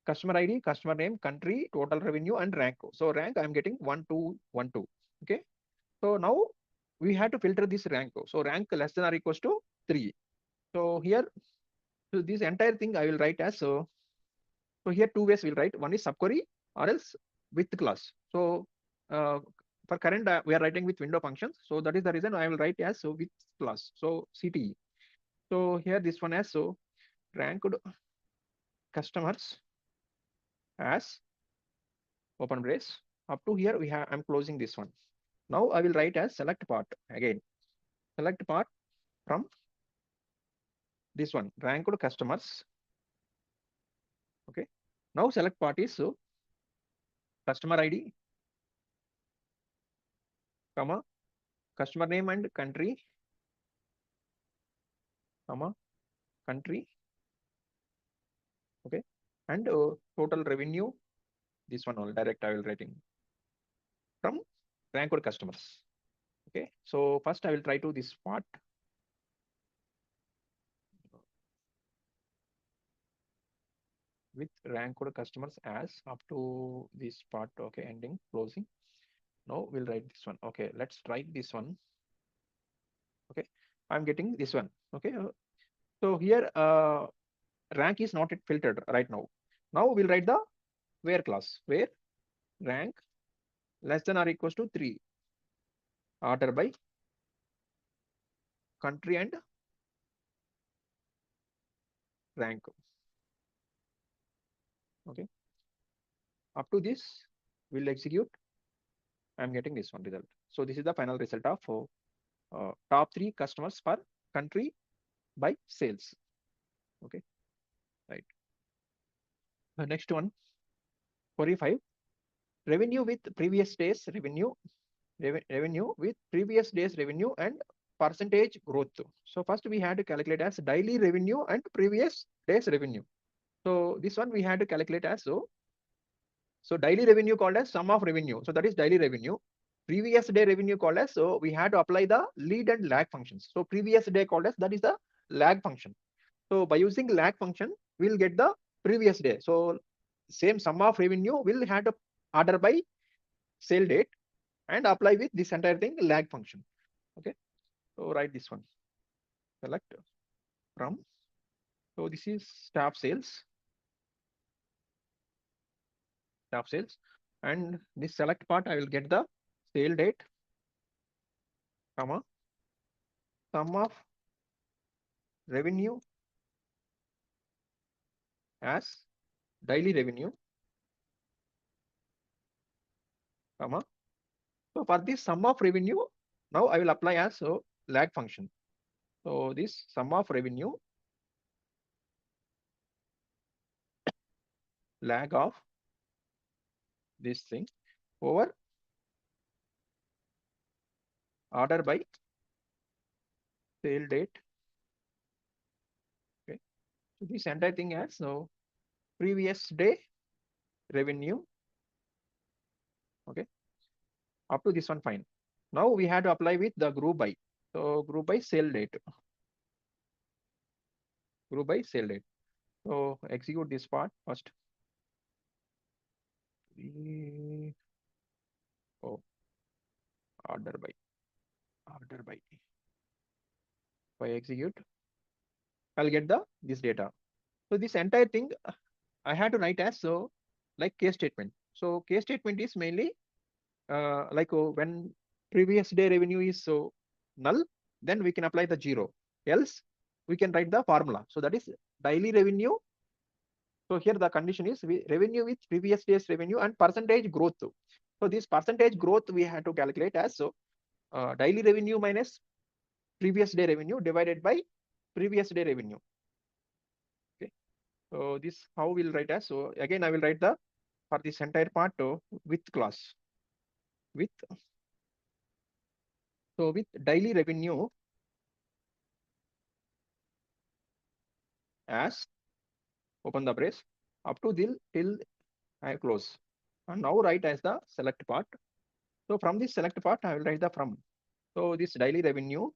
customer ID, customer name, country, total revenue, and rank. So rank I'm getting 1, 2, 1, 2. Okay. So now we had to filter this rank. So rank less than or equals to 3. So here, so this entire thing I will write as so here two ways we'll write. One is subquery or else with class. So for current we are writing with window functions. So that is the reason I will write as so with class. So CTE. So here this one as so ranked customers as open brace. Up to here we have I'm closing this one. Now I will write as select part again. Select part from this one ranked customers. Okay. Now select part is so customer ID, comma, customer name and country, comma, country. Okay. And total revenue, this one all direct I will writing from ranked customers. Okay. So first I will try to this part. With ranked customers as up to this part. Okay. Ending, closing. Now we'll write this one. Okay. Let's try this one. Okay. I'm getting this one. Okay. So here rank is not yet filtered right now. Now we'll write the where class, where rank less than or equals to 3, order by country and rank. Okay. Up to this, we'll execute. I'm getting this one result. So this is the final result of top 3 customers per country by sales. Okay. Right. The next one, 45. Revenue with previous days revenue, revenue with previous days revenue and percentage growth. So first we had to calculate as daily revenue and previous days revenue. So this one we had to calculate as so daily revenue called as sum of revenue. So that is daily revenue. Previous day revenue called as, so we had to apply the lead and lag functions. So previous day called as, that is the lag function. So by using lag function, we'll get the previous day. So same sum of revenue will have to order by sale date and apply with this entire thing lag function. Okay. So write this one. Select from. So this is staff sales. Staff sales. And this select part, I will get the sale date, comma, sum of revenue as daily revenue, comma. So for this sum of revenue, now I will apply as so lag function. So this sum of revenue, lag of this thing over order by sale date. Okay. So this entire thing as so previous day revenue. Okay. Up to this one, fine. Now we had to apply with the group by. So group by sale date. Group by sale date. So execute this part first. Oh, order by. If I execute, I'll get this data. So this entire thing I had to write as so like case statement. So case statement is mainly like when previous day revenue is null, then we can apply the 0. Else we can write the formula. So that is daily revenue. So here the condition is revenue with previous day's revenue and percentage growth. So this percentage growth we have to calculate as daily revenue minus previous day revenue divided by previous day revenue. Okay. So this how we'll write as. So again I will write the for this entire part with class with. So with daily revenue as open the brace up to till I close. And now write as the select part. So from this select part, I will write the from. So this daily revenue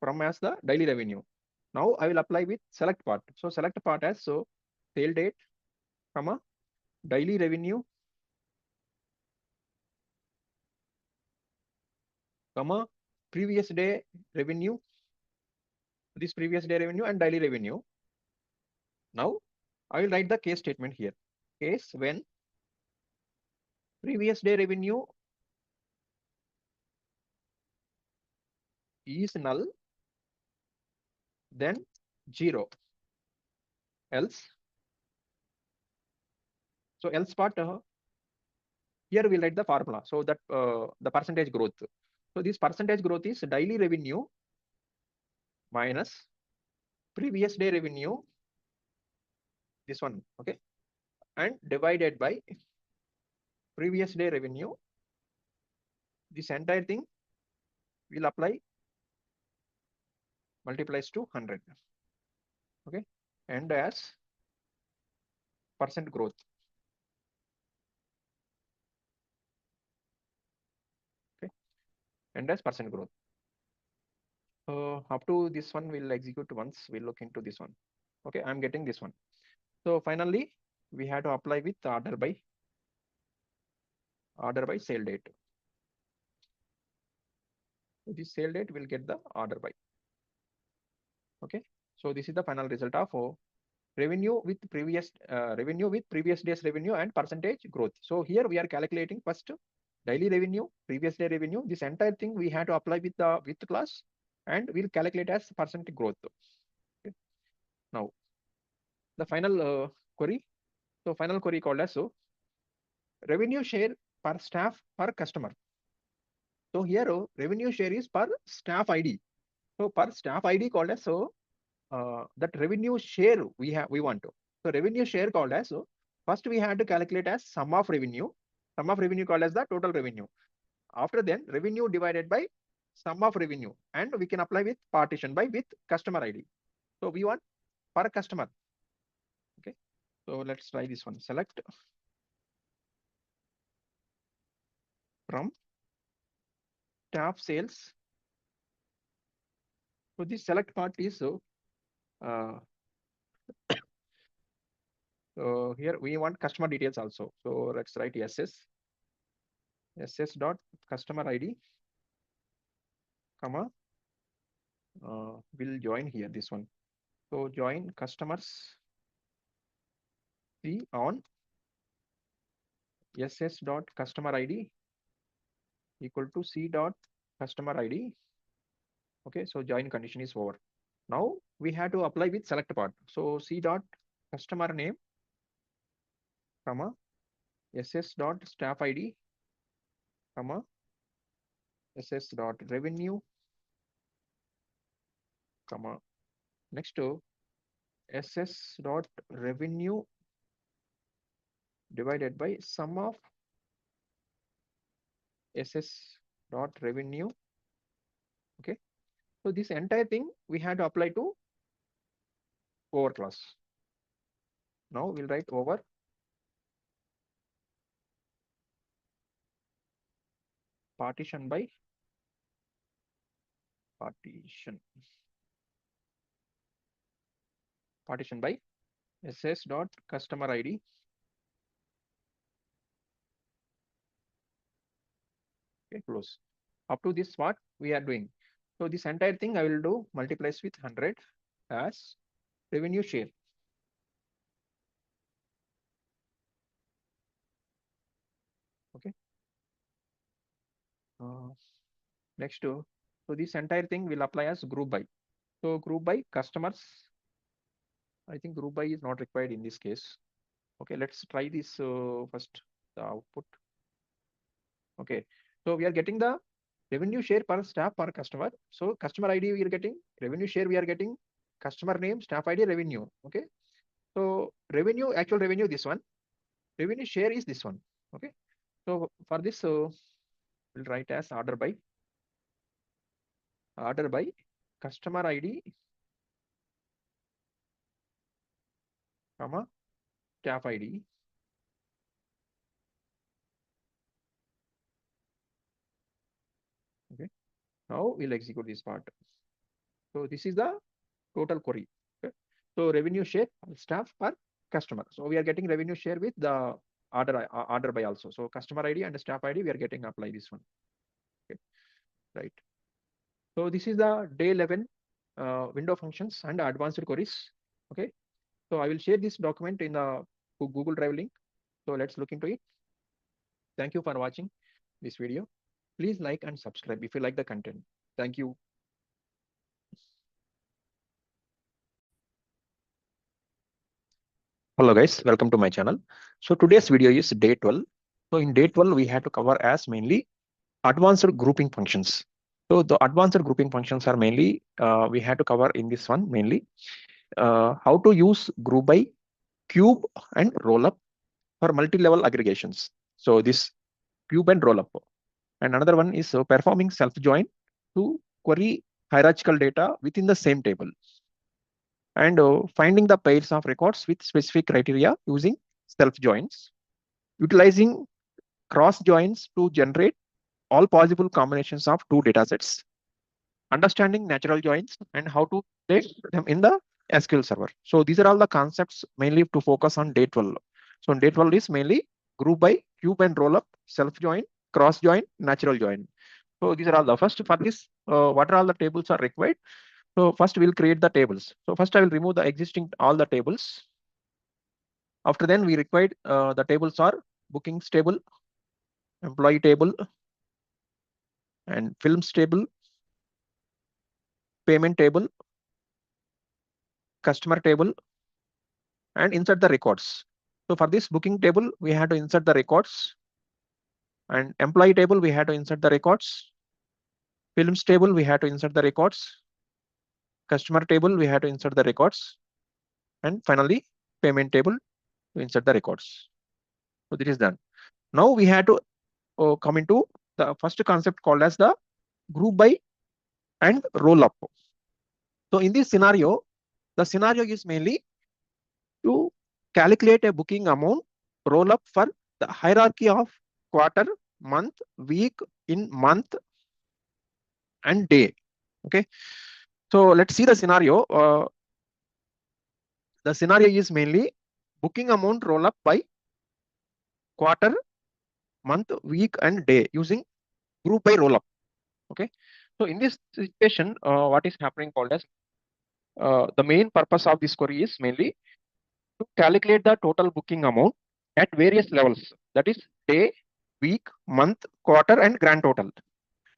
from as the daily revenue. Now I will apply with select part. So select part as so sale date, comma daily revenue, comma previous day revenue. This previous day revenue and daily revenue. Now I will write the case statement here. Case when previous day revenue is null, then 0. Else. So else part here we'll write the formula. So that the percentage growth. So this percentage growth is daily revenue minus previous day revenue. This one, okay, and divided by previous day revenue. This entire thing will apply multiplies to 100. Okay, and as percent growth. Okay, and as percent growth. Up to this one we'll execute once we'll look into this one. Okay, I'm getting this one. So finally we have to apply with order by sale date. So this sale date will get the order by. Okay, so this is the final result of revenue with previous day's revenue and percentage growth. So here we are calculating first daily revenue, previous day revenue. This entire thing we have to apply with the class, and we'll calculate as percentage growth. Okay. Now the final query. So final query called as so revenue share per staff per customer. So here revenue share is per staff ID. So per staff ID called as so that revenue share we want to. So revenue share called as so first we had to calculate as sum of revenue. Sum of revenue called as the total revenue. After then revenue divided by sum of revenue, and we can apply with partition by with customer ID. So we want per customer. Okay. So let's try this one. Select from staff sales. So this select part is so so here we want customer details also. So let's write ss dot customer ID, comma will join here this one. So join customers C on ss dot customer ID equal to C dot customer ID. Okay, so join condition is over. Now we have to apply with select part. So C dot customer name, comma ss dot staff ID, comma ss dot revenue, comma next to ss dot revenue divided by sum of ss dot revenue. Okay, so this entire thing we had to apply to over class. Now we'll write over partition by partition by ss dot customer ID. Okay, close. Up to this what we are doing. So this entire thing I will do multiplies with 100 as revenue share. Next, so this entire thing will apply as group by. So group by customers. I think group by is not required in this case. Okay, let's try this first, the output. Okay, so we are getting the revenue share per staff per customer. So customer ID we are getting, revenue share we are getting, customer name, staff ID, revenue. Okay, so revenue, actual revenue, this one. Revenue share is this one. Okay, so for this, we'll write as order by customer ID, comma staff ID. Okay, now we'll execute this part. So this is the total query. Okay, so revenue share staff per customer. So we are getting revenue share with the order by also. So customer ID and staff ID we are getting apply this one. Okay, right. So this is the day 11 window functions and advanced queries. Okay, so I will share this document in the Google Drive link. So let's look into it. Thank you for watching this video. Please like and subscribe if you like the content. Thank you. Hello guys, welcome to my channel. So today's video is day 12. So in day 12, we had to cover as mainly advanced grouping functions. So the advanced grouping functions are mainly, we had to cover in this one mainly, how to use group by, cube and roll up for multi-level aggregations. So this cube and roll up. And another one is performing self-join to query hierarchical data within the same table. And finding the pairs of records with specific criteria using self-joins, utilizing cross-joins to generate all possible combinations of two datasets, understanding natural joins and how to take them in the SQL server. So these are all the concepts mainly to focus on day 12. So day 12 is mainly group by, cube and roll up, self-join, cross-join, natural join. So these are all the first for this, what are all the tables are required. So first we'll create the tables. So first I will remove the existing all the tables. After then we required the tables are bookings table, employee table, and films table, payment table, customer table, and insert the records. So for this booking table, we had to insert the records, and employee table, we had to insert the records. Films table, we had to insert the records. Customer table, we had to insert the records. And finally, payment table to insert the records. So this is done. Now we had to come into the first concept called as the group by and roll up. So in this scenario, the scenario is mainly to calculate a booking amount roll up for the hierarchy of quarter, month, week, in month, and day. Okay, so let's see the scenario. The scenario is mainly booking amount roll up by quarter, month, week, and day using group by roll up. Okay, so in this situation, what is happening called as the main purpose of this query is mainly to calculate the total booking amount at various levels, that is day, week, month, quarter, and grand total.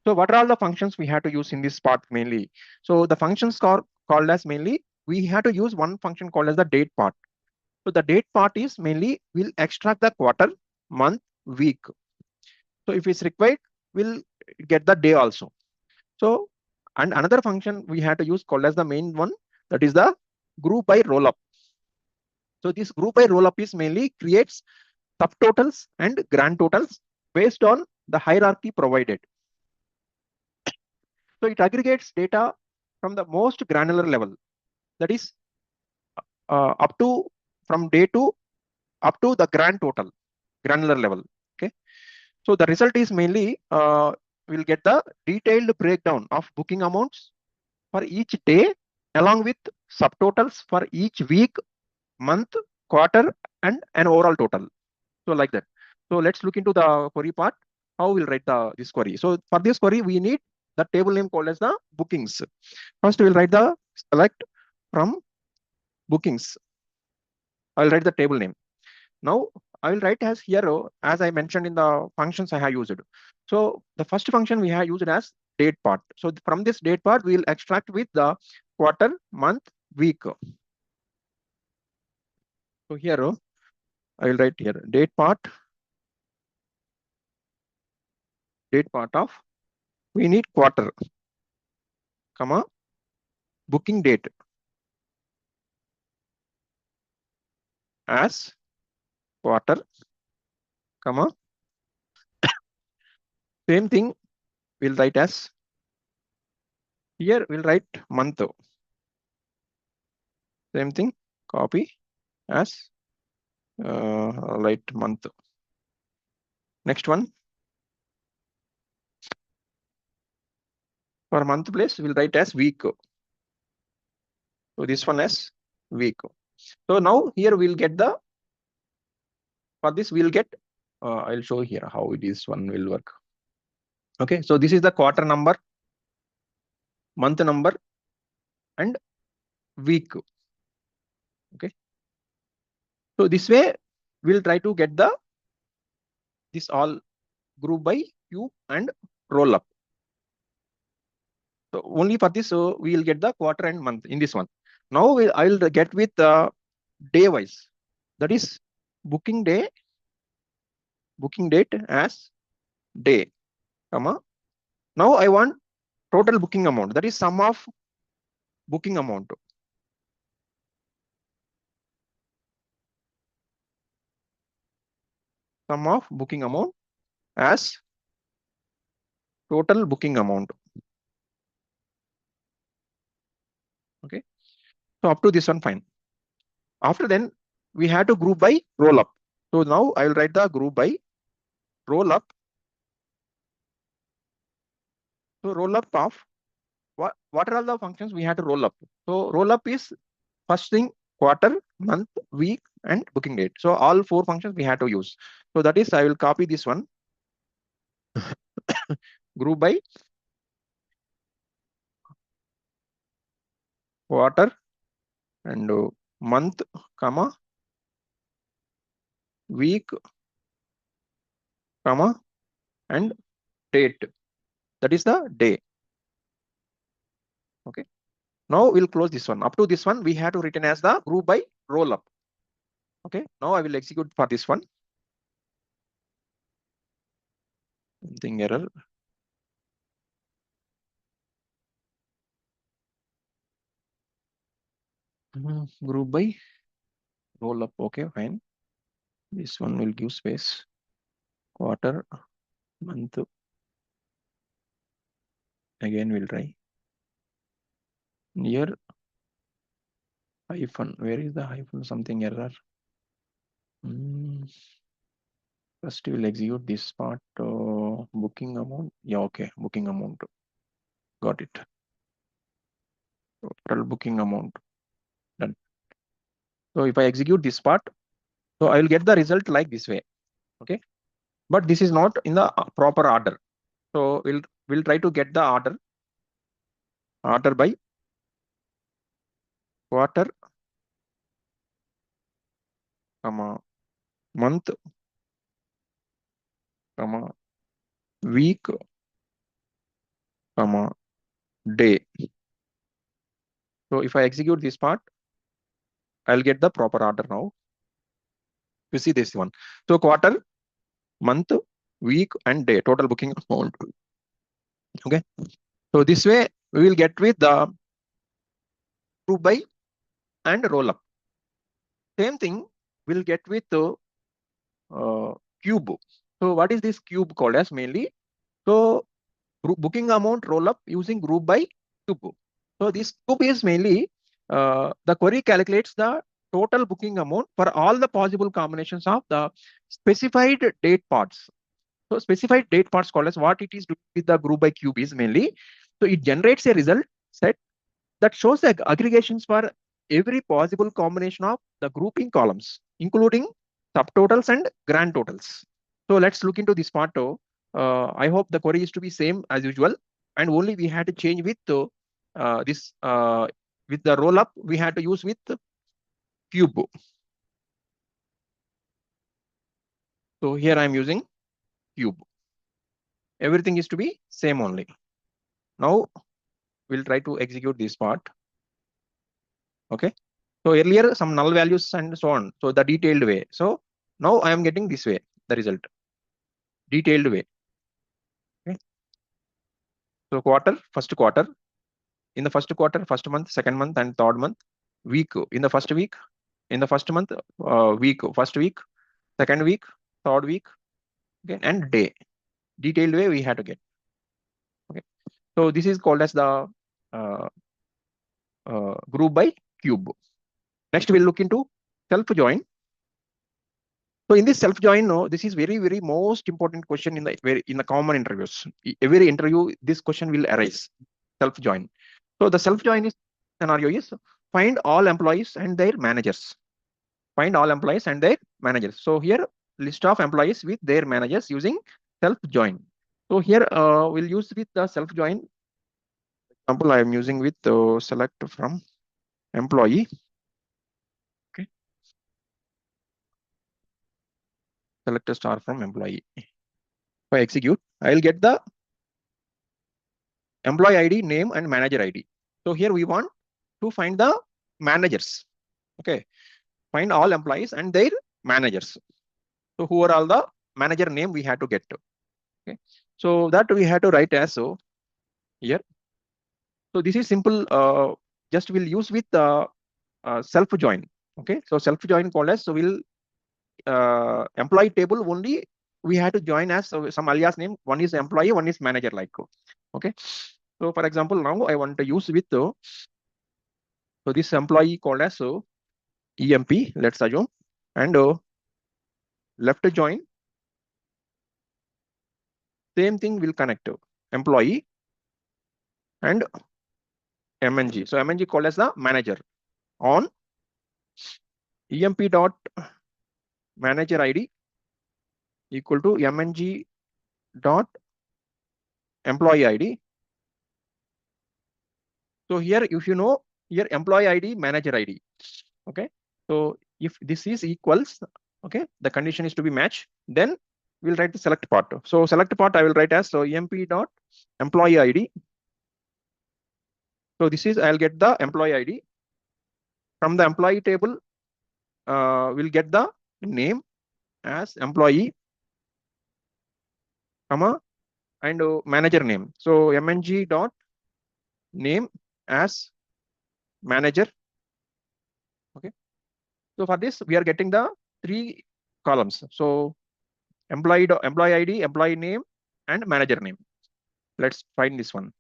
So what are all the functions we have to use in this part mainly? So the functions are called as mainly, we have to use one function called as the date part. So the date part is mainly, we'll extract the quarter, month, week. So if it's required, we'll get the day also. So, and another function we have to use called as the main one, that is the group by roll up. So this group by roll up is mainly creates subtotals and grand totals based on the hierarchy provided. So it aggregates data from the most granular level, that is up to from day to up to the grand total granular level. Okay, so the result is mainly we'll get the detailed breakdown of booking amounts for each day along with subtotals for each week, month, quarter, and an overall total. So like that. So let's look into the query part. How we'll write this query. So for this query, we need the table name called as the bookings. First, we'll write the select from bookings. I'll write the table name. Now, I will write as here, as I mentioned in the functions I have used. So the first function we have used as date part. So from this date part, we will extract with the quarter, month, week. So here, I will write here date part of, we need quarter, comma, booking date as quarter, comma, same thing we'll write as, here we'll write month, same thing, copy as write month. Next one, for month place, we'll write as week. So this one as week. So now here we'll get the, for this we'll get, I'll show here how it is one will work. Okay, so this is the quarter number, month number, and week. Okay, so this way we'll try to get the, this all group by cube and roll up. So only for this, so we will get the quarter and month in this one. Now I will get with day wise. That is booking day, booking date as day, comma. Now I want total booking amount. That is sum of booking amount. Sum of booking amount as total booking amount. Okay. So up to this one, fine. After then, we have to group by roll up. So now I will write the group by roll up. So roll up of what are all the functions we have to roll up? So roll up is first thing quarter, month, week, and booking date. So all 4 functions we have to use. So that is, I will copy this one. Group by quarter and month, comma, week, comma, and date. That is the day. Okay. Now we'll close this one. Up to this one, we have to written as the group by roll up. Okay. Now I will execute for this one. Something error. Group by roll up. Okay, fine. This one will give space. Quarter, month. Again, we'll try. Here, hyphen. Where is the hyphen? Something error. First, we'll execute this part. Booking amount. Yeah, okay. Booking amount. Got it. Total booking amount. Done. So if I execute this part, so I will get the result like this way. Okay. But this is not in the proper order. So we'll try to get the order by quarter, comma, month, comma, week, comma, day. So if I execute this part, I'll get the proper order now. You see this one. So quarter, month, week, and day, total booking amount. Okay. So this way we will get with the group by and roll up. Same thing we'll get with the cube. So what is this cube called as mainly? So booking amount roll up using group by cube. So this cube is mainly the query calculates the total booking amount for all the possible combinations of the specified date parts. So specified date parts called as, what it is doing with the group by cube is mainly, so it generates a result set that shows the aggregations for every possible combination of the grouping columns, including subtotals and grand totals. So let's look into this part. I hope the query is to be same as usual, and only we had to change with this with the roll up, we had to use with cube. So here I'm using cube. Everything is to be same only. Now we'll try to execute this part. Okay. So earlier some null values and so on. So the detailed way. So now I am getting this way, the result. Detailed way. Okay. So first quarter. In the first quarter, first month, second month, and third month. Week in the first week. In the first month, week, first week, second week, third week, okay, and day. Detailed way we have to get. Okay. So this is called as the group by cube. Next, we'll look into self join. So in this self join, no, this is very most important question in the common interviews. Every interview, this question will arise. Self join. So the self join scenario is find all employees and their managers. Find all employees and their managers. So here list of employees with their managers using self join. So here we'll use with the self join. Example, I am using with select from employee. Okay. Select a star from employee. If I execute, I will get the employee ID, name, and manager ID. So here we want to find the managers. Okay. Find all employees and their managers. So who are all the manager name we have to get to. Okay. So that we have to write as so here. So this is simple. Just we'll use with self join. Okay. So self join called as so we'll employee table only we have to join as some alias name. One is employee, one is manager like. Okay. So for example, now I want to use with so this employee called as so EMP, let's assume, and left join. Same thing will connect to employee and MNG. So MNG called as the manager on EMP dot manager ID equal to MNG dot employee ID. So here, if you know here employee ID, manager ID. Okay. So if this is equals, okay, the condition is to be matched, then we'll write the select part. So select part I will write as so EMP dot employee ID. So this is I'll get the employee ID. From the employee table, we'll get the name as employee, comma, and manager name. So MNG dot name as manager. Okay. So for this, we are getting the 3 columns. So employee ID, employee name, and manager name. Let's find this one.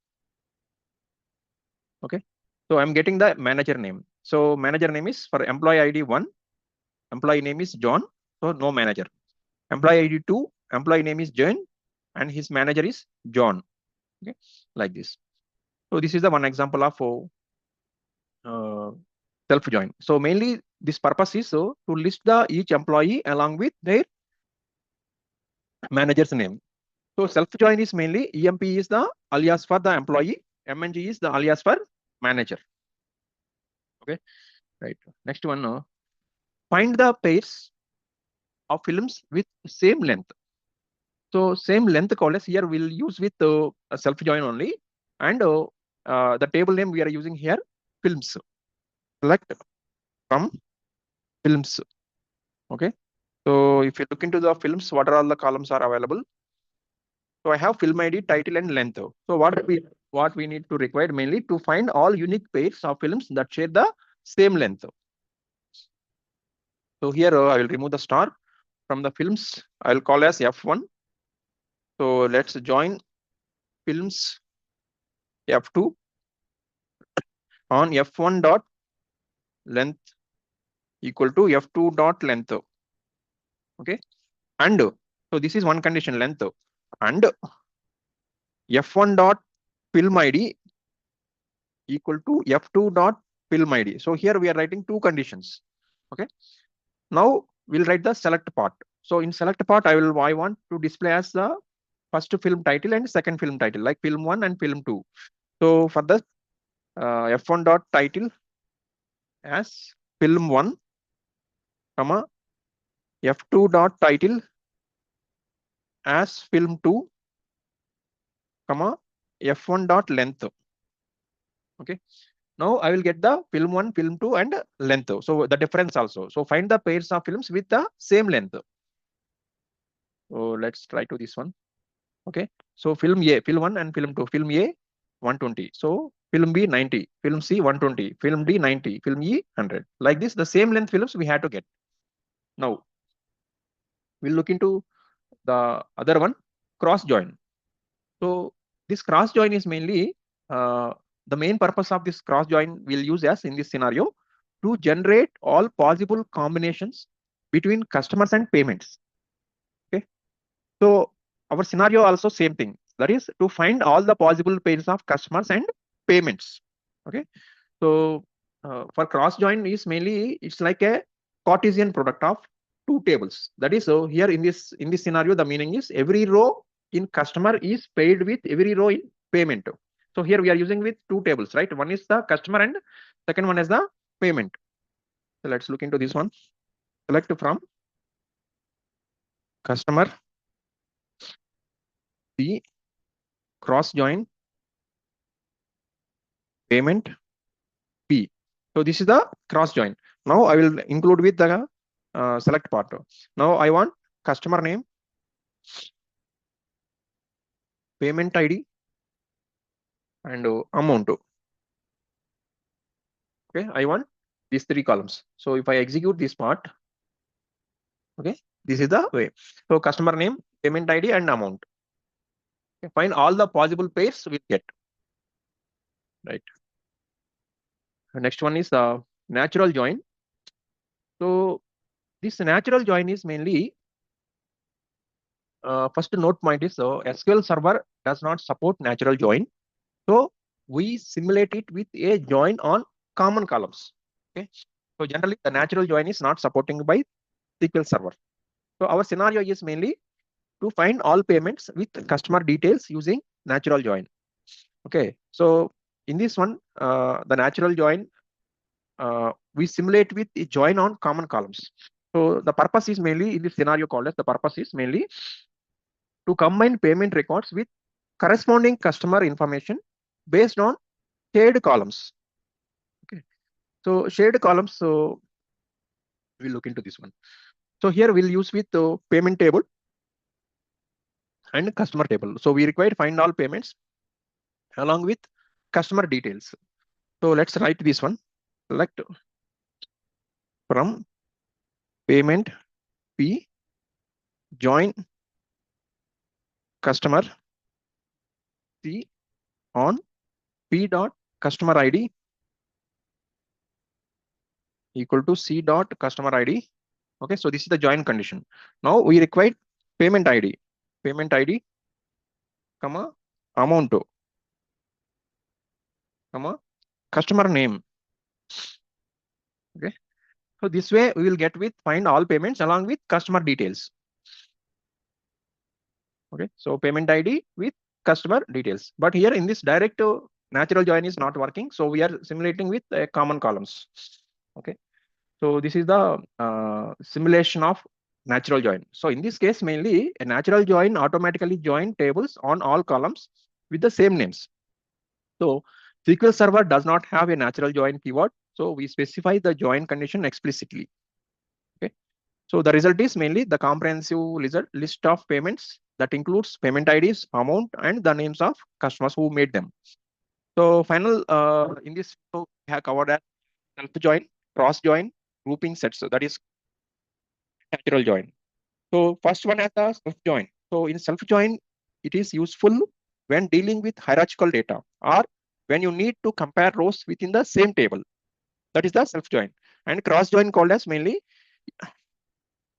Okay. So I'm getting the manager name. So manager name is for employee ID 1, employee name is John, so no manager. Employee ID 2, employee name is Jane, and his manager is John. Okay, like this. So this is the one example of self join. So mainly this purpose is so to list the each employee along with their manager's name. So self join is mainly EMP is the alias for the employee, MNG is the alias for manager. Okay, right. Next one, find the pairs of films with same length. So same length columns here we'll use with self join only, and the table name we are using here films. Select from films. Okay. So if you look into the films, what are all the columns are available? So I have film ID, title, and length. So what we need to require mainly to find all unique pairs of films that share the same length. So here I will remove the star from the films. I'll call as F1. So let's join films F2 on F1 dot length equal to F2 dot length. Okay. And so this is one condition, length, and F1 dot film ID equal to F2 dot film ID. So here we are writing 2 conditions. Okay. Now we'll write the select part. So in select part, I want to display as the first film title and second film title, like film 1 and film 2. So for the F1 dot title as film 1, comma, F2 dot title as film2, comma f1 dot length. Okay. Now I will get the film1, film2, and length. So the difference also. So find the pairs of films with the same length. So let's try to this one. Okay. So film A, film1 and film2. Film A 120. So film B 90, film C 120, film D 90, film E 100. Like this, the same length films we had to get. Now we'll look into the other one, cross join. So this cross join is mainly the main purpose of this cross join we'll use as in this scenario to generate all possible combinations between customers and payments. Okay. So our scenario also same thing. That is to find all the possible pairs of customers and payments. Okay. So for cross join is mainly it's like a Cartesian product of two tables. That is, so here in this scenario, the meaning is every row in customer is paired with every row in payment. So here we are using with two tables, right? One is the customer and second one is the payment. So let's look into this one. Select from customer C, cross join payment P. So this is the cross join. Now I will include with the select part. Now I want customer name, payment ID, and amount. Okay, I want these three columns. So if I execute this part, okay, this is the way. So customer name, payment ID, and amount. Okay, find all the possible pairs we get. Right. The next one is the natural join. So this natural join is mainly first note point is SQL Server does not support natural join. So we simulate it with a join on common columns. Okay. So generally the natural join is not supporting by SQL Server. So our scenario is mainly to find all payments with customer details using natural join. Okay. So in this one, the natural join, we simulate with a join on common columns. So the purpose is mainly in this scenario called as the purpose is mainly to combine payment records with corresponding customer information based on shared columns. Okay. So shared columns, so we'll look into this one. So here we'll use with the payment table and customer table. So we require find all payments along with customer details. So let's write this one. Select from payment P, join customer C on P dot customer ID equal to C dot customer ID. Okay, so this is the join condition. Now we require payment ID, comma amount, comma customer name. Okay, so this way we will get with find all payments along with customer details. Okay, so payment ID with customer details. But here in this direct natural join is not working. So we are simulating with common columns. Okay, so this is the simulation of natural join. So in this case, mainly a natural join automatically join tables on all columns with the same names. So SQL Server does not have a natural join keyword. So we specify the join condition explicitly. Okay. So the result is mainly the comprehensive list of payments that includes payment IDs, amount, and the names of customers who made them. So final in this, so we have covered that self join, cross join, grouping sets. So that is natural join. So first one has the self join. So in self join, it is useful when dealing with hierarchical data or when you need to compare rows within the same table. That is the self join. And cross join called as mainly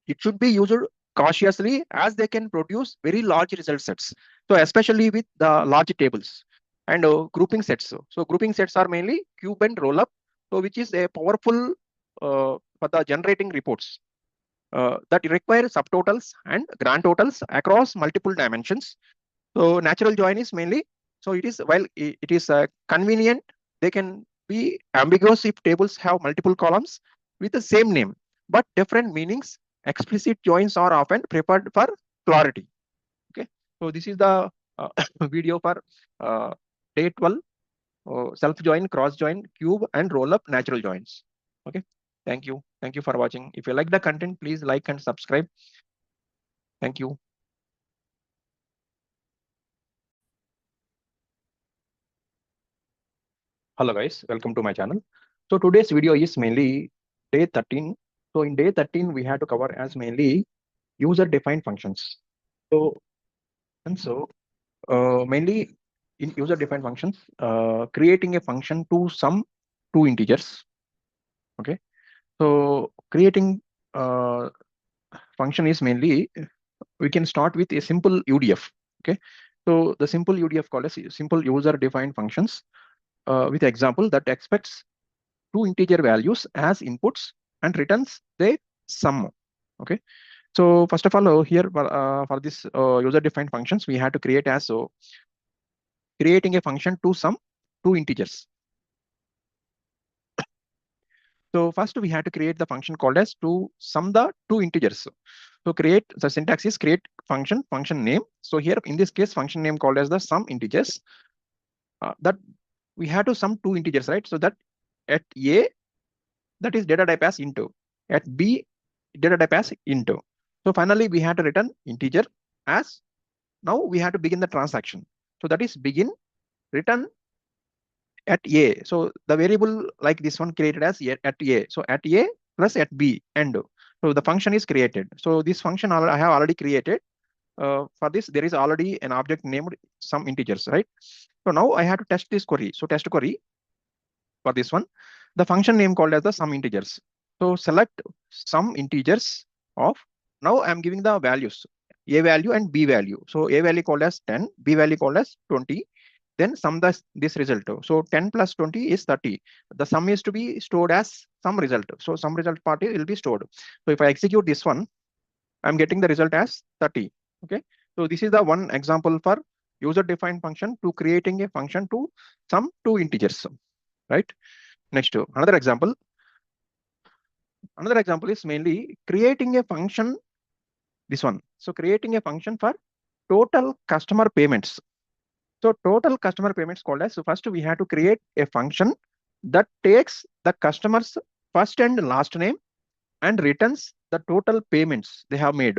it should be used cautiously as they can produce very large result sets. So especially with the large tables and grouping sets. So grouping sets are mainly cube and roll up, so which is a powerful for the generating reports that require subtotals and grand totals across multiple dimensions. So natural join is mainly, so it is while it is convenient, they can be ambiguous if tables have multiple columns with the same name but different meanings. Explicit joins are often preferred for clarity. So this is the video for day 12, self join, cross join, cube, and roll up natural joins. Okay. Thank you. Thank you for watching. If you like the content, please like and subscribe. Thank you. Hello guys, welcome to my channel. So today's video is mainly day 13. So in day 13, we had to cover as mainly user-defined functions. So mainly in user-defined functions, creating a function to sum two integers. Okay. So creating function is mainly, we can start with a simple UDF. Okay. So the simple UDF called as simple user-defined functions with example that expects two integer values as inputs and returns the sum. Okay. So first of all, here for this user-defined functions, we had to create as creating a function to sum two integers. So first we had to create the function called as to sum the two integers. So create the syntax is create function name. So here in this case, function name called as the sum integers. That we had to sum two integers, right? So that at A, that is data type as into. At B, data type as into. So finally, we had to return integer as. Now we have to begin the transaction. So that is begin return at A. So the variable like this one created as at A. So at A plus at B end. So the function is created. So this function I have already created. For this, there is already an object named some integers, right? So now I have to test this query. So test query for this one, the function name called as the sum integers. So select sum integers of, now I'm giving the values, A value and B value. So A value called as 10, B value called as 20. Then sum this result. So 10 plus 20 is 30. The sum is to be stored as some result. So some result part will be stored. So if I execute this one, I'm getting the result as 30. Okay. So this is the one example for user-defined function to creating a function to sum two integers. Right. Next, another example. Another example is mainly creating a function. This one. So creating a function for total customer payments. So total customer payments called as, so first we have to create a function that takes the customer's first and last name and returns the total payments they have made.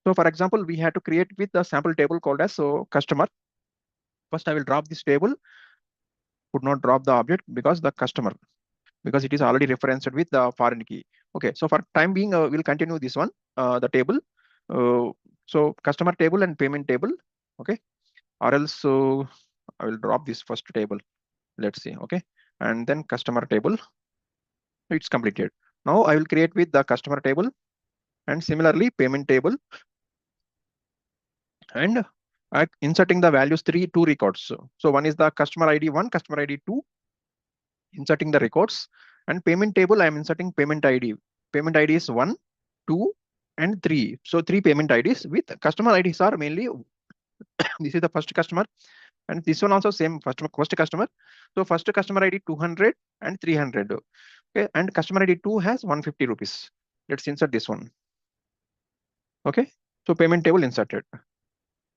So for example, we have to create with the sample table called as so customer. First I will drop this table, could not drop the object because the customer, because it is already referenced with the foreign key. Okay, so for time being, we'll continue this one, the table. So customer table and payment table. Okay, or else I will drop this first table. Let's see. Okay, and then customer table. It's completed. Now I will create with the customer table and similarly payment table and inserting the values two records. So one is the customer ID 1, customer ID 2, inserting the records, and payment table I am inserting payment ID. Payment ID is 1, 2, and 3. So 3 payment IDs with customer IDs are mainly this is the first customer, and this one also same first customer. So first customer ID 200 and 300. Okay, and customer ID 2 has 150 rupees. Let's insert this one. Okay, so payment table inserted.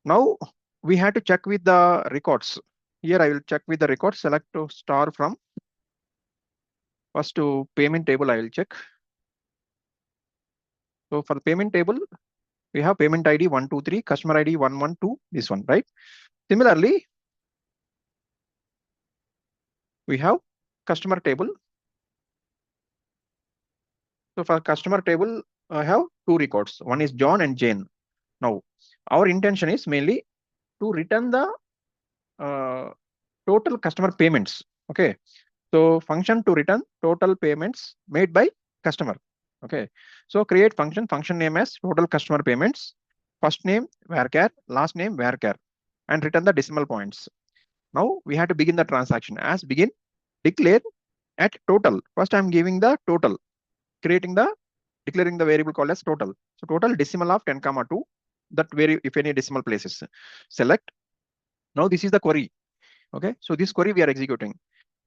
Now we have to check with the records. Here I will check with the records. Select to star from first to payment table. I will check. So for the payment table, we have payment ID 123, customer ID 112. This one, right? Similarly, we have customer table. So for customer table, I have two records. One is John and Jane. Now, our intention is mainly to return the total customer payments. Okay. So function to return total payments made by customer. Okay. So create function name as total customer payments, first name varchar, last name varchar, and return the decimal points. Now we have to begin the transaction as begin declare at total. First I'm giving the total, declaring the variable called as total. So total decimal of 10,2, that vary if any decimal places. Select. Now this is the query. Okay, so this query we are executing.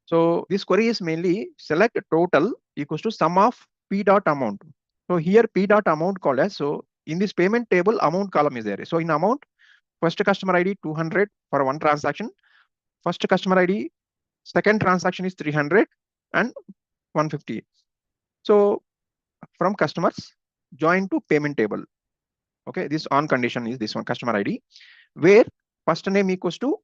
So this query is mainly select total equals to sum of p dot amount. So here p dot amount called as, so in this payment table amount column is there. So in amount, first customer ID 200 for one transaction. First customer ID, second transaction is 300 and 150. So from customers, join to payment table. Okay, this on condition is this one customer ID, where first name equals to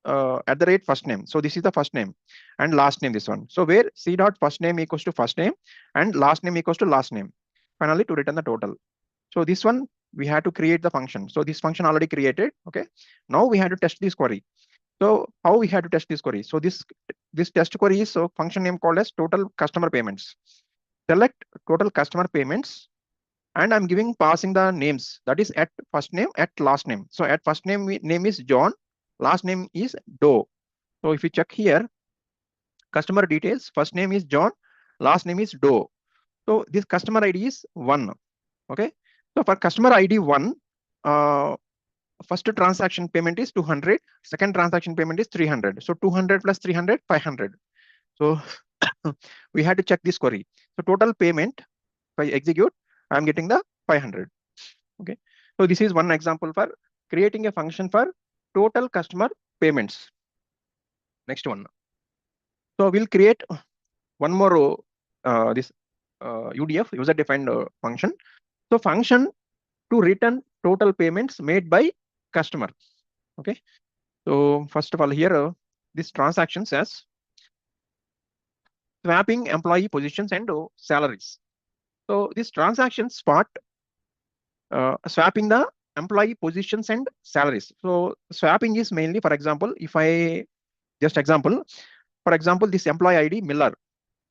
at the rate first name. So this is the first name and last name, this one. So where C dot first name equals to first name and last name equals to last name. Finally, to return the total. So this one, we had to create the function. So this function already created. Okay. Now we had to test this query. So how we had to test this query? So this test query is so function name called as total customer payments. Select total customer payments, and I'm giving passing the names, that is at first name, at last name. So at first name name is John, last name is Doe. So if you check here, customer details, first name is John, last name is Doe. So this customer ID is 1. Okay. So for customer ID 1, first transaction payment is 200, second transaction payment is 300. So 200 plus 300, 500. So we had to check this query. So total payment, if I execute, I'm getting the 500. Okay. So this is one example for creating a function for total customer payments. Next one. So we'll create one more this UDF, user defined function. So function to return total payments made by customer. Okay. So first of all, here this transaction says swapping employee positions and salaries. So this transaction spot swapping the employee positions and salaries. So swapping is mainly, for example, if I just example, for example, this employee ID Miller.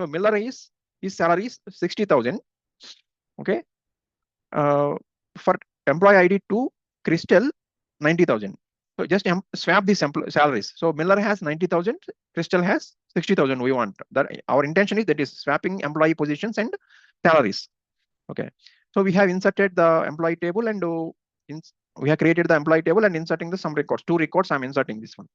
So Miller is his salary is 60,000. Okay. For employee ID 2, Crystal 90,000. So just swap these salaries. So Miller has 90,000, Crystal has 60,000. We want that. Our intention is that is swapping employee positions and salaries. Okay. So we have inserted the employee table and we have created the employee table and inserting the some records. 2 records. I'm inserting this one.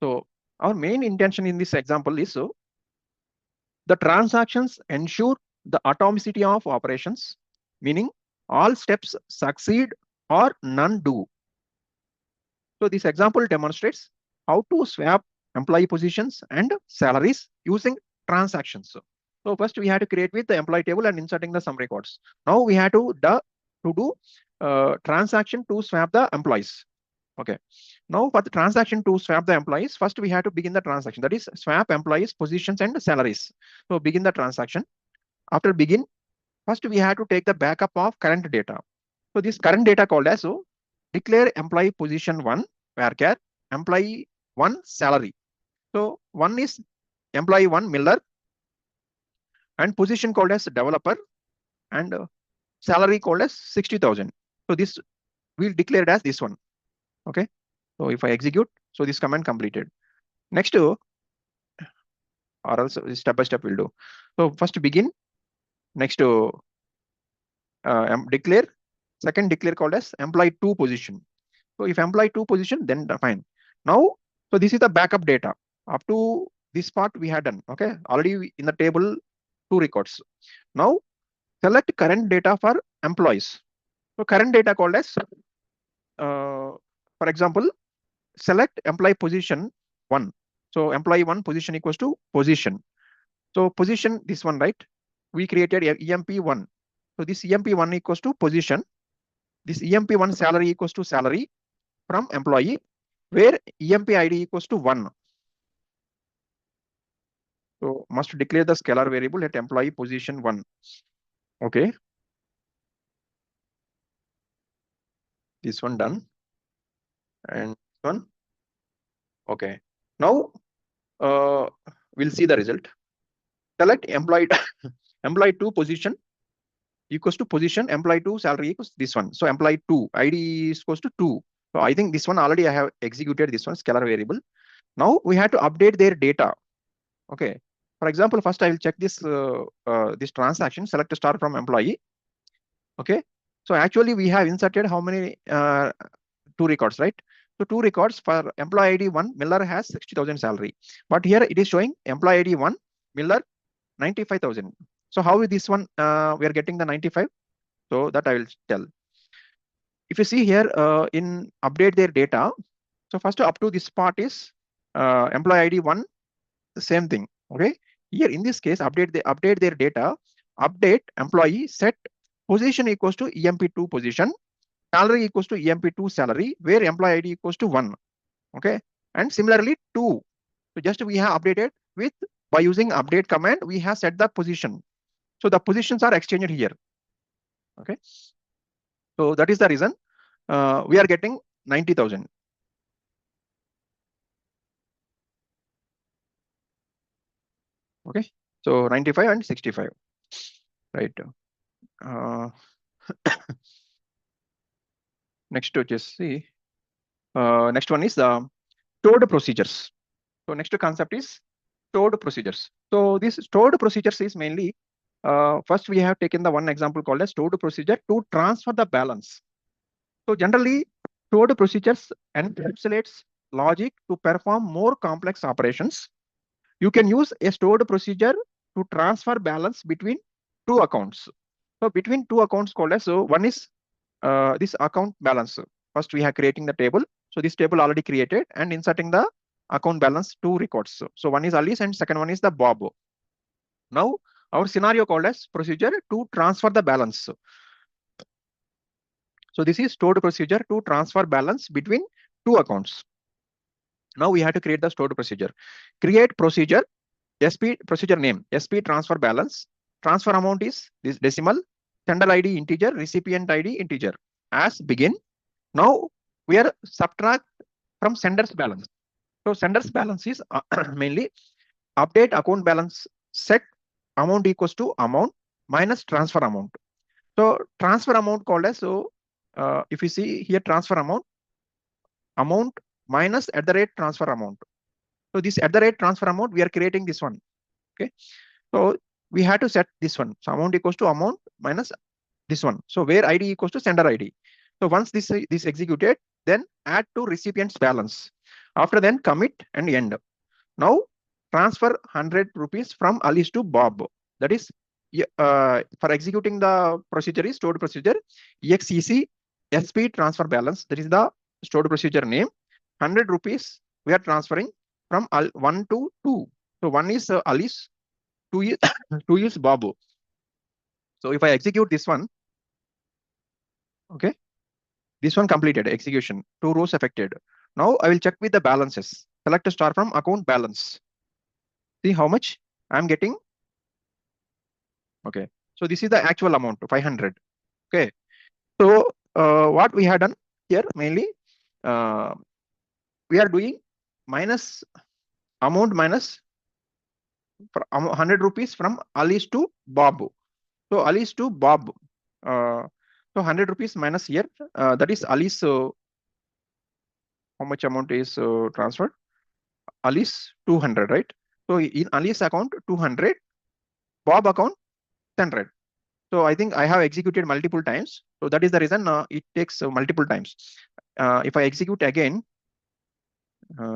So our main intention in this example is the transactions ensure the atomicity of operations, meaning all steps succeed or none do. So this example demonstrates how to swap employee positions and salaries using transactions. So first we had to create with the employee table and inserting the some records. Now we had to do transaction to swap the employees. Okay. Now for the transaction to swap the employees, first we have to begin the transaction. That is swap employees, positions and salaries. So begin the transaction. After begin, first we have to take the backup of current data. So this current data called as declare employee position 1 varchar employee 1 salary. So 1 is employee 1 Miller and position called as developer and salary called as 60,000. So this we'll declare it as this one. Okay. So if I execute, so this command completed. Next, or else step by step we'll do. So first begin. Next, declare. Second declare called as employee 2 position. So if employee 2 position, then fine. Now, so this is the backup data. Up to this part we had done. Okay. Already in the table 2 records. Now select current data for employees. So current data called as, for example, select employee position 1. So employee 1 position equals to position. So position, this one, right? We created EMP1. So this EMP1 equals to position. This EMP1 salary equals to salary from employee, where EMP ID equals to 1. So must declare the scalar variable at employee position 1. Okay. This one done. And this one. Okay. Now we'll see the result. Select employee employee 2 position equals to position, employee 2 salary equals this one. So employee 2 ID is equals to 2. So I think this one already I have executed this one scalar variable. Now we have to update their data. Okay. For example, first I will check this this transaction, select a star from employee. Okay. So actually we have inserted how many 2 records, right? So 2 records for employee ID 1, Miller has 60,000 salary. But here it is showing employee ID 1, Miller 95,000. So how is this one we are getting the 95? So that I will tell. if you see here in update their data, so first up to this part is employee ID 1, the same thing. Okay, here in this case, update their data, update employee set position equals to EMP2 position, salary equals to EMP2 salary, where employee ID equals to 1. Okay, and similarly 2. So just we have updated with by using update command, we have set the position. So the positions are exchanged here. Okay, so that is the reason we are getting 90,000. Okay, so 95 and 65, right? Next to just see, next one is the stored procedures. So next concept is stored procedures. So this stored procedures is mainly, first we have taken the one example called as stored procedure to transfer the balance. So generally, stored procedures encapsulates logic to perform more complex operations. You can use a stored procedure to transfer balance between two accounts. So between two accounts called as, so one is this account balance. First we are creating the table. So this table already created and inserting the account balance, two records. So one is Alice and second one is the Bob. Now our scenario called as procedure to transfer the balance. So this is stored procedure to transfer balance between two accounts. Now we have to create the stored procedure. Create procedure, SP procedure name, SP transfer balance. Transfer amount is this decimal, sender ID integer, recipient ID integer as begin. Now we are subtract from sender's balance. So sender's balance is mainly update account balance set amount equals to amount minus transfer amount. So transfer amount called as, so if you see here transfer amount minus at the rate transfer amount. So this at the rate transfer amount, we are creating this one. Okay, so we have to set this one. So amount equals to amount minus this one. So where ID equals to sender ID. So once this executed, then add to recipient's balance. After then commit and end. Now transfer 100 rupees from Alice to Bob. That is for executing the procedure is stored procedure exec sp transfer balance. That is the stored procedure name. 100 rupees we are transferring from 1 to 2. So 1 is Alice, 2 is 2 is Bob. So if I execute this one, okay, this one completed execution, 2 rows affected. Now I will check with the balances. Select a star from account balance. See how much I'm getting. Okay, so this is the actual amount, 500. Okay, so what we had done here mainly, we are doing minus amount minus 100 rupees from Alice to Bob. So Alice to Bob. So 100 rupees minus here, that is Alice. How much amount is transferred? Alice 200, right? So in Alice account 200, Bob account 100. So I think I have executed multiple times. So that is the reason it takes multiple times. If I execute again,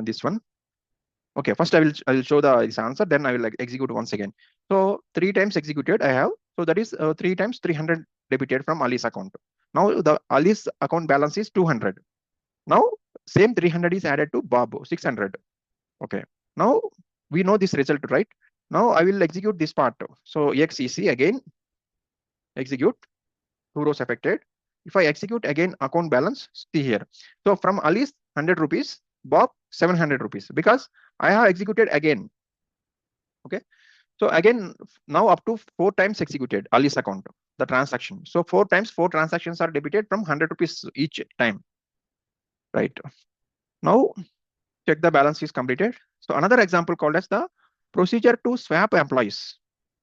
this one. Okay, first I will show this answer, then I will execute once again. So 3 times executed I have. So that is 3 times 300 debited from Alice account. Now the Alice account balance is 200. Now same 300 is added to Bob, 600. Okay, now we know this result, right? Now I will execute this part. So exec again, execute, 2 rows affected. If I execute again account balance, see here. So from Alice 100 rupees, Bob 700 rupees, because I have executed again. Okay, so again now up to 4 times executed Alice account, the transaction. So 4 times 4 transactions are debited from 100 rupees each time, right? Now check the balance is completed. So another example called as the procedure to swap employees.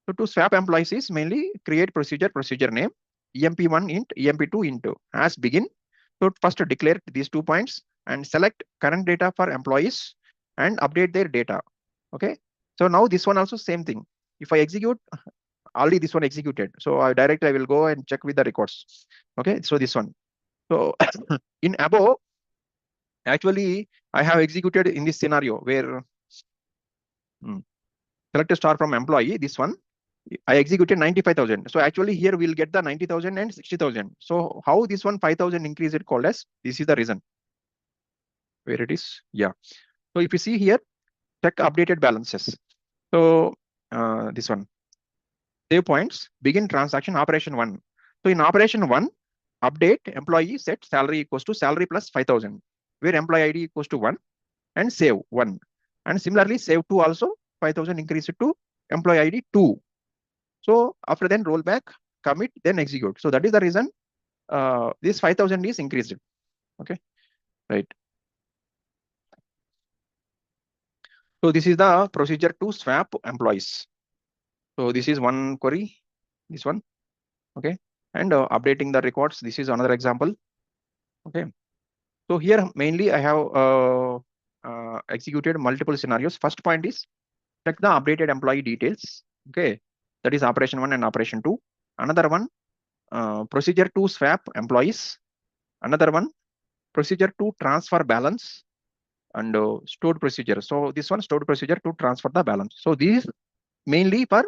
So to swap employees is mainly create procedure name, emp1 int, emp2 int as begin. So first declare these 2 points and select current data for employees and update their data. Okay, so now this one also same thing. If I execute, already this one executed. So I will go and check with the records. Okay, so this one. So in above, actually I have executed in this scenario where select a star from employee, this one. I executed 95,000. So actually here we'll get the 90,000 and 60,000. So how this one 5,000 increase it called as? This is the reason. Where it is? Yeah. So if you see here, check updated balances. So this one, save points, begin transaction operation 1. So in operation 1, update employee set salary equals to salary plus 5,000, where employee ID equals to 1 and save 1. And similarly, save 2 also 5,000 increase it to employee ID 2. So after then roll back, commit, then execute. So that is the reason this 5,000 is increased. Okay, right. So this is the procedure to swap employees. So this is one query, this one. Okay, and updating the records. This is another example. Okay, so here mainly I have executed multiple scenarios. First point is check the updated employee details. Okay, that is operation 1 and operation 2. Another one, procedure to swap employees. Another one, procedure to transfer balance, and stored procedure. So this one stored procedure to transfer the balance. So these mainly for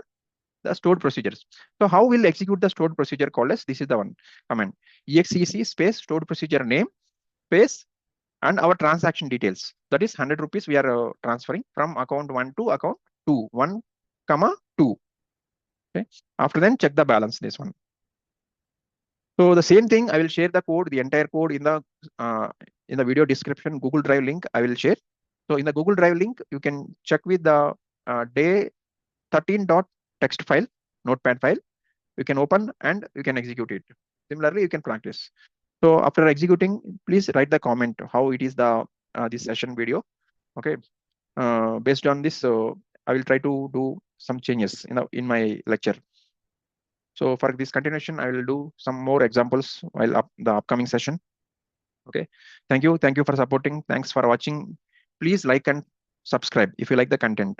the stored procedures. So how we'll execute the stored procedure called as? This is the one command, exec space stored procedure name space and our transaction details. That is 100 rupees we are transferring from account 1 to account 2, 1, 2. Okay. After then check the balance, this one. So the same thing, I will share the code, the entire code in the video description, Google Drive link I will share. So in the Google Drive link, you can check with the day 13.txt file, notepad file. You can open and you can execute it. Similarly, you can practice. So after executing, please write the comment how it is the this session video. Okay. Based on this, I will try to do some changes in my lecture. So for this continuation, I will do some more examples while the upcoming session. Okay. Thank you. Thank you for supporting. Thanks for watching. Please like and subscribe if you like the content.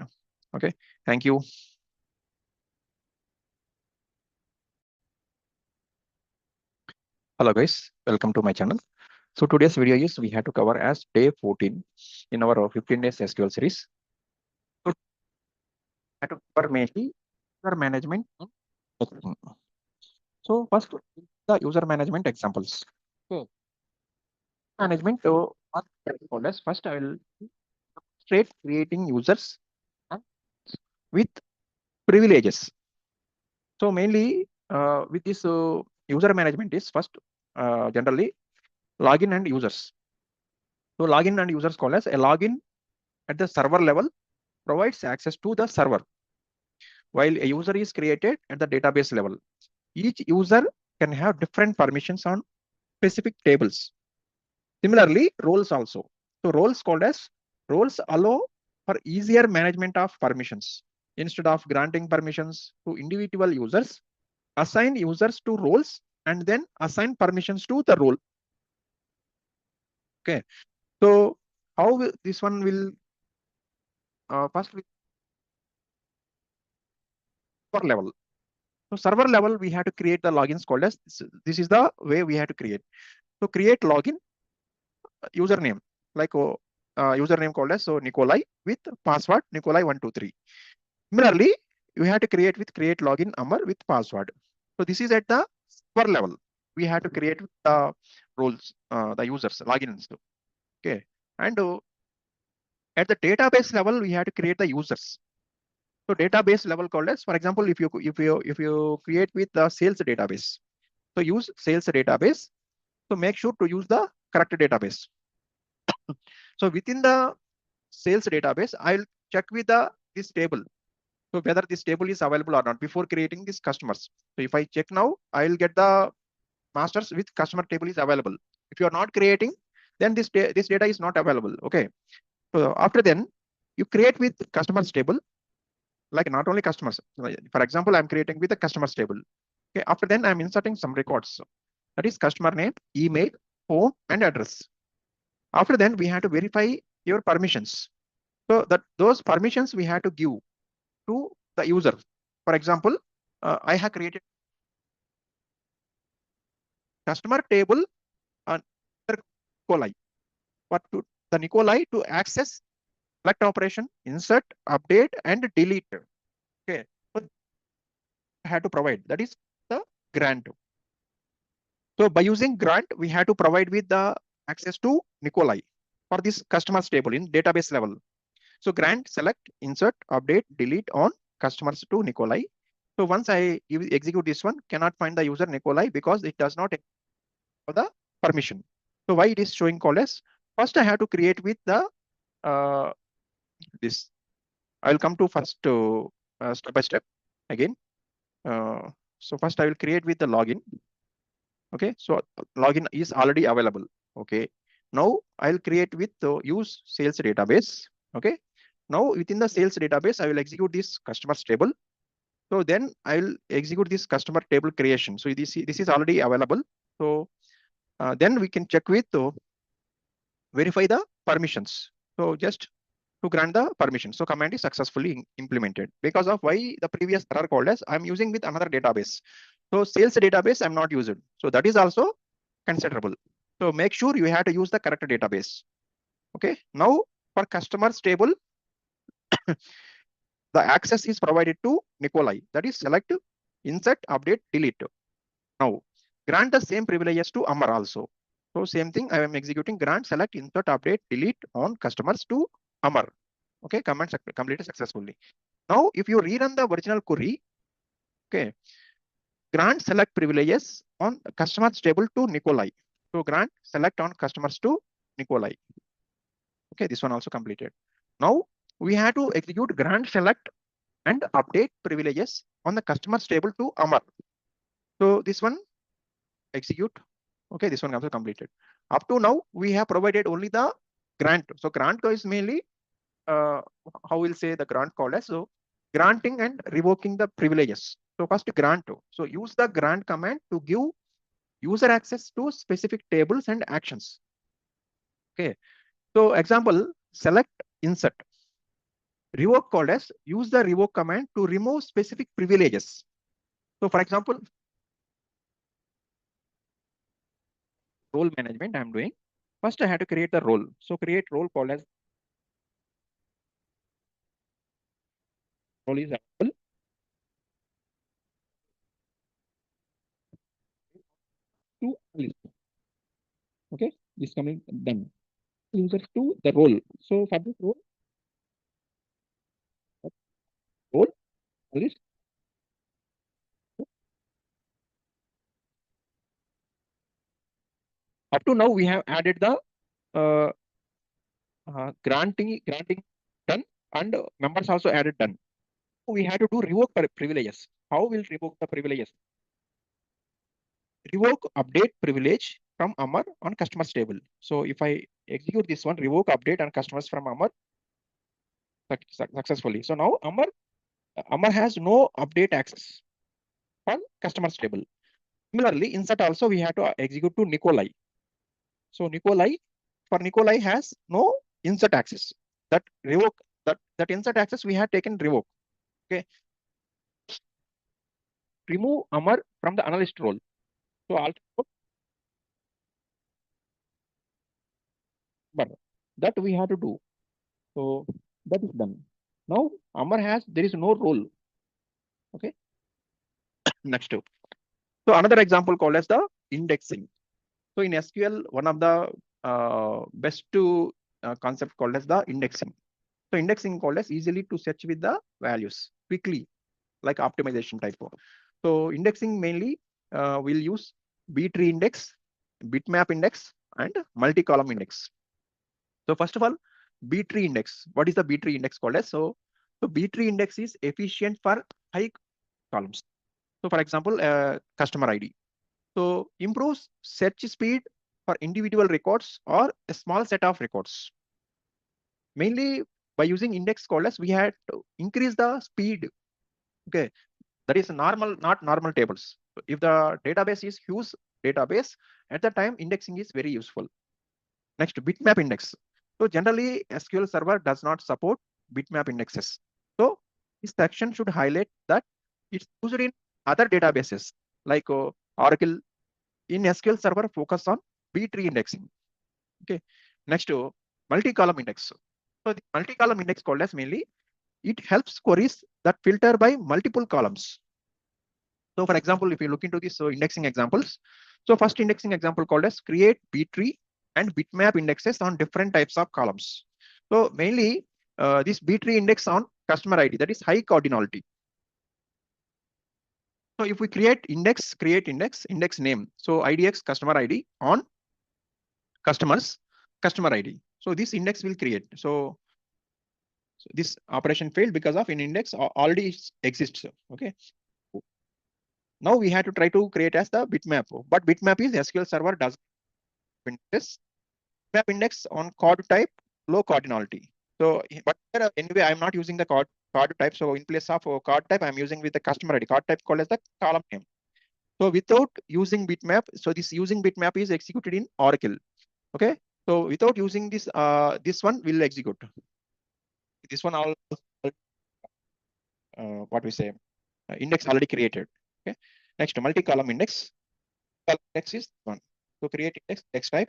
Okay. Thank you. Hello guys, welcome to my channel. So today's video is we have to cover as day 14 in our 15 days SQL series. So I have to cover mainly user management. So first, the user management examples. Okay. Management. So first I will straight creating users with privileges. So mainly with this user management is first generally login and users. So login and users call as a login at the server level provides access to the server, while a user is created at the database level. Each user can have different permissions on specific tables. Similarly, roles also. So roles called as roles allow for easier management of permissions. Instead of granting permissions to individual users, assign users to roles and then assign permissions to the role. Okay. So how this one will first server level. So server level, we have to create the logins called as this is the way we have to create. So create login username like username called as so Nikolai with password Nikolai123. Similarly, you have to create with create login Amar with password. So this is at the server level. We have to create the roles, the users logins. Okay, and at the database level, we have to create the users. So database level called as, for example, if you create with the sales database, so use sales database. So make sure to use the correct database. So within the sales database, I'll check with this table. So whether this table is available or not before creating these customers. So if I check now, I'll get the masters with customer table is available. If you are not creating, then this data is not available. Okay. So after then, you create with customers table, like not only customers. For example, I'm creating with the customers table. Okay. After then, I'm inserting some records. That is customer name, email, phone, and address. After then, we have to verify your permissions. So that those permissions we have to give to the user. For example, I have created customer table on Nikolai. But to the Nikolai to access select operation, insert, update, and delete. Okay. had to provide, that is the grant. So by using grant, we had to provide with the access to Nikolai for this customers table in database level. So grant, select, insert, update, delete on customers to Nikolai. So once I execute this one, cannot find the user Nikolai because it does not have the permission. So why it is showing COALESCE? First, I have to create with the this. I will come to first step by step again. So first I will create with the login. Okay, so login is already available. Okay, now I'll create with use sales database. Okay, now within the sales database, I will execute this customers table. So then I'll execute this customer table creation. So this is already available. So then we can check with verify the permissions. So just to grant the permission. So command is successfully implemented. Because of why the previous error called as I'm using with another database. So sales database I'm not using. So that is also considerable. So make sure you have to use the correct database. Okay. Now for customers table, the access is provided to Nikolai. That is select, insert, update, delete. Now grant the same privileges to Amar also. So same thing, I am executing grant, select, insert, update, delete on customers to Amar. Okay, command completed successfully. Now, if you rerun the original query, okay, grant select privileges on customers table to Nikolai. So grant select on customers to Nikolai. Okay, this one also completed. Now we have to execute grant select and update privileges on the customers table to Amar. So this one execute. Okay, this one also completed. Up to now, we have provided only the grant. So grant is mainly how we'll say the grant called as. So granting and revoking the privileges. So first grant. So use the grant command to give user access to specific tables and actions. Okay. So example, select, insert. Revoke called as use the revoke command to remove specific privileges. So for example, role management I'm doing. First I had to create the role. So create role called as role is available. To list. Okay, this coming done. Users to the role. So for this role list. Up to now we have added the granting done and members also added done. We had to do revoke privileges. How will revoke the privileges? Revoke update privilege from Amar on customers table. So if I execute this one, revoke update on customers from Amar successfully. So now Amar has no update access on customers table. Similarly, insert also we have to execute to Nikolai. So Nikolai has no insert access. That revoke that insert access we have taken revoke. Okay. Remove Amar from the analyst role. So also that we have to do. So that is done. Now Amar there is no role. Okay. Next. So another example called as the indexing. So in SQL, one of the best concept called as the indexing. So indexing called as easily to search with the values quickly, like optimization type. So indexing mainly will use B-tree index, bitmap index, and multi-column index. So first of all, B-tree index. What is the B-tree index called as? So B-tree index is efficient for high columns. So for example, customer ID. So improves search speed for individual records or a small set of records. Mainly by using index called as, we had to increase the speed. Okay, that is normal, not normal tables. If the database is huge database, at the time indexing is very useful. Next, bitmap index. So generally SQL Server does not support bitmap indexes. So this section should highlight that it's used in other databases like Oracle. In SQL Server, focus on B-tree indexing. Okay. Next, multi-column index. So the multi-column index called as mainly it helps queries that filter by multiple columns. So for example, if you look into this indexing examples, so first indexing example called as create B tree and bitmap indexes on different types of columns. So mainly this B tree index on customer ID, that is high cardinality. So if we create index name, so IDX customer ID on customers customer ID. So this index will create. So this operation failed because of an index already exists. Okay. Now we have to try to create as the bitmap, but bitmap is SQL Server does index. Bitmap index on card type low cardinality. So, but anyway, I'm not using the card type. So in place of card type, I'm using with the customer ID. Card type called as the column name. So without using bitmap, so this using bitmap is executed in Oracle. Okay. So without using this, this one will execute. This one all what we say index already created. Okay. Next, multi-column index. Column index is one. So create index text type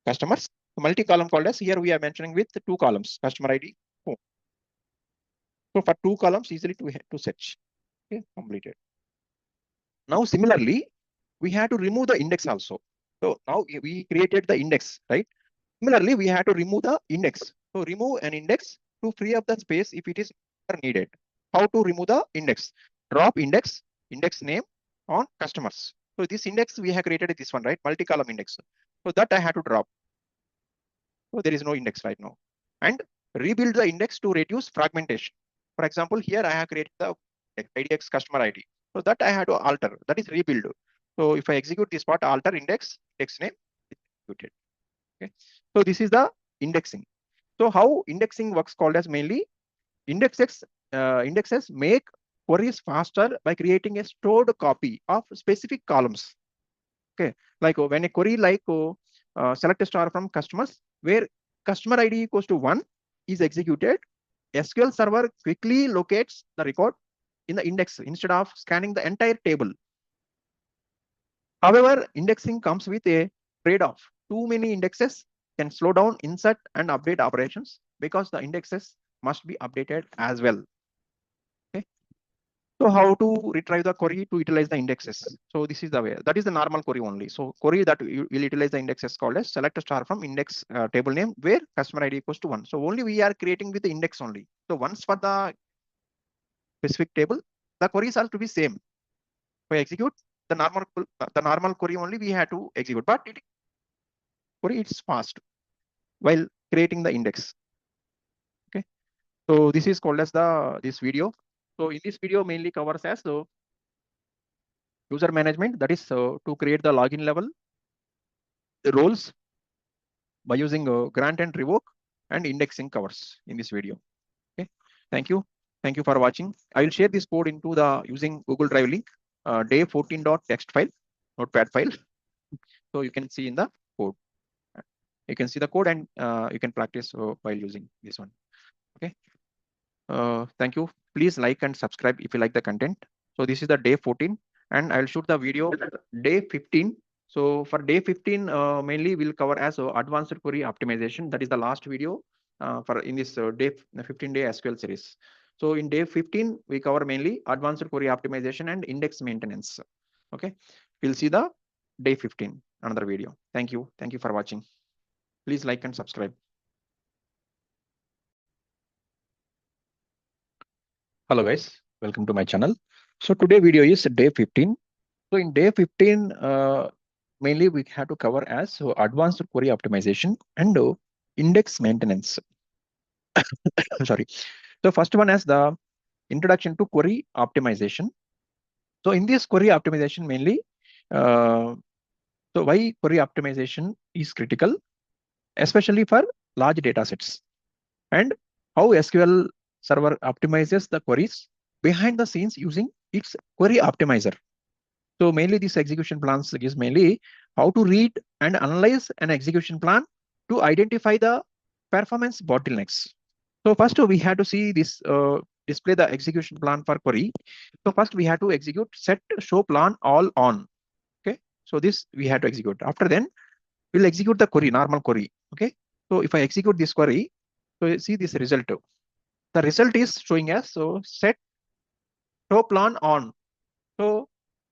customers. Multi-column called as here we are mentioning with two columns customer ID. Home. So for two columns easily to search. Okay, completed. Now similarly, we have to remove the index also. So now we created the index, right? Similarly, we have to remove the index. So remove an index to free up the space if it is needed. How to remove the index? Drop index name on customers. So this index we have created this one, right? Multi-column index. So that I have to drop. So there is no index right now. And rebuild the index to reduce fragmentation. For example, here I have created the IDX customer ID. So that I have to alter. That is rebuild. So if I execute this part, alter index name, executed. Okay. So this is the indexing. So how indexing works called as mainly indexes make queries faster by creating a stored copy of specific columns. Okay, like when a query like select a star from customers where customer ID equals to 1 is executed, SQL Server quickly locates the record in the index instead of scanning the entire table. However, indexing comes with a trade-off. Too many indexes can slow down insert and update operations because the indexes must be updated as well. Okay. So how to retrieve the query to utilize the indexes? So this is the way. That is the normal query only. So query that will utilize the indexes called as select a star from index table name where customer ID equals to 1. So only we are creating with the index only. So once for the specific table, the queries are to be same. We execute the normal query only we have to execute, but query it's fast while creating the index. Okay. So this is called as this video. So in this video mainly covers as the user management, that is to create the login level, the roles by using grant and revoke and indexing covers in this video. Okay. Thank you. Thank you for watching. I will share this code into the using Google Drive link, day 14.txt file, notepad file. So you can see in the code. You can see the code and you can practice while using this one. Okay. Thank you. Please like and subscribe if you like the content. So this is the day 14 and I'll shoot the video day 15. So for day 15, mainly we'll cover as advanced query optimization. That is the last video for in this day 15-day SQL series. So in day 15, we cover mainly advanced query optimization and index maintenance. Okay. We'll see the day 15, another video. Thank you. Thank you for watching. Please like and subscribe. Hello guys, welcome to my channel. So today video is day 15. So in day 15, mainly we have to cover as advanced query optimization and index maintenance. Sorry. So first one is the introduction to query optimization. So in this query optimization mainly, so why query optimization is critical, especially for large data sets, and how SQL Server optimizes the queries behind the scenes using its query optimizer. So mainly this execution plans is mainly how to read and analyze an execution plan to identify the performance bottlenecks. So first we have to see this display the execution plan for query. So first we have to execute set show plan all on. Okay. So this we have to execute. After then we'll execute the query, normal query. Okay. So if I execute this query, so you see this result. The result is showing as so set show plan on. So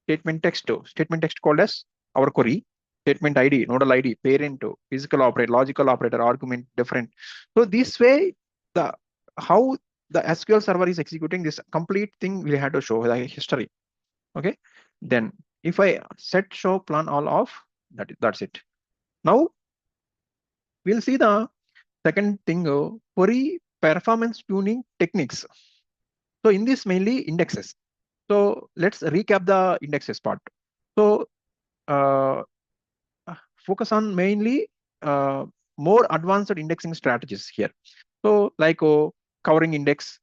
statement text called as our query, statement ID, nodal ID, parent, physical operator, logical operator, argument, different. So this way, the how the SQL server is executing this complete thing, we had to show the history. Okay, then if I set show plan all off, that's it. Now we'll see the second thing, query performance tuning techniques. So in this mainly indexes. So let's recap the indexes part. So uh, focus on mainly more advanced indexing strategies here. So like covering index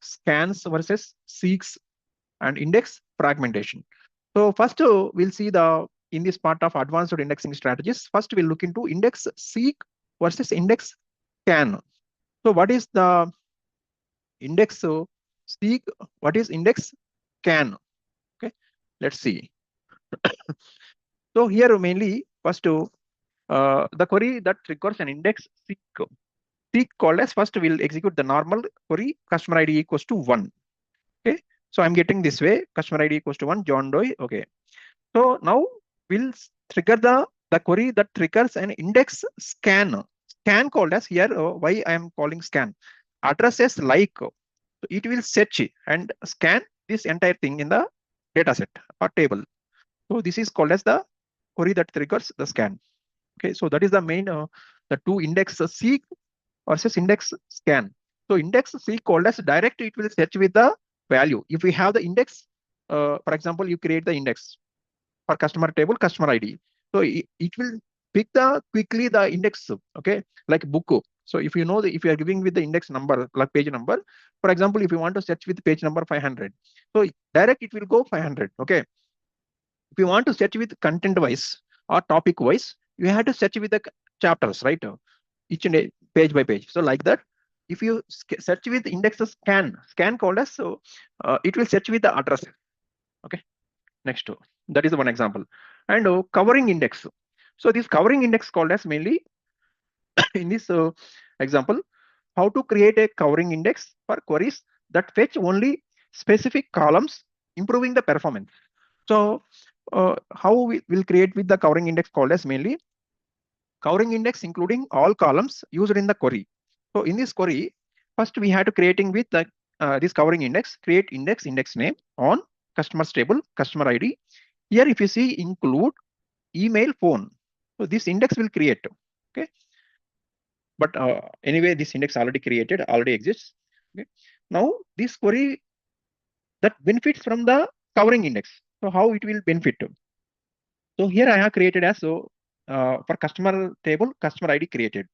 scans versus seeks, and index fragmentation. So first we'll see in this part of advanced indexing strategies. First we'll look into index seek versus index scan. So what is the index seek? What is index scan? Okay, let's see. So here mainly first the query that requires an index seek called as, first we'll execute the normal query customer ID equals to 1. Okay, so I'm getting this way, customer ID equals to 1, John Doe. Okay, so now we'll trigger the query that triggers an index scan. Scan called as here, why I am calling scan, addresses like, so it will search and scan this entire thing in the data set or table. So this is called as the query that triggers the scan. Okay, so that is the main the two index seek versus index scan. So index seek called as direct, it will search with the value. If we have the index, for example, you create the index for customer table, customer ID. So it will pick quickly the index, okay, like book. So if you know if you are giving with the index number, like page number, for example, if you want to search with page number 500, so direct it will go 500. Okay. If you want to search with content wise or topic wise, you have to search with the chapters, right? Each and page by page. So like that, if you search with index scan called as, so it will search with the address. Okay. Next, that is one example. And covering index. So this covering index called as mainly in this example, how to create a covering index for queries that fetch only specific columns, improving the performance. So how we will create with the covering index called as mainly covering index including all columns used in the query. So in this query, first we have to creating with the this covering index, create index name on customers table, customer ID. Here if you see include email, phone. So this index will create. Okay. But anyway, this index already created, already exists. Okay. Now this query that benefits from the covering index. So how it will benefit? So here I have created as, so for customer table, customer ID created.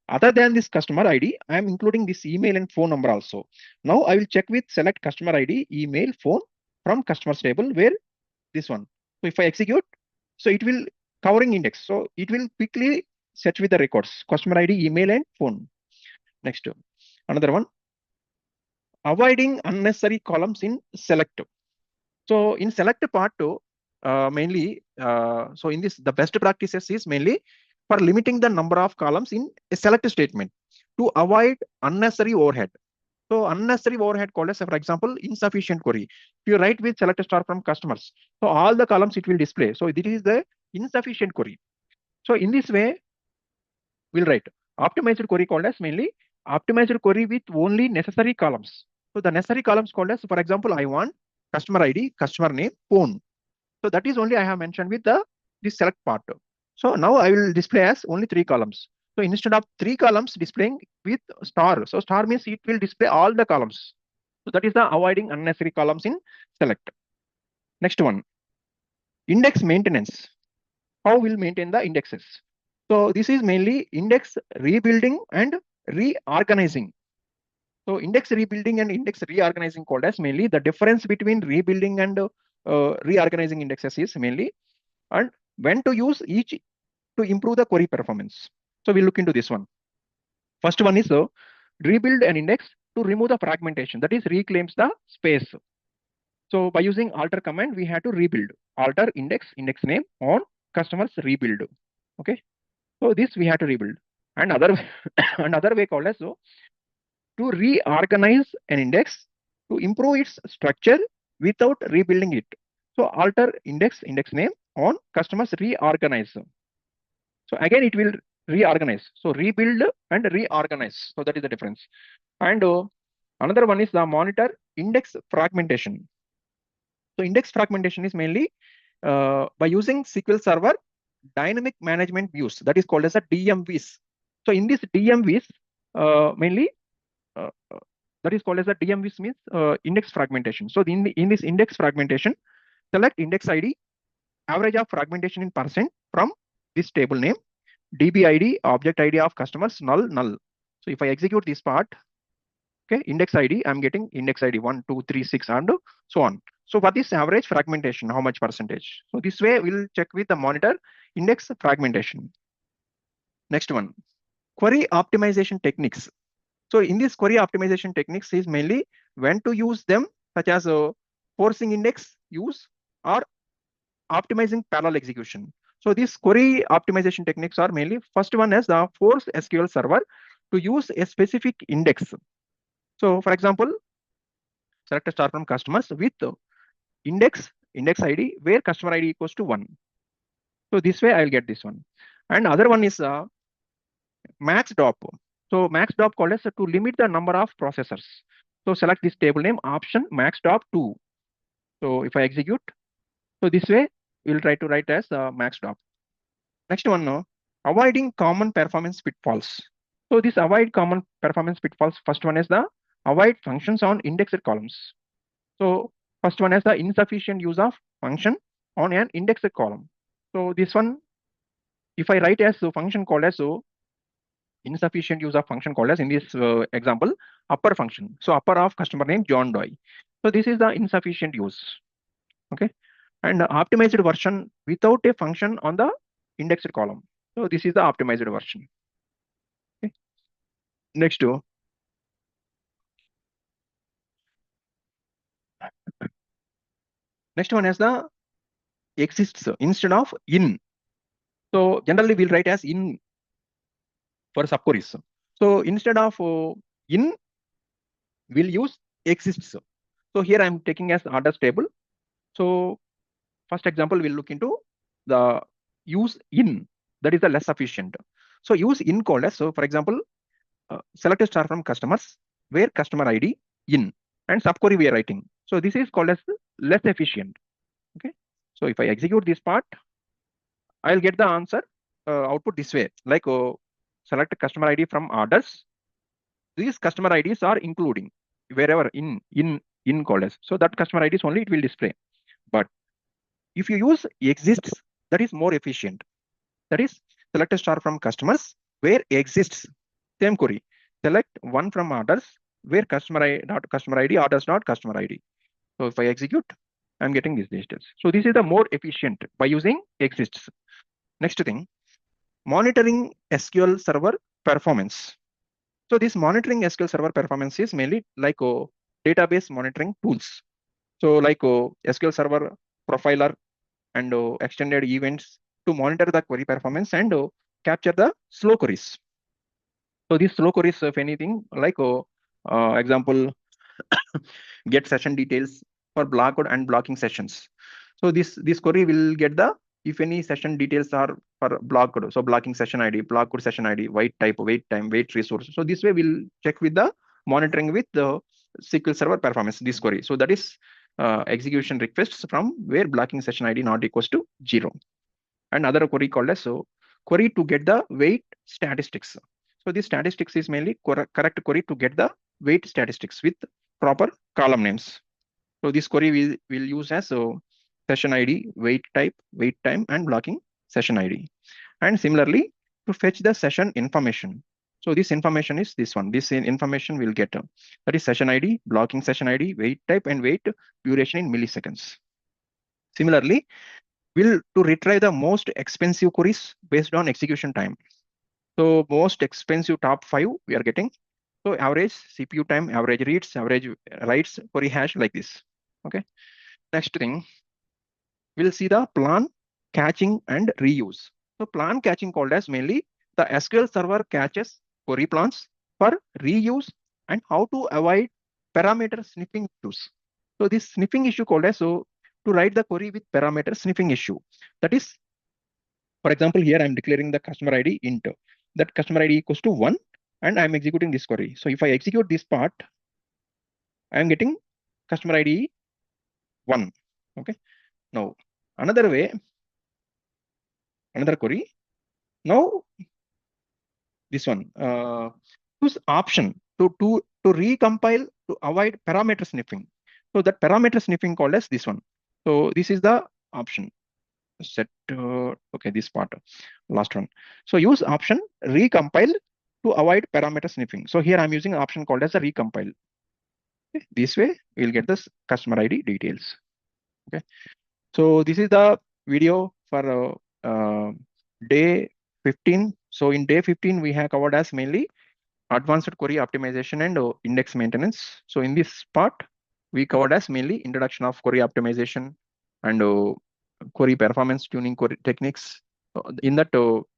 Other than this customer ID, I am including this email and phone number also. Now I will check with select customer ID, email, phone from customers table, where this one. So if I execute, so it will covering index. So it will quickly search with the records, customer ID, email, and phone. Next, another one, avoiding unnecessary columns in select. So in select part two, mainly, so in this, the best practices is mainly for limiting the number of columns in a select statement to avoid unnecessary overhead. So unnecessary overhead called as, for example, insufficient query. If you write with select star from customers, so all the columns it will display. So this is the insufficient query. So in this way, we'll write optimized query called as mainly optimized query with only necessary columns. So the necessary columns called as, for example, I want customer ID, customer name, phone. So that is only I have mentioned with this select part. So now I will display as only 3 columns. So instead of 3 columns displaying with star, so star means it will display all the columns. So that is the avoiding unnecessary columns in select. Next one, index maintenance. How we'll maintain the indexes? So this is mainly index rebuilding and reorganizing. So index rebuilding and index reorganizing called as mainly the difference between rebuilding and reorganizing indexes is mainly, and when to use each to improve the query performance. So we'll look into this one. First one is rebuild an index to remove the fragmentation, that is reclaims the space. So by using alter command, we have to rebuild alter index name on customers rebuild. Okay. So this we have to rebuild. And another way called as, so to reorganize an index to improve its structure without rebuilding it. So alter index name on customers reorganize. So again, it will reorganize. So rebuild and reorganize. So that is the difference. And another one is the monitor index fragmentation. So index fragmentation is mainly by using SQL Server dynamic management views, that is called as a DMVs. So in this DMVs, mainly uh, uh, that is called as a DMVs means index fragmentation. So in this index fragmentation, select index ID, average of fragmentation in percent from this table name, DB ID, object ID of customers, null. So if I execute this part, okay, index ID, I'm getting index ID 1, 2, 3, 6, and so on. So for this average fragmentation, how much percentage? So this way we'll check with the monitor index fragmentation. Next one, query optimization techniques. So in this query optimization techniques is mainly when to use them, such as forcing index use or optimizing parallel execution. So these query optimization techniques are mainly, first one is the force SQL server to use a specific index. So for example, select a star from customers with index ID where customer ID equals to 1. So this way I'll get this one. And other one is max DOP. So max DOP called as to limit the number of processors. So select this table name option max DOP 2. So if I execute, so this way we'll try to write as max DOP. Next one, avoiding common performance pitfalls. So this avoid common performance pitfalls, first one is the avoid functions on indexed columns. So first one is the insufficient use of function on an indexed column. So this one, if I write as function called as insufficient use of function called as in this example, upper function. So upper of customer name John Doe. So this is the insufficient use. Okay. And optimized version without a function on the indexed column. So this is the optimized version. Okay. Next one is the exists instead of in. So generally we'll write as in for subqueries. So instead of in, we'll use exists. So here I'm taking as orders table. So first example, we'll look into the use in, that is the less efficient. So use in called as, so for example, select a star from customers where customer ID in and subquery we are writing. So this is called as less efficient. Okay. So if I execute this part, I'll get the answer output this way, like select a customer ID from orders. These customer IDs are including wherever in called as. So that customer IDs only it will display. But if you use exists, that is more efficient. That is select a star from customers where exists. Same query. Select one from orders where customer ID, not customer ID, orders not customer ID. So if I execute, I'm getting these details. So this is the more efficient by using exists. Next thing, monitoring SQL Server performance. So this monitoring SQL Server performance is mainly like database monitoring tools. So like SQL Server profiler and extended events to monitor the query performance and capture the slow queries. So these slow queries, if anything, like example, get session details for blocked and blocking sessions. So this query will get the, if any session details are for blocked, so blocking session ID, blocked session ID, wait type, wait time, wait resource. So this way we'll check with the monitoring with the SQL Server performance, this query. So that is execution requests from where blocking session ID not equals to 0. And other query called as query to get the weight statistics. So this statistics is mainly correct query to get the weight statistics with proper column names. So this query will use as session ID, weight type, wait time, and blocking session ID. And similarly, to fetch the session information. So this information is this one. This information will get that is session ID, blocking session ID, wait type, and wait duration in milliseconds. Similarly, will to retrieve the most expensive queries based on execution time. So most expensive top 5 we are getting. So average CPU time, average reads, average writes, query hash like this. Okay. Next thing, we'll see the plan, catching, and reuse. So plan catching called as mainly the SQL Server catches query plans for reuse and how to avoid parameter sniffing issues. So this sniffing issue called as, so to write the query with parameter sniffing issue. That is, for example, here I'm declaring the customer ID int. That customer ID equals to 1, and I'm executing this query. So if I execute this part, I'm getting customer ID 1. Okay. Now, another way, another query. Now, this one, use option to recompile to avoid parameter sniffing. So that parameter sniffing called as this one. So this is the option set. Okay, this part, last one. So use option recompile to avoid parameter sniffing. So here I'm using an option called as a recompile. Okay, this way we'll get this customer ID details. Okay, so this is the video for day 15. So in day 15 we have covered as mainly advanced query optimization and index maintenance. So in this part, we covered as mainly introduction of query optimization and query performance tuning query techniques. In that,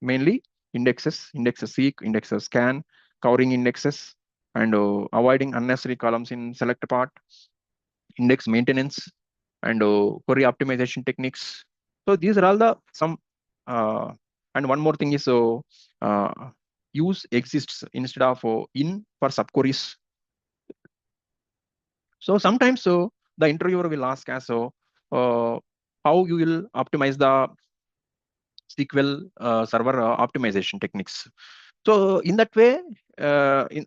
mainly indexes seek, indexes scan, covering indexes, and avoiding unnecessary columns in select part, index maintenance, and query optimization techniques. So these are all the some. And one more thing is use exists instead of in for subqueries. So sometimes the interviewer will ask as how you will optimize the SQL server optimization techniques. So in that way, in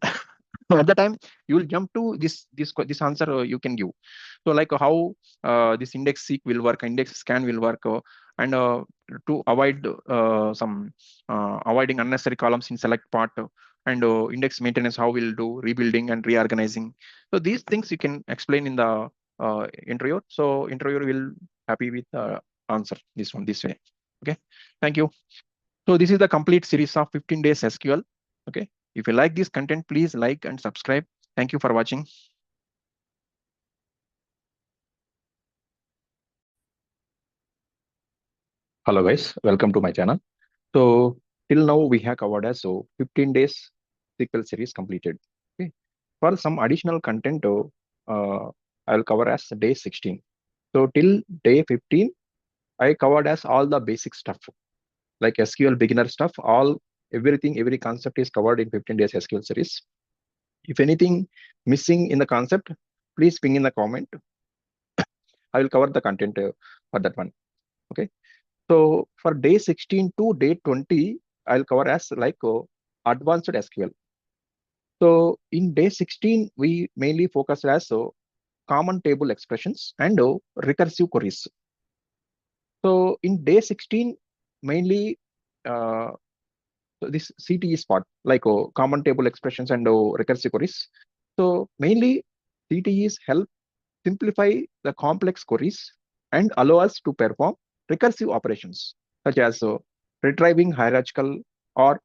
at the time you will jump to this answer you can give. So like how this index seek will work, index scan will work, and to avoid avoiding unnecessary columns in select part, and index maintenance, how we'll do rebuilding and reorganizing. So these things you can explain in the interview. So interviewer will happy with answer this one this way. Okay, thank you. So this is the complete series of 15 days SQL. Okay, if you like this content, please like and subscribe. Thank you for watching. Hello guys, welcome to my channel. So till now we have covered as 15 days SQL series completed. Okay, for some additional content, I will cover as day 16. So till day 15, I covered as all the basic stuff like SQL beginner stuff. Every concept is covered in 15 days SQL series. If anything missing in the concept, please ping in the comment. I will cover the content for that one. Okay. So for day 16 to day 20, I'll cover as like advanced SQL. So in day 16, we mainly focus as common table expressions and recursive queries. So in day 16, mainly this CTEs part, like common table expressions and recursive queries. So mainly CTEs help simplify the complex queries and allow us to perform recursive operations such as retrieving hierarchical or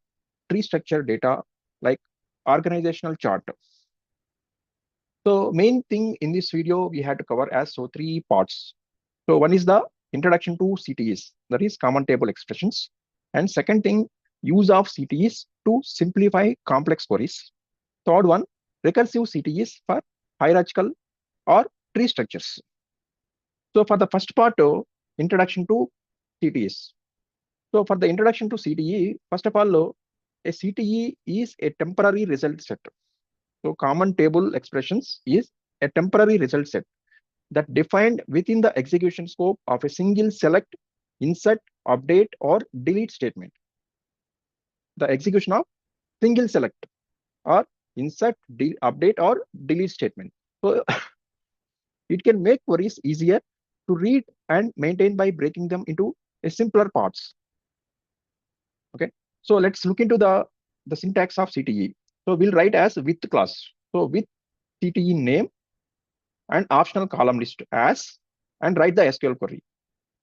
tree structure data like organizational chart. So main thing in this video we had to cover as 3 parts. So one is the introduction to CTEs, that is common table expressions, and second thing, use of CTEs to simplify complex queries. Third one, recursive CTEs for hierarchical or tree structures. So for the first part, introduction to CTEs. So for the introduction to CTE, first of all, a CTE is a temporary result set. So common table expressions is a temporary result set that defined within the execution scope of a single select, insert, update, or delete statement. The execution of single select or insert, update, or delete statement. So it can make queries easier to read and maintain by breaking them into a simpler parts. Okay, so let's look into the syntax of CTE. So we'll write as with class. So with CTE name and optional column list as, and write the SQL query.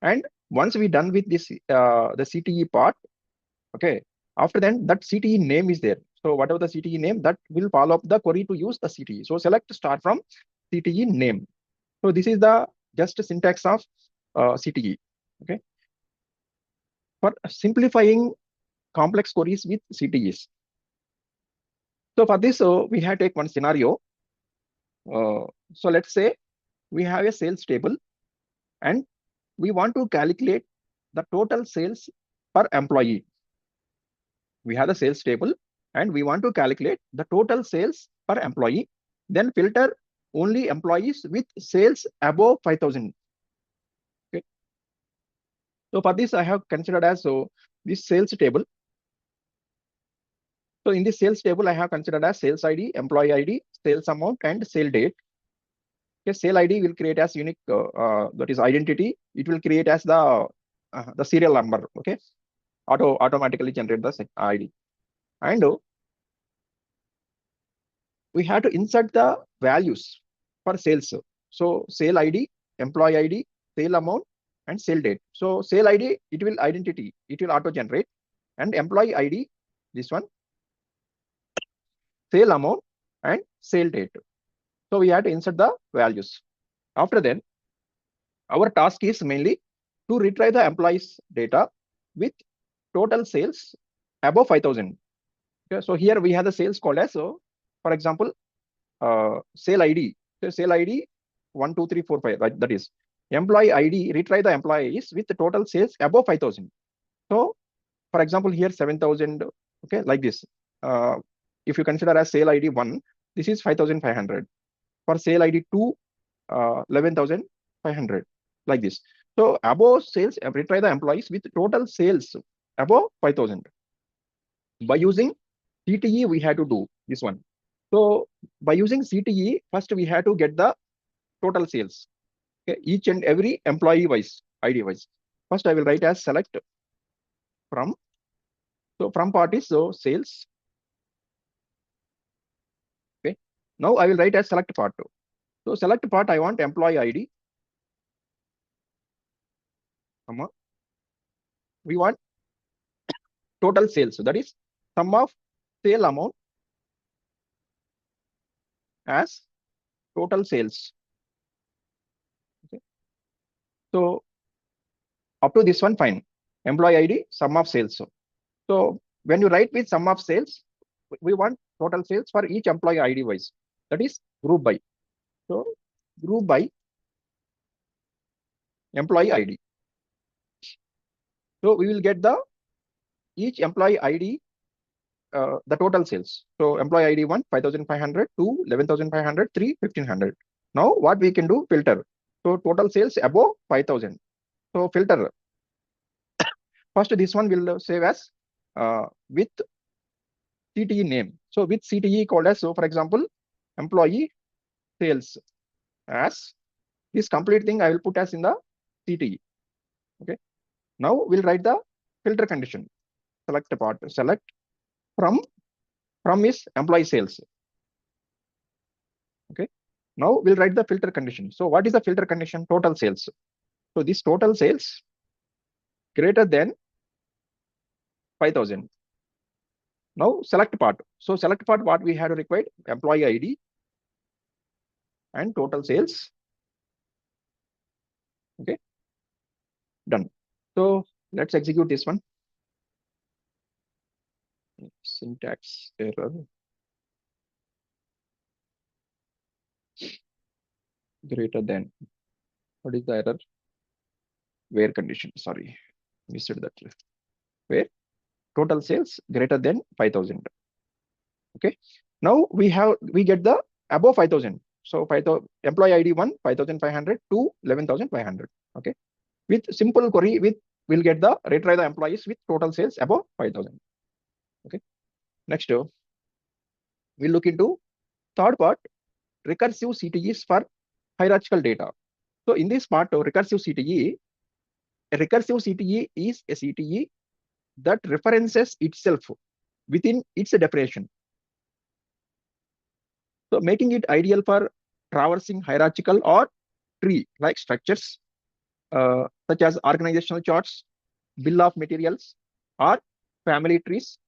And once we done with this the CTE part, okay, after then that CTE name is there. So whatever the CTE name, that will follow up the query to use the CTE. So select start from CTE name. So this is the just syntax of CTE. Okay, for simplifying complex queries with CTEs. So for this, we have to take one scenario. So let's say we have a sales table and we want to calculate the total sales per employee. We have the sales table and we want to calculate the total sales per employee, then filter only employees with sales above 5,000. Okay. So for this, I have considered as this sales table. So in this sales table, I have considered as sales ID, employee ID, sales amount, and sale date. Okay, sale ID will create as unique, that is identity. It will create as the serial number. Okay, automatically generate the ID, and we have to insert the values for sales. So sale ID, employee ID, sale amount, and sale date. So sale ID, it will identity, it will auto generate, and employee ID, this one, sale amount, and sale date. So we have to insert the values. After then, our task is mainly to retrieve the employees data with total sales above 5,000. Okay, so here we have the sales called as, so for example, sale ID. So sale ID 1, 2, 3, 4, 5. Right, that is employee ID. Retrieve the employees with the total sales above 5,000. So, for example, here 7,000. Okay, like this. If you consider as sale ID 1, this is 5,500. For sale ID 2, 11,500. Like this. So above sales, retrieve the employees with total sales above 5,000. By using CTE, we had to do this one. So by using CTE, first we have to get the total sales. Okay, each and every employee wise, ID wise. First I will write as select from. So from part is sales. Okay. Now I will write as select part. So select part, I want employee ID. We want total sales. So that is sum of sale amount as total sales. Okay. So up to this one, fine. Employee ID, sum of sales. So when you write with sum of sales, we want total sales for each employee ID wise. That is group by. So group by employee ID. So we will get the each employee ID, the total sales. So employee ID 1, 5,500, 2, 11,500, 3, 1,500. Now what we can do, filter. So total sales above 5,000. So filter. First this one will save as with CTE name. So with CTE called as, so for example, employee sales as this complete thing I will put as in the CTE. Okay. Now we'll write the filter condition. Select part, select from is employee sales. Okay. Now we'll write the filter condition. So what is the filter condition? Total sales. So this total sales greater than 5,000. Now select part. So select part, what we had required, employee ID and total sales. Okay, done. So let's execute this one. Syntax error. Greater than. What is the error? Where condition? Sorry, missed that. Where total sales greater than 5,000. Okay. Now we get the above 5,000. So 5,000 employee ID 1, 5,500, 2, 11,500. Okay. With simple query, we'll get the retrieve the employees with total sales above 5,000. Okay. Next, we'll look into third part, recursive CTEs for hierarchical data. So in this part, recursive CTE, a recursive CTE is a CTE that references itself within its definition. So making it ideal for traversing hierarchical or tree-like structures, such as organizational charts, bill of materials, or family trees.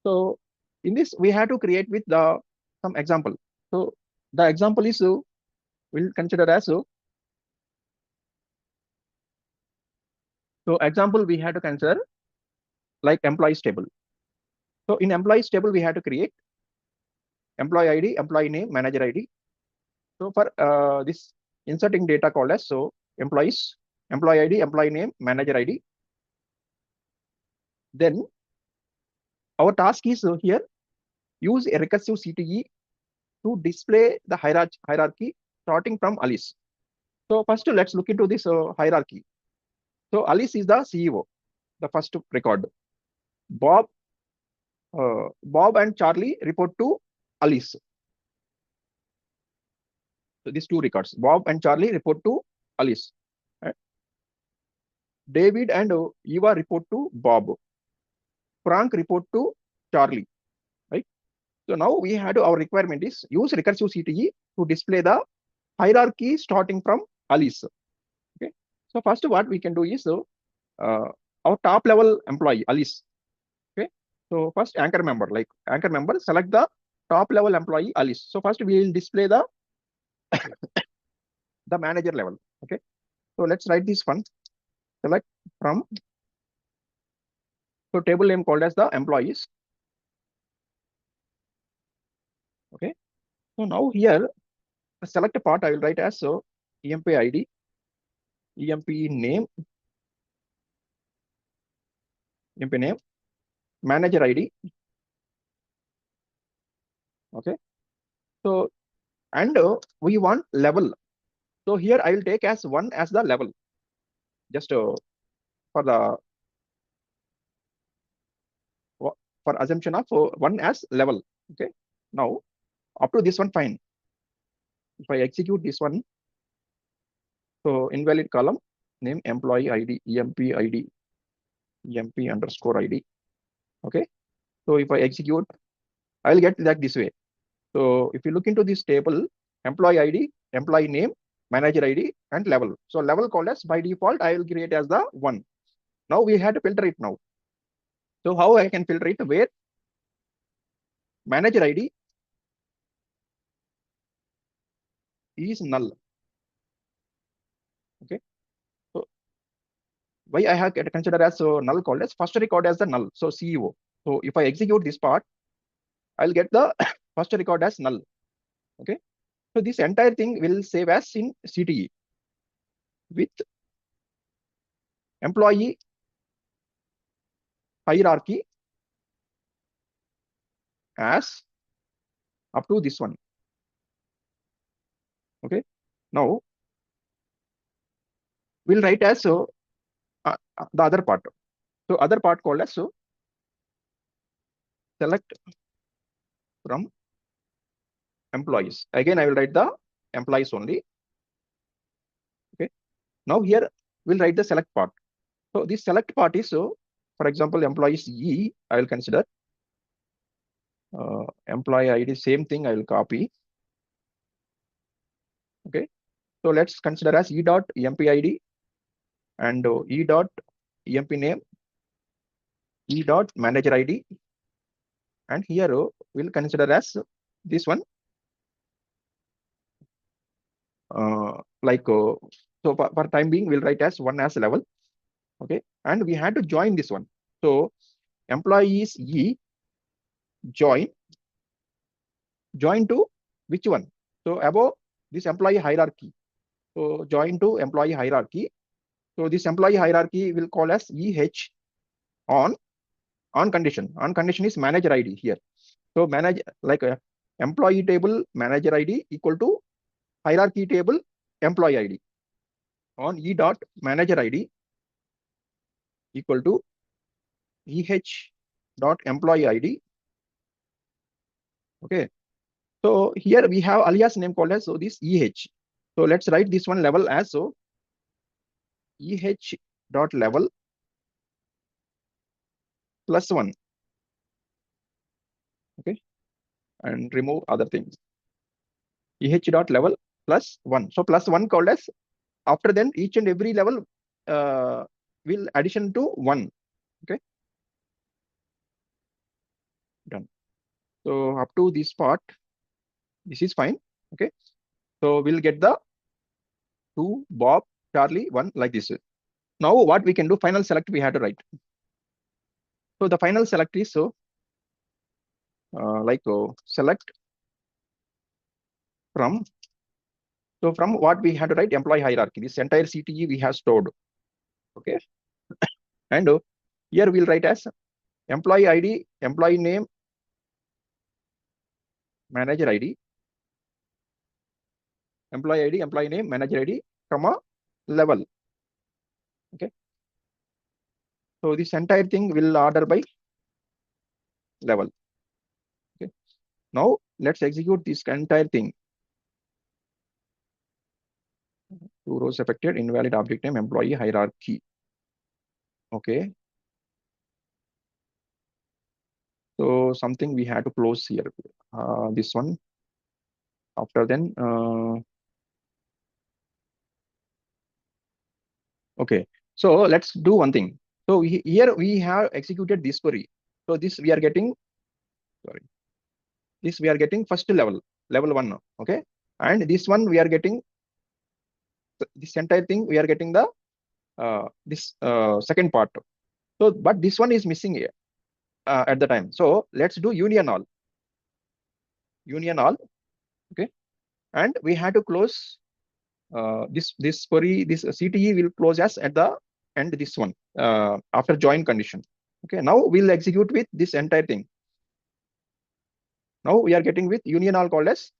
So in this, we have to create with some example. So the example is, we'll consider as, so example we have to consider like employees table. So in employees table, we have to create employee ID, employee name, manager ID. So for this inserting data called as employees, employee ID, employee name, manager ID. Then our task is here use a recursive CTE to display the hierarchy starting from Alice. So first let's look into this hierarchy. So Alice is the CEO, the first record. Bob and Charlie report to Alice. So these two records, Bob and Charlie report to Alice. Right? David and Eva report to Bob. Frank report to Charlie. Right? So now we had our requirement is use recursive CTE to display the hierarchy starting from Alice. Okay. So first what we can do is our top level employee Alice. Okay. So first anchor member, select the top level employee Alice. So first we will display the the manager level. Okay. So let's write this one. Select from. So table name called as the employees. Okay. So now here the select part I will write as EMP ID, EMP name, manager ID. Okay. So and we want level. So here I will take as 1 as the level. Just for the for assumption of 1 as level. Okay. Now up to this one fine. If I execute this one, so invalid column name employee ID, EMP ID, EMP underscore ID. Okay. So if I execute, I'll get that this way. So if you look into this table, employee ID, employee name, manager ID, and level. So level called as by default, I will create as the 1. Now we had to filter it now. So how I can filter it? Where manager ID is null. Okay. So why I have considered as null called as first record as the null. So CEO. So if I execute this part, I'll get the first record as null. Okay. So this entire thing will save as in CTE with employee hierarchy as up to this one. Okay. Now we'll write as the other part. So other part called as select from employees. Again, I will write the employees only. Okay. Now here we'll write the select part. So this select part is for example, employees E, I will consider employee ID, same thing I will copy. Okay. So let's consider as E dot EMP ID and E dot EMP name, E dot manager ID, and here we'll consider as this one so for time being we'll write as 1 as level. Okay, and we had to join this one. So employees E join to which one? So above this employee hierarchy. So join to employee hierarchy. So this employee hierarchy will call as EH on condition. On condition is manager ID here. So manage employee table manager ID equal to hierarchy table employee ID on E dot manager ID equal to EH dot employee ID. Okay. So here we have alias name called as this EH. So let's write this one level as EH dot level plus 1. Okay. And remove other things. EH dot level plus 1. So plus 1 called as after then each and every level will addition to 1. Okay. Done. So up to this part, this is fine. Okay. So we'll get the 2, Bob, Charlie, 1 like this. Now what we can do, final select we had to write. So the final select is select from. So from what we had to write employee hierarchy, this entire CTE we have stored. Okay. And here we'll write as employee ID, employee name, manager ID, employee ID, employee name, manager ID, comma, level. Okay. So this entire thing will order by level. Okay. Now let's execute this entire thing. 2 rows affected, invalid object name, employee hierarchy. Okay. So something we had to close here. This one. After then, okay. So let's do one thing. So here we have executed this query. So this we are getting, sorry, this we are getting first level 1. Okay. And this one we are getting this entire thing. We are getting the this second part. So, but this one is missing here at the time. So let's do union all. Union all. Okay. And we had to close this query, this CTE will close as at the end this one after join condition. Okay, now we'll execute with this entire thing. Now we are getting with union all called as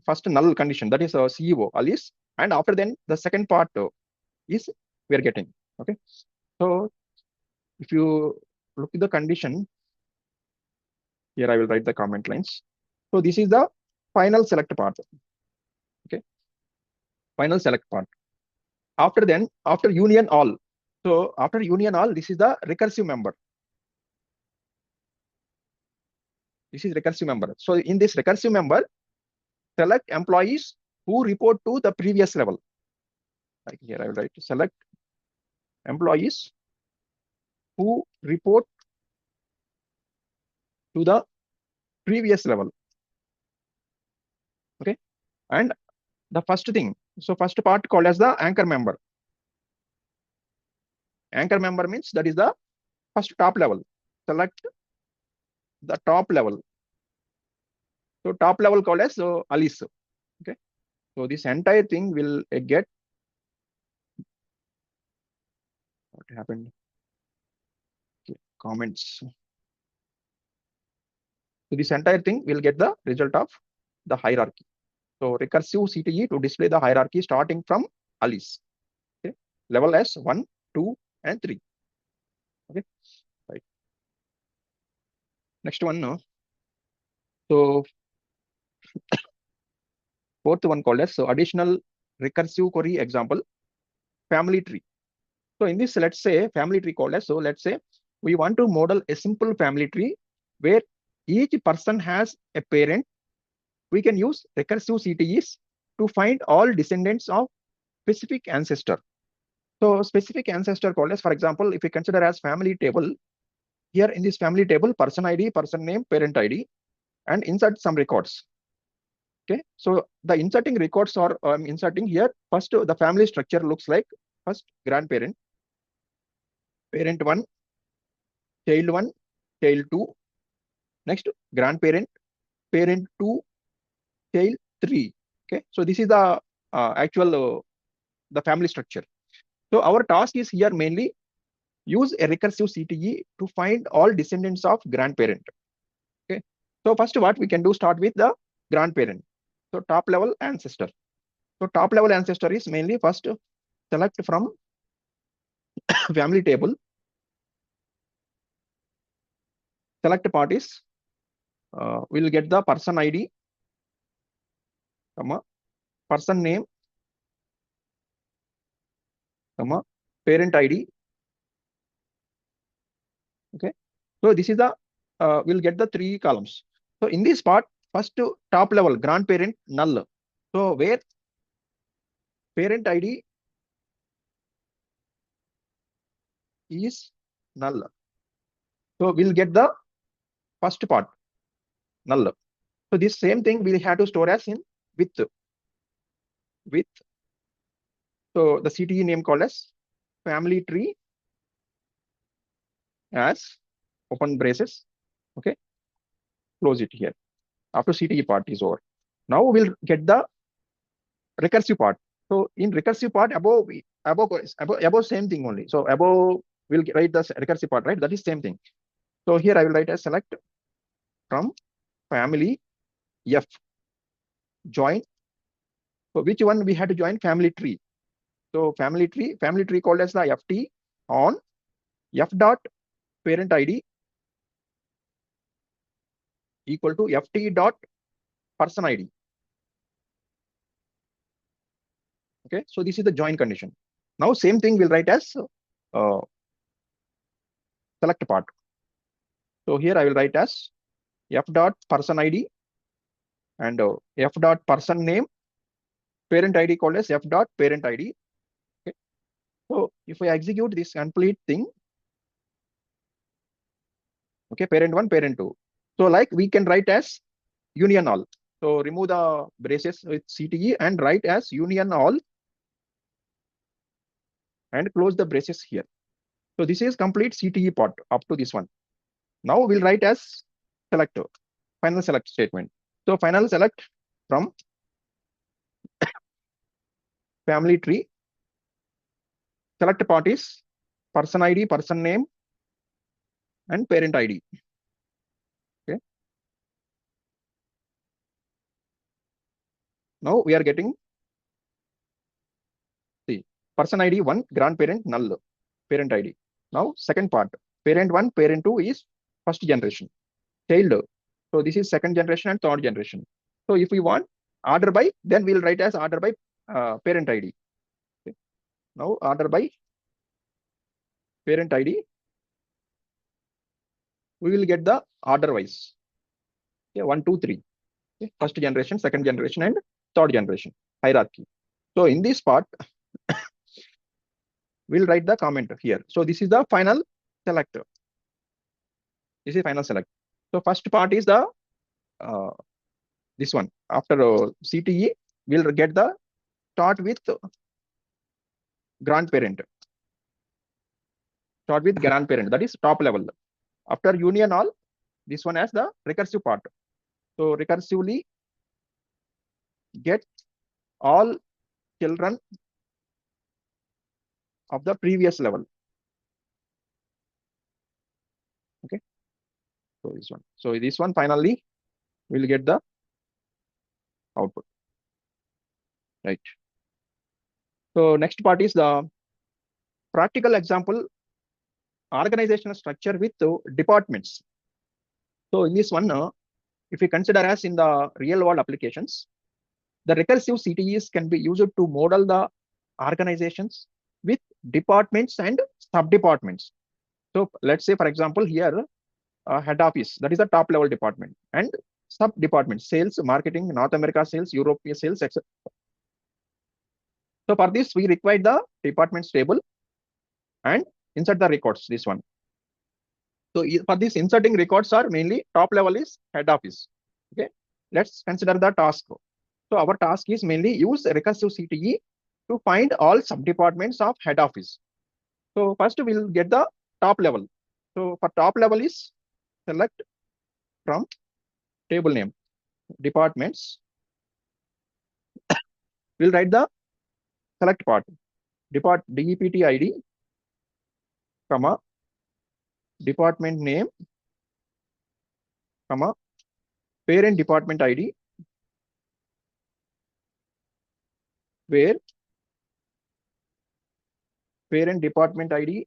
first null condition, that is CEO Alice, and after then the second part is we are getting. Okay, so if you look at the condition here, I will write the comment lines. So this is the final select part. Okay, final select part. After then, after union all. So after union all, this is the recursive member. This is recursive member. So in this recursive member, select employees who report to the previous level. Like here, I will write to select employees who report to the previous level. Okay. And the first thing, so first part called as the anchor member. Anchor member means that is the first top level. Select the top level. So top level called as Alice. Okay. So this entire thing will get what happened. Okay. Comments. So this entire thing will get the result of the hierarchy. So recursive CTE to display the hierarchy starting from Alice. Okay. Level as 1, 2, and 3. Okay. Right. Next one now. So fourth one called as additional recursive query example, family tree. So in this, let's say family tree called as, so let's say we want to model a simple family tree where each person has a parent. We can use recursive CTEs to find all descendants of specific ancestor. So specific ancestor called as, for example, if we consider as family table, here in this family table, person ID, person name, parent ID, and insert some records. Okay, so the inserting records are inserting here. First, the family structure looks like first grandparent, parent 1, child 1, child 2. Next, grandparent, parent 2, child 3. Okay, so this is the actual the family structure. So our task is here mainly use a recursive CTE to find all descendants of grandparent. Okay, so first what we can do, start with the grandparent. So top level ancestor. So top level ancestor is mainly first select from family table. Select part is we'll get the person ID, comma, person name, comma, parent ID. Okay, so this is the we'll get the 3 columns. So in this part, first top level grandparent null. So where parent ID is null. So we'll get the first part null. So this same thing we have to store as in with. So the CTE name called as family tree as open braces. Okay, close it here after CTE part is over. Now we'll get the recursive part. So in recursive part, above same thing only. So above we'll write the recursive part, right? That is same thing. So here I will write as select from family F, join. So which one we had to join? Family tree. So family tree called as the FT on F dot parent ID equal to FT dot person ID. Okay, so this is the join condition. Now same thing we'll write as select part. So here I will write as F dot person ID and F dot person name, parent ID called as F dot parent ID. Okay. So if I execute this complete thing, okay, parent 1, parent 2. So like we can write as union all. So remove the braces with CTE and write as union all and close the braces here. So this is complete CTE part up to this one. Now we'll write as selector, final select statement. So final select from family tree. Select part is person ID, person name, and parent ID. Okay. Now we are getting, see, person ID 1, grandparent null, parent ID. Now second part, parent 1, parent 2 is first generation. Child. So this is second generation and third generation. So if we want order by, then we'll write as order by parent ID. Okay. Now order by parent ID, we will get the order wise. Okay, 1, 2, 3. Okay. First generation, second generation, and third generation hierarchy. So in this part, we'll write the comment here. So this is the final selector. This is final select. So first part is the this one. After CTE, we'll get the start with grandparent. Start with grandparent. That is top level. After union all, this one has the recursive part. So recursively get all children of the previous level. Okay. So this one. So this one finally will get the output. Right. So next part is the practical example organizational structure with departments. So in this one, if we consider as in the real world applications, the recursive CTEs can be used to model the organizations with departments and sub-departments. So let's say, for example, here, head office, that is the top level department, and sub-departments, sales, marketing, North America sales, European sales, etc. So for this, we require the departments table and insert the records, this one. So for this, inserting records are mainly top level is head office. Okay, let's consider the task. So our task is mainly use recursive CTE to find all sub-departments of head office. So first we'll get the top level. So for top level is select from table name, departments. We'll write the select part, DEPT ID, comma, department name, comma, parent department ID, where parent department ID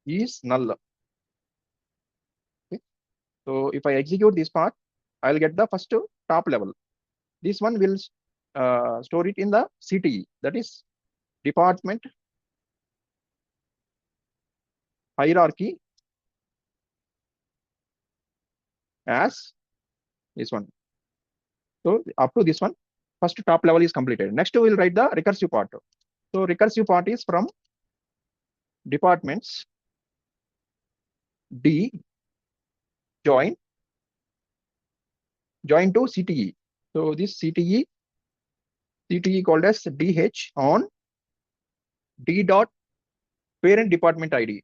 is null. Okay. So if I execute this part, I'll get the first top level. This one will store it in the CTE, that is department hierarchy as this one. So up to this one, first top level is completed. Next we'll write the recursive part. So recursive part is from departments D join to CTE. So this CTE called as DH on D dot parent department ID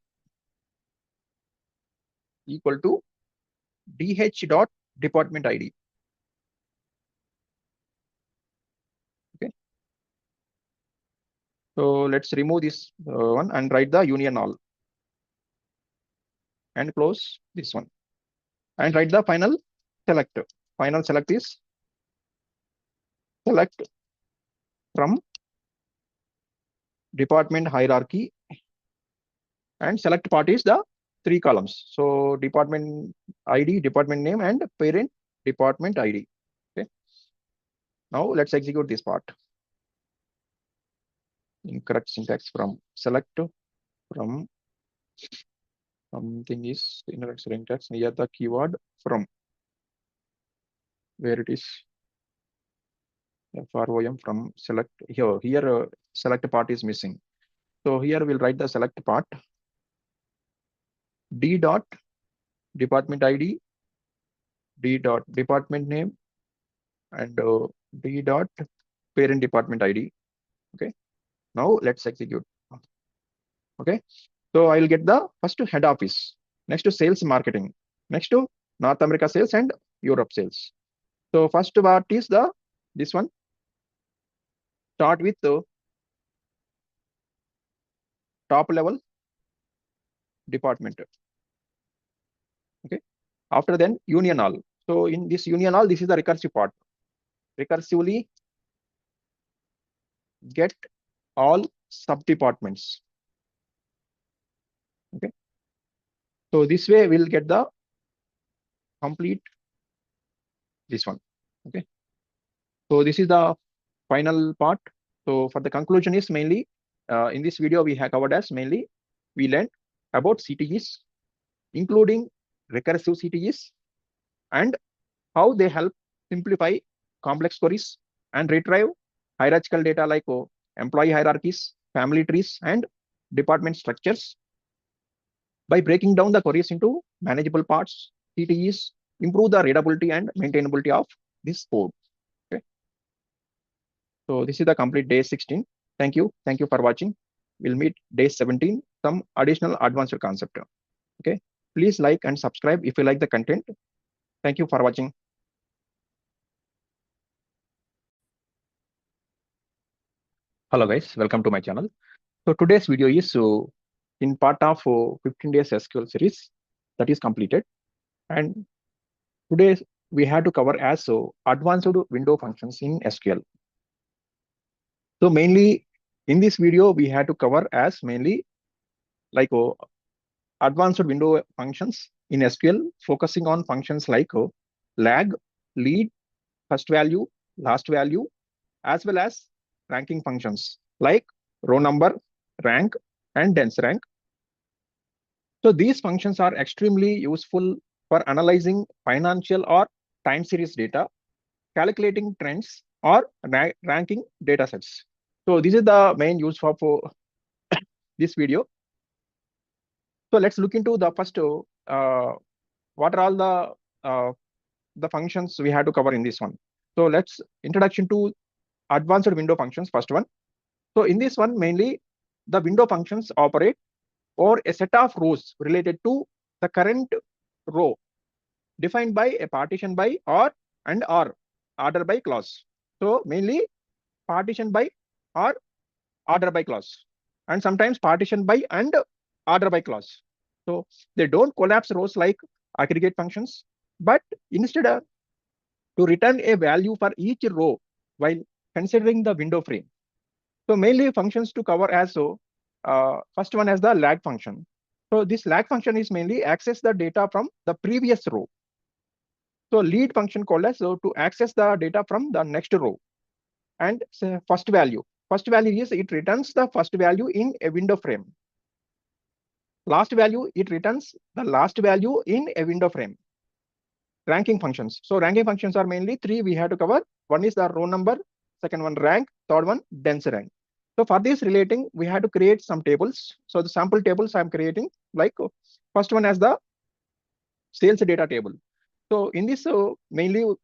equal to DH dot department ID. So let's remove this one and write the union all and close this one and write the final select. Final select is select from department hierarchy, and select part is the 3 columns. So department ID, department name, and parent department ID. Okay. Now let's execute this part. Incorrect syntax from select from something is incorrect syntax near the keyword from, where it is FROM from select here. Here select part is missing. So here we'll write the select part d dot department ID, d dot department name, and d dot parent department ID. Okay. Now let's execute. Okay. So I will get the first head office, next to sales marketing, next to North America sales and Europe sales. So first part is the this one. Start with the top level department. Okay. After then union all. So in this union all, this is the recursive part. Recursively get all sub departments. Okay. So this way we'll get the complete this one. Okay. So this is the final part. So for the conclusion is mainly in this video we have covered as mainly we learned about CTEs, including recursive CTEs, and how they help simplify complex queries and retrieve hierarchical data like employee hierarchies, family trees, and department structures. By breaking down the queries into manageable parts, CTEs improve the readability and maintainability of this code. Okay. So this is the complete day 16. Thank you. Thank you for watching. We'll meet day 17, some additional advanced concept. Okay. Please like and subscribe if you like the content. Thank you for watching. Hello guys, welcome to my channel. So today's video is in part of 15 days SQL series that is completed. And today we have to cover as advanced window functions in SQL. So mainly in this video, we had to cover as mainly like advanced window functions in SQL, focusing on functions like lag, lead, first value, last value, as well as ranking functions like row number, rank, and dense rank. So these functions are extremely useful for analyzing financial or time series data, calculating trends, or ranking data sets. So this is the main use for this video. So let's look into the first, what are all the functions we had to cover in this one. So let's introduction to advanced window functions, first one. So in this one, mainly the window functions operate over a set of rows related to the current row defined by a partition by or and or order by clause. So mainly partition by or order by clause, and sometimes partition by and order by clause. So they don't collapse rows like aggregate functions, but instead to return a value for each row while considering the window frame. So mainly functions to cover as first one as the lag function. So this lag function is mainly access the data from the previous row. So lead function called as to access the data from the next row. And first value. First value is it returns the first value in a window frame. Last value, it returns the last value in a window frame. Ranking functions. So ranking functions are mainly 3 we have to cover. One is the row number, second one rank, third one dense rank. So for this relating, we have to create some tables. So the sample tables I'm creating, like first one as the sales data table. So in this mainly,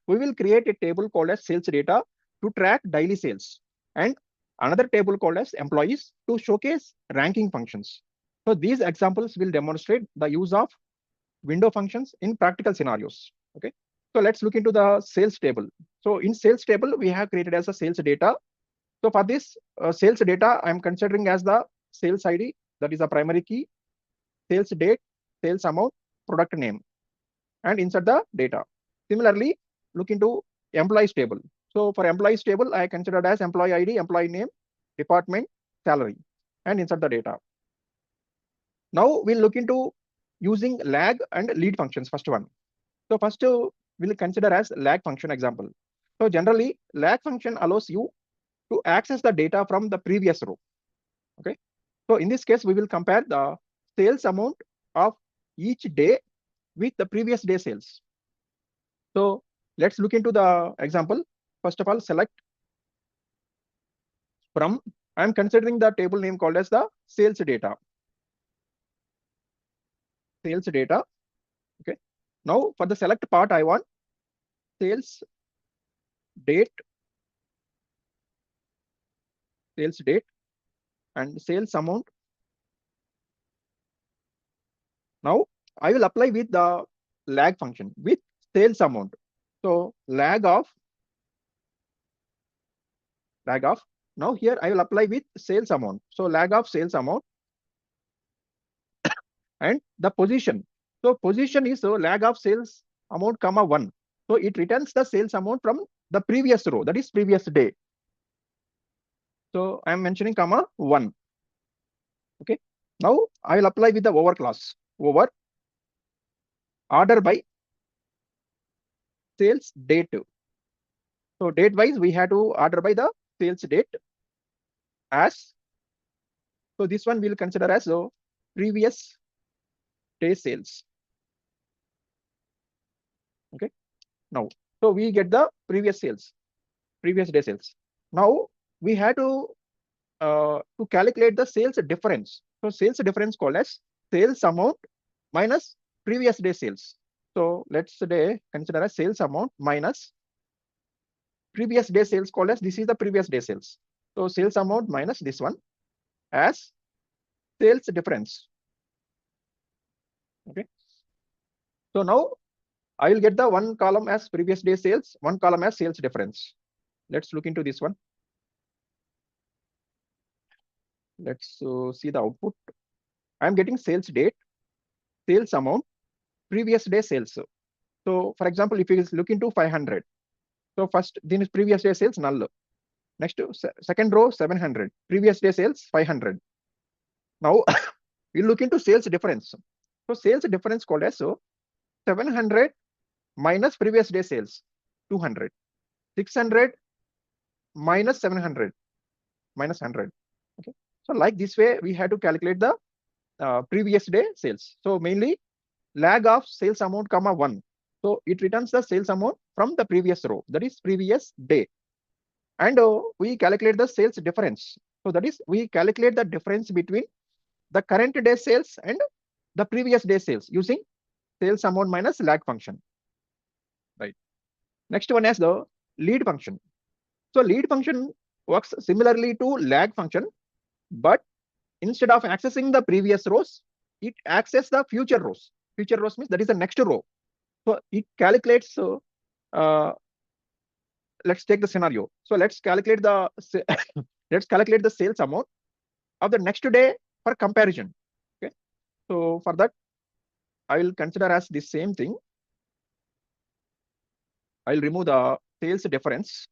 we will create a table called as sales data to track daily sales, and another table called as employees to showcase ranking functions. So these examples will demonstrate the use of window functions in practical scenarios. Okay. So let's look into the sales table. So in sales table, we have created as a sales data So for this sales data, I'm considering as the sales ID, that is the primary key, sales date, sales amount, product name, and insert the data. Similarly, look into employees table. So for employees table, I considered as employee ID, employee name, department, salary, and insert the data. Now we'll look into using lag and lead functions. First one. So first we'll consider as lag function example. So generally, lag function allows you to access the data from the previous row. Okay. So in this case, we will compare the sales amount of each day with the previous day sales. So let's look into the example. First of all, select from, I'm considering the table name called as the sales data. Sales data. Okay. Now for the select part, I want sales date, and sales amount. Now I will apply with the lag function with sales amount. So lag of. Now here I will apply with sales amount. So lag of sales amount and the position. So position is lag of sales amount comma 1. So it returns the sales amount from the previous row, that is previous day. So I am mentioning comma 1. Okay. Now I will apply with the over clause, over order by sales date. So date wise, we have to order by the sales date as. So this one we'll consider as previous day sales. Okay. Now, so we get the previous day sales. Now we have to calculate the sales difference. So sales difference called as sales amount minus previous day sales. So let's say consider as sales amount minus previous day sales called as, this is the previous day sales. So sales amount minus this one as sales difference. Okay. So now I will get the one column as previous day sales, one column as sales difference. Let's look into this one. Let's see the output. I'm getting sales date, sales amount, previous day sales. So for example, if you look into 500, so first then is previous day sales null. Next second row 700, previous day sales 500. Now we look into sales difference. So sales difference called as 700 minus previous day sales 200, 600 minus 700 minus 100. Okay. So like this way we have to calculate the previous day sales. So mainly lag of sales amount comma 1. So it returns the sales amount from the previous row, that is previous day. And we calculate the sales difference. So that is we calculate the difference between the current day sales and the previous day sales using sales amount minus lag function. Right. Next one is the lead function. So lead function works similarly to lag function, but instead of accessing the previous rows, it accesses the future rows. Future rows means that is the next row. So it calculates. Let's take the scenario. So let's calculate the sales amount of the next day for comparison. Okay. So for that, I will consider as the same thing. I'll remove the sales difference.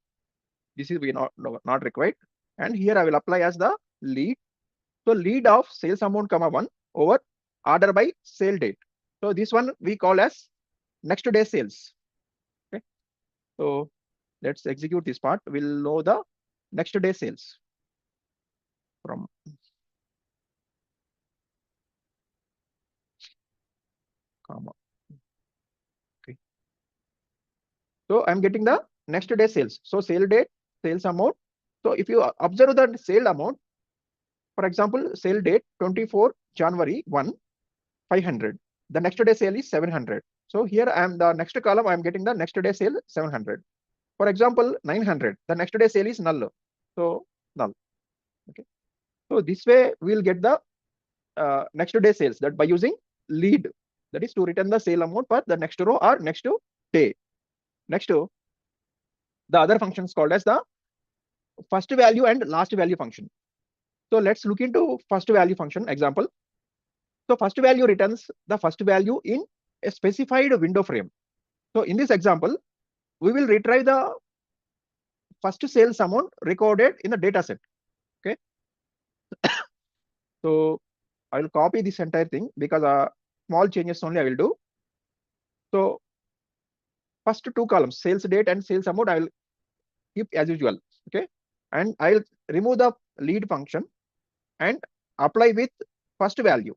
This is not required. And here I will apply as the lead. So lead of sales amount comma 1 over order by sale date. So this one we call as next day sales. Okay. So let's execute this part. We'll know the next day sales from comma. Okay. So I'm getting the next day sales. So sale date, sales amount. So if you observe the sale amount, for example, sale date 24 January 1, 500. The next day sale is 700. So here I am the next column. I am getting the next day sale 700. For example, 900. The next day sale is null. So null. Okay. So this way we'll get the next day sales, that by using lead, that is to return the sale amount for the next row or next day. Next, the other function is called as the first value and last value function. So let's look into first value function example. So first value returns the first value in a specified window frame. So in this example, we will retrieve the first sales amount recorded in the data set. Okay. So I will copy this entire thing because small changes only I will do. So first two columns, sales date and sales amount, I will keep as usual. Okay. And I'll remove the lead function and apply with first value.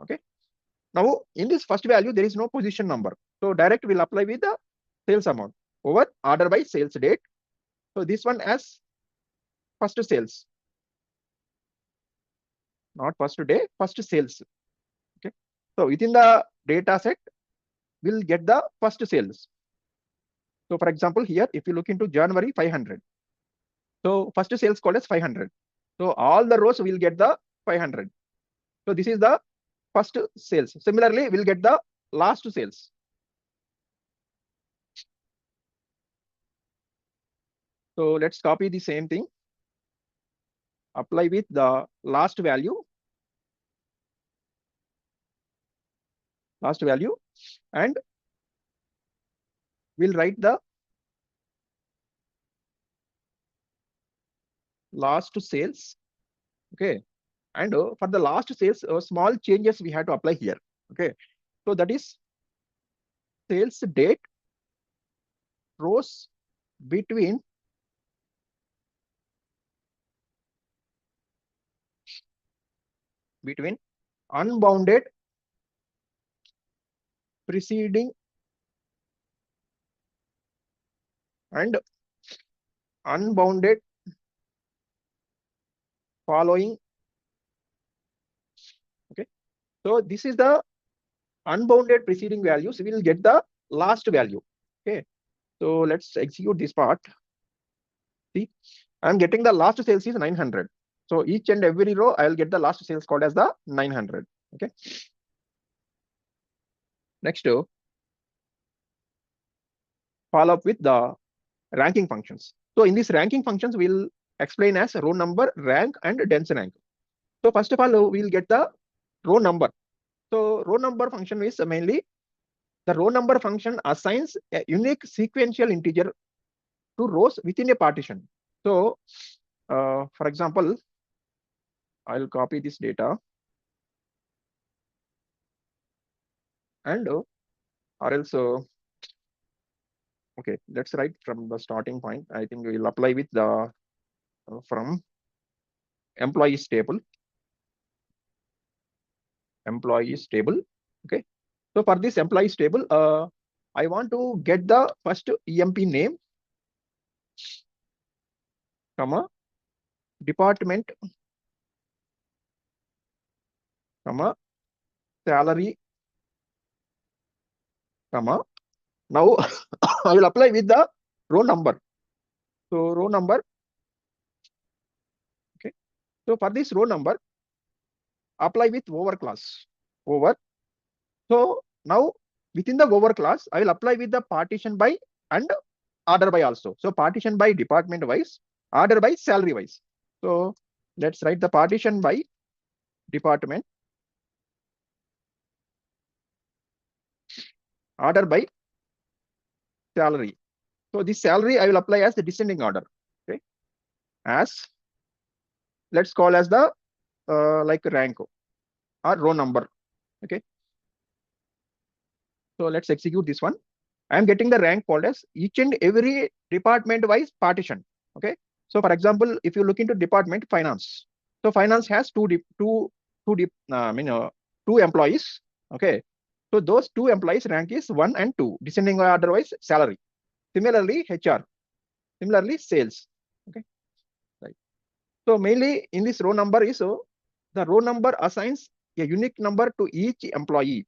Okay. Now in this first value, there is no position number. So direct will apply with the sales amount over order by sales date. So this one as first sales, not first day, first sales. Okay. So within the data set, we'll get the first sales. So for example, here, if you look into January 500. So first sales called as 500. So all the rows will get the 500. So this is the first sales. Similarly, we'll get the last sales. So let's copy the same thing. Apply with the last value. And we'll write the last sales. Okay. And for the last sales, small changes we have to apply here. Okay. So that is sales date rows between unbounded preceding and unbounded following. Okay. So this is the unbounded preceding values. We will get the last value. Okay. So let's execute this part. See, I'm getting the last sales is 900. So each and every row, I will get the last sales called as the 900. Okay. Next, follow up with the ranking functions. So in these ranking functions, we'll explain as row number, rank, and dense rank. So first of all, we'll get the row number. So row number function is mainly the row number function assigns a unique sequential integer to rows within a partition. So for example, I'll copy this data and or else okay, let's write from the starting point. I think we'll apply with the from employees table. Okay. So for this employees table, I want to get the first EMP name, comma, department, comma, salary, comma. Now I will apply with the row number. So row number. Okay. So for this row number, apply with over class. Over. So now within the over class, I will apply with the partition by and order by also. So partition by department wise, order by salary wise. So let's write the partition by department, order by salary. So this salary I will apply as the descending order. Okay. As let's call as the like rank or row number. Okay. So let's execute this one. I am getting the rank called as each and every department wise partition. Okay. So for example, if you look into department finance, so finance has two employees. Okay. So those two employees rank is 1 and 2, descending order wise salary. Similarly, HR. Similarly, sales. Okay. Right. So mainly in this row number is the row number assigns a unique number to each employee,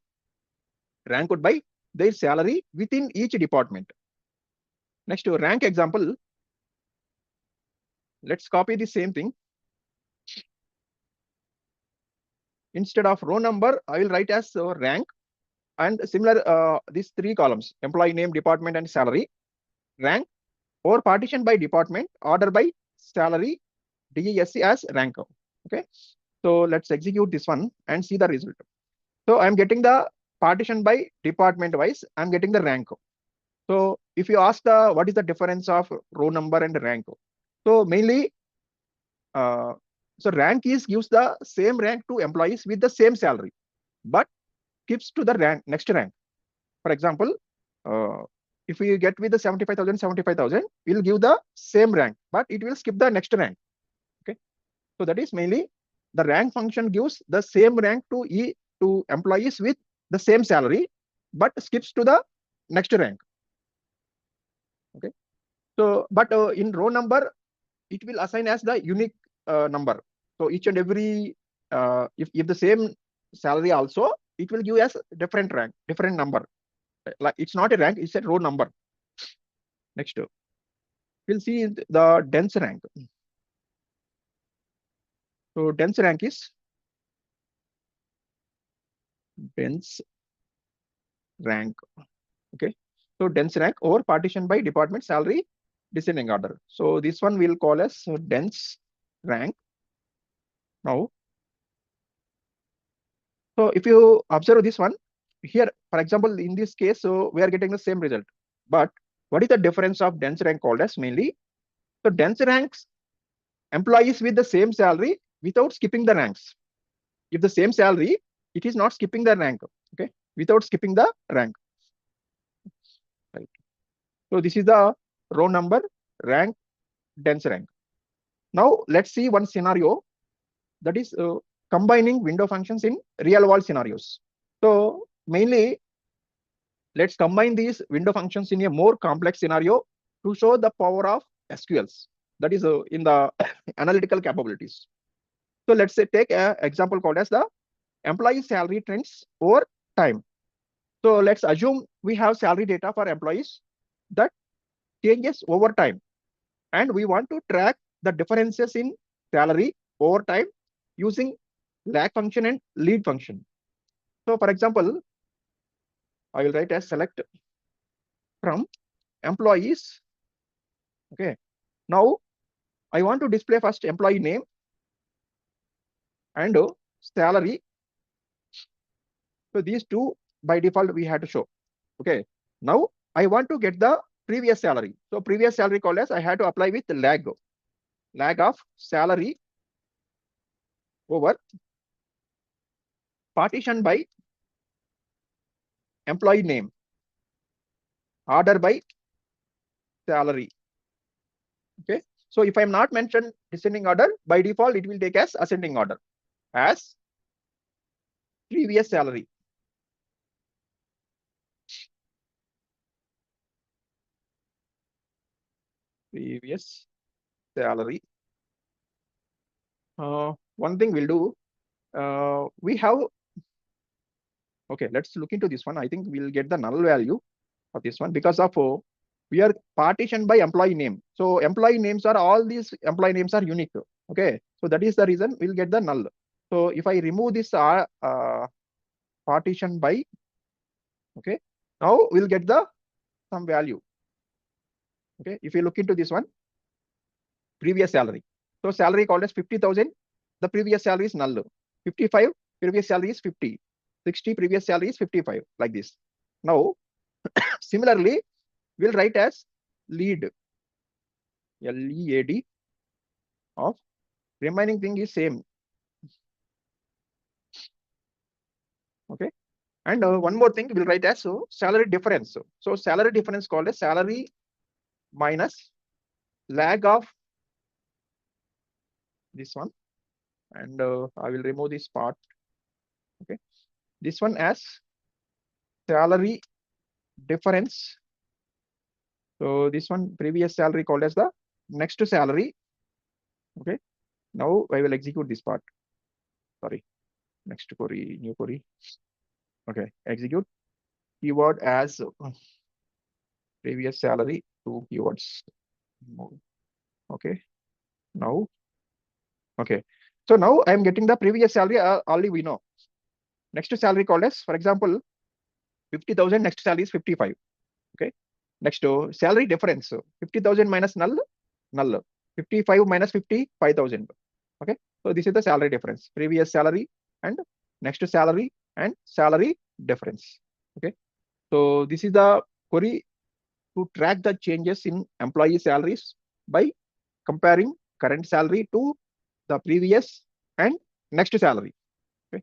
ranked by their salary within each department. Next, to rank example. Let's copy the same thing. Instead of row number, I will write as rank, and similar these three columns: employee name, department, and salary. Rank or partition by department, order by salary DESC as rank. Okay, so let's execute this one and see the result. So I'm getting the partition by department wise. I'm getting the rank. So if you ask the what is the difference of row number and rank, so mainly so rank is gives the same rank to employees with the same salary, but gives to the rank next rank. For example, if we get with the 75,000, we'll give the same rank, but it will skip the next rank. Okay, so that is mainly the rank function gives the same rank to employees with the same salary, but skips to the next rank. Okay, so but in row number, it will assign as the unique number. So each and every if the same salary also, it will give as different rank, different number. Like it's not a rank, it's a row number. Next, we'll see the dense rank. So dense rank is dense rank. Okay, so dense rank or partition by department salary descending order. So this one we'll call as dense rank. Now, so if you observe this one here, for example, in this case, so we are getting the same result. But what is the difference of dense rank called as mainly? So dense ranks employees with the same salary without skipping the ranks. If the same salary, it is not skipping the rank. Okay, without skipping the rank. Right. So this is the row number, rank, dense rank. Now let's see one scenario, that is combining window functions in real world scenarios. So mainly, let's combine these window functions in a more complex scenario to show the power of SQLs. That is in the analytical capabilities. So let's say take an example called as the employee salary trends over time. So let's assume we have salary data for employees that changes over time, and we want to track the differences in salary over time using lag function and lead function. So for example, I will write as select from employees. Okay, now I want to display first employee name and salary. So these two by default we had to show. Okay, now I want to get the previous salary. So previous salary called as I had to apply with the lag of salary over partition by employee name, order by salary. Okay, so if I'm not mentioned descending order, by default it will take as ascending order as previous salary. Previous salary. One thing we'll do, we have, okay, let's look into this one. I think we'll get the null value of this one because of we are partitioned by employee name. So employee names are, all these employee names are unique. Okay, so that is the reason we'll get the null. So if I remove this partition by, okay, now we'll get the some value. Okay, if you look into this one, previous salary. So salary called as 50,000. The previous salary is null. 55, previous salary is 50. 60, previous salary is 55, like this. Now, similarly, we'll write as lead, LEAD of remaining thing is same. Okay, and one more thing we'll write as salary difference. So salary difference called as salary minus lag of this one, and I will remove this part. Okay, this one as salary difference. So this one previous salary called as the next to salary. Okay, now I will execute this part. Sorry, next query, new query. Okay, execute keyword as previous salary, two keywords. Okay, now, okay, so now I'm getting the previous salary. Only we know next to salary called as, for example, 50,000. Next salary is 55. Okay, next to salary difference, 50,000 minus null, null. 55 minus 50, 5,000. Okay, so this is the salary difference, previous salary and next salary and salary difference. Okay, so this is the query to track the changes in employee salaries by comparing current salary to the previous and next salary. Okay,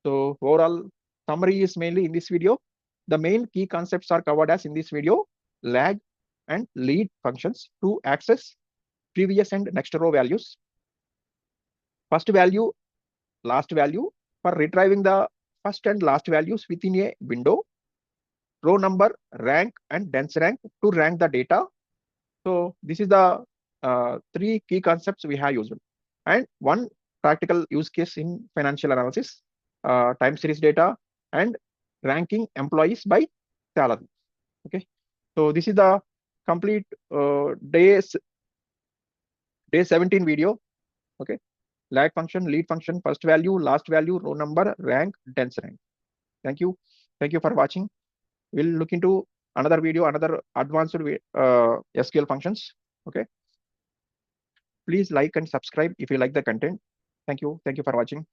so overall summary is mainly in this video. The main key concepts are covered as in this video: lag and lead functions to access previous and next row values, first value, last value for retrieving the first and last values within a window, row number, rank, and dense rank to rank the data. So this is the three key concepts we have used, and one practical use case in financial analysis, time series data, and ranking employees by salary. Okay, so this is the complete day 17 video. Okay, lag function, lead function, first value, last value, row number, rank, dense rank. Thank you for watching. We'll look into another video, another advanced SQL functions. Okay, please like and subscribe if you like the content. Thank you for watching.